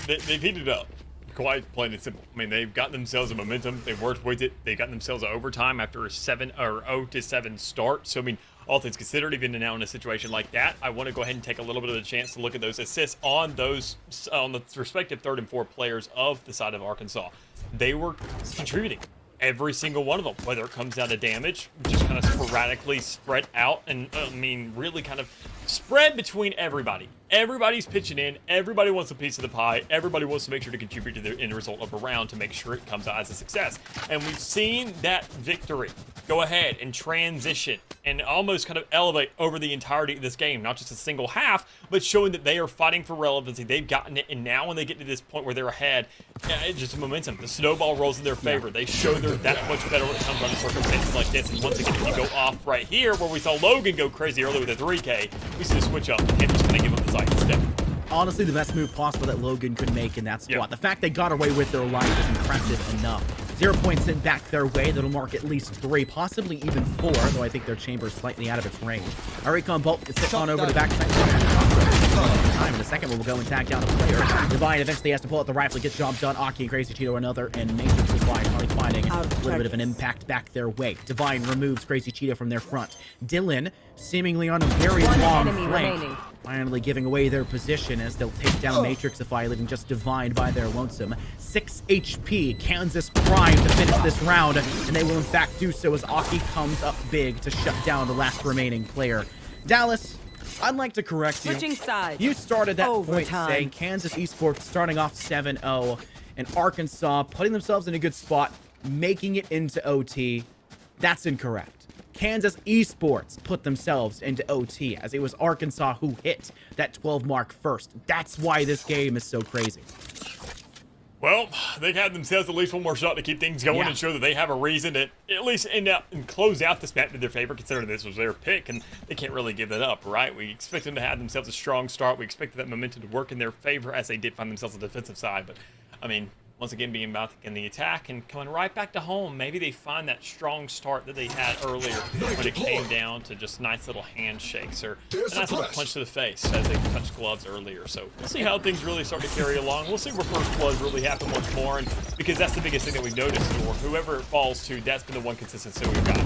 They've heated up. Quite plain and simple. I mean, they've gotten themselves a momentum. They've worked with it. They've gotten themselves an overtime after a 0-7 start. So, I mean, all things considered, even now in a situation like that, I want to go ahead and take a little bit of a chance to look at those assists on those on the respective 3rd and 4th players of the side of Arkansas. They were contributing. Every single one of them, whether it comes down to damage, just kind of sporadically spread out, and I mean, really kind of spread between everybody. Everybody's pitching in. Everybody wants a piece of the pie. Everybody wants to make sure to contribute to the end result of a round to make sure it comes out as a success. And we've seen that victory go ahead and transition and almost kind of elevate over the entirety of this game. Not just a single half, but showing that they are fighting for relevancy. They've gotten it, and now when they get to this point where they're ahead, it's just momentum. The snowball rolls in their favor. They show they're that much better when it comes under circumstances like this. And once again, if you go off right here, where we saw Logan go crazy early with a 3K, we see the switch up, and just going to give up the site instead. Honestly, the best move possible that Logan could make in that spot. Yep. The fact they got away with their life is impressive enough. 0 points sent back their way. That'll mark at least 3, possibly even 4, though I think their chamber is slightly out of its range. Our recon bolt is sent on over the backside. Time in a second, we'll go and tag down a player. Divine eventually has to pull out the rifle, gets job done. Aki and Crazy Cheeto another, and Matrix is finally finding a little bit of an impact back their way. Divine removes Crazy Cheeto from their front. Dylan, seemingly on a very long flank, finally giving away their position as they'll take down Matrixify, leaving just Divine by their lonesome. 6 HP, Kansas primed to finish this round, and they will in fact do so as Aki comes up big to shut down the last remaining player. Dallas, I'd like to correct you. Switching sides. You started that point saying Kansas Esports starting off 7-0 and Arkansas putting themselves in a good spot, making it into OT. That's incorrect. Kansas Esports put themselves into OT as it was Arkansas who hit that 12 mark first. That's why this game is so crazy. Well, they've had themselves at least one more shot to keep things going and show that they have a reason to at least end up and close out this map in their favor, considering this was their pick, and they can't really give that up, right? We expect them to have themselves a strong start. We expected that momentum to work in their favor as they did find themselves on the defensive side, but, I mean, once again, being about in the attack and coming right back to home, maybe they find that strong start that they had earlier when it came down to just nice little handshakes or a nice little punch to the face as they touched gloves earlier. So we'll see how things really start to carry along. We'll see where first blood really happen once more, and because that's the biggest thing that we've noticed, or whoever it falls to, that's been the one consistency we've got.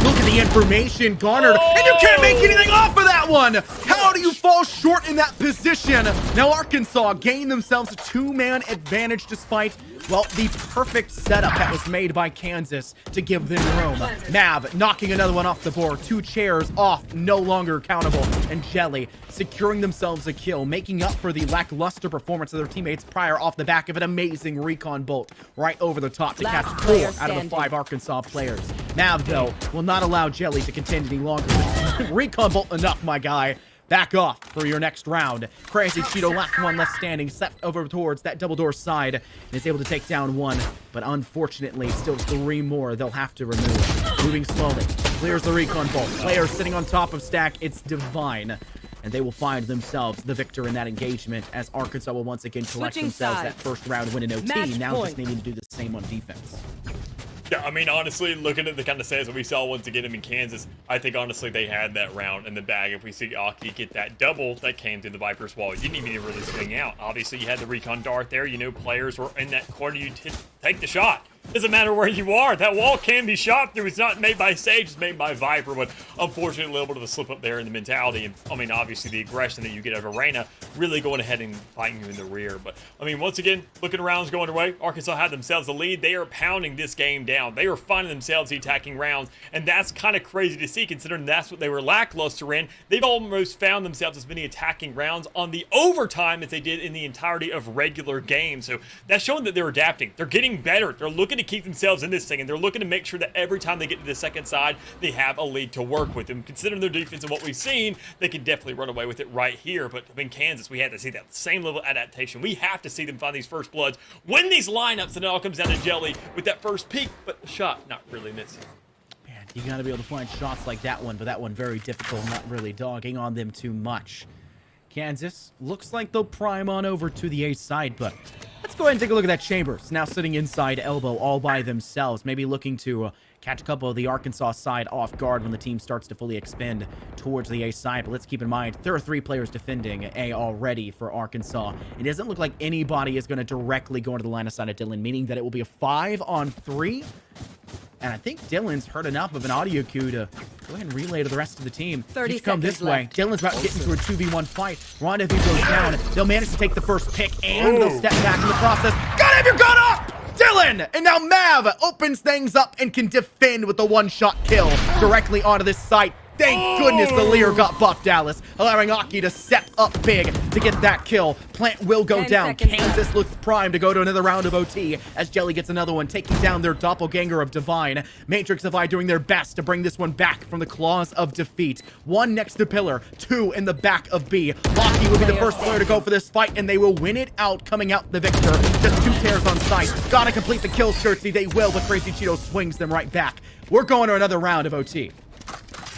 Look at the information garnered, and you can't make anything off of that one! How do you fall short in that position? Now Arkansas gained themselves a 2-man advantage despite, well, the perfect setup that was made by Kansas to give them room. Mav knocking another one off the board, 2 chairs off, no longer countable, and Jelly securing themselves a kill, making up for the lackluster performance of their teammates prior off the back of an amazing recon bolt right over the top to catch 4 out of the 5 Arkansas players. Mav, though, will not allow Jelly to contend any longer. Recon bolt enough, my guy. Back off for your next round. Crazy Cheeto, last one left standing, stepped over towards that double door side and is able to take down 1, but unfortunately still 3 more they'll have to remove. Moving slowly, clears the recon bolt. Player sitting on top of stack, it's Divine. and they will find themselves the victor in that engagement as Arkansas will once again collect Switching themselves that sides. first round win in OT. Match Now point. just needing to do the same on defense. Yeah, I mean, honestly, looking at the kind of stats that we saw once again in Kansas, I think honestly they had that round in the bag. If we see Aki get that double that came through the Viper's wall, you didn't even really swing out. Obviously, you had the recon dart there. You know, players were in that corner. You take the shot. Doesn't matter where you are. That wall can be shot through. It's not made by Sage. It's made by Viper. But unfortunately, a little bit of a slip up there in the mentality. And I mean, obviously, the aggression that you get out of Arena really going ahead and fighting you in the rear. But I mean, once again, looking rounds going their way. Arkansas had themselves the lead. They are pounding this game down. They are finding themselves attacking rounds. And that's kind of crazy to see considering that's what they were lackluster in. They've almost found themselves as many attacking rounds on the overtime as they did in the entirety of regular games. So that's showing that they're adapting. They're getting better. They're looking to keep themselves in this thing, and they're looking to make sure that every time they get to the second side, they have a lead to work with. And considering their defense and what we've seen, they can definitely run away with it right here. But in Kansas, we had to see that same level of adaptation. We have to see them find these first bloods, win these lineups, and it all comes down to Jelly with that first peak, but the shot not really missing. Man, you got to be able to find shots like that one, but that one very difficult, not really dogging on them too much. Kansas looks like they'll prime on over to the A side, but let's go ahead and take a look at that Chambers. Now sitting inside elbow all by themselves, maybe looking to catch a couple of the Arkansas side off guard when the team starts to fully expand towards the A side. But let's keep in mind, there are 3 players defending A already for Arkansas. It doesn't look like anybody is going to directly go into the line of sight of Dylan, meaning that it will be a 5-on-3. And I think Dylan's heard enough of an audio cue to go ahead and relay to the rest of the team. 30 Each come this seconds way. left. Dylan's about to get into a 2v1 fight. Rendezvous goes down. They'll manage to take the first pick, and they'll step back in the process. Gotta have your gun up! Dylan! And now Mav opens things up and can defend with the one-shot kill directly onto this site. Thank goodness the Lear got buffed, Dallas, allowing Aki to step up big to get that kill. Plant will go 10 down. seconds Kansas looks primed to go to another round of OT as Jelly gets another one, taking down their doppelganger of Divine. Matrixify doing their best to bring this one back from the claws of defeat. 1 next to Pillar, 2 in the back of B. Locky will be the first player to go for this fight, and they will win it out, coming out the victor. Just 2 tears on sight. Gotta complete the kill, Skirtsy. They will, but Crazy Cheeto swings them right back. We're going to another round of OT.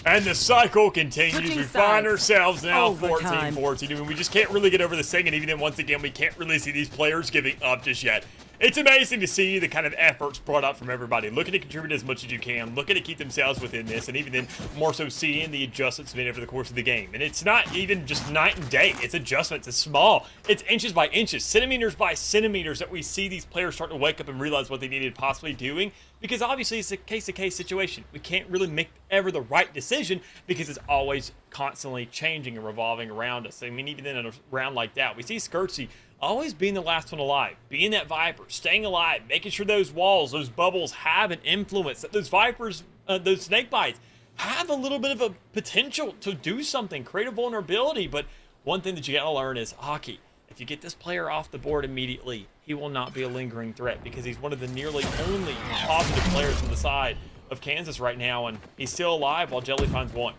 And the cycle continues. Switching We find sides. ourselves now Overtime. 14-14. I mean, we just can't really get over the thing, and even then, once again, we can't really see these players giving up just yet. It's amazing to see the kind of efforts brought up from everybody, looking to contribute as much as you can, looking to keep themselves within this, and even then, more so seeing the adjustments made over the course of the game. And it's not even just night and day. It's adjustments. It's small. It's inches by inches, centimeters by centimeters that we see these players starting to wake up and realize what they needed possibly doing, because obviously it's a case-to-case situation. We can't really make ever the right decision because it's always constantly changing and revolving around us. I mean, even in a round like that, we see Skirtsy always being the last one alive, being that Viper, staying alive, making sure those walls, those bubbles have an influence, that those Vipers, those snake bites have a little bit of a potential to do something, create a vulnerability. But one thing that you gotta learn is hockey. If you get this player off the board immediately, he will not be a lingering threat because he's one of the nearly only positive players on the side of Kansas right now, and he's still alive while Jelly finds one.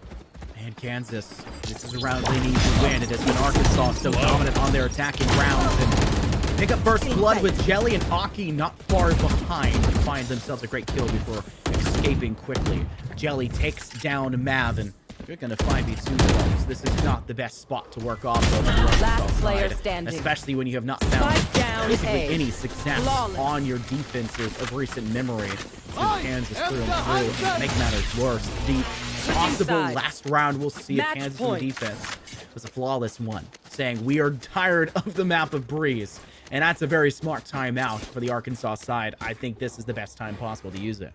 And Kansas, this is a round they need to win. It has been Arkansas so dominant on their attacking rounds. And pick up first blood with Jelly and Aki not far behind to find themselves a great kill before escaping quickly. Jelly takes down Mav, and you're going to 5v2 folks. This is not the best spot to work off of on the Arkansas Last player side, standing. especially when you have not found Spike down basically A. any success Flawless. on your defenses of recent memory. Kansas through and through, make matters worse. The possible sides. last round we'll see of Match Kansas point. defense was a flawless one, saying we are tired of the map of Breeze. And that's a very smart timeout for the Arkansas side. I think this is the best time possible to use it.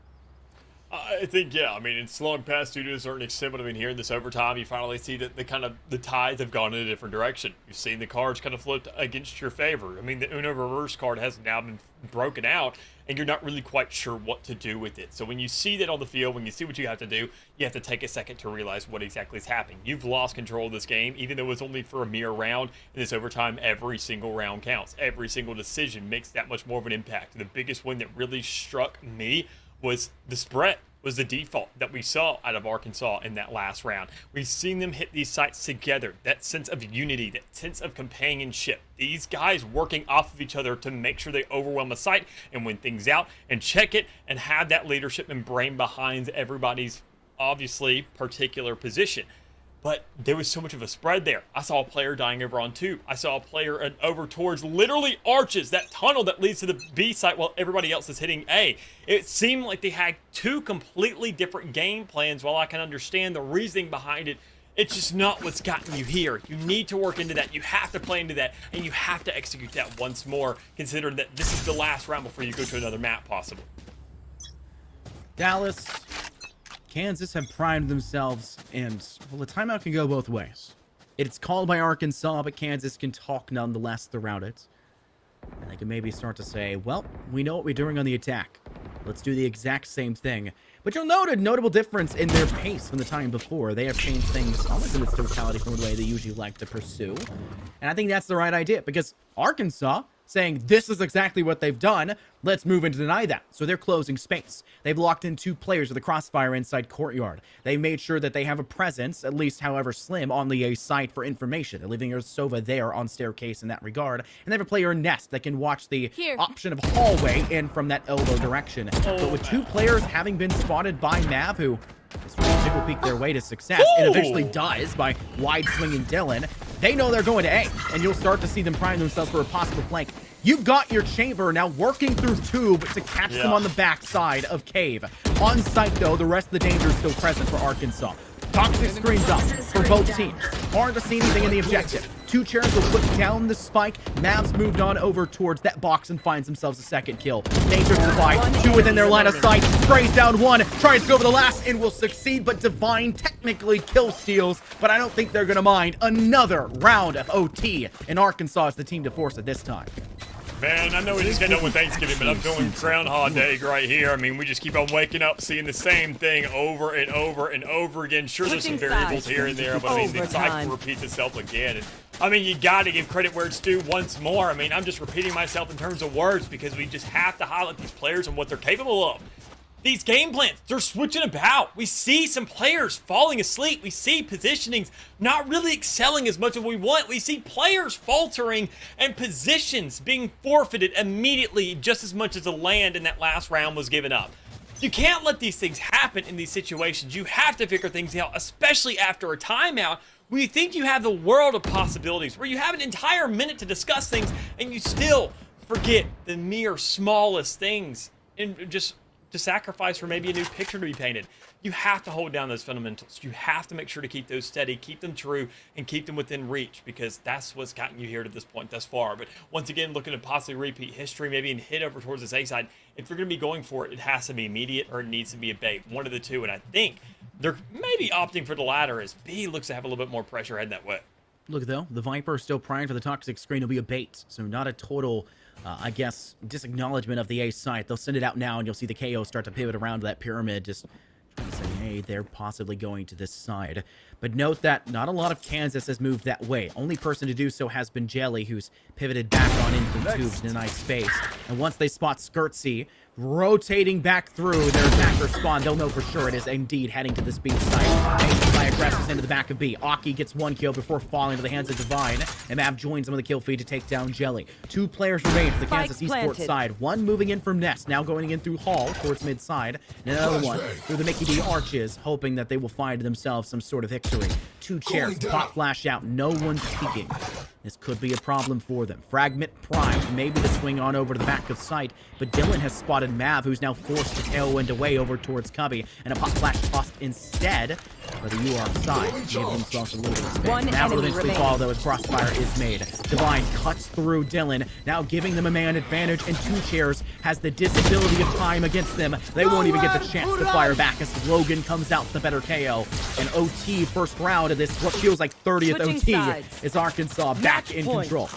I think, yeah, I mean, it's slowing past due to a certain extent, but I mean, here in this overtime, you finally see that the tides have gone in a different direction. You've seen the cards kind of flip against your favor. I mean, the Uno reverse card has now been broken out, and you're not really quite sure what to do with it. So when you see that on the field, when you see what you have to do, you have to take a second to realize what exactly is happening. You've lost control of this game, even though it's only for a mere round. In this overtime, every single round counts. Every single decision makes that much more of an impact. The biggest one that really struck me was the spread, was the default that we saw out of Arkansas in that last round. We've seen them hit these sites together, that sense of unity, that sense of companionship. These guys working off of each other to make sure they overwhelm a site and win things out and check it and have that leadership and brain behind everybody's obviously particular position. But there was so much of a spread there. I saw a player dying over on tube. I saw a player over towards literally arches, that tunnel that leads to the B site while everybody else is hitting A. It seemed like they had two completely different game plans. While I can understand the reasoning behind it, it's just not what's gotten you here. You need to work into that. You have to play into that, and you have to execute that once more, considering that this is the last round before you go to another map, possibly. Dallas, Kansas have primed themselves, and, well, the timeout can go both ways. It's called by Arkansas, but Kansas can talk nonetheless throughout it. And they can maybe start to say, well, we know what we're doing on the attack. Let's do the exact same thing. But you'll note a notable difference in their pace from the time before. They have changed things almost in its totality from the way they usually like to pursue. And I think that's the right idea, because Arkansas saying this is exactly what they've done, let's move in to deny that. So they're closing space. They've locked in 2 players with a crossfire inside courtyard. They made sure that they have a presence, at least however slim, on the A site for information. They're leaving Sova there on staircase in that regard. And they have a player in nest that can watch the option of hallway in from that elbow direction. But with 2 players having been spotted by Mav, who is trying to tickle peek their way to success, and eventually does by wide swinging Dylan, they know they're going to A, and you'll start to see them prime themselves for a possible flank. You've got your chamber now working through tube to catch them on the backside of cave. On site, though, the rest of the danger is still present for Arkansas. Toxic screens up for both teams. Hard to see anything in the objective. 2 chairs will put down the spike. Mavs moved on over towards that box and finds themselves a second kill. Danger to Divine. 2 within their line of sight. Sprays down 1. Tries to go for the last and will succeed, but Divine technically kill steals. But I don't think they're going to mind another round of OT. And Arkansas is the team to force it this time. Man, I know we just got done with Thanksgiving, but I'm feeling Groundhog Day right here. I mean, we just keep on waking up, seeing the same thing over and over and over again. Sure, there's some variables here and there, but I mean, the cycle repeats itself again. And I mean, you got to give credit where it's due once more. I mean, I'm just repeating myself in terms of words because we just have to highlight these players and what they're capable of. These game plans, they're switching about. We see some players falling asleep. We see positionings not really excelling as much as we want. We see players faltering and positions being forfeited immediately just as much as the land in that last round was given up. You can't let these things happen in these situations. You have to figure things out, especially after a timeout where you think you have the world of possibilities, where you have an entire minute to discuss things and you still forget the mere smallest things and just to sacrifice for maybe a new picture to be painted. You have to hold down those fundamentals. You have to make sure to keep those steady, keep them true, and keep them within reach, because that's what's gotten you here to this point thus far. But once again, looking to possibly repeat history, maybe and hit over towards this A side. If you're going to be going for it, it has to be immediate or it needs to be a bait. One of the two, and I think they're maybe opting for the latter as B looks to have a little bit more pressure heading that way. Look, though, the Viper still primed for the toxic screen. It'll be a bait, so not a total I guess, disacknowledgement of the A site. They'll send it out now, and you'll see the KO start to pivot around that pyramid, just trying to say, hey, they're possibly going to this side. But note that not a lot of Kansas has moved that way. Only person to do so has been Jelly, who's pivoted back on in from tubes in a nice space. And once they spot Skirtsy rotating back through their attacker spawn, they'll know for sure it is indeed heading to this B site. Fly aggresses into the back of B. Aki gets 1 kill before falling to the hands of Divine, and Mav joins him on the kill feed to take down Jelly. 2 players remain for the Kansas Esports side. 1 moving in from Nest, now going in through Hall towards mid side, and another one through the Mickey D arches, hoping that they will find themselves some sort of victory. 2 chairs, pop flash out, no one peeking. This could be a problem for them. Fragment primed, maybe to swing on over to the back of sight, but Dylan has spotted Mav, who's now forced to tailwind away over towards Cubby, and a pop flash tossed instead for the UR side. Give themselves a little bit of space. Mav will eventually fall, though, as crossfire is made. Divine cuts through Dylan, now giving them a man advantage, and 2 chairs has the disability of time against them. They won't even get the chance to fire back as Logan comes out the better KO. And OT first round of this, what feels like 30th OT, is Arkansas back in control.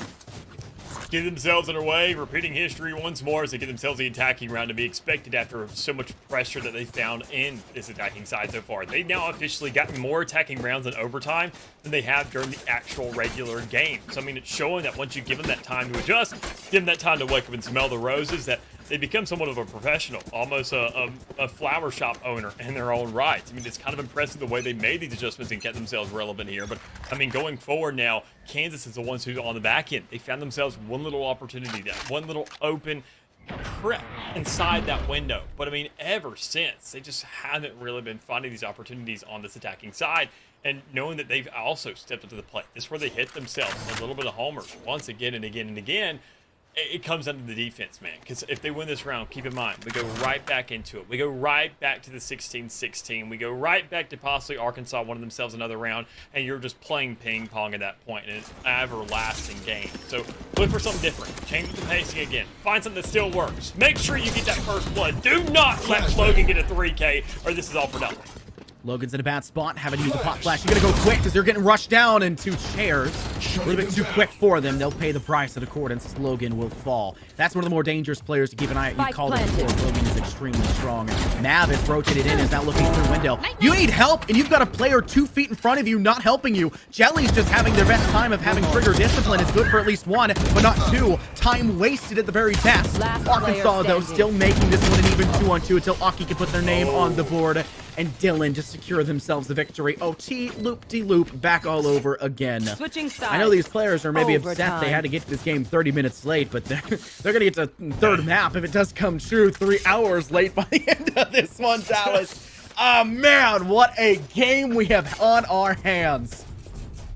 Get themselves underway, repeating history once more as they get themselves the attacking round to be expected after so much pressure that they found in this attacking side so far. They've now officially gotten more attacking rounds in overtime than they have during the actual regular game. So, I mean, it's showing that once you give them that time to adjust, give them that time to wake up and smell the roses, that they become somewhat of a professional, almost a flower shop owner in their own right. I mean, it's kind of impressive the way they made these adjustments and kept themselves relevant here. But, I mean, going forward now, Kansas is the ones who's on the back end. They found themselves one little opportunity, that one little open crept inside that window. But I mean, ever since, they just haven't really been finding these opportunities on this attacking side. And knowing that they've also stepped up to the plate. This is where they hit themselves a little bit of homers once again and again and again. It comes down to the defense, man. Because if they win this round, keep in mind, we go right back into it. We go right back to the 16-16. We go right back to possibly Arkansas winning themselves another round, and you're just playing ping pong at that point, and it's an everlasting game. So look for something different. Change the pacing again. Find something that still works. Make sure you get that first blood. Do not let Logan get a 3K, or this is all for nothing. Logan's in a bad spot, having to use a pop flash. You gotta go quick because they're getting rushed down into chairs. A little bit too quick for them. They'll pay the price in accordance as Logan will fall. That's one of the more dangerous players to keep an eye on. You called it before. Logan is extremely strong. Nav is rotated in, is now looking through window. You need help, and you've got a player 2 feet in front of you not helping you. Jelly's just having their best time of having trigger discipline. It's good for at least 1, but not 2. Time wasted at the very best. Arkansas, though, still making this one an even 2-on-2 until Aki can put their name on the board. And Dylan just secure themselves the victory. OT, loop-de-loop, back all over again. Switching sides. I know these players are maybe upset they had to get to this game 30 minutes late, but they're going to get to third map if it does come true 3 hours late by the end of this one, Dallas. Oh, man, what a game we have on our hands.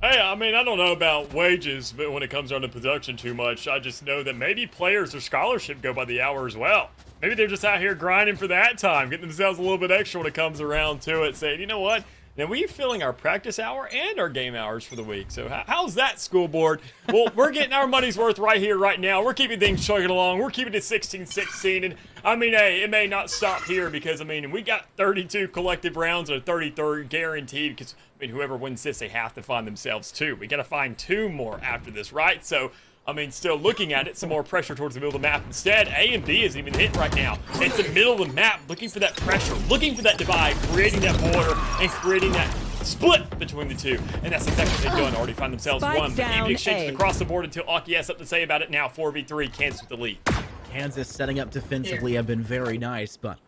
Hey, I mean, I don't know about wages, but when it comes down to production too much, I just know that maybe players' their scholarship go by the hour as well. Maybe they're just out here grinding for that time, getting themselves a little bit extra when it comes around to it, saying, you know what? Now, we're filling our practice hour and our game hours for the week. So how's that, school board? Well, we're getting our money's worth right here, right now. We're keeping things chugging along. We're keeping it 16-16. And, I mean, hey, it may not stop here because, I mean, we got 32 collective rounds or 33rd guaranteed because, I mean, whoever wins this, they have to find themselves 2. We got to find 2 more after this, right? So, I mean, still looking at it, some more pressure towards the middle of the map. Instead, A and B isn't even hit right now. It's the middle of the map, looking for that pressure, looking for that divide, creating that border, and creating that split between the two. And that's exactly what they've done. Already find themselves Spike 1. But down even exchanges A. across the board until Aki has something to say about it. Now 4v3, Kansas with the lead. Kansas setting up defensively have been very nice, but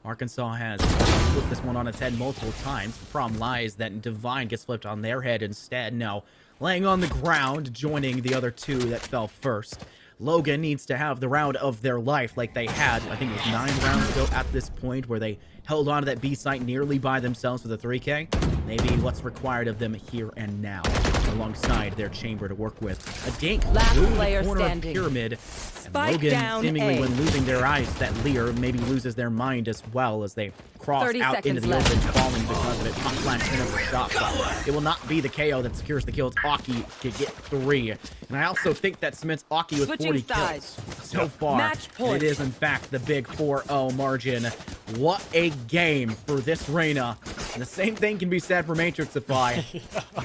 Arkansas has flipped this one on its head multiple times. The problem lies that Divine gets flipped on their head instead. Now, laying on the ground, joining the other 2 that fell first. Logan needs to have the round of their life like they had, I think it was 9 rounds ago at this point, where they held on to that B site nearly by themselves with a 3K. Maybe what's required of them here and now, alongside their chamber to work with. A dink through the corner of Pyramid. And Logan, down seemingly A. when losing their eyes, that Lear maybe loses their mind as well as they cross 30 out into seconds the left. open, falling because of it. Hot flash in over shot, but it will not be the KO that secures the kills. Aki to get 3. And I also think that cements Aki with Switching 40 sides. kills so far. Match point. It is, in fact, the big 4-0 margin. What a game for this Reyna. And the same thing can be said for Matrixify.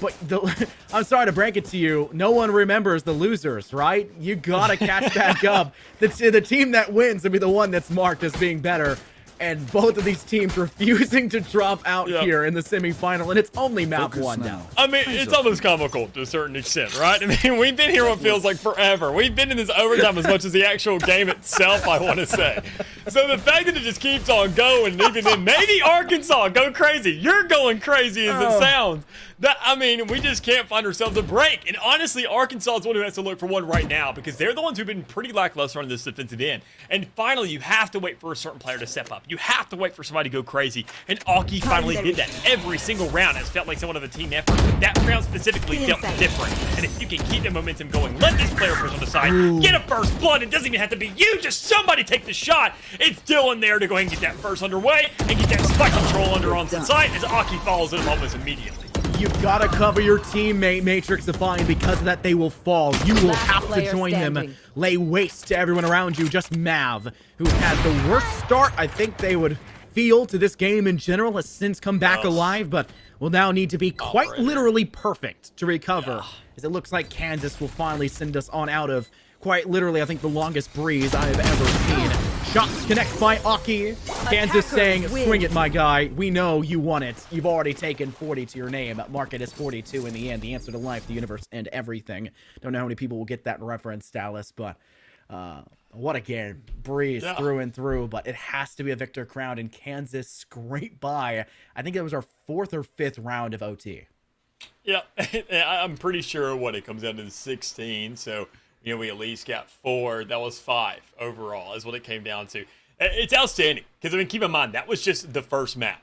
But I'm sorry to break it to you, no one remembers the losers, right? You gotta catch back up. The team that wins will be the one that's marked as being better. And both of these teams refusing to drop out here in the semifinal, and it's only map 1 now. I mean, it's almost comical to a certain extent, right? I mean, we've been here what feels like forever. We've been in this overtime as much as the actual game itself, I want to say. So the fact that it just keeps on going, and even then, maybe Arkansas go crazy. You're going crazy as it sounds. I mean, we just can't find ourselves a break. And honestly, Arkansas is one who has to look for one right now because they're the ones who've been pretty lackluster on this defensive end. And finally, you have to wait for a certain player to step up. You have to wait for somebody to go crazy. And Aki finally did that. Every single round has felt like somewhat of a team effort. But that round specifically felt different. And if you can keep the momentum going, let this player push on the side, get a first blood. It doesn't even have to be you. Just somebody take the shot. It's Dylan there to go ahead and get that first underway and get that spike control under on the side as Aki follows him almost immediately. You've got to cover your teammate, Matrixify, and because of that, they will fall. You will have to join him, lay waste to everyone around you. Just Mav, who had the worst start I think they would feel to this game in general, has since come back alive, but will now need to be quite literally perfect to recover, as it looks like Kansas will finally send us on out of quite literally, I think, the longest breeze I have ever seen. Shots connect by Aki. Kansas saying, swing it, my guy. We know you won it. You've already taken 40 to your name. Mark it as 42 in the end. The answer to life, the universe, and everything. Don't know how many people will get that reference, Dallas, but what a game. Breeze through and through, but it has to be a victor crowned, and Kansas scraped by. I think it was our 4th or 5th round of OT. Yeah, I'm pretty sure it comes down to the 16, so You know, we at least got 4. That was 5 overall, is what it came down to. It's outstanding because, I mean, keep in mind, that was just the first map.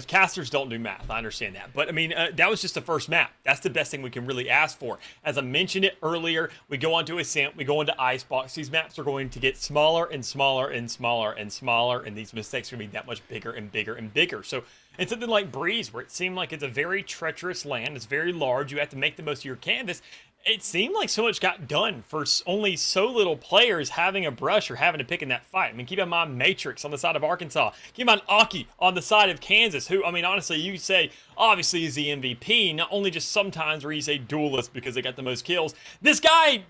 Casters don't do math, I understand that. But, I mean, that was just the first map. That's the best thing we can really ask for. As I mentioned it earlier, we go on to Ascent, we go into Icebox. These maps are going to get smaller and smaller and smaller and smaller, and these mistakes are going to be that much bigger and bigger and bigger. So, in something like Breeze, where it seemed like it's a very treacherous land, it's very large, you have to make the most of your canvas, it seemed like so much got done for only so little players having a brush or having to pick in that fight. I mean, keep in mind Matrix on the side of Arkansas. Keep in mind Aki on the side of Kansas, who, I mean, honestly, you say, obviously is the MVP, not only just sometimes where you say duelist because they got the most kills. This guy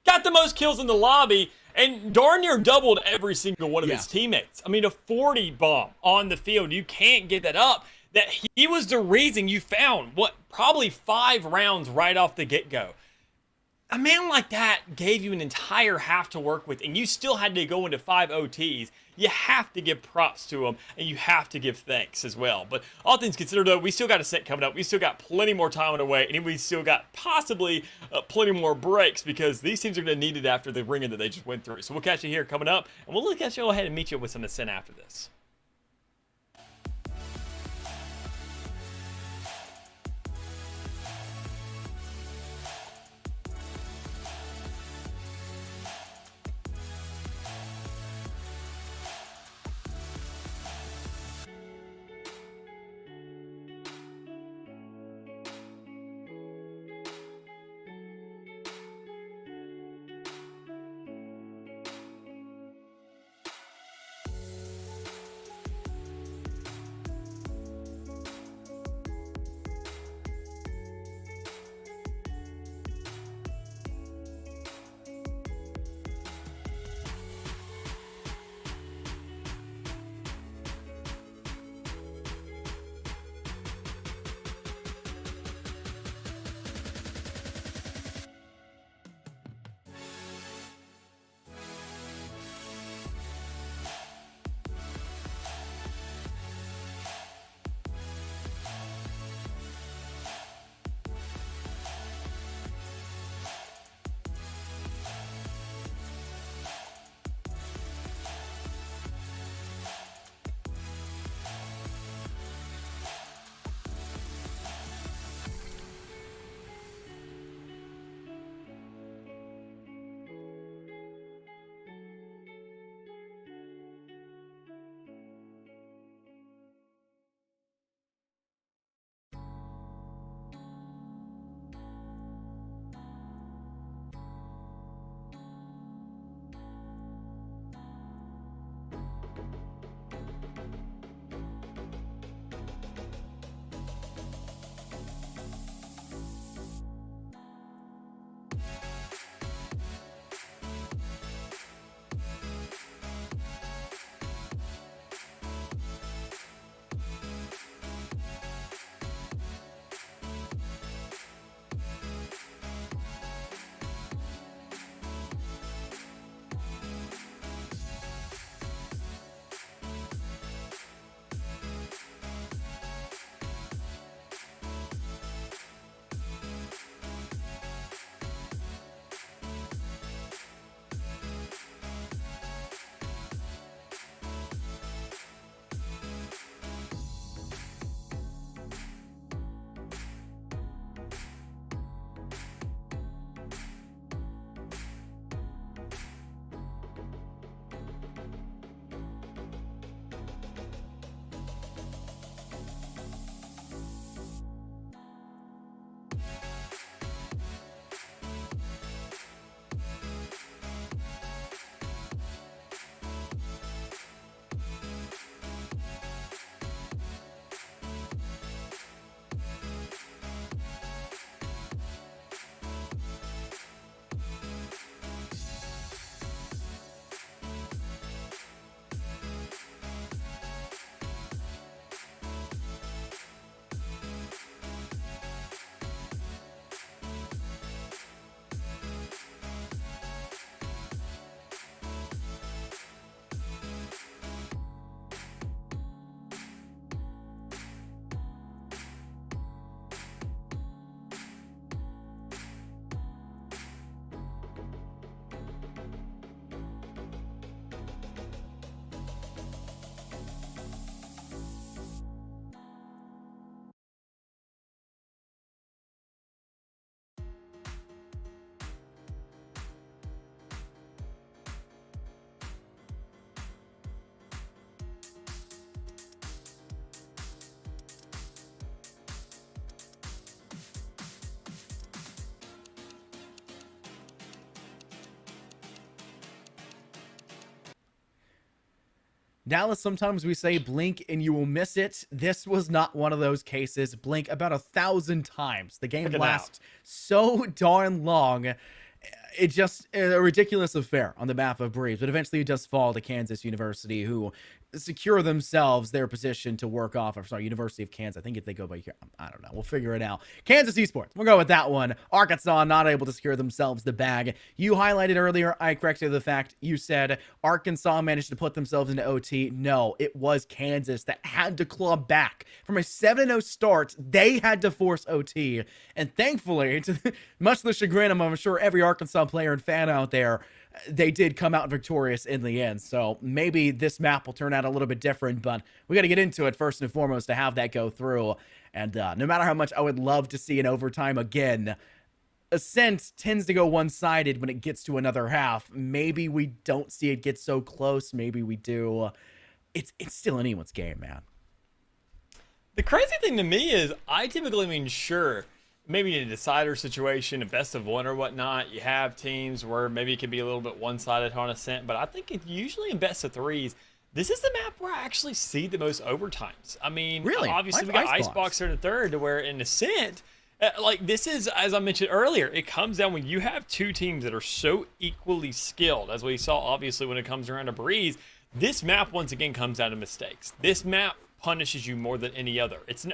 got the most kills in the lobby and darn near doubled every single one of his teammates. I mean, a 40 bomb on the field. You can't get that up. That he was the reason you found, probably 5 rounds right off the get-go. A man like that gave you an entire half to work with, and you still had to go into 5 OTs. You have to give props to him, and you have to give thanks as well. But all things considered, though, we still got a set coming up. We still got plenty more time on the way, and we still got possibly plenty more breaks because these teams are going to need it after the ringer that they just went through. So we'll catch you here coming up, and we'll catch you go ahead and meet you with some Ascent after this. Dallas, sometimes we say blink and you will miss it. This was not one of those cases. Blink about 1,000 times. The game lasts so darn long. It just a ridiculous affair on the map of Breeze, but eventually it does fall to Kansas University, who secure themselves their position to work off. Sorry, University of Kansas. I think if they go by here, I don't know. We'll figure it out. Kansas Esports. We'll go with that one. Arkansas not able to secure themselves the bag. You highlighted earlier. I corrected the fact. You said Arkansas managed to put themselves into OT. No, it was Kansas that had to claw back from a 7-0 start. They had to force OT, and thankfully, much to the chagrin of, I'm sure, every Arkansas player and fan out there, they did come out victorious in the end. So maybe this map will turn out a little bit different, but we got to get into it first and foremost to have that go through. And no matter how much I would love to see an overtime again, Ascent tends to go one-sided when it gets to another half. Maybe we don't see it get so close. Maybe we do. It's still anyone's game, man. The crazy thing to me is I typically mean, sure, maybe in a decider situation, a best of one or whatnot, you have teams where maybe it can be a little bit one-sided on Ascent, but I think usually in best of threes, this is the map where I actually see the most overtimes. I mean, really? Obviously we got Icebox there in the third, to where in Ascent, like this is, as I mentioned earlier, it comes down when you have two teams that are so equally skilled, as we saw obviously when it comes around to Breeze. This map once again comes down to mistakes. This map punishes you more than any other. It's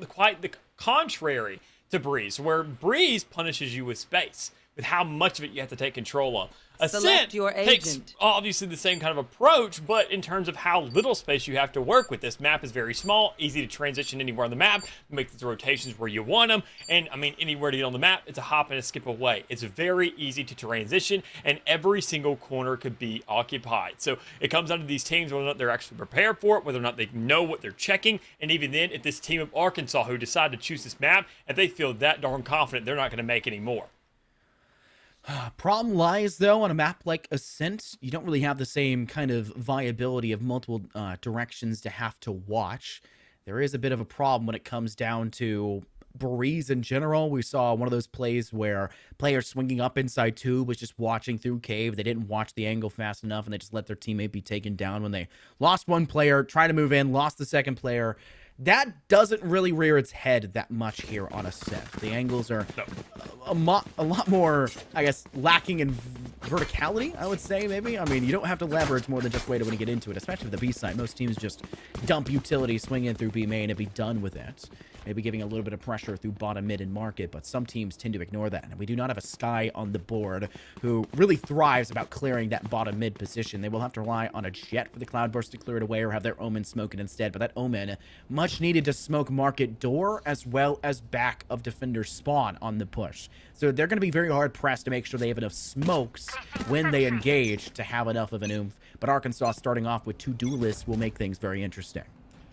quite the contrary to Breeze, where Breeze punishes you with space, with how much of it you have to take control of. Ascent takes obviously the same kind of approach, but in terms of how little space you have to work with. This map is very small, easy to transition anywhere on the map, make the rotations where you want them, and I mean anywhere to get on the map, it's a hop and a skip away. It's very easy to transition, and every single corner could be occupied. So it comes down to these teams, whether or not they're actually prepared for it, whether or not they know what they're checking, and even then, if this team of Arkansas who decide to choose this map, if they feel that darn confident, they're not going to make any more. Problem lies, though, on a map like Ascent. You don't really have the same kind of viability of multiple directions to have to watch. There is a bit of a problem when it comes down to Breeze in general. We saw one of those plays where players swinging up inside tube was just watching through cave. They didn't watch the angle fast enough, and they just let their teammate be taken down when they lost one player, tried to move in, lost the second player. That doesn't really rear its head that much here on Ascent. The angles are a lot more, I guess, lacking in verticality, I would say, maybe. I mean, you don't have to leverage more than just wait when you get into it, especially with the B side. Most teams just dump utility, swing in through B main, and be done with it. Maybe giving a little bit of pressure through bottom mid and market, but some teams tend to ignore that. And we do not have a Sky on the board who really thrives about clearing that bottom mid position. They will have to rely on a Jet for the Cloudburst to clear it away, or have their Omen smoke it instead. But that Omen, much needed to smoke market door as well as back of defender spawn on the push. So they're going to be very hard pressed to make sure they have enough smokes when they engage to have enough of an oomph. But Arkansas starting off with two duelists will make things very interesting.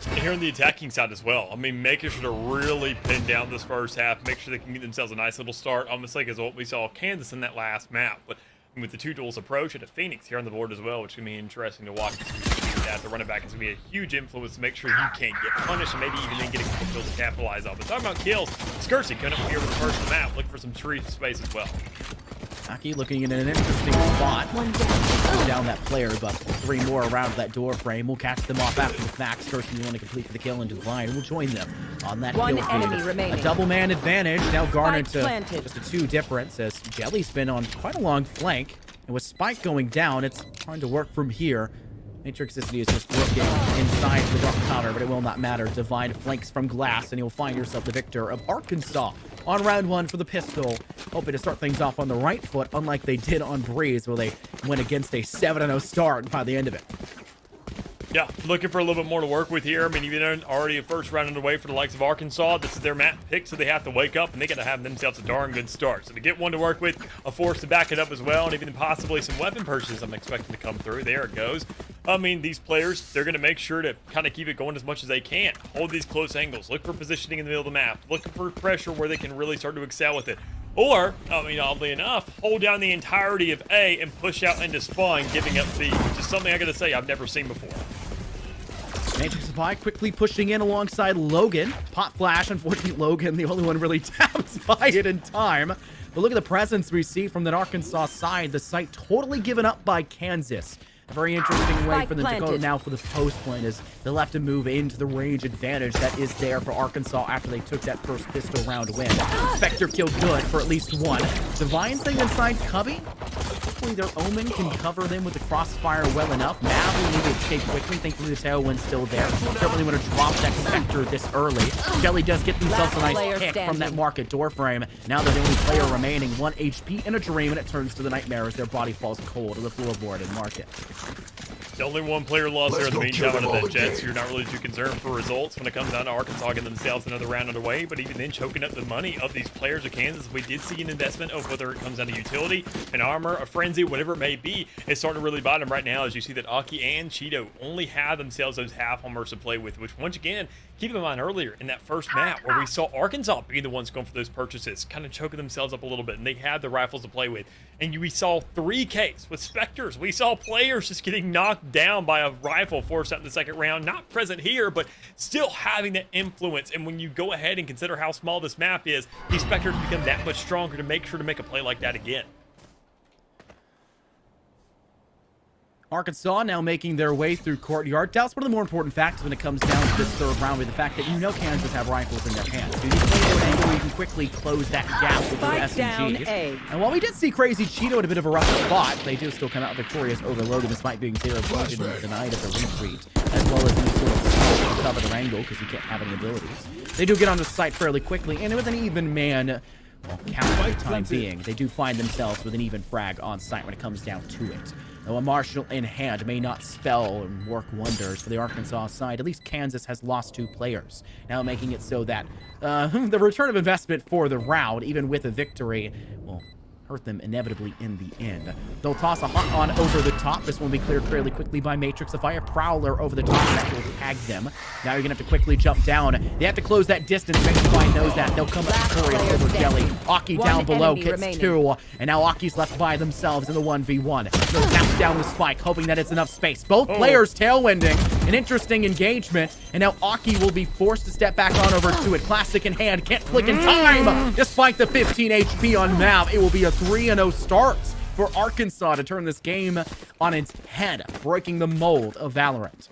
And here on the attacking side as well, I mean, making sure to really pin down this first half, make sure they can get themselves a nice little start, almost like as what we saw Kansas in that last map. But with the two duels approach and a Phoenix here on the board as well, which is going to be interesting to watch. That the running back is going to be a huge influence to make sure you can't get punished, and maybe even then get a couple kills to capitalize on. But talking about kills, Scursy coming up here with the first of the map, looking for some tree space as well. Aki looking in an interesting spot. Pull down that player, but three more around that door frame. We'll catch them off after the fact. Scursy going to complete for the kill, and Divine will join them on that One kill enemy feed. remaining. A double man advantage. Now garnered to planted. just a 2 difference as Jelly's been on quite a long flank. And with Spike going down, it's trying to work from here. Matrixicity is just looking inside the rock powder, but it will not matter. Divine flanks from glass, and you'll find yourself the victor of Arkansas on round 1 for the pistol. Hoping to start things off on the right foot, unlike they did on Breeze, where they went against a 7-0 start by the end of it. Yeah, looking for a little bit more to work with here. I mean, even already a first round underway for the likes of Arkansas. This is their map pick, so they have to wake up, and they got to have themselves a darn good start. So to get one to work with, a force to back it up as well, and even possibly some weapon purchases I'm expecting to come through. There it goes. I mean, these players, they're going to make sure to kind of keep it going as much as they can. Hold these close angles. Look for positioning in the middle of the map. Looking for pressure where they can really start to excel with it. Or, I mean, oddly enough, hold down the entirety of A and push out into spawn, giving up B, which is something I got to say I've never seen before. Matrixify quickly pushing in alongside Logan. Pop flash, unfortunately Logan, the only one really tapped by it in time. But look at the presence we see from that Arkansas side. The site totally given up by Kansas. A very interesting way Spike for them to go planted. now for the post point is they'll have to move into the range advantage that is there for Arkansas after they took that first pistol round win. Spectre killed good for at least one. Divine staying inside Cubby. Hopefully their Omen can cover them with the crossfire well enough. Mav will need to escape quickly. Thankfully the tailwind's still there. Don't really want to drop that Spectre this early. Jelly does get themselves a Last nice player kick from that standing. market door frame. Now they're the only player remaining. 1 HP in a dream, and it turns to the nightmare as their body falls cold to the floorboard and market. The only one player lost there in the Let's go meantime kill out of them all the Jets. again. You're not really too concerned for results when it comes down to Arkansas getting themselves another round underway, but even then choking up the money of these players of Kansas. We did see an investment of whether it comes down to utility, an armor, a frenzy, whatever it may be. It's starting to really bite them right now as you see that Aki and Cheeto only have themselves those half homers to play with, which once again, keep in mind earlier in that first map where we saw Arkansas being the ones going for those purchases, kind of choking themselves up a little bit, and they had the rifles to play with. And we saw 3Ks with Spectres. We saw players just getting knocked down by a rifle forced out in the second round. Not present here, but still having that influence. And when you go ahead and consider how small this map is, these Spectres become that much stronger to make sure to make a play like that again. Arkansas now making their way through courtyard. That's one of the more important factors when it comes down to this third round, with the fact that you know Kansas have rifles in their hands. So you need to play to an angle where you can quickly close that gap with your Spike down SMGs. A. And while we did see Crazy Cheeto in a bit of a rough spot, they do still come out victorious, overloaded despite being 0 vision denied at the retreat, as well as any sort of to cover their angle because you can't have any abilities. They do get onto site fairly quickly, and with an even man, well, count for the time being, they do find themselves with an even frag on site when it comes down to it. Though a marshal in hand may not spell and work wonders for the Arkansas side, at least Kansas has lost 2 players, now making it so that the return of investment for the round, even with a victory, will hurt them inevitably in the end. They'll toss a hunt on over the top. This one will be cleared fairly quickly by Matrix. A fire prowler over the top that will tag them. Now you're gonna have to quickly jump down. They have to close that distance. Matrix knows that. They'll come back victorious over Jelly. Aki One down below enemy gets remaining. 2, and now Aki's left by themselves in the 1v1. They'll tap down the spike, hoping that it's enough space. Both players tailwinding. An interesting engagement, and now Aki will be forced to step back on over to it. Classic in hand, can't flick in time. Despite the 15 HP on Mav, it will be a 3-0 start for Arkansas to turn this game on its head, breaking the mold of Valorant.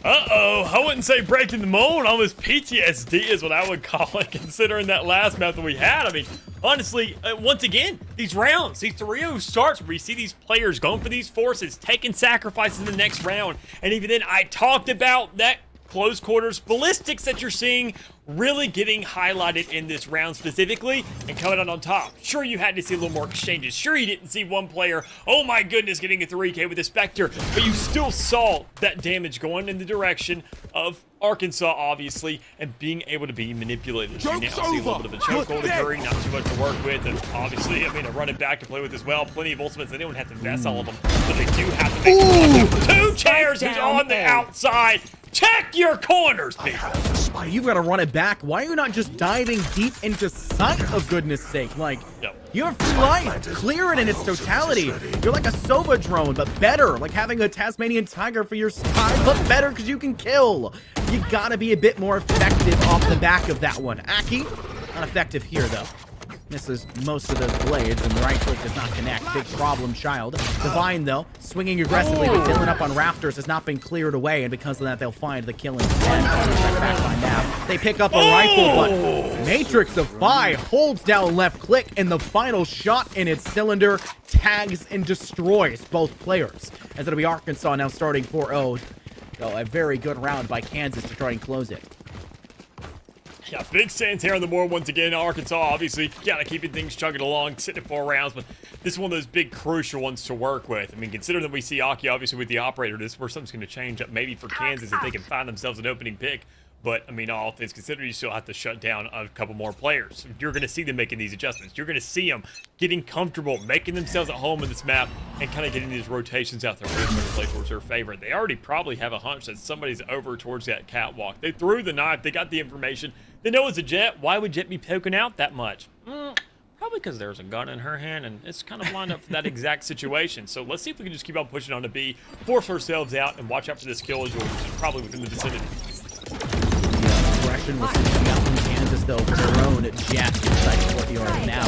Uh-oh, I wouldn't say breaking the mold, almost PTSD is what I would call it, considering that last map that we had. I mean, honestly, once again, these rounds, these 3-0 starts where we see these players going for these forces, taking sacrifices in the next round, and even then, I talked about that close quarters ballistics that you're seeing really getting highlighted in this round specifically and coming out on top. Sure, you had to see a little more exchanges. Sure, you didn't see one player, oh my goodness, getting a 3K with a Spectre, but you still saw that damage going in the direction of Arkansas, obviously, and being able to be manipulated. You now see a little bit of a chokehold occurring, not too much to work with, and obviously, I mean, a running back to play with as well. Plenty of ultimates. They don't have to invest all of them, but they do have to make 2 chairs is on the outside. Check your corners, people. You've got to run it back. Why are you not just diving deep into sight, of goodness sake? Like, you have free life. Clear it in its totality. You're like a Sova drone, but better. Like having a Tasmanian tiger for your side, but better because you can kill. You got to be a bit more effective off the back of that one. Aki, not effective here, though. Misses most of those blades, and the right click does not connect. Big problem, child. Divine, though, swinging aggressively, but filling up on Raptors has not been cleared away, and because of that, they'll find the kill instead. Back by Nav. They pick up a rifle, but Matrix Defy holds down left click, and the final shot in its cylinder tags and destroys both players. As it'll be Arkansas now starting 4-0. So a very good round by Kansas to try and close it. Yeah, big stands here on the board once again. Arkansas, obviously, kind of keeping things chugging along, sitting at 4 rounds, but this is one of those big, crucial ones to work with. I mean, considering that we see Aki, obviously, with the operator, this is where something's going to change up maybe for Kansas if they can find themselves an opening pick. But, I mean, all things considered, you still have to shut down a couple more players. You're going to see them making these adjustments. You're going to see them getting comfortable, making themselves at home in this map, and kind of getting these rotations out there where they're going to play towards their favorite. They already probably have a hunch that somebody's over towards that catwalk. They threw the knife. They got the information. They know it's a Jet. Why would Jet be poking out that much? Probably because there's a gun in her hand, and it's kind of lined up for that exact situation. So let's see if we can just keep on pushing on to B, force ourselves out, and watch out for this kill as yours, which is probably within the vicinity. Aggression was switching out from Kansas, though, for their own Jet inside the courtyard now.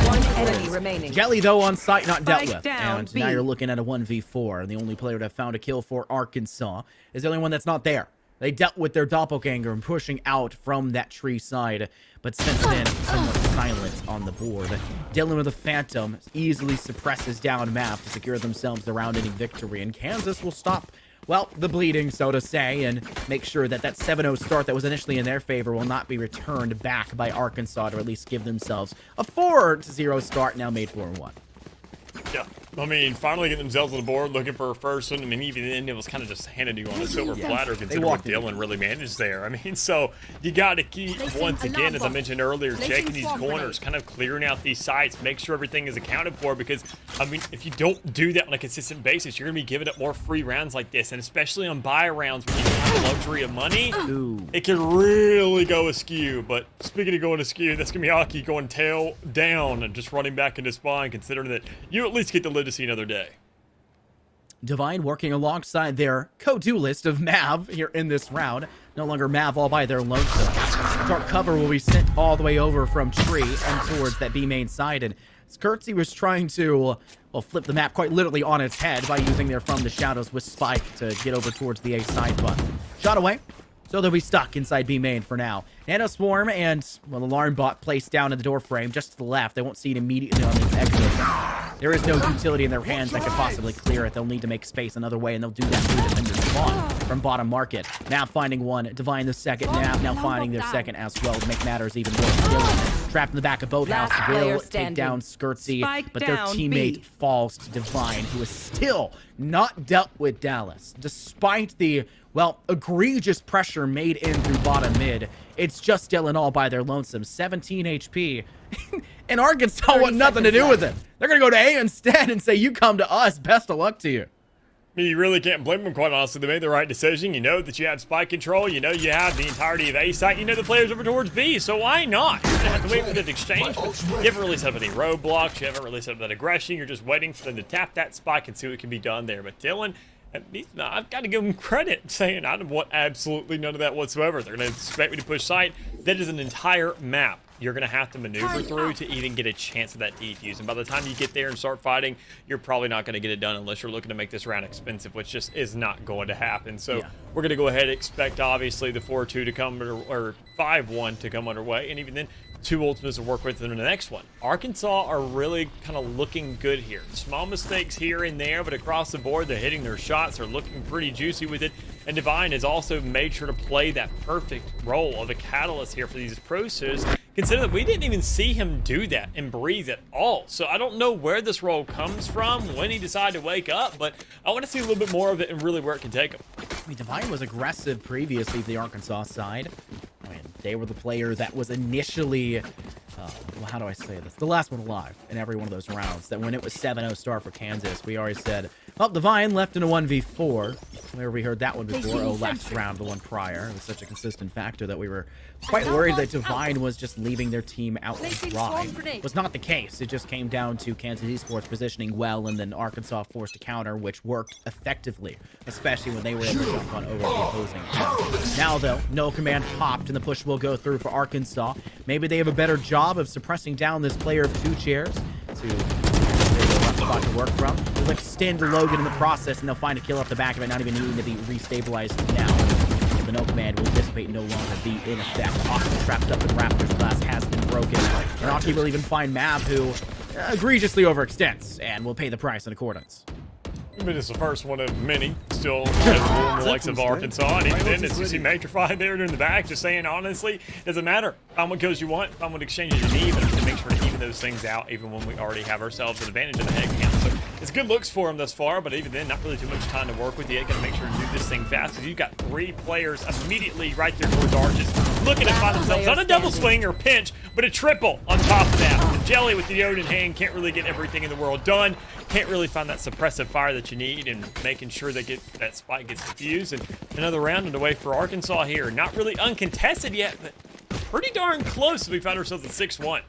One enemy enemy remaining. Jelly, though, on site, not dealt Spike with. down, And B. now you're looking at a 1v4. And the only player to have found a kill for Arkansas is the only one that's not there. They dealt with their doppelganger and pushing out from that tree side. But since then, somewhat silent on the board. Dylan with a Phantom easily suppresses down map to secure themselves the round-ending victory. And Kansas will stop, well, the bleeding, so to say, and make sure that that 7-0 start that was initially in their favor will not be returned back by Arkansas, to at least give themselves a 4-0 start, now made 4-1. Yeah, I mean, finally getting themselves on the board, looking for a first one. I mean, even then, it was kind of just handed to you on a silver platter, considering what Dylan really managed there. I mean, so you got to keep, once again, as I mentioned earlier, checking these corners, kind of clearing out these sites, make sure everything is accounted for, because, I mean, if you don't do that on a consistent basis, you're going to be giving up more free rounds like this, and especially on buy rounds when you don't have the luxury of money, it can really go askew. But speaking of going askew, that's going to be Aki going tail down and just running back into spawn, considering that you at least get to live to see another day. Divine working alongside their co-duelist of Mav here in this round. No longer Mav all by their lonesome. Dark cover will be sent all the way over from tree and towards that B main side. And Skirtsy was trying to, well, flip the map quite literally on its head by using their From the Shadows with Spike to get over towards the A side button. Shot away. So they'll be stuck inside B main for now. Nano Swarm and, well, Alarm Bot placed down in the door frame just to the left. They won't see it immediately on this exit. There is no utility in their hands that could possibly clear it. They'll need to make space another way, and they'll do that through defender spawn from bottom market. Nav finding one, Divine the second, Nav now finding their second as well to make matters even worse. Dylan, trapped in the back of boathouse, will take down Skirtsy, but their teammate falls to Divine, who is still not dealt with Dallas. Despite the, well, egregious pressure made in through bottom mid, it's just Dylan all by their lonesome. 17 HP. And Arkansas want nothing to do with it. They're going to go to A instead and say, you come to us. Best of luck to you. I mean, you really can't blame them, quite honestly. They made the right decision. You know that you have spike control. You know you have the entirety of A site. You know the players over towards B, so why not? You're going to have to wait for that exchange. But you haven't really set up any roadblocks. You haven't really set up that aggression. You're just waiting for them to tap that spike and see what can be done there. But Dylan, I've got to give them credit, saying I don't want absolutely none of that whatsoever. They're going to expect me to push site. That is an entire map you're going to have to maneuver through to even get a chance at that defuse. And by the time you get there and start fighting, you're probably not going to get it done unless you're looking to make this round expensive, which just is not going to happen. So we're going to go ahead and expect, obviously, the 4-2 to come, or 5-1 to come underway. And even then, 2 ultimates to work with in the next one. Arkansas are really kind of looking good here. Small mistakes here and there, but across the board, they're hitting their shots. They're looking pretty juicy with it. And Divine has also made sure to play that perfect role of a catalyst here for these processes. Consider that we didn't even see him do that and breathe at all. So I don't know where this role comes from, when he decided to wake up, but I want to see a little bit more of it and really where it can take him. I mean, Divine was aggressive previously for the Arkansas side. I mean, they were the player that was initially, well, how do I say this? The last one alive in every one of those rounds. That when it was 7-0 start for Kansas, we already said, well, Divine left in a 1v4. Where we heard that one before. Oh, last round, the one prior. It was such a consistent factor that we were quite worried that Divine was just leaving their team out to dry. Was not the case. It just came down to Kansas Esports positioning well, and then Arkansas forced a counter, which worked effectively, especially when they were able to jump on over the opposing team. Now, though, no command popped, and the push will go through for Arkansas. Maybe they have a better job of suppressing down this player of 2 chairs to spot to work from. They'll extend Logan in the process, and they'll find a kill off the back of it, not even needing to be restabilized now. The no command will dissipate, no longer be in effect. Aki trapped up in Raptors. Glass has been broken. And Aki will even find Mav, who egregiously overextends, and will pay the price in accordance. I mean, it's the first one of many still visible in the likes of Arkansas. And even then, as you see Matrified there in the back, just saying, honestly, doesn't matter. Find what kills you want, find what exchanges you need, but we need to make sure to even those things out, even when we already have ourselves an advantage in the head count. So it's good looks for him thus far, but even then, not really too much time to work with yet. Got to make sure to do this thing fast, because you've got 3 players immediately right there towards Arches, looking to find themselves not a double swing or pinch, but a triple on top of that. The Jelly with the Odin hand can't really get everything in the world done. Can't really find that suppressive fire that you need, and making sure that spike gets diffused. And another round underway for Arkansas here. Not really uncontested yet, but pretty darn close as we find ourselves at 6-1.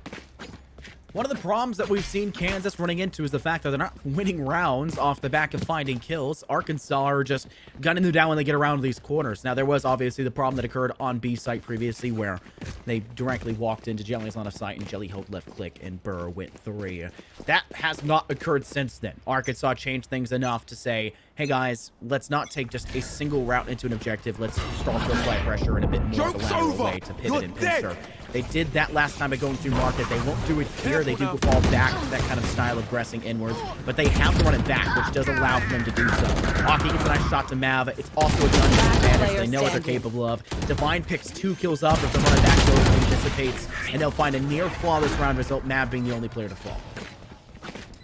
One of the problems that we've seen Kansas running into is the fact that they're not winning rounds off the back of finding kills. Arkansas are just gunning them down when they get around these corners. Now, there was obviously the problem that occurred on B site previously where they directly walked into Jelly's line of sight and Jelly held left click and Burr went 3. That has not occurred since then. Arkansas changed things enough to say, hey guys, let's not take just a single route into an objective. Let's start to apply pressure in a bit more of a lateral way to pivot and pincer. They did that last time by going through market. They won't do it here. They do fall back to that kind of style of aggressing inwards, but they have to run it back, which does allow for them to do so. Hockey gets a nice shot to Mav. It's also a gun advantage. They know what they're capable of. Divine picks 2 kills up. If the run it back goes and dissipates, and they'll find a near flawless round result, Mav being the only player to fall.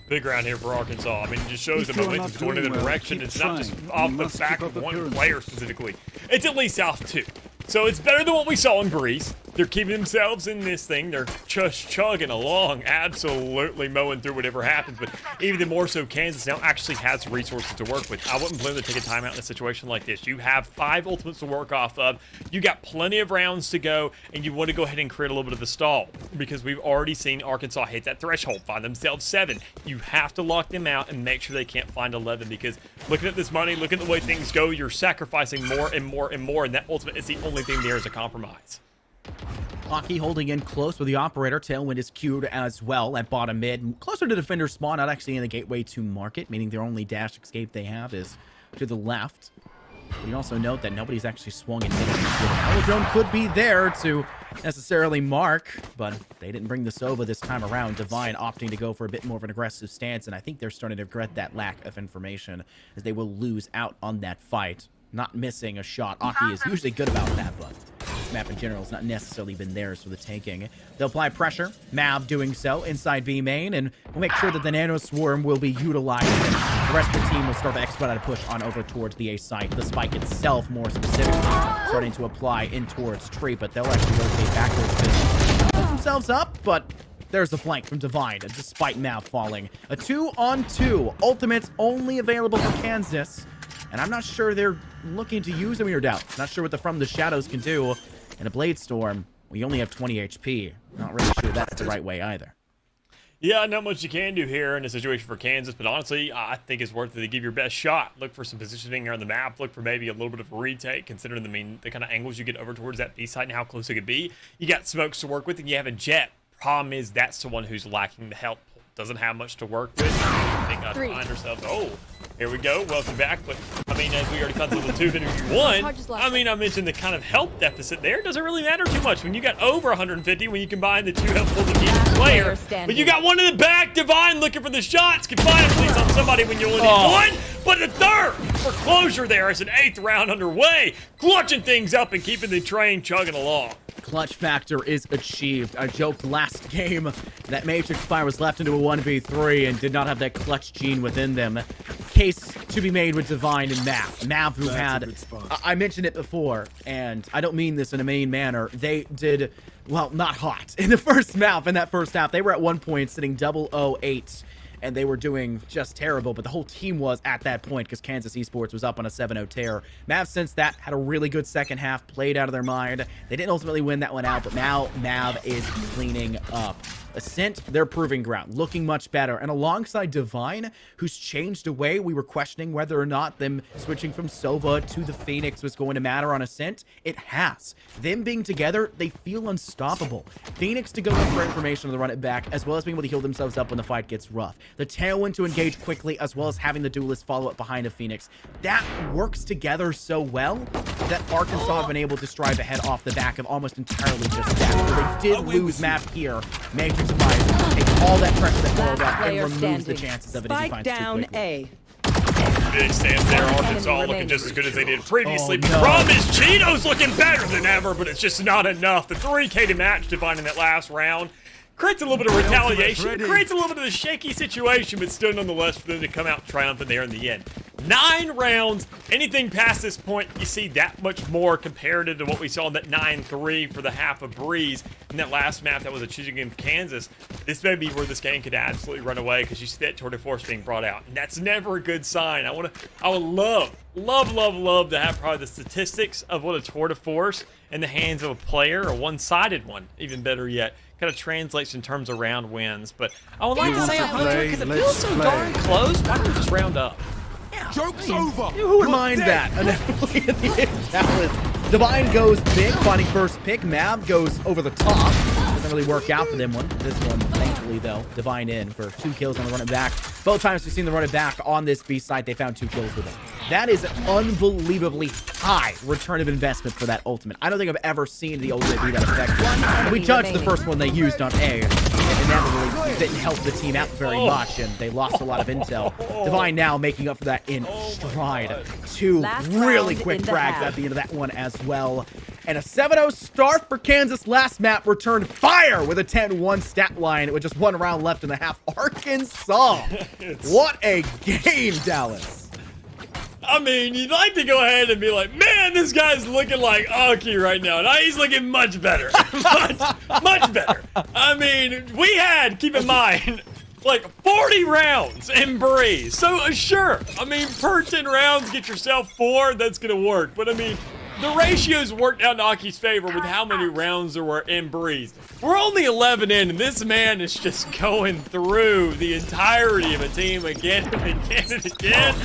Big round here for Arkansas. I mean, it just shows the momentum's going in the direction. It's not just off the back of one player specifically. It's at least off 2. So it's better than what we saw in Breeze. They're keeping themselves in this thing. They're just chugging along, absolutely mowing through whatever happens. But even more so, Kansas now actually has resources to work with. I wouldn't blame them to take a timeout in a situation like this. You have 5 ultimates to work off of. You got plenty of rounds to go, and you want to go ahead and create a little bit of a stall because we've already seen Arkansas hit that threshold, find themselves 7. You have to lock them out and make sure they can't find 11 because looking at this money, looking at the way things go, you're sacrificing more and more and more, and that ultimate is the only thing there is a compromise. Hockey holding in close with the operator. Tailwind is queued as well at bottom mid. Closer to defender spawn, not actually in the gateway to market, meaning their only dash escape they have is to the left. We also note that nobody's actually swung in mid. Drone could be there to necessarily mark, but they didn't bring the Sova this time around. Divine opting to go for a bit more of an aggressive stance, and I think they're starting to regret that lack of information as they will lose out on that fight. Not missing a shot. Aki is usually good about that, but this map in general has not necessarily been theirs for the taking. They'll apply pressure. Mav doing so inside B main, and we'll make sure that the Nano Swarm will be utilized. The rest of the team will start to expedite a push on over towards the A site. The spike itself, more specifically, starting to apply in towards Tree, but they'll actually rotate backwards to put themselves up, but there's the flank from Divine, despite Mav falling. A 2-on-2. Ultimates only available for Kansas. And I'm not sure they're looking to use them here, doubt. Not sure what the From the Shadows can do. In a Blade Storm, we only have 20 HP. Not really sure that's the right way either. Yeah, not much you can do here in a situation for Kansas, but honestly, I think it's worth it to give your best shot. Look for some positioning here on the map. Look for maybe a little bit of a retake, considering the kind of angles you get over towards that B side and how close it could be. You got smokes to work with, and you have a jet. Problem is, that's the one who's lacking the health. Doesn't have much to work with. They got to find ourselves. Oh, here we go. Welcome back. But I mean, as we already cut through the 2-1, I mean, I mentioned the kind of health deficit there. It doesn't really matter too much when you got over 150 when you combine the 2 health pools of each player. But you got one in the back. Divine looking for the shots. Can find a place on somebody when you only need one. But the third for closure there as an 8th round underway. Clutching things up and keeping the train chugging along. Clutch factor is achieved. I joked last game that Matrix Fire was left into a 1v3 and did not have that clutch gene within them. Case to be made with Divine and Mav. Mav, who had, I mentioned it before, and I don't mean this in a mean manner, they did, well, not hot. In the first map, in that first half, they were at one point sitting 008. And they were doing just terrible, but the whole team was at that point because Kansas Esports was up on a 7-0 tear. Mav, since that, had a really good second half, played out of their mind. They didn't ultimately win that one out, but now Mav is cleaning up. Ascent, their proving ground, looking much better. And alongside Divine, who's changed away, we were questioning whether or not them switching from Sova to the Phoenix was going to matter on Ascent. It has. Them being together, they feel unstoppable. Phoenix to go in for information on the run it back, as well as being able to heal themselves up when the fight gets rough. The Tailwind to engage quickly, as well as having the Duelist follow up behind a Phoenix. That works together so well that Arkansas have been able to strive ahead off the back of almost entirely just that. So they did lose Mav here. Matrix takes all that pressure that boiled up and removes the chances of it as he finds too quickly. Big stands there. Arkansas looking just as good as they did previously. The problem is Cheeto's looking better than ever, but it's just not enough. The 3K to match Divine in that last round creates a little bit of retaliation. It creates a little bit of a shaky situation, but still nonetheless for them to come out triumphant there in the end. 9 rounds. Anything past this point, you see that much more comparative to what we saw in that 9-3 for the half of Breeze. In that last map that was a choosing game of Kansas, this may be where this game could absolutely run away because you see that tour de force being brought out. And that's never a good sign. I would love to have probably the statistics of what a tour de force in the hands of a player, a one-sided one, even better yet, kind of translates in terms of round wins. But I would like to say a Hunter because it feels so darn close. Why don't we just round up? Joke's over. Who would mind that? And then look at the Dallas. Divine goes big, finding first pick. Mab goes over the top. Doesn't really work out for them this one, thankfully, though. Divine in for 2 kills on the run it back. Both times we've seen the run it back on this B side, they found 2 kills with it. That is an unbelievably high return of investment for that ultimate. I don't think I've ever seen the ultimate be that effective. We judged the first one they used on A. It inevitably didn't help the team out very much, and they lost a lot of intel. Divine now making up for that in stride. 2 really quick frags at the end of that one as well. And a 7-0 start for Kansas. Last map returned fire with a 10-1 stat line with just 1 round left in the half. Arkansas. What a game, Dallas. I mean, you'd like to go ahead and be like, man, this guy's looking like Aki right now. Now he's looking much better. much better. I mean, we had, keep in mind, like 40 rounds in Breeze. So sure, I mean, per 10 rounds, get yourself 4, that's going to work. But I mean, the ratios worked out in Aki's favor with how many rounds there were in Breeze. We're only 11 in, and this man is just going through the entirety of a team again and again and again.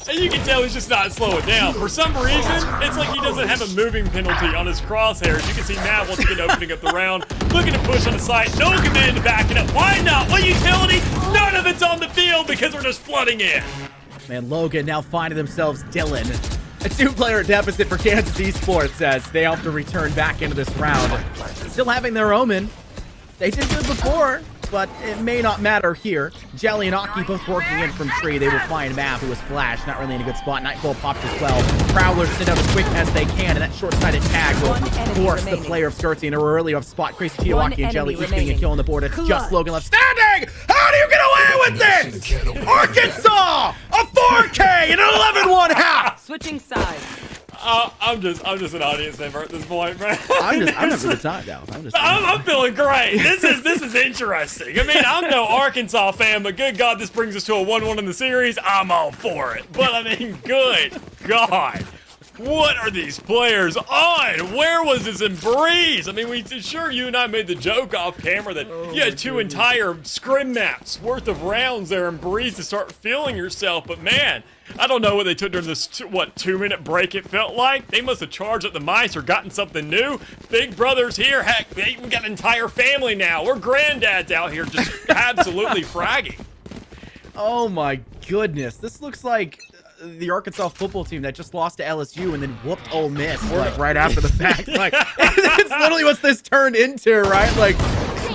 And you can tell he's just not slowing down. For some reason, it's like he doesn't have a moving penalty on his crosshairs. You can see Matt once again opening up the round, looking to push on the site. No command to back it up. Why not? What utility? None of it's on the field because we're just flooding in. Man, Logan now finding themselves Dylan. A 2-player deficit for Kansas Esports as they have to return back into this round. Still having their Omen. They did good before, but it may not matter here. Jelly and Aki both working in from tree. They will find Mav, who was flashed, not really in a good spot. Nightfall popped as well. Prowlers send out as quick as they can, and that short-sighted tag will force the player of Skirtsy in a really rough spot. Crazy Chiawaki and Jelly each getting a kill on the board. It's just Logan left standing! How do you get away with this? Arkansas! A 4K and an 11-1 half! Switching sides. I'm just an audience member at this point, man. I'm having a good time now. I'm feeling great. This is interesting. I mean, I'm no Arkansas fan, but good God, this brings us to a 1-1 in the series. I'm all for it. But I mean, good God. What are these players on? Where was this in Breeze? I mean, sure, you and I made the joke off camera that you had 2 entire scrim maps worth of rounds there in Breeze to start feeling yourself. But man, I don't know what they took during this, 2-minute break it felt like. They must have charged up the mice or gotten something new. Big Brother's here. Heck, they even got an entire family now. We're granddads out here just absolutely fragging. Oh my goodness. This looks like the Arkansas football team that just lost to LSU and then whooped Ole Miss like right after the fact. Like, it's literally what this turned into, right? Like,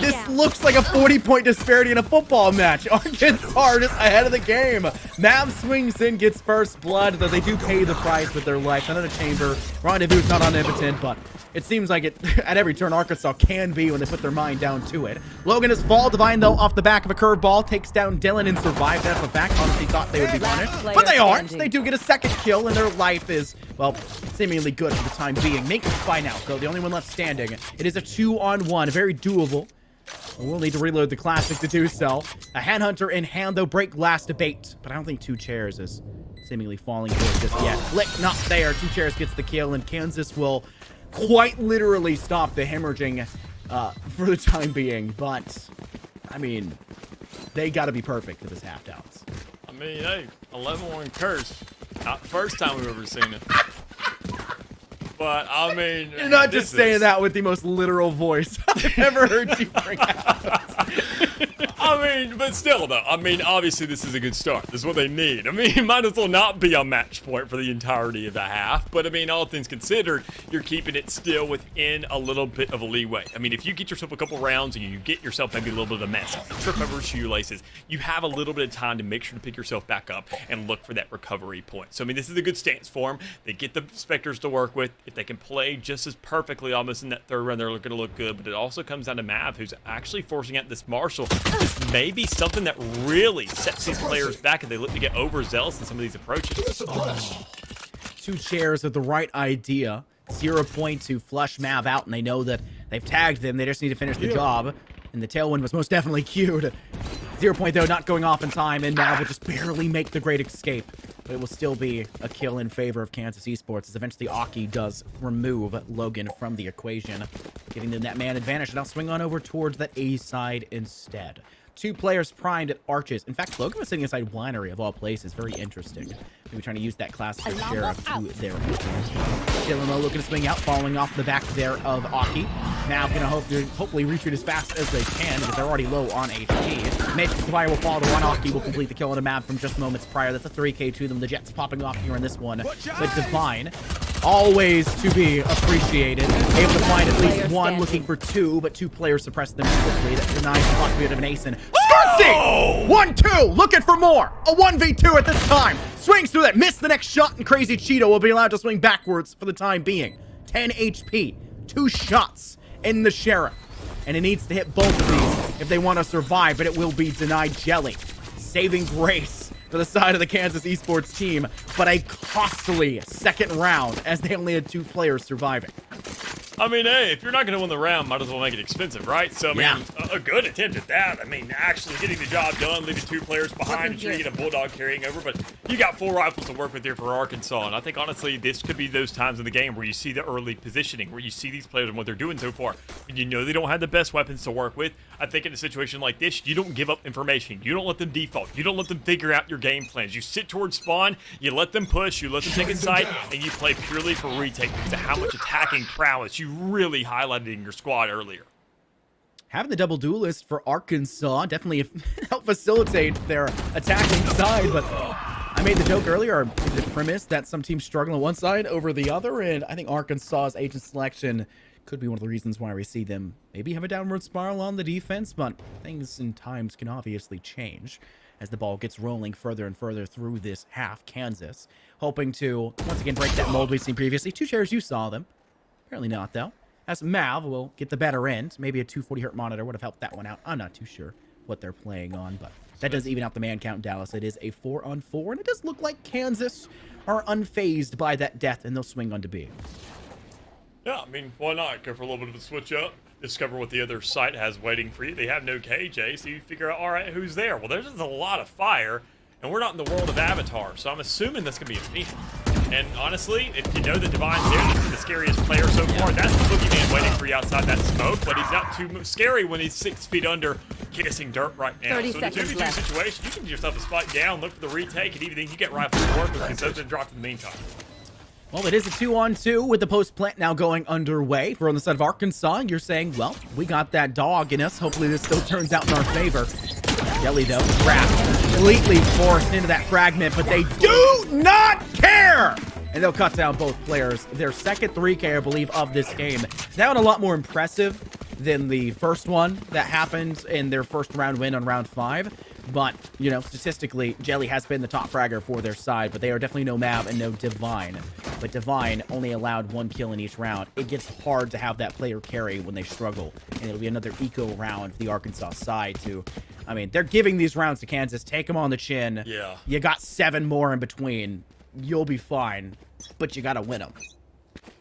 this looks like a 40-point disparity in a football match. Arkansas are just ahead of the game. Mav swings in, gets first blood, though they do pay the price with their life. Another chamber. Rendezvous not omnipotent, but it seems like it at every turn Arkansas can be when they put their mind down to it. Logan is fall. Divine, though, off the back of a curveball, takes down Dylan and survives. That's a fact. Honestly, thought they would be punished, but they aren't. They do get a second kill, and their life is, well, seemingly good for the time being. Make's by now, though, the only one left standing. It is a 2-on-1, very doable. We'll need to reload the classic to do so. A Handhunter in hand, though. Break glass debate, but I don't think 2 chairs is seemingly falling for it just yet. Flick not there. 2 chairs gets the kill, and Kansas will quite literally stop the hemorrhaging for the time being. But, I mean, they got to be perfect for this half downs. I mean, hey, 11-1 curse. Not the first time we've ever seen it. But, I mean... You're not just saying that with the most literal voice I've ever heard you bring out. I mean, but still, though. I mean, obviously, this is a good start. This is what they need. I mean, it might as well not be a match point for the entirety of the half. But, I mean, all things considered, you're keeping it still within a little bit of a leeway. I mean, if you get yourself a couple rounds and you get yourself maybe a little bit of a mess, trip over shoelaces, you have a little bit of time to make sure to pick yourself back up and look for that recovery point. So, I mean, this is a good stance for them. They get the Spectres to work with. If they can play just as perfectly almost in that third round, they're going to look good. But it also comes down to Mav, who's actually forcing out this Marshall. This may be something that really sets these players back and they look to get overzealous in some of these approaches. Two chairs with the right idea. 0 point to flush Mav out, and they know that they've tagged them. They just need to finish the job. And the tailwind was most definitely cued. 0 point, though, not going off in time, and Mav will just barely make the great escape. But it will still be a kill in favor of Kansas Esports, as eventually Aki does remove Logan from the equation, giving them that man advantage. And I'll swing on over towards that A side instead. 2 players primed at arches. In fact, Logan was sitting inside Winery of all places. Very interesting. Maybe trying to use that classic Sheriff to their advantage. Chillamo looking to swing out, following off the back there of Aki. Now gonna hopefully retreat as fast as they can, because they're already low on HP. Matrix Fire will fall to one. Aki will complete the kill on a map from just moments prior. That's a 3K to them. The Jets popping off here in this one. But Divine, always to be appreciated. Able to find at least one, looking for 2, but 2 players suppress them quickly. That denies the possibility of an ace in. Skirtsy! 1-2, looking for more. A 1v2 at this time. Swings through that, missed the next shot, and Crazy Cheeto will be allowed to swing backwards for the time being. 10 HP, 2 shots in the Sheriff. And it needs to hit both of these if they want to survive, but it will be denied. Jelly, saving grace for the side of the Kansas Esports team, but a costly second round as they only had 2 players surviving. I mean, hey, if you're not going to win the round, might as well make it expensive, right? So, I mean, a good attempt at that. I mean, actually getting the job done, leaving 2 players behind, and sure you get a Bulldog carrying over, but you got 4 rifles to work with here for Arkansas, and I think, honestly, this could be those times in the game where you see the early positioning, where you see these players and what they're doing so far, and you know they don't have the best weapons to work with. I think in a situation like this, you don't give up information. You don't let them default. You don't let them figure out your game plans. You sit towards spawn, you let them push, you let them take a site, and you play purely for retake because of how much attacking prowess you really highlighted in your squad earlier. Having the double duelist for Arkansas definitely help facilitate their attacking side, but I made the joke earlier, the premise that some teams struggle on one side over the other, and I think Arkansas's agent selection could be one of the reasons why we see them maybe have a downward spiral on the defense, but things and times can obviously change as the ball gets rolling further and further through this half. Kansas hoping to once again break that mold we've seen previously. 2 chairs, you saw them. Apparently not, though. As Mav will get the better end. Maybe a 240 Hz monitor would have helped that one out. I'm not too sure what they're playing on, but that does even out the man count in Dallas. It is a 4-on-4, and it does look like Kansas are unfazed by that death, and they'll swing on to B. Yeah, I mean, why not? Go for a little bit of a switch up. Discover what the other site has waiting for you. They have no KJ, so you figure out, all right, who's there? Well, there's just a lot of fire, and we're not in the world of Avatar, so I'm assuming that's going to be a Phoenix. And honestly, if you know that Divine's there, this is the scariest player so far. That's the boogeyman waiting for you outside that smoke, but he's not too scary when he's 6 feet under, kissing dirt right now. 30 so in a 2v2 left. situation, you can get yourself a spot down, look for the retake, and even then you get rifles to work with because those are dropped in the meantime. Well, it is a 2-on-2 with the post plant now going underway. For on the side of Arkansas, you're saying, well, we got that dog in us. Hopefully this still turns out in our favor. Jelly, though, trapped, completely forced into that fragment, but they do not care! And they'll cut down both players. Their second 3K, I believe, of this game. That one a lot more impressive than the first one that happened in their first round win on round 5. But, you know, statistically, Jelly has been the top fragger for their side, but they are definitely no Mav and no Divine. But Divine only allowed 1 kill in each round. It gets hard to have that player carry when they struggle, and it'll be another eco round for the Arkansas side to, I mean, they're giving these rounds to Kansas. Take them on the chin. Yeah. You got 7 more in between. You'll be fine, but you got to win them.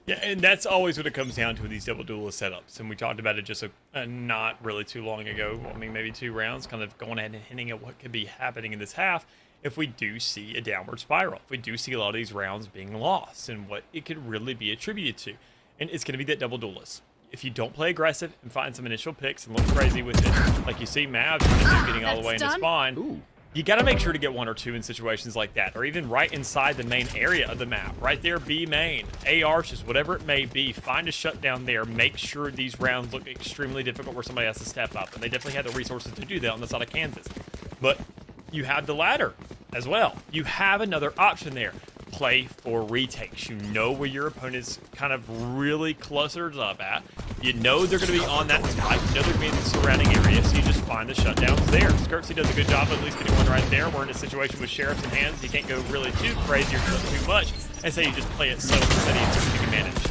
Yeah, and that's always what it comes down to with these double duelist setups. And we talked about it just not really too long ago. I mean, maybe 2 rounds, kind of going ahead and hinting at what could be happening in this half if we do see a downward spiral. If we do see a lot of these rounds being lost and what it could really be attributed to. And it's going to be that double duelist. If you don't play aggressive and find some initial picks and look crazy with it, like you see Mav trying to do, getting all the way into spawn, Ooh. you got to make sure to get 1 or 2 in situations like that, or even right inside the main area of the map. Right there, B main, A arches, whatever it may be. Find a shutdown there. Make sure these rounds look extremely difficult where somebody has to step up. And they definitely have the resources to do that on the side of Kansas. But you have the ladder as well. You have another option there. Play for retakes. You know where your opponent's kind of really clustered up at. You know they're going to be on that spike. You know they're going to be in the surrounding area, so you just find the shutdowns there. Skirtsy does a good job of at least getting one right there. We're in a situation with sheriffs in hands. You can't go really too crazy or too much, and so you just play it so steady and so you can manage.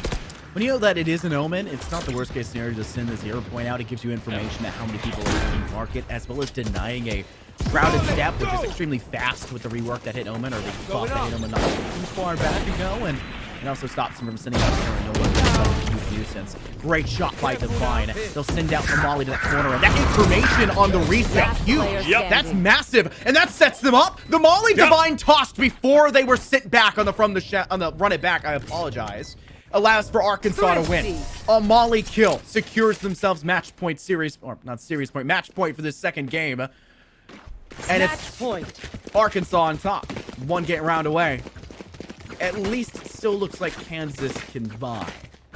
When you know that it is an omen, it's not the worst case scenario to send the 0 point out. It gives you information at how many people are in the market, as well as denying a crowded step, which is extremely fast with the rework that hit omen, or the buff that hit omen not too far back ago, and it also stops them from sending out the no one. Huge nuisance. Great shot by Divine. They'll send out the Molly to that corner, and that information on the reset, huge. Yep. That's massive, and that sets them up. The Molly Divine tossed before they were sent back on the run it back. I apologize. Allows for Arkansas to win. A Molly kill secures themselves match point series, or not series point, match point for this second game. And it's Arkansas on top. One round away. At least it still looks like Kansas can buy.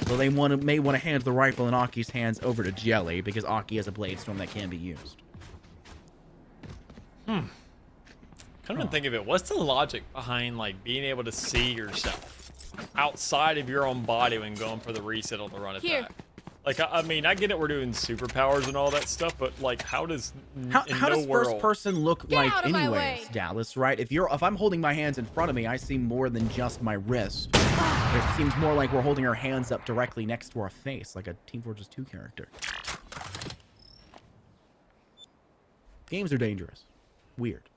So they may want to hand the rifle in Aki's hands over to Jelly, because Aki has a blade storm that can be used. Come and think of it, what's the logic behind like being able to see yourself outside of your own body when going for the reset on the run it back? Like, I mean, I get it, we're doing superpowers and all that stuff, but like, how does first person look like out of my way. anyways, Dallas, right? If I'm holding my hands in front of me, I see more than just my wrist. It seems more like we're holding our hands up directly next to our face, like a Team Fortress 2 character. Games are dangerous. Weird.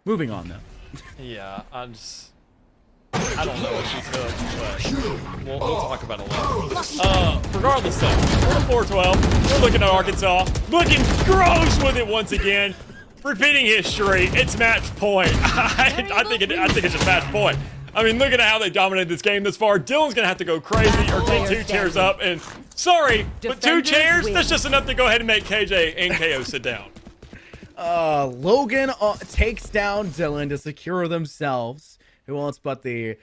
Moving on, though. Yeah, I don't know what she took, but we'll talk about it later. Regardless though, we're 4-12. We're looking at Arkansas, looking gross with it once again. Repeating history, it's match point. I think it's just match point. I mean, look at how they dominated this game this far. Dylan's gonna have to go crazy or take 2 chairs up, and sorry, but 2 chairs, that's just enough to go ahead and make KJ and KO sit down. Logan takes down Dylan to secure themselves. Who else but the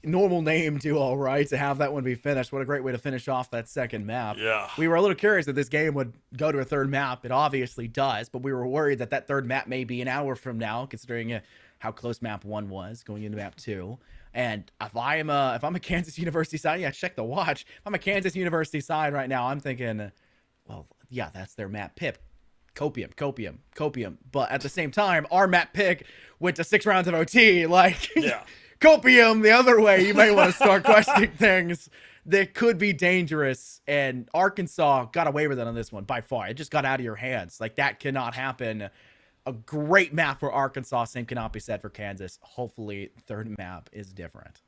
normal name duo, right? To have that one be finished. What a great way to finish off that second map. Yeah. We were a little curious that this game would go to a third map. It obviously does, but we were worried that that third map may be an hour from now, considering how close map 1 was going into map 2. And if I'm a Kansas University side, yeah, check the watch. If I'm a Kansas University side right now, I'm thinking, well, yeah, that's their map pip. Copium. But at the same time, our map pick went to 6 rounds of OT. Like, yeah. Copium the other way. You may want to start questioning things that could be dangerous. And Arkansas got away with it on this one by far. It just got out of your hands. Like, that cannot happen. A great map for Arkansas. Same cannot be said for Kansas. Hopefully, third map is different.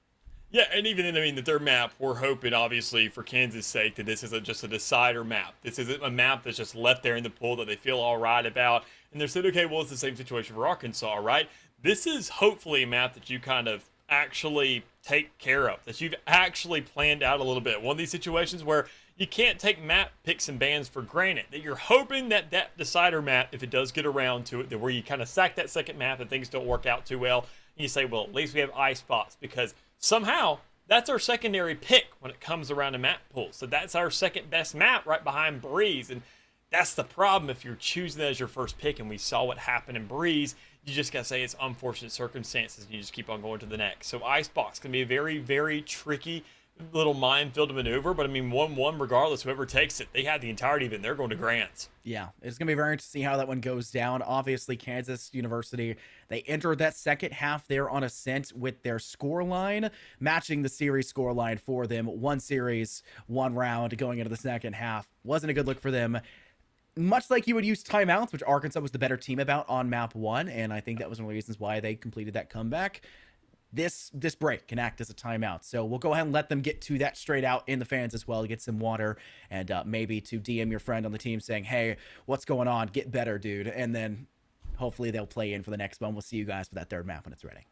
Yeah, and even then, I mean, the third map, we're hoping, obviously, for Kansas' sake, that this isn't just a decider map. This isn't a map that's just left there in the pool that they feel all right about. And they're said, okay, well, it's the same situation for Arkansas, right? This is hopefully a map that you kind of actually take care of, that you've actually planned out a little bit. One of these situations where you can't take map picks and bans for granted, that you're hoping that that decider map, if it does get around to it, that where you kind of sack that second map and things don't work out too well, and you say, well, at least we have ice spots, because somehow that's our secondary pick when it comes around to map pool. So that's our second best map right behind Breeze. And that's the problem if you're choosing that as your first pick. And we saw what happened in Breeze. You just got to say it's unfortunate circumstances. And you just keep on going to the next. So Icebox can be a very, very tricky little minefield to maneuver. But I mean, 1-1 regardless, whoever takes it, they have the entirety of it and they're going to Grants. Yeah, it's going to be very interesting to see how that one goes down. Obviously, Kansas University, they entered that second half there on Ascent with their scoreline, matching the series scoreline for them. 1 series, 1 round going into the second half. Wasn't a good look for them. Much like you would use timeouts, which Arkansas was the better team about on map 1, and I think that was one of the reasons why they completed that comeback. This break can act as a timeout. So we'll go ahead and let them get to that straight out in the fans as well to get some water and maybe to DM your friend on the team saying, hey, what's going on? Get better, dude. And then hopefully they'll play in for the next one. We'll see you guys for that third map when it's ready.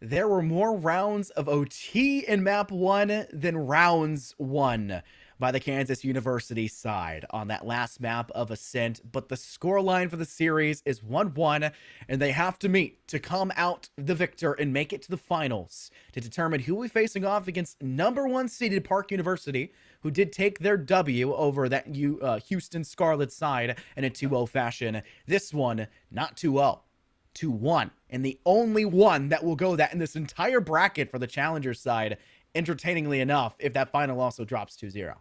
there were more rounds of OT in map 1 than rounds won by the Kansas University side on that last map of Ascent, but the scoreline for the series is 1-1, and they have to meet to come out the victor and make it to the finals to determine who will be facing off against number 1 seeded Park University, who did take their W over that Houston Scarlet side in a 2-0 fashion. This one, not 2-0. 2-1, and the only one that will go that in this entire bracket for the challenger side, entertainingly enough, if that final also drops 2-0.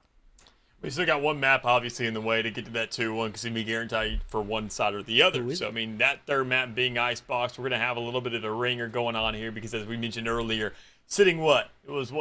We still got one map, obviously, in the way to get to that 2-1 because it'd be guaranteed for one side or the other. So, I mean, that third map being Icebox, we're going to have a little bit of a ringer going on here because, as we mentioned earlier, sitting it was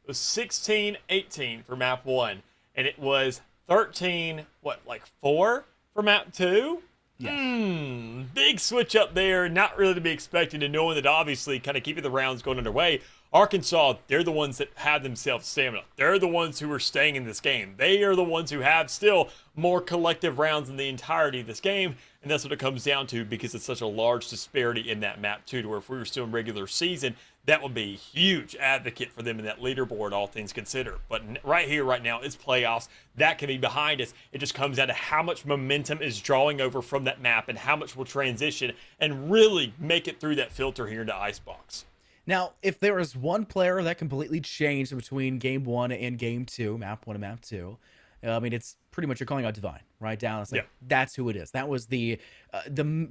16-18 for map 1, and it was 13, 4 for map 2? Yeah. Big switch up there, not really to be expected, and knowing that obviously kind of keeping the rounds going underway, Arkansas, they're the ones that have themselves stamina. They're the ones who are staying in this game. They are the ones who have still more collective rounds in the entirety of this game, and that's what it comes down to because it's such a large disparity in that map too, to where if we were still in regular season, that would be a huge advocate for them in that leaderboard, all things considered. But right here, right now, it's playoffs. That can be behind us. It just comes down to how much momentum is drawing over from that map and how much will transition and really make it through that filter here into Icebox. Now, if there is one player that completely changed between game 1 and game 2, map 1 and map 2, I mean, it's pretty much you're calling out Divine, right, Dallas? Like, that's who it is. That was the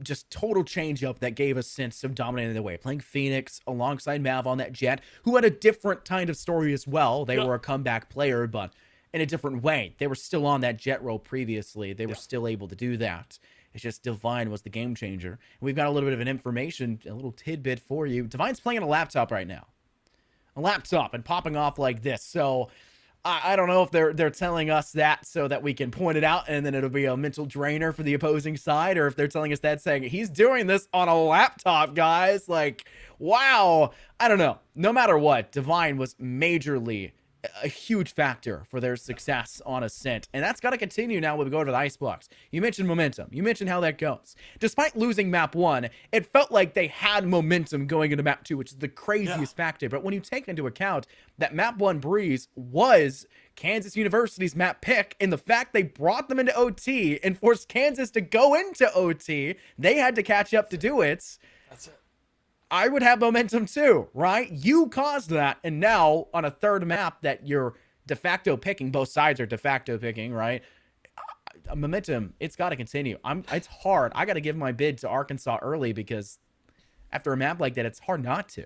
just total change up that gave us sense of dominating the way. Playing Phoenix alongside Mav on that Jet, who had a different kind of story as well. They were a comeback player, but in a different way. They were still on that Jet role previously. They were still able to do that. It's just Divine was the game changer. And we've got a little bit of an information, a little tidbit for you. Divine's playing on a laptop right now. A laptop and popping off like this. So I don't know if they're telling us that so that we can point it out and then it'll be a mental drainer for the opposing side, or if they're telling us that saying he's doing this on a laptop, guys. Like, wow. I don't know. No matter what, Divine was majorly a huge factor for their success on Ascent, and that's got to continue now when we go to the Icebox. You mentioned momentum. You mentioned how that goes. Despite losing map 1, it felt like they had momentum going into map 2, which is the craziest factor. But when you take into account that map 1 Breeze was Kansas University's map pick, and the fact they brought them into OT and forced Kansas to go into OT, they had to catch up to do it. That's it. I would have momentum too, right? You caused that, and now on a third map that you're de facto picking, both sides are de facto picking, right? Momentum, it's got to continue. It's hard. I got to give my bid to Arkansas early because after a map like that, it's hard not to.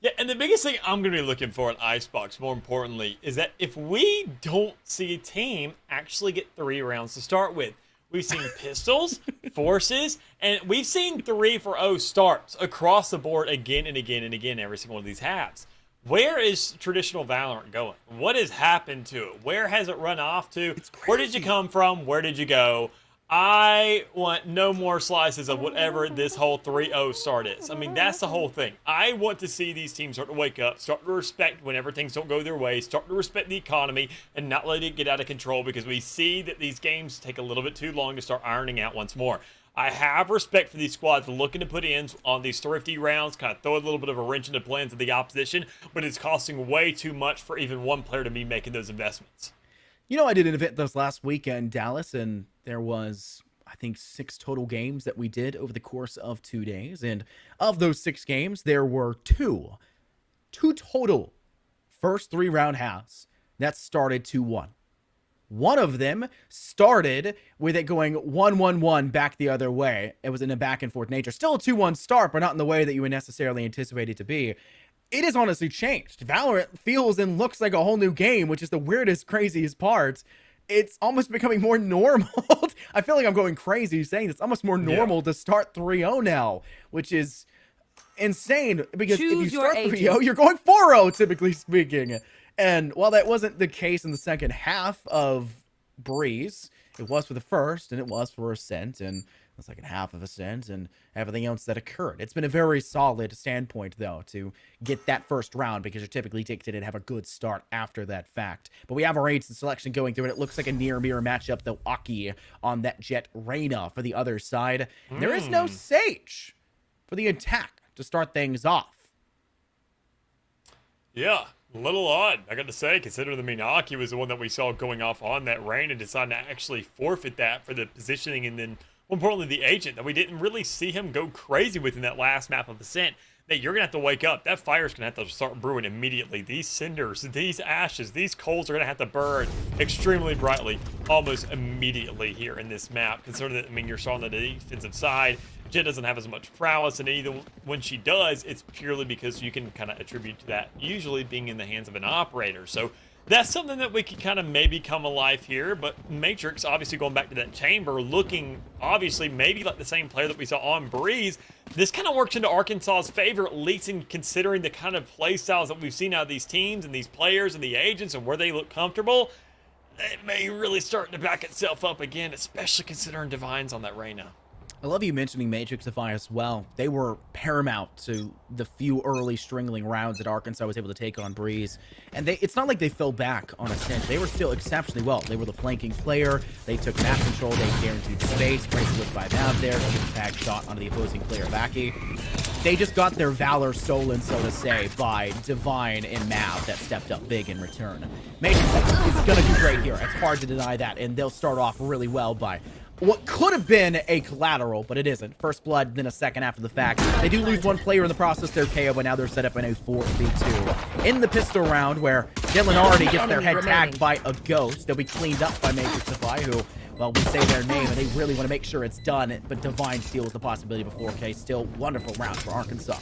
Yeah, and the biggest thing I'm going to be looking for in Icebox, more importantly, is that if we don't see a team actually get 3 rounds to start with, we've seen pistols, forces, and we've seen 3-0 starts across the board again and again and again every single one of these halves. Where is traditional Valorant going? What has happened to it? Where has it run off to? Where did you come from? Where did you go? I want no more slices of whatever this whole 3-0 start is. I mean, that's the whole thing. I want to see these teams start to wake up, start to respect whenever things don't go their way, start to respect the economy, and not let it get out of control because we see that these games take a little bit too long to start ironing out once more. I have respect for these squads looking to put in on these thrifty rounds, kind of throw a little bit of a wrench into plans of the opposition, but it's costing way too much for even one player to be making those investments. You know, I did an event this last weekend, Dallas, and there was, I think, 6 total games that we did over the course of 2 days. And of those 6 games, there were two total first 3-round halves that started 2-1. One of them started with it going 1-1-1 back the other way. It was in a back and forth nature. Still a 2-1 start, but not in the way that you would necessarily anticipate it to be. It has honestly changed. Valorant feels and looks like a whole new game, which is the weirdest, craziest part. It's almost becoming more normal. I feel like I'm going crazy saying it's almost more normal to start 3-0 now, which is insane because if you start 3-0, you're going 4-0, typically speaking. And while that wasn't the case in the second half of Breeze, it was for the first, and it was for Ascent, and the second half of Ascent, and everything else that occurred. It's been a very solid standpoint, though, to get that first round, because you're typically dictated to have a good start after that fact. But we have our aids and selection going through, and it looks like a near-mirror matchup, though, Aki on that Jet Reyna for the other side. There is no Sage for the attack. to start things off. Yeah, a little odd, I got to say, considering the Minaki was the one that we saw going off on that rain and decided to actually forfeit that for the positioning, and then, more importantly, the agent, that we didn't really see him go crazy within that last map of Ascent. That you're going to have to wake up. That fire's going to have to start brewing immediately. These cinders, these ashes, these coals are going to have to burn extremely brightly almost immediately here in this map. Considering that, I mean, you're on the defensive side. Jet doesn't have as much prowess, and either when she does, it's purely because you can kind of attribute to that usually being in the hands of an operator. So that's something that we could kind of maybe come alive here, but Matrix, obviously going back to that chamber, looking obviously maybe like the same player that we saw on Breeze. This kind of works into Arkansas's favor, at least in considering the kind of play styles that we've seen out of these teams and these players and the agents and where they look comfortable. It may really start to back itself up again, especially considering Divine's on that Reyna. I love you mentioning Matrixify as well. They were paramount to the few early stringling rounds that Arkansas was able to take on Breeze. And it's not like they fell back on Ascent. They were still exceptionally well. They were the flanking player. They took map control. They guaranteed space. Great with by Mav there. Tag shot onto the opposing player, Vaki. They just got their valor stolen, so to say, by Divine and Mav that stepped up big in return. Matrix is going to do great here. It's hard to deny that. And they'll start off really well by what could have been a collateral, but it isn't. First blood, then a second after the fact. They do lose one player in the process, they're KO, but now they're set up in a 4v2. In the pistol round, where Dylan already gets their head tagged by a ghost, they'll be cleaned up by Matrixify, who, well, we say their name, and they really want to make sure it's done, but Divine steals the possibility of a 4K. Still, wonderful round for Arkansas.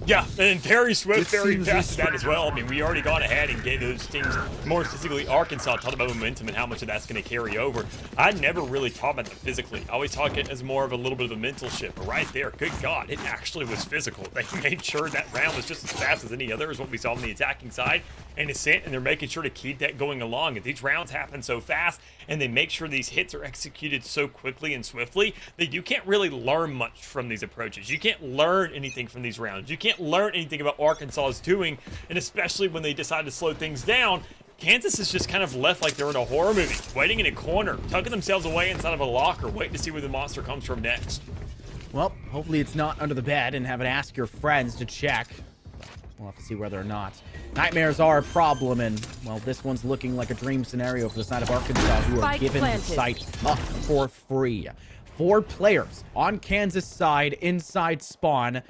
Yeah, and very swift, very fast at that as well. I mean, we already got ahead and gave those teams, more specifically Arkansas, talked about momentum and how much of that's going to carry over. I never really talked about them physically. I always talk it as more of a little bit of a mental shift. But right there, good God, it actually was physical. They made sure that round was just as fast as any other, is what we saw on the attacking side. And Ascent, and they're making sure to keep that going along. If these rounds happen so fast, and they make sure these hits are executed so quickly and swiftly, that you can't really learn much from these approaches. You can't learn anything from these rounds. You can't learn anything about Arkansas's doing, and especially when they decide to slow things down, Kansas is just kind of left like they're in a horror movie, waiting in a corner, tucking themselves away inside of a locker, waiting to see where the monster comes from next. Well, hopefully it's not under the bed, and have it ask your friends to check. We'll have to see whether or not. Nightmares are a problem, and, well, this one's looking like a dream scenario for the side of Arkansas, who are given the site up for free. 4 players on Kansas side inside spawn.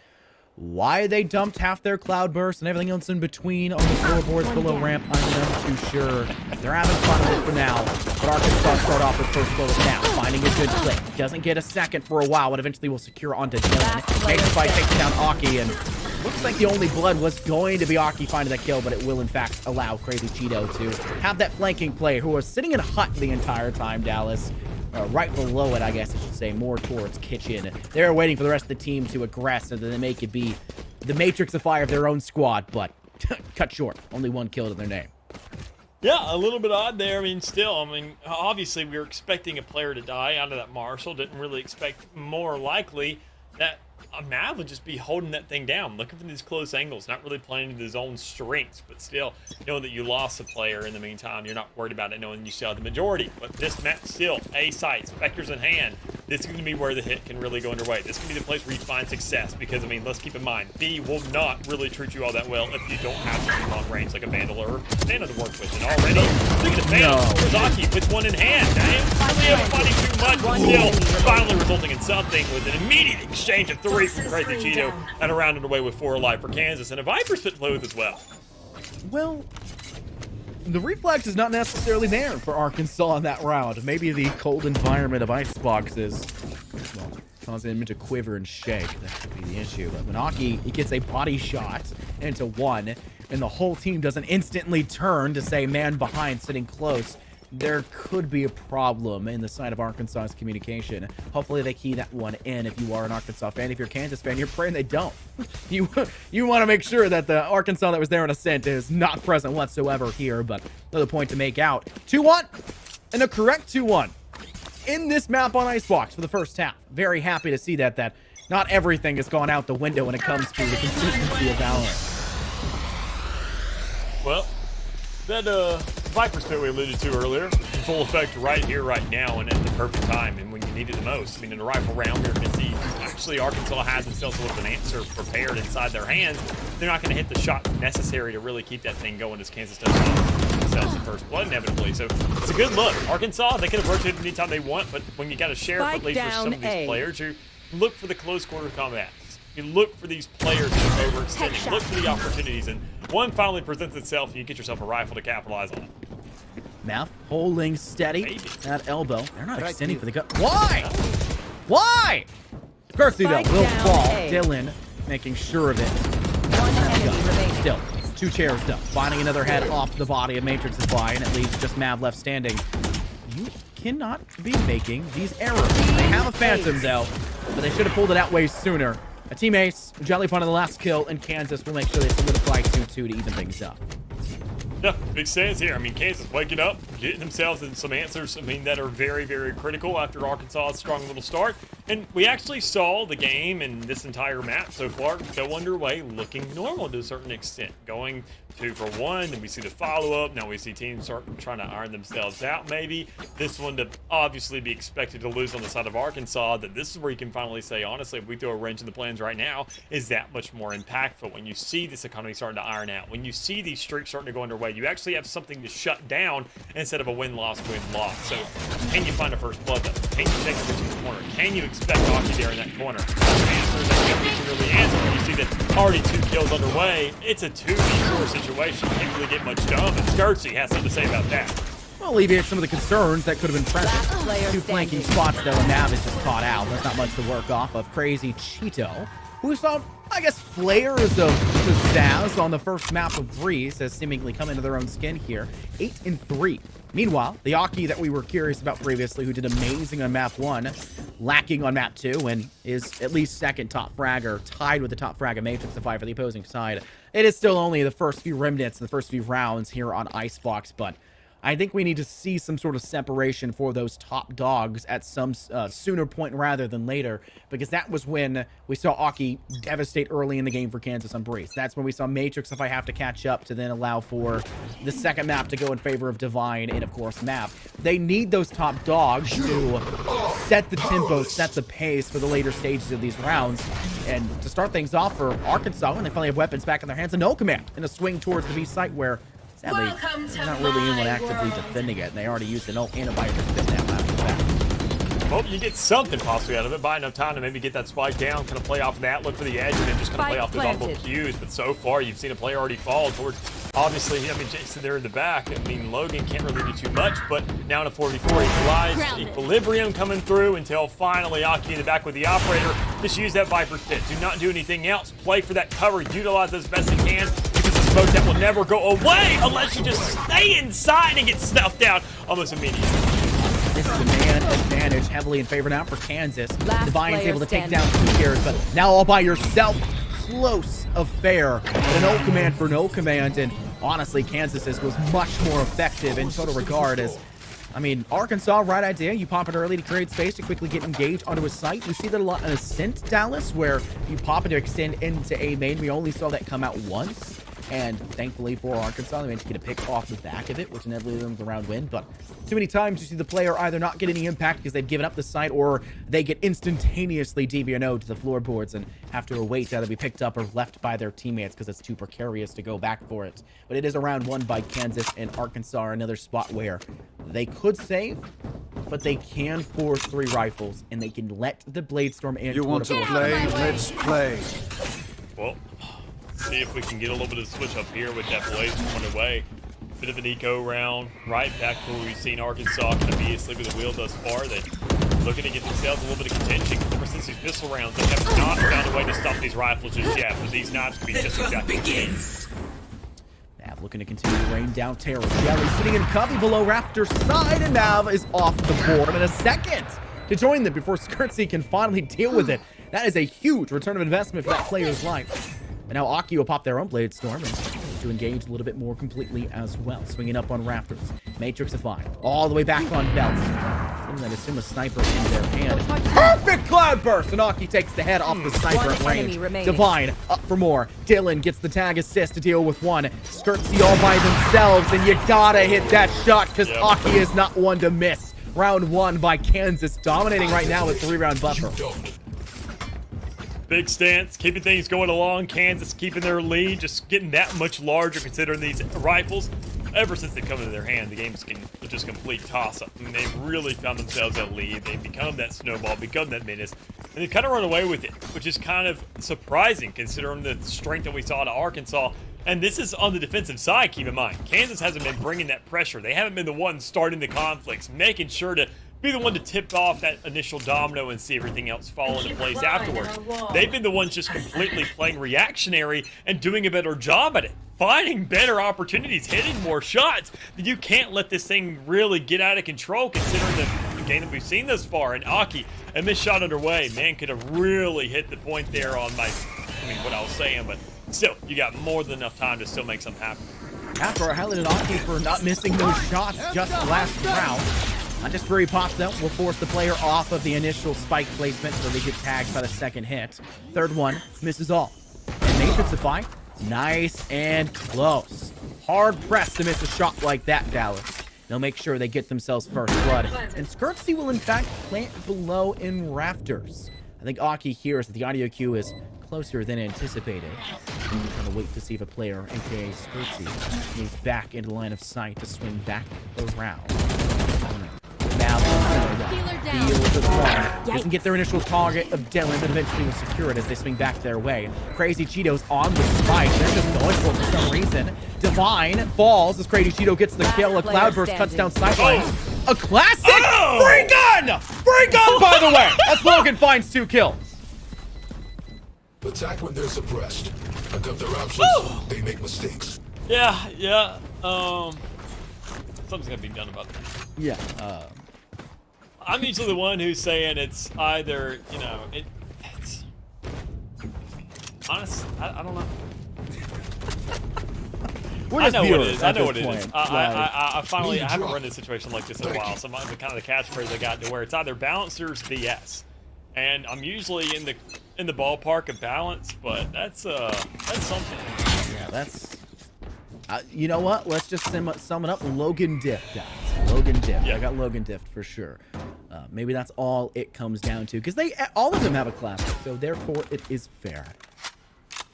Why they dumped half their cloudburst and everything else in between on the floorboards below ramp, I'm not too sure. They're having fun with it for now, but Arkansas start off with first bullet now, finding a good click. Doesn't get a second for a while, but eventually will secure onto Dylan. Matrixify takes down Aki, and looks like the only blood was going to be Aki finding that kill, but it will in fact allow Crazy Cheeto to have that flanking player who was sitting in a hut the entire time, Dallas. Right below it, I guess I should say, more towards kitchen. They're waiting for the rest of the team to aggress, so that they make it be the Matrixify of their own squad, but cut short. Only 1 kill to their name. Yeah, a little bit odd there. I mean, still, obviously we were expecting a player to die out of that Marshall. Didn't really expect, more likely, that Mav would just be holding that thing down, looking for these close angles, not really playing to his own strengths, but still, knowing that you lost a player in the meantime, you're not worried about it, knowing you still have the majority. But this map still, A site, Spectres in hand, this is going to be where the hit can really go underway. This can be the place where you find success, because, let's keep in mind, B will not really treat you all that well if you don't have something long range like a Vandal or Vandal to work with. And already, look at the Vandal, Kozaki puts one in hand. They really haven't fighting too much, but still, finally resulting in something with an immediate exchange of 3 from Crazy Cheeto, and a round away with 4 alive for Kansas, and a Viper's pit to play with as well. Well, the reflex is not necessarily there for Arkansas in that round. Maybe the cold environment of iceboxes, well, causing him to quiver and shake. That could be the issue. But when Aki, he gets a body shot into 1, and the whole team doesn't instantly turn to say man behind sitting close, there could be a problem in the side of Arkansas's communication. Hopefully they key that one in if you are an Arkansas fan. If you're a Kansas fan, you're praying they don't. You want to make sure that the Arkansas that was there on Ascent is not present whatsoever here, but another point to make out. 2-1, and a correct 2-1 in this map on Icebox for the first half. Very happy to see that not everything has gone out the window when it comes to the consistency of Valorant. Well, that Viper's pit we alluded to earlier, full effect right here, right now, and at the perfect time, and when you need it the most. I mean, in a rifle round, we're going to see actually Arkansas has themselves a little bit of an answer prepared inside their hands. They're not going to hit the shot necessary to really keep that thing going as Kansas does the first blood inevitably. So it's a good look. Arkansas, they can have rotated anytime they want, but when you got a sheriff, at least for some of these players, you look for the close quarter combats. You look for these players that are overextending. Look for the opportunities, and one finally presents itself, and you get yourself a rifle to capitalize on it. Math holding steady. Maybe. That elbow. They're not extending for the gut. Why? Why? Kersey, though, will down fall. A. Dylan making sure of it. One enemy remaining. Still, 2 chairs done. Finding another head off the body of Matrix is by, and it leaves just Mav left standing. You cannot be making these errors. They have a Phantom, though, but they should have pulled it out way sooner. A team ace, Jellyfun on the last kill, and Kansas will make sure they solidify 2-2 to even things up. Yeah, big stands here. I mean, Kansas waking up, getting themselves in some answers, I mean, that are very, very critical after Arkansas's strong little start. And we actually saw the game and this entire map so far go underway looking normal to a certain extent. Going 2 for 1, then we see the follow-up. Now we see teams start trying to iron themselves out maybe. This one to obviously be expected to lose on the side of Arkansas, that this is where you can finally say, honestly, if we throw a wrench in the plans right now, is that much more impactful. When you see this economy starting to iron out, when you see these streaks starting to go underway, you actually have something to shut down instead of a win-loss, win-loss. So can you find a first blood though? Can you take a reach in the corner? Can you expect hockey there in that corner? Answers that you really answer when you see that already 2 kills underway. It's a 2v4 situation. Can't really get much done, and Skersey has something to say about that. Well, alleviate some of the concerns that could have been Last present. player 2 standing. flanking spots, though, and Nav is just caught out. There's not much to work off of. Crazy Cheeto, who saw, I guess, flares of pizzazz on the first map of Breeze, has seemingly come into their own skin here. 8-3. Meanwhile, the Aki that we were curious about previously, who did amazing on map 1, lacking on map 2, and is at least second top fragger, tied with the top frag of Matrix of 5 for the opposing side. It is still only the first few remnants, the first few rounds here on Icebox, but I think we need to see some sort of separation for those top dogs at some sooner point rather than later, because that was when we saw Aki devastate early in the game for Kansas on Breeze. That's when we saw Matrix, if I have to catch up, to then allow for the second map to go in favor of Divine and, of course, map. They need those top dogs to set the tempo, set the pace for the later stages of these rounds. And to start things off for Arkansas, when they finally have weapons back in their hands, a no command in a swing towards the B site where sadly, Welcome to they're not really anyone my actively world. defending it, and they already used an old antibiotic spin now after that. Well, you get something possibly out of it. Buy enough time to maybe get that spike down, kind of play off of that, look for the edge, and then just kind of play Spike off those audible planted. cues. But so far, you've seen a player already fall towards, obviously, I mean, Jason there in the back. I mean, Logan can't really do too much, but now in a 4v4, equalized, equilibrium coming through until finally Aki in the back with the operator. Just use that Viper pit. Do not do anything else. Play for that cover. Utilize those best you can, because the smoke that will never go away unless you just stay inside and get snuffed out almost immediately. This is a man advantage heavily in favor now for Kansas. Last Divine's player able to take standing. down 2 carries, but now all by yourself. Close affair. But a no command for no command, and honestly, Kansas's was much more effective in total regard as, I mean, Arkansas, right idea. You pop it early to create space to quickly get engaged onto a site. We see that a lot in Ascent, Dallas, where you pop it to extend into A main. We only saw that come out once. And thankfully for Arkansas, they managed to get a pick off the back of it, which inevitably leads them to the round win. But too many times you see the player either not get any impact because they've given up the site, or they get instantaneously DVNO'd to the floorboards and have to await to either be picked up or left by their teammates because it's too precarious to go back for it. But it is a round won by Kansas, and Arkansas are another spot where they could save, but they can force 3 rifles, and they can let the Bladestorm and You want to Tornado play? Let's play. Well, see if we can get a little bit of switch up here with that Blaze coming away. Bit of an eco round, right back to where we've seen Arkansas kind of be asleep at the wheel thus far. They're looking to get themselves a little bit of contention. Ever since these missile rounds, they have not found a way to stop these rifles just yet, but these knives could be just exactly what it is. Nav looking to continue to rain down terror. Jelly sitting in cubby below Raptor's side, and Nav is off the board in a second to join them before Skersey can finally deal with it. That is a huge return of investment for that player's life. And now Aki will pop their own Bladestorm and to engage a little bit more completely as well. Swinging up on Raptors. Matrix of 5. All the way back on Belt. From that Asuma sniper in their hand. Perfect cloudburst! And Aki takes the head off the sniper at One enemy range. remaining. Divine up for more. Dylan gets the tag assist to deal with one. Skirtsy all by themselves, and you gotta hit that shot because Aki is not one to miss. Round 1 by Kansas, dominating right now with 3-round buffer. Big stance, keeping things going along. Kansas keeping their lead, just getting that much larger considering these rifles. Ever since they come into their hand, the game's just complete toss-up. I mean, they've really found themselves a lead. They've become that snowball, become that menace, and they've kind of run away with it, which is kind of surprising considering the strength that we saw to Arkansas. And this is on the defensive side, keep in mind. Kansas hasn't been bringing that pressure. They haven't been the ones starting the conflicts, making sure to be the one to tip off that initial domino and see everything else fall into place afterwards. They've been the ones just completely playing reactionary and doing a better job at it. Finding better opportunities, hitting more shots. You can't let this thing really get out of control considering the game that we've seen thus far. And Aki, a missed shot underway, man, could have really hit the point there on what I was saying, but still, you got more than enough time to still make something happen. After I highlighted Aki for not missing those shots just last round. Just where he pops out will force the player off of the initial spike placement so they get tagged by the second hit. Third one misses all. And Matrixify, nice and close. Hard pressed to miss a shot like that, Dallas. They'll make sure they get themselves first blood. And Skirtsy will in fact plant below in rafters. I think Aki hears that the audio cue is closer than anticipated. And we're trying to wait to see if a player, aka Skirtsy, moves back into line of sight to swing back around. Now, feels the throw. Doesn't get their initial target of Dylan, but eventually will secure it as they swing back their way. Crazy Cheetos on the spike. They're just going for it for some reason. Divine falls as Crazy Cheeto gets the kill. A Cloudburst cuts down sidelines. A classic free gun! Free gun, by the way! As Logan finds 2 kills. Attack when they're suppressed. Adapt their options. They make mistakes. Yeah. Something's gonna be done about that. Yeah. I'm usually the one who's saying it's either, it's honest. I don't know. I know what it is. I know what it is. I finally haven't run in a situation like this in a while. So the kind of the catchphrase I got to where it's either balance or BS. And I'm usually in the ballpark of balance, but that's something. Yeah, that's. You know what? Let's just sum it up. Logan Diff, guys. Logan Diff. Yeah. I got Logan Diff for sure. Maybe that's all it comes down to, because all of them have a classic, so therefore it is fair.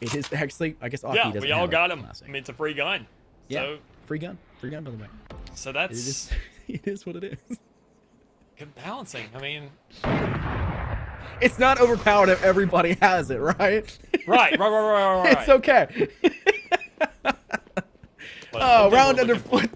It is actually, I guess Aki doesn't have we all got him. Classic. I mean, it's a free gun. Yeah, So, free gun, by the way. So that's it is what it is. Good balancing. I mean, it's not overpowered if everybody has it, right? Right. It's okay. Oh, round underfoot.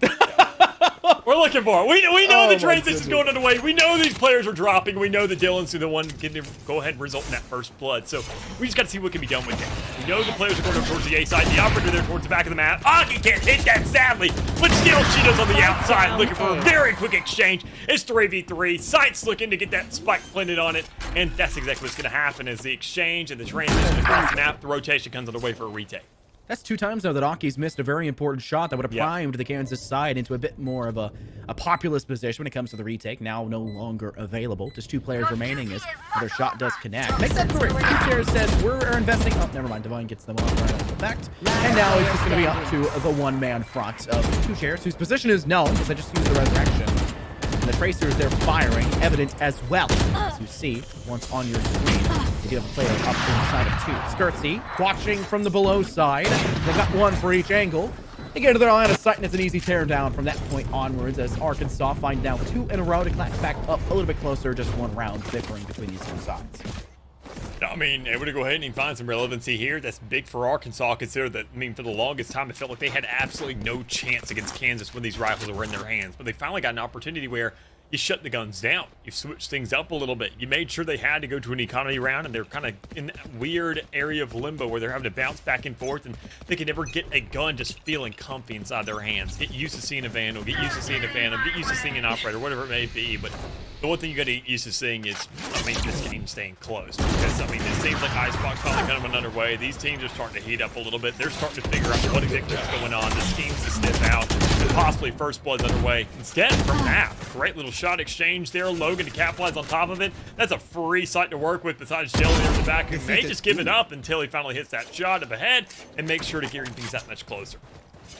We're looking for it. We know the transition's going underway. We know these players are dropping. We know that Dylan's the one getting to go ahead and result in that first blood. So we just got to see what can be done with it. We know the players are going up towards the A side. The operator there towards the back of the map. Aki can't hit that, sadly. But still, Cheeto's on the outside looking for a very quick exchange. It's 3v3. Sight's looking to get that spike planted on it. And that's exactly what's going to happen is the exchange and the transition across the map. The rotation comes on the way for a retake. That's 2 times now that Aki's missed a very important shot that would have primed the Kansas side into a bit more of a populous position when it comes to the retake. Now no longer available. Just 2 players remaining as their shot does connect. Make that 3. 2 Chairs says we're investing. Oh, never mind. Divine gets them off right off the fact. And now it's just going to be up to the one-man front of 2 Chairs, whose position is known because I just used the resurrection. And the tracers, they're firing, evident as well. As you see, once on your screen, you do have a player up inside of 2. Skirtsy, watching from the below side. They've got 1 for each angle. They get to their line of sight, and it's an easy tear down from that point onwards as Arkansas find now 2 in a row to clap back up a little bit closer, just 1 round bickering between these 2 sides. I mean, able to go ahead and find some relevancy here. That's big for Arkansas, consider that, for the longest time, it felt like they had absolutely no chance against Kansas when these rifles were in their hands. But they finally got an opportunity where you shut the guns down. You switched things up a little bit. You made sure they had to go to an economy round, and they're kind of in that weird area of limbo where they're having to bounce back and forth, and they can never get a gun just feeling comfy inside their hands. Get used to seeing a Vandal, get used to seeing a Phantom, get used to seeing an Operator, whatever it may be. But The one thing you got to get used to seeing is, I mean, this game staying close. Because, I mean, it seems like Icebox finally kind of went underway. These teams are starting to heat up a little bit. They're starting to figure out what exactly is going on. This team's to sniff out. And possibly First Blood's underway. Instead, from Nap, great little shot exchange there. Logan to capitalize on top of it. That's a free site to work with besides Jelly there in the back, who may just give it up until he finally hits that shot up ahead and make sure to gearing things that much closer.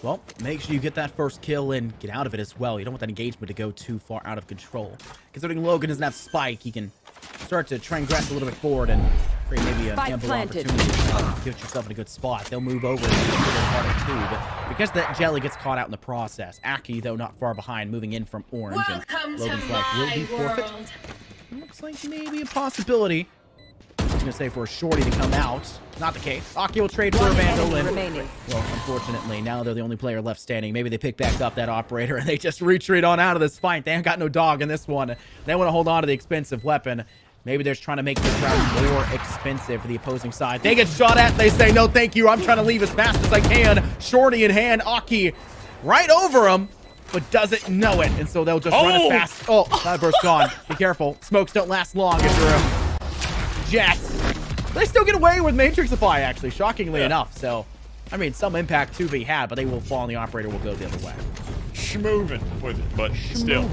Well, make sure you get that first kill and get out of it as well. You don't want that engagement to go too far out of control. Considering Logan doesn't have Spike, he can start to transgress a little bit forward and create maybe an ample opportunity to get yourself in a good spot. They'll move over and get a little harder too, but because that Jelly gets caught out in the process. Aki, though, not far behind, moving in from Orange, and Logan's life will be forfeit. Looks like maybe a possibility. I was gonna say for a Shorty to come out. Not the case. Aki will trade for a Vandal, and well, unfortunately, now they're the only player left standing. Maybe they pick back up that operator and they just retreat on out of this fight. They ain't got no dog in this one. They want to hold on to the expensive weapon. Maybe they're just trying to make this round more expensive for the opposing side. They get shot at. They say, no, thank you. I'm trying to leave as fast as I can. Shorty in hand. Aki right over him, but doesn't know it. And so they'll just run as fast. Oh, that burst gone. Be careful. Smokes don't last long if you're a Jess. They still get away with Matrixify, actually, shockingly enough. So, I mean, some impact to be had, but they will fall and the operator will go the other way. Schmovin with it, but still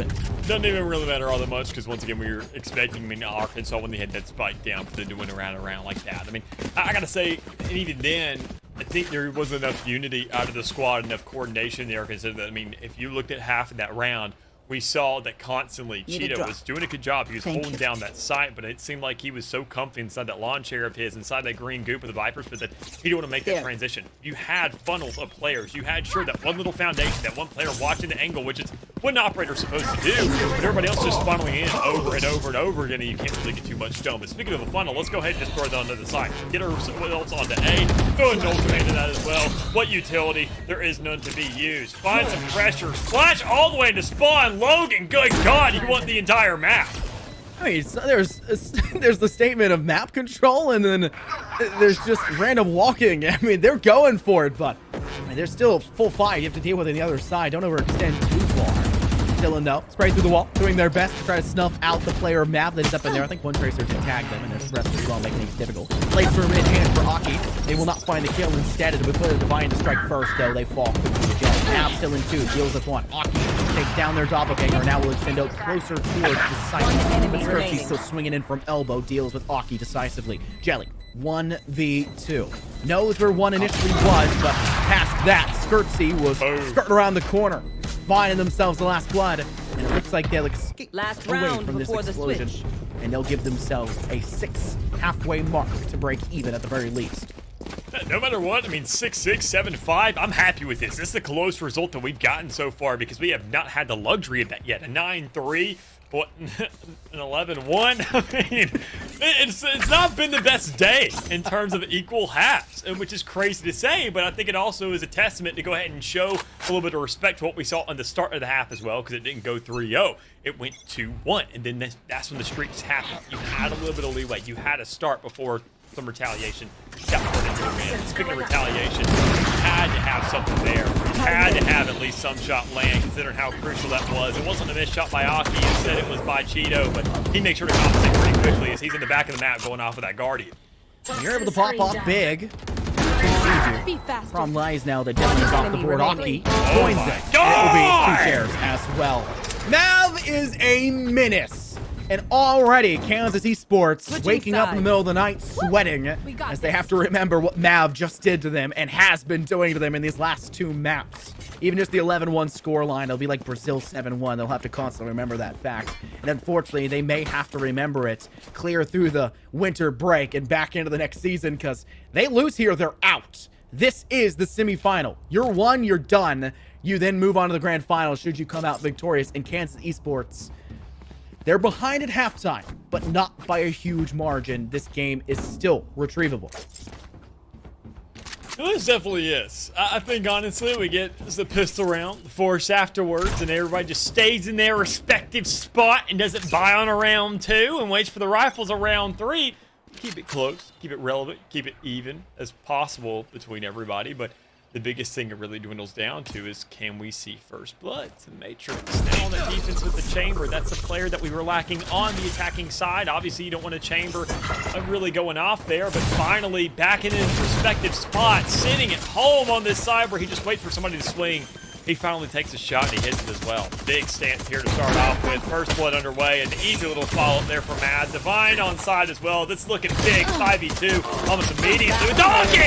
doesn't even really matter all that much because once again we were expecting, I mean, Arkansas when they had that spike down for them to win around like that. I mean, I gotta say, and even then, I think there wasn't enough unity out of the squad, enough coordination there. Considering that, I mean, if you looked at half of that round, we saw that constantly Cheetah was doing a good job. He was holding down that site, but it seemed like he was so comfy inside that lawn chair of his, inside that green goop of the Vipers, but that he didn't want to make that transition. You had funnels of players. You had, sure, that one little foundation, that one player watching the angle, which is what an operator's supposed to do, but everybody else just funneling in over and over and over again, and you can't really get too much done. But speaking of a funnel, let's go ahead and just throw that onto the side. Get her someone else onto A. Go and no command to that as well. What utility? There is none to be used. Find some pressure. Splash all the way into spawn. Logan, good God, you want the entire map. I mean, so there's the statement of map control, and then there's just random walking. I mean, they're going for it, but I mean, there's still a full fight you have to deal with on the other side. Don't overextend too far. Dylan, though, spray through the wall, doing their best to try to snuff out the player map that is up in there. I think one Tracer did tag them, and their stress as well, making things difficult. Place for a minute hand for Aki. They will not find the kill. Instead, it'll be put Divine to strike first, though. They fall quickly to Jelly. Now still in 2, deals with 1. Aki takes down their doppelganger. Now will extend out closer towards the site. But Skirtsy's still swinging in from elbow, deals with Aki decisively. Jelly, 1v2. Knows where one initially was, but past that, Skirtsy was skirting around the corner, finding themselves the last blood, and it looks like they'll escape away from this explosion, and they'll give themselves a 6 halfway mark to break even at the very least. No matter what, I mean, 6-6, 7-5, I'm happy with this. This is the close result that we've gotten so far because we have not had the luxury of that yet. A 9-3, what, an 11-1? I mean, it's not been the best day in terms of equal halves, which is crazy to say, but I think it also is a testament to go ahead and show a little bit of respect to what we saw on the start of the half as well, because it didn't go 3-0. It went 2-1, and then that's when the streaks happened. You had a little bit of leeway. You had a start before some retaliation got put into the man. Speaking of retaliation, you had to have something there. You had to have at least some shot land, considering how crucial that was. It wasn't a missed shot by Aki. Instead, it was by Cheeto, but he makes sure to compensate pretty quickly as he's in the back of the map going off with that Guardian. You're able to pop off big. Problem lies now that Devin is off the board. Aki joins it. It will be 2 shares as well. Mav is a menace. And already, Kansas Esports waking up in the middle of the night sweating as they have to remember what Mav just did to them and has been doing to them in these last 2 maps. Even just the 11-1 scoreline, it'll be like Brazil 7-1. They'll have to constantly remember that fact. And unfortunately, they may have to remember it clear through the winter break and back into the next season, because they lose here, they're out. This is the semifinal. You're won, you're done. You then move on to the grand final should you come out victorious in Kansas Esports. They're behind at halftime, but not by a huge margin. This game is still retrievable. This definitely is. I think, honestly, we get the pistol round, the force afterwards, and everybody just stays in their respective spot and doesn't buy on a round 2 and waits for the rifles a round 3. Keep it close, keep it relevant, keep it even as possible between everybody, but the biggest thing it really dwindles down to is, can we see first blood to Matrix? Now on the defense with the chamber, that's a player that we were lacking on the attacking side. Obviously, you don't want a chamber really going off there, but finally back in his respective spot, sitting at home on this side where he just waits for somebody to swing. He finally takes a shot and he hits it as well. Big stance here to start off with. First blood underway, an easy little follow-up there for Mad. Divine on side as well. This looking big, 5v2, almost immediately with Donkey!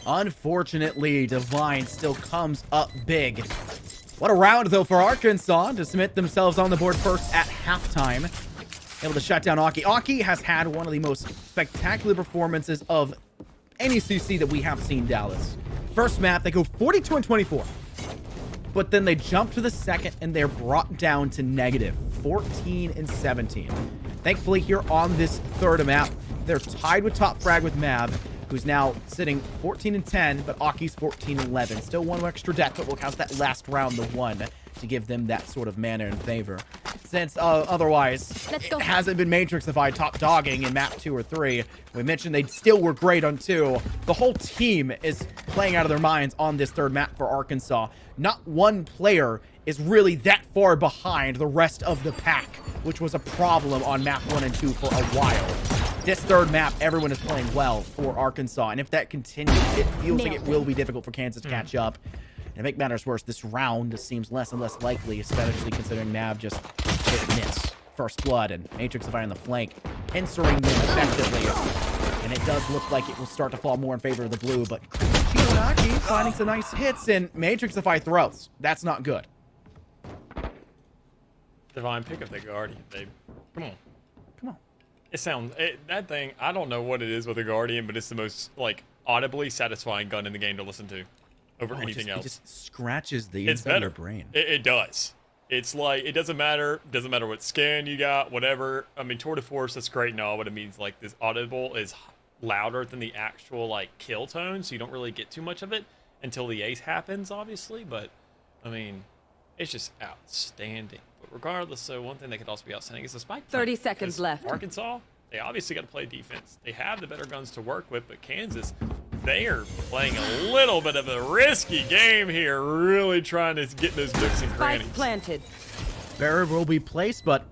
Unfortunately, Divine still comes up big. What a round, though, for Arkansas to submit themselves on the board first at halftime. Able to shut down Aki. Aki has had one of the most spectacular performances of any CC that we have seen, Dallas. First map, they go 42-24. But then they jump to the second, and they're brought down to negative 14-17. Thankfully, here on this third map, they're tied with top frag with Mav, who's now sitting 14-10, but Aki's 14-11. Still one extra death, but we'll count that last round, the one, to give them that sort of manner in favor. Since otherwise, it hasn't been Matrixified top dogging in map 2 or 3. We mentioned they still were great on 2. The whole team is playing out of their minds on this third map for Arkansas. Not one player is really that far behind the rest of the pack, which was a problem on map 1 and 2 for a while. This third map, everyone is playing well for Arkansas, and if that continues, it feels like it will be difficult for Kansas to catch up. And to make matters worse, this round seems less and less likely, especially considering Mav just hit and miss. First blood and Matrixify on the flank, pincering them effectively. And it does look like it will start to fall more in favor of the blue, but Chionaki finding some nice hits, and Matrixify throws. That's not good. Divine, pick up the Guardian, babe. Come on. Come on. That thing, I don't know what it is with the Guardian, but it's the most, like, audibly satisfying gun in the game to listen to over anything else. It just scratches the It's inside of better. your brain. It does. It's like, it doesn't matter what scan you got, whatever. I mean, Tour de Force, that's great and all, but it means, like, this audible is louder than the actual, like, kill tone, so you don't really get too much of it until the ace happens, obviously, but, I mean, it's just outstanding. But regardless, so one thing that could also be outstanding is the spike. 30 seconds left. Arkansas, they obviously got to play defense. They have the better guns to work with, but Kansas, they are playing a little bit of a risky game here, really trying to get those nooks and Spike crannies. planted. Barrier will be placed, but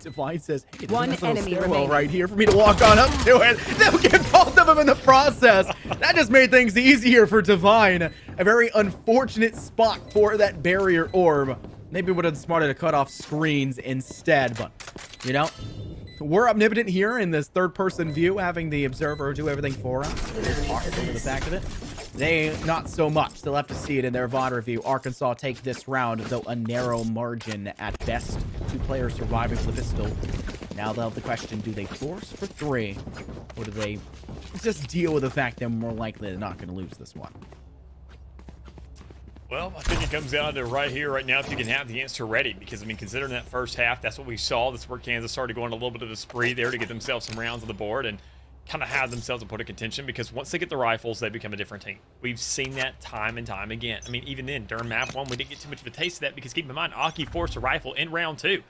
Divine says, hey, there's One a nice little enemy stairwell remaining. right here for me to walk on up to it. They'll get both of them in the process. That just made things easier for Divine. A very unfortunate spot for that barrier orb. Maybe would have been smarter to cut off screens instead, but, you know, we're omnipotent here in this third-person view, having the observer do everything for us. There's awesome to the fact of it. They, not so much. They'll have to see it in their VOD review. Arkansas take this round, though a narrow margin at best. 2 players surviving for the pistol. Now they'll have the question, do they force for 3? Or do they just deal with the fact they're more likely they're not going to lose this one? Well, I think it comes down to right here, right now, if you can have the answer ready. Because, I mean, considering that first half, that's what we saw. That's where Kansas started going a little bit of a spree there to get themselves some rounds on the board and kind of have themselves a point of contention. Because once they get the rifles, they become a different team. We've seen that time and time again. I mean, even then, during map 1, we didn't get too much of a taste of that. Because keep in mind, Aki forced a rifle in round 2.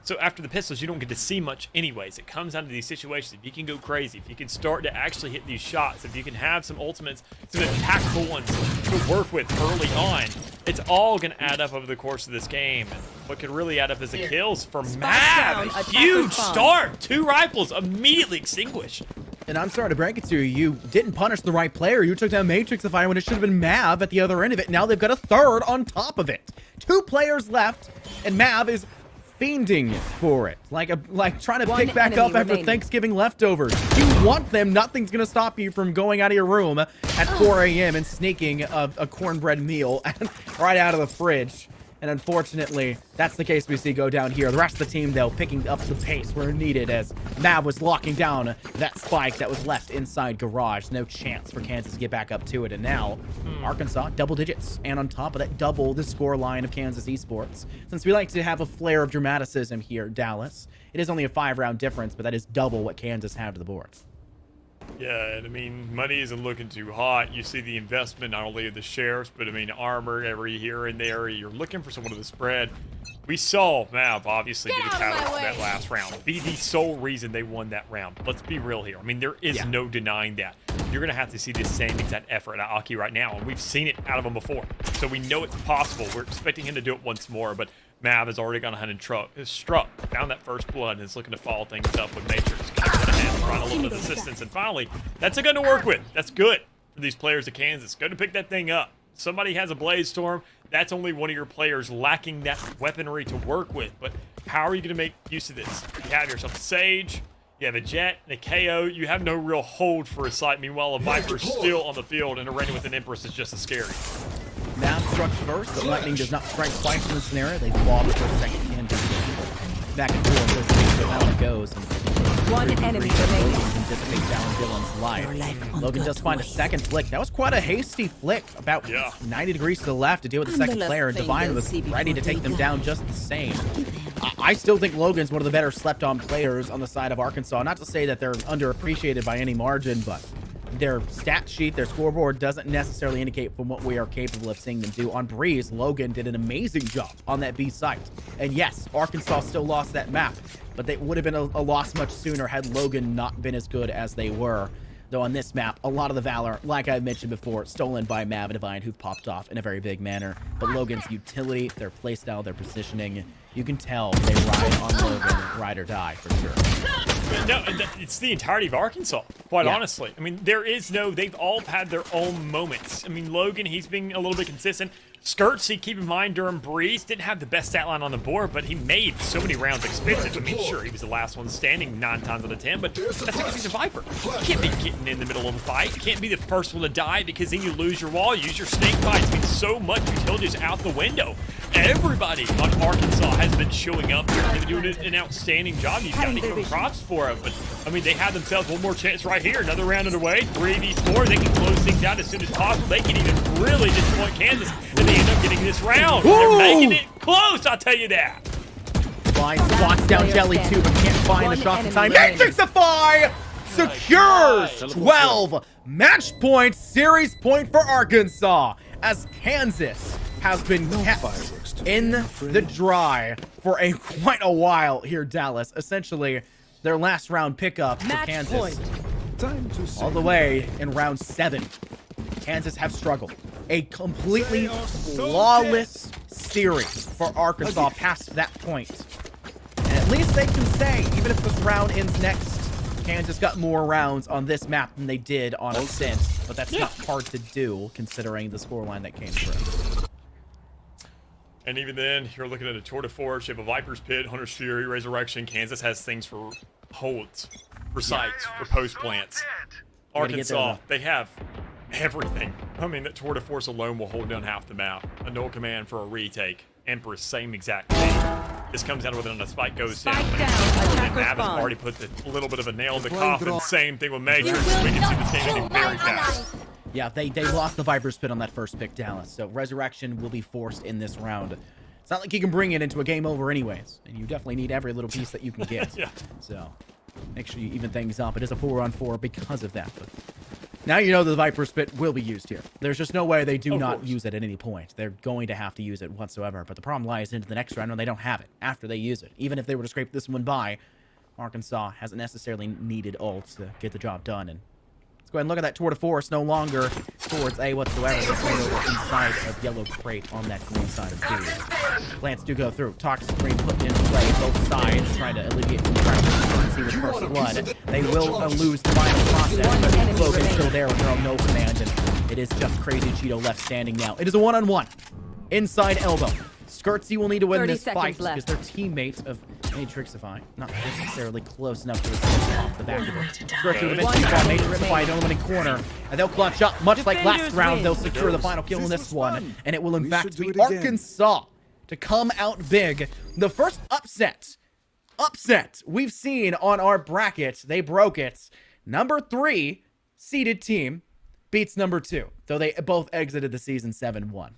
So after the pistols, you don't get to see much anyways. It comes down to these situations. If you can go crazy, if you can start to actually hit these shots, if you can have some ultimates, some impactful ones to work with early on, it's all going to add up over the course of this game. And what could really add up is the kills for Mav. A huge start. 2 rifles immediately extinguished. And I'm sorry to break it to you, you didn't punish the right player. You took down Matrixify when it should have been Mav at the other end of it. Now they've got a third on top of it. 2 players left, and Mav is fiending for it, like trying to pick back up after Thanksgiving leftovers. You want them. Nothing's gonna stop you from going out of your room at 4 a.m. and sneaking a cornbread meal right out of the fridge. And unfortunately, that's the case we see go down here. The rest of the team, though, picking up the pace where needed as Mav was locking down that spike that was left inside Garage. No chance for Kansas to get back up to it. And now, Arkansas, double digits. And on top of that, double the score line of Kansas Esports. Since we like to have a flare of dramaticism here, Dallas, it is only a 5-round difference, but that is double what Kansas have to the board. Yeah, and I mean, money isn't looking too hot. You see the investment not only of the sheriffs, but I mean, armor every here and there. You're looking for someone to the spread. We saw Mav obviously be the catalyst for that last round. Be the sole reason they won that round. Let's be real here. I mean, there is no denying that. You're going to have to see the same exact effort at Aki right now, and we've seen it out of him before. So we know it's possible. We're expecting him to do it once more, but Mav has already gone ahead and struck, found that first blood, and is looking to follow things up with Matrix. Trying a little bit of assistance, and finally, that's a gun to work with. That's good for these players of Kansas. Go to pick that thing up. Somebody has a Blaze Storm. That's only one of your players lacking that weaponry to work with. But how are you going to make use of this? You have yourself a Sage, you have a Jet, and a KO. You have no real hold for a sight. Meanwhile, a Viper's still on the field, and a Arena with an Empress is just as scary. Mav struck first, but Lightning does not strike twice in the scenario. They fall the first second and back and forth. So how it goes. And one enemy remaining. Can dissipate down Dylan's life. Logan does find a second flick. That was quite a hasty flick, about 90 degrees to the left to deal with the second player. Divine was ready to take them down just the same. I still think Logan's one of the better slept-on players on the side of Arkansas. Not to say that they're underappreciated by any margin, but their stat sheet, their scoreboard doesn't necessarily indicate from what we are capable of seeing them do. On Breeze, Logan did an amazing job on that B site. And yes, Arkansas still lost that map, but they would have been a loss much sooner had Logan not been as good as they were. Though on this map, a lot of the Valor, like I mentioned before, stolen by Mav and Divine, who've popped off in a very big manner. But Logan's utility, their playstyle, their positioning, you can tell they ride on Logan, ride or die for sure. No, it's the entirety of Arkansas, quite honestly. I mean, they've all had their own moments. I mean, Logan, he's been a little bit consistent. Skirtsy, keep in mind, during Breeze, didn't have the best stat line on the board, but he made so many rounds expensive. I mean, sure, he was the last one standing 9 times out of 10, but that's because he's a Viper. You can't be getting in the middle of a fight. You can't be the first one to die because then you lose your wall, use your snake bites. I mean, so much utility is out the window. Everybody on Arkansas has been showing up here and doing an outstanding job. You've got to give them props for it, but I mean, they have themselves one more chance right here. Another round underway, 3v4. They can close things out as soon as possible. They can even really disappoint Kansas, and they end up getting this round. Ooh. They're making it close, I'll tell you that. Blind spots down Jelly too, but can't find the shot in time. Matrixify secures 12 match points, series point for Arkansas, as Kansas has been kept in the dry for quite a while here, Dallas. Essentially, their last round pickup for Kansas. All the way in round 7. Kansas have struggled. A completely flawless series for Arkansas past that point. And at least they can say, even if this round ends next, Kansas got more rounds on this map than they did on Ascent. But that's not hard to do, considering the scoreline that came through. And even then, you're looking at a tour de force. You have a Viper's Pit, Hunter's Fury, Resurrection. Kansas has things for holds, for sites, for post plants. Arkansas, they have everything. I mean, that tour de force alone will hold down half the map. A null command for a retake. Empress, same exact thing. This comes out with it, and a spike goes down. And Mav has already put a little bit of a nail in the coffin. Same thing with Matrix. We can see this game ending very fast. Yeah, they lost the Viper's Pit on that first pick, Dallas. So Resurrection will be forced in this round. It's not like you can bring it into a game over anyways. And you definitely need every little piece that you can get. So make sure you even things up. It is a 4-on-4 because of that. But now you know the Viper's Pit will be used here. There's just no way they do not use it at any point. They're going to have to use it whatsoever. But the problem lies into the next round when they don't have it after they use it. Even if they were to scrape this one by, Arkansas hasn't necessarily needed ults to get the job done. And let's go ahead and look at that tour de force. No longer towards A whatsoever. They're playing over inside of yellow crate on that green side of B. Plants do go through. Toxic green put into play both sides, trying to alleviate some pressure. See with first blood. They will lose the final process, but Logan's still there with their own no command, and it is just Crazy Cheeto left standing now. It is a 1-on-1. Inside elbow. Skirtsy will need to win this fight because their teammates of Matrixify not necessarily close enough to assist off the back of it. Skirtsy will eventually fall Matrixify in only corner, and they'll clutch up. Much like last round, they'll secure the final kill in this one, and it will in fact be Arkansas to come out big. The first upset we've seen on our bracket. They broke it. Number 3 seeded team beats number 2, though they both exited the season 7-1.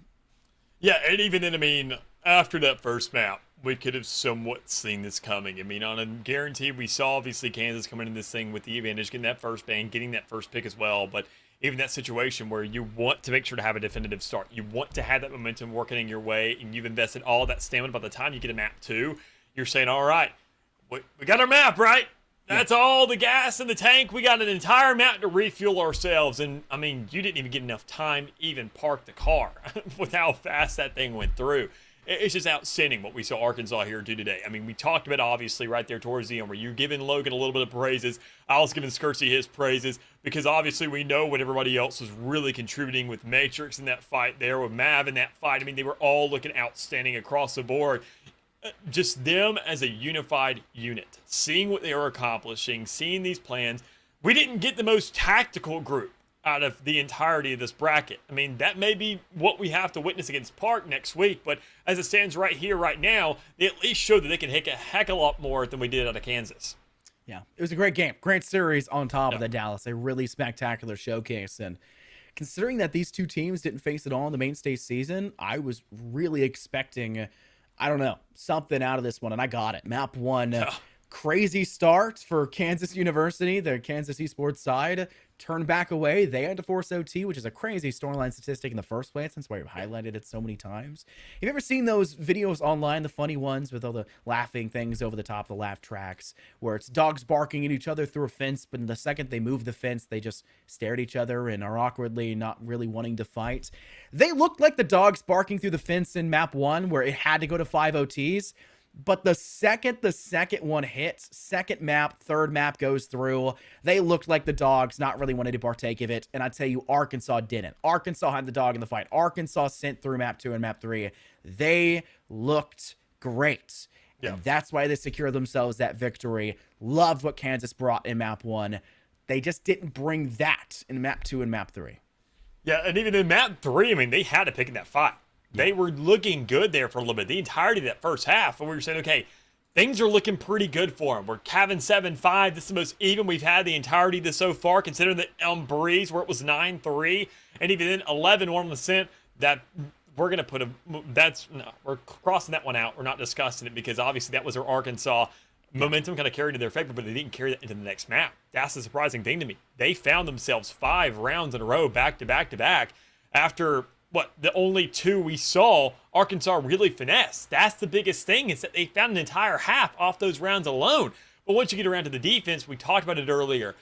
Yeah, and even then, I mean, after that first map, we could have somewhat seen this coming. I mean, on a guarantee, we saw obviously Kansas coming into this thing with the advantage, getting that first ban, getting that first pick as well. But even that situation where you want to make sure to have a definitive start, you want to have that momentum working in your way, and you've invested all that stamina. By the time you get a map 2, you're saying, all right, we got our map, right? That's all the gas in the tank. We got an entire map to refuel ourselves. And, I mean, you didn't even get enough time to even park the car with how fast that thing went through. It's just outstanding what we saw Arkansas here do today. I mean, we talked about, obviously, right there towards the end where you're giving Logan a little bit of praises. I was giving Skersey his praises because, obviously, we know what everybody else was really contributing with Matrix in that fight there, with Mav in that fight. I mean, they were all looking outstanding across the board. Just them as a unified unit, seeing what they are accomplishing, seeing these plans. We didn't get the most tactical group out of the entirety of this bracket. I mean, that may be what we have to witness against Park next week, but as it stands right here, right now, they at least showed that they can hit a heck of a lot more than we did out of Kansas. Yeah, it was a great game. Great series on top of the Dallas. A really spectacular showcase. And considering that these two teams didn't face it all in the main stage season, I was really expecting, I don't know, something out of this one, and I got it. Map 1, crazy start for Kansas University, the Kansas esports side. Turned back away. They had to force OT, which is a crazy storyline statistic in the first place, since we've highlighted it so many times. Have you ever seen those videos online, the funny ones with all the laughing things over the top, the laugh tracks, where it's dogs barking at each other through a fence, but in the second they move the fence, they just stare at each other and are awkwardly not really wanting to fight? They looked like the dogs barking through the fence in map 1, where it had to go to 5 OTs. But the second one hits, second map, third map goes through, they looked like the dogs not really wanting to partake of it. And I tell you, Arkansas didn't. Arkansas had the dog in the fight. Arkansas sent through map 2 and map 3. They looked great. Yeah. And that's why they secured themselves that victory. Loved what Kansas brought in map 1. They just didn't bring that in map 2 and map 3. Yeah, and even in map 3, I mean, they had to pick in that fight. They were looking good there for a little bit, the entirety of that first half. And we were saying, okay, things are looking pretty good for them. We're having 7-5. This is the most even we've had the entirety of this so far, considering that on Breeze, where it was 9-3, and even then 11-1 on the Scent, that we're going to put we're crossing that one out. We're not discussing it because obviously that was our Arkansas momentum kind of carried in their favor, but they didn't carry that into the next map. That's the surprising thing to me. They found themselves 5 rounds in a row, back to back to back, after the only 2 we saw Arkansas really finesse. That's the biggest thing, is that they found an entire half off those rounds alone. But once you get around to the defense, we talked about it earlier.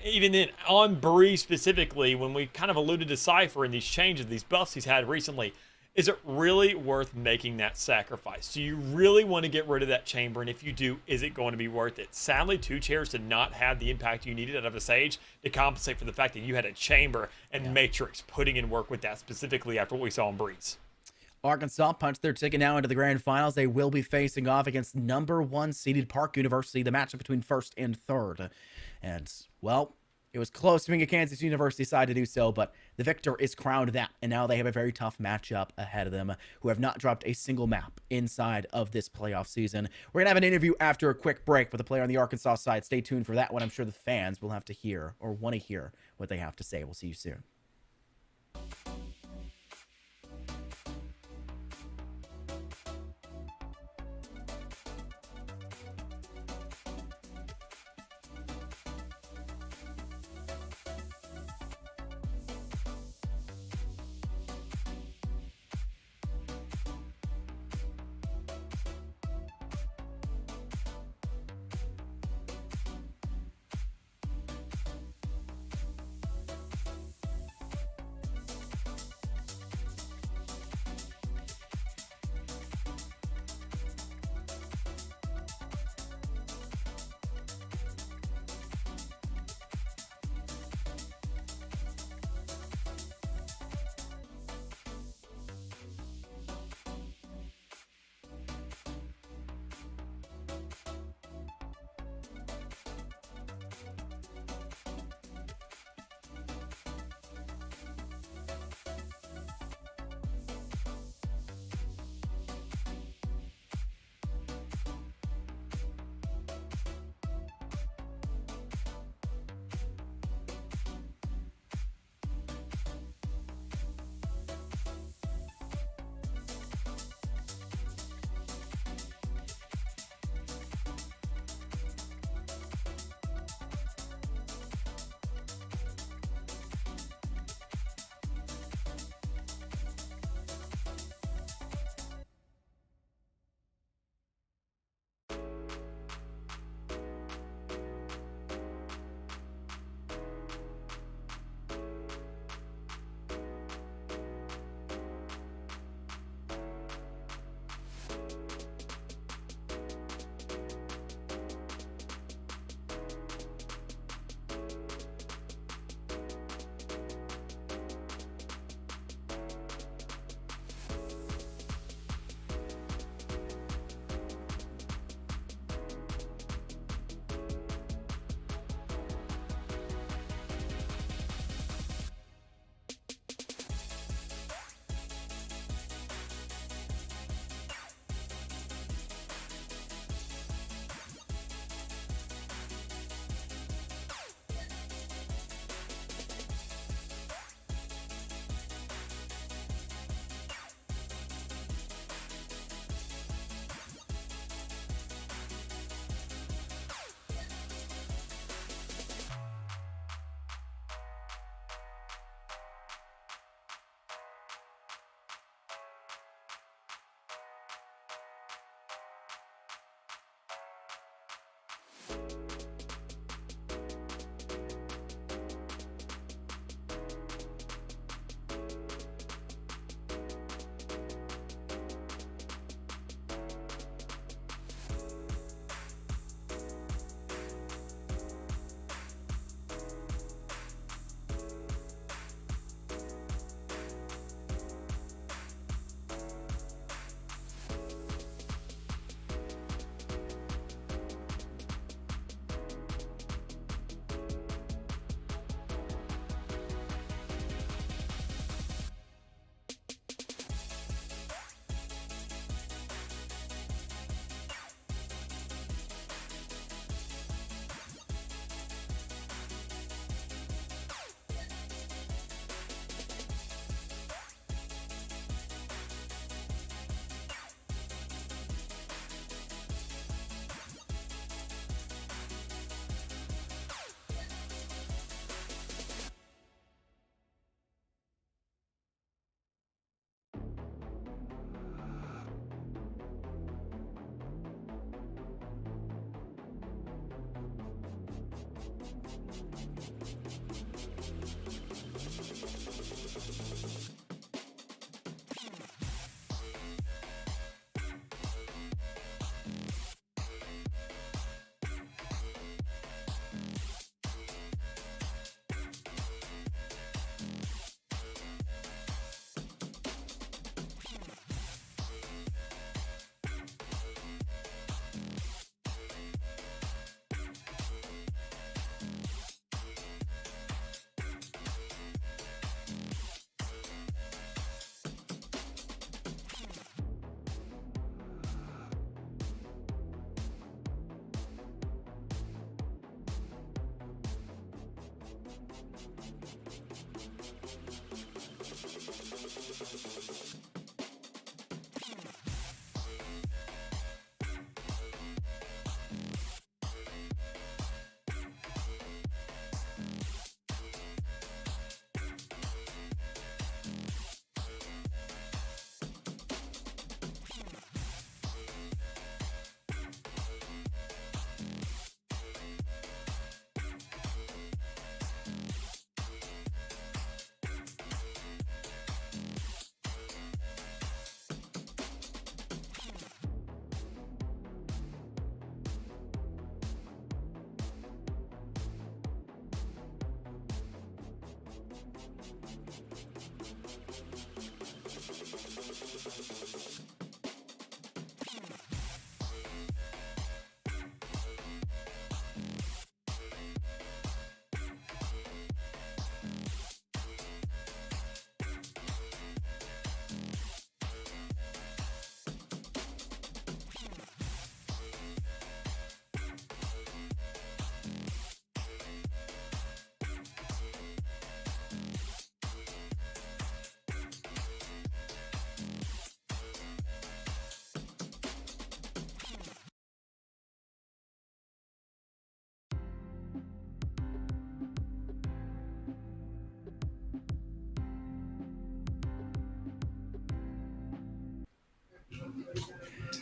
Even then, on Bree specifically, when we kind of alluded to Cypher and these changes, these buffs he's had recently, is it really worth making that sacrifice? Do you really want to get rid of that chamber? And if you do, is it going to be worth it? Sadly, 2 chairs did not have the impact you needed out of a Sage to compensate for the fact that you had a chamber and Matrix putting in work with that, specifically after what we saw in Breeze. Arkansas punched their ticket now into the grand finals. They will be facing off against number 1 seeded Park University, the matchup between first and third. And, well, it was close to being a Kansas University side to do so, but the victor is crowned that, and now they have a very tough matchup ahead of them, who have not dropped a single map inside of this playoff season. We're going to have an interview after a quick break with a player on the Arkansas side. Stay tuned for that one. I'm sure the fans will have to hear, or want to hear, what they have to say. We'll see you soon.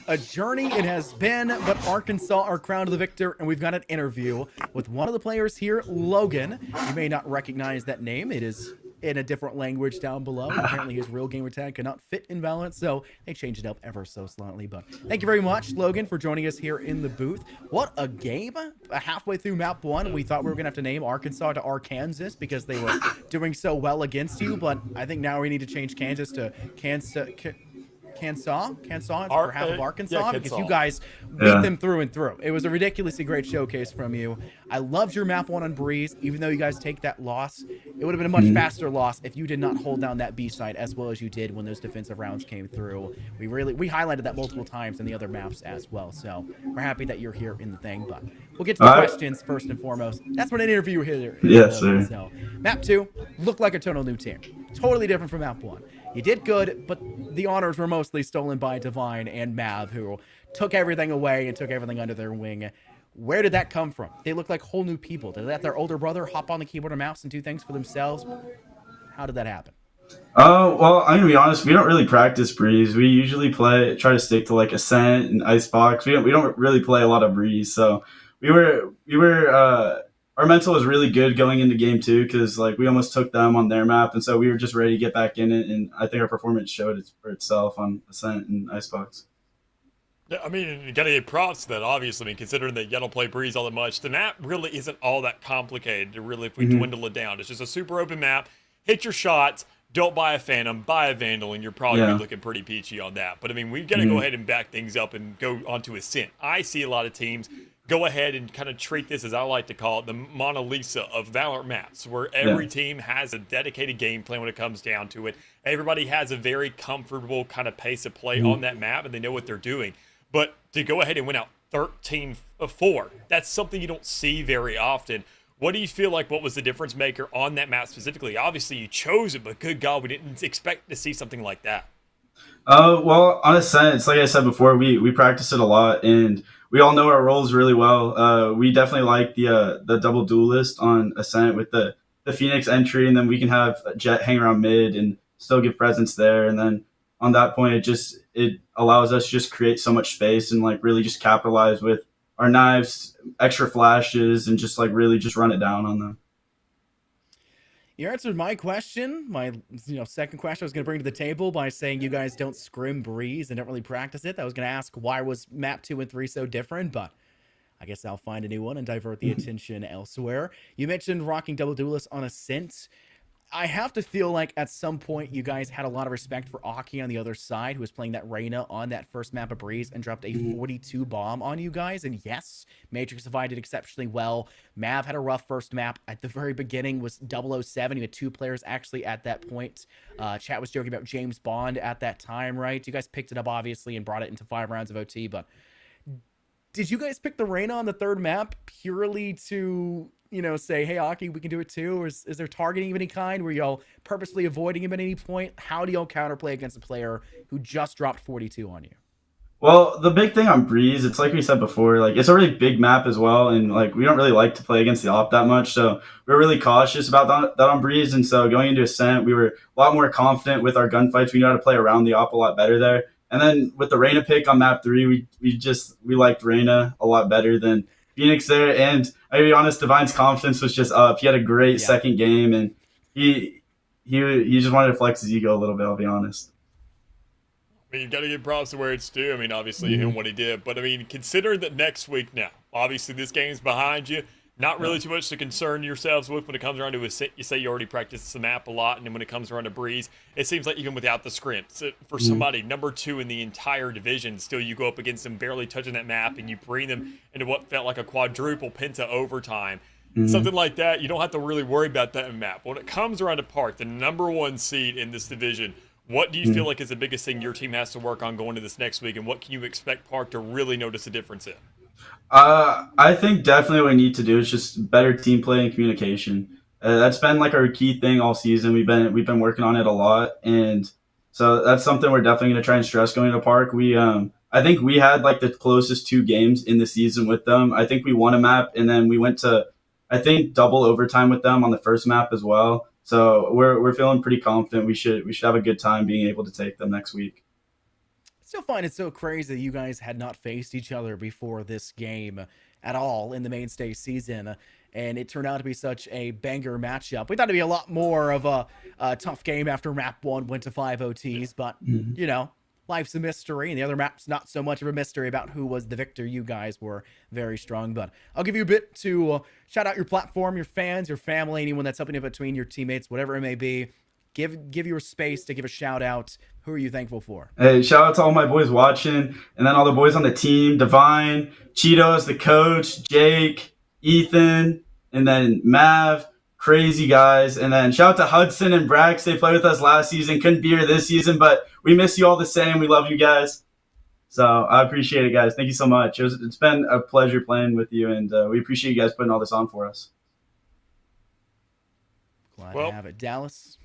A journey it has been, but Arkansas are crowned the victor, and we've got an interview with one of the players here, Logan. You may not recognize that name. It is in a different language down below. Apparently his real gamer tag could not fit in VALORANT, so they changed it up ever so slightly. But thank you very much, Logan, for joining us here in the booth. What a game. Halfway through map 1, we thought we were going to have to name Arkansas to Arkansas because they were doing so well against you, but I think now we need to change Kansas to Kansas for half of Arkansas, because you guys beat them through and through. It was a ridiculously great showcase from you. I loved your map 1 on Breeze, even though you guys take that loss. It would have been a much faster loss if you did not hold down that B side as well as you did when those defensive rounds came through. We highlighted that multiple times in the other maps as well, so we're happy that you're here in the thing. But we'll get to the questions first and foremost. That's what an interview here. Yes, sir. So map 2 looked like a total new team, totally different from map 1. You did good, but the honors were mostly stolen by Divine and Mav, who took everything away and took everything under their wing. Where did that come from? They look like whole new people. Did they let their older brother hop on the keyboard and mouse and do things for themselves? How did that happen? Well, I'm gonna be honest. We don't really practice Breeze. We usually try to stick to like Ascent and Icebox. We don't really play a lot of Breeze. So our mental was really good going into game 2 because like we almost took them on their map, and so we were just ready to get back in it. And I think our performance showed it for itself on Ascent and Icebox. Yeah, I mean, you gotta give props to that, obviously. I mean, considering that you don't play Breeze all that much, the map really isn't all that complicated, really, if we dwindle it down. It's just a super open map. Hit your shots, don't buy a Phantom, buy a Vandal, and you're probably be looking pretty peachy on that. But, I mean, we've got to go ahead and back things up and go onto Ascent. I see a lot of teams go ahead and kind of treat this, as I like to call it, the Mona Lisa of Valorant maps, where every team has a dedicated game plan when it comes down to it. Everybody has a very comfortable kind of pace of play on that map, and they know what they're doing. But to go ahead and win out 13-4, that's something you don't see very often. What do you feel like, what was the difference maker on that map specifically? Obviously, you chose it, but good God, we didn't expect to see something like that. Well, on Ascent, it's like I said before, we practice it a lot, and we all know our roles really well. We definitely like the double duelist on Ascent with the Phoenix entry, and then we can have Jet hang around mid and still give presence there. And then on that point, it allows us to just create so much space and like really just capitalize with our knives, extra flashes, and just like really just run it down on them. You answered my question, my second question I was going to bring to the table by saying you guys don't scrim Breeze and don't really practice it. I was going to ask why was map 2 and 3 so different, but I guess I'll find a new one and divert the attention elsewhere. You mentioned rocking double duelist on Ascent. I have to feel like at some point you guys had a lot of respect for Aki on the other side, who was playing that Reyna on that first map of Breeze and dropped a 42 bomb on you guys. And yes, Matrix did exceptionally well. Mav had a rough first map. At the very beginning was 007. You had 2 players actually at that point. Chat was joking about James Bond at that time, right? You guys picked it up, obviously, and brought it into 5 rounds of OT. But did you guys pick the Reyna on the third map purely to say, hey, Aki, we can do it too? Or is there targeting of any kind? Were y'all purposely avoiding him at any point? How do y'all counterplay against a player who just dropped 42 on you? Well, the big thing on Breeze, it's like we said before, like it's a really big map as well, and like we don't really like to play against the op that much, so we're really cautious about that on Breeze. And so going into Ascent, we were a lot more confident with our gunfights. We knew how to play around the op a lot better there. And then with the Reyna pick on map 3, we liked Reyna a lot better than Phoenix there. And I'll be honest, Divine's confidence was just up. He had a great second game, and he just wanted to flex his ego a little bit, I'll be honest. I mean, you've got to give props to where it's due. I mean, obviously, him what he did. But, I mean, consider that next week now, obviously this game's behind you. Not really too much to concern yourselves with when it comes around to Ascent. You say you already practiced the map a lot, and then when it comes around to Breeze, it seems like even without the scripts, for somebody number 2 in the entire division, still you go up against them barely touching that map, and you bring them into what felt like a quadruple penta overtime. Something like that, you don't have to really worry about that map. When it comes around to Park, the number 1 seed in this division, what do you feel like is the biggest thing your team has to work on going to this next week, and what can you expect Park to really notice a difference in? I think definitely what we need to do is just better team play and communication. That's been like our key thing all season. We've been working on it a lot, and so that's something we're definitely going to try and stress going to Park. I think we had like the closest 2 games in the season with them. I think we won a map, and then we went to double overtime with them on the first map as well. So we're feeling pretty confident. We should have a good time being able to take them next week. still find it so crazy that you guys had not faced each other before this game at all in the mainstay season. And it turned out to be such a banger matchup. We thought it'd be a lot more of a tough game after map 1 went to 5 OTs, but, you know, life's a mystery, and the other map's not so much of a mystery about who was the victor. You guys were very strong, but I'll give you a bit to shout out your platform, your fans, your family, anyone that's helping in between, your teammates, whatever it may be. Give your space to give a shout out. Who are you thankful for? Hey, shout out to all my boys watching, and then all the boys on the team, Divine, Cheetos, the coach, Jake, Ethan, and then Mav, crazy guys. And then shout out to Hudson and Brax. They played with us last season, couldn't be here this season, but we miss you all the same. We love you guys. So I appreciate it, guys. Thank you so much. It's been a pleasure playing with you, and we appreciate you guys putting all this on for us. Glad to have it. Dallas?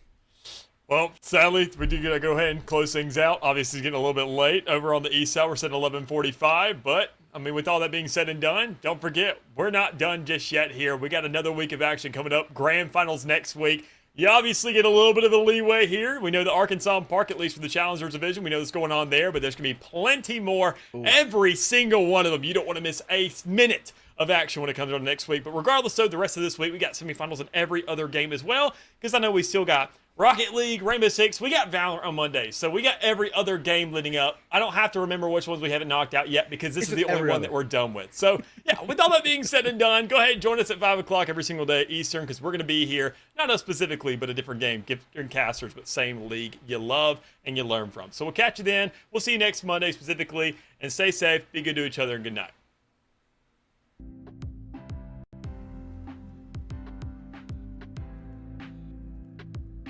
Well, sadly, we do gotta go ahead and close things out. Obviously, it's getting a little bit late over on the east side. We're set at 11:45, but I mean, with all that being said and done, don't forget, we're not done just yet here. We got another week of action coming up. Grand finals next week. You obviously get a little bit of a leeway here. We know the Arkansas Park, at least for the Challengers Division, we know what's going on there, but there's going to be plenty more. Ooh. Every single one of them. You don't want to miss a minute of action when it comes on next week. But regardless, though, the rest of this week, we got semifinals in every other game as well, because I know we still got Rocket League, Rainbow Six, we got Valorant on Monday. So we got every other game leading up. I don't have to remember which ones we haven't knocked out yet because this is the only one that we're done with. So, yeah, with all that being said and done, go ahead and join us at 5 o'clock every single day Eastern because we're going to be here, not us specifically, but a different game, different casters, but same league you love and you learn from. So we'll catch you then. We'll see you next Monday specifically, and stay safe, be good to each other, and good night.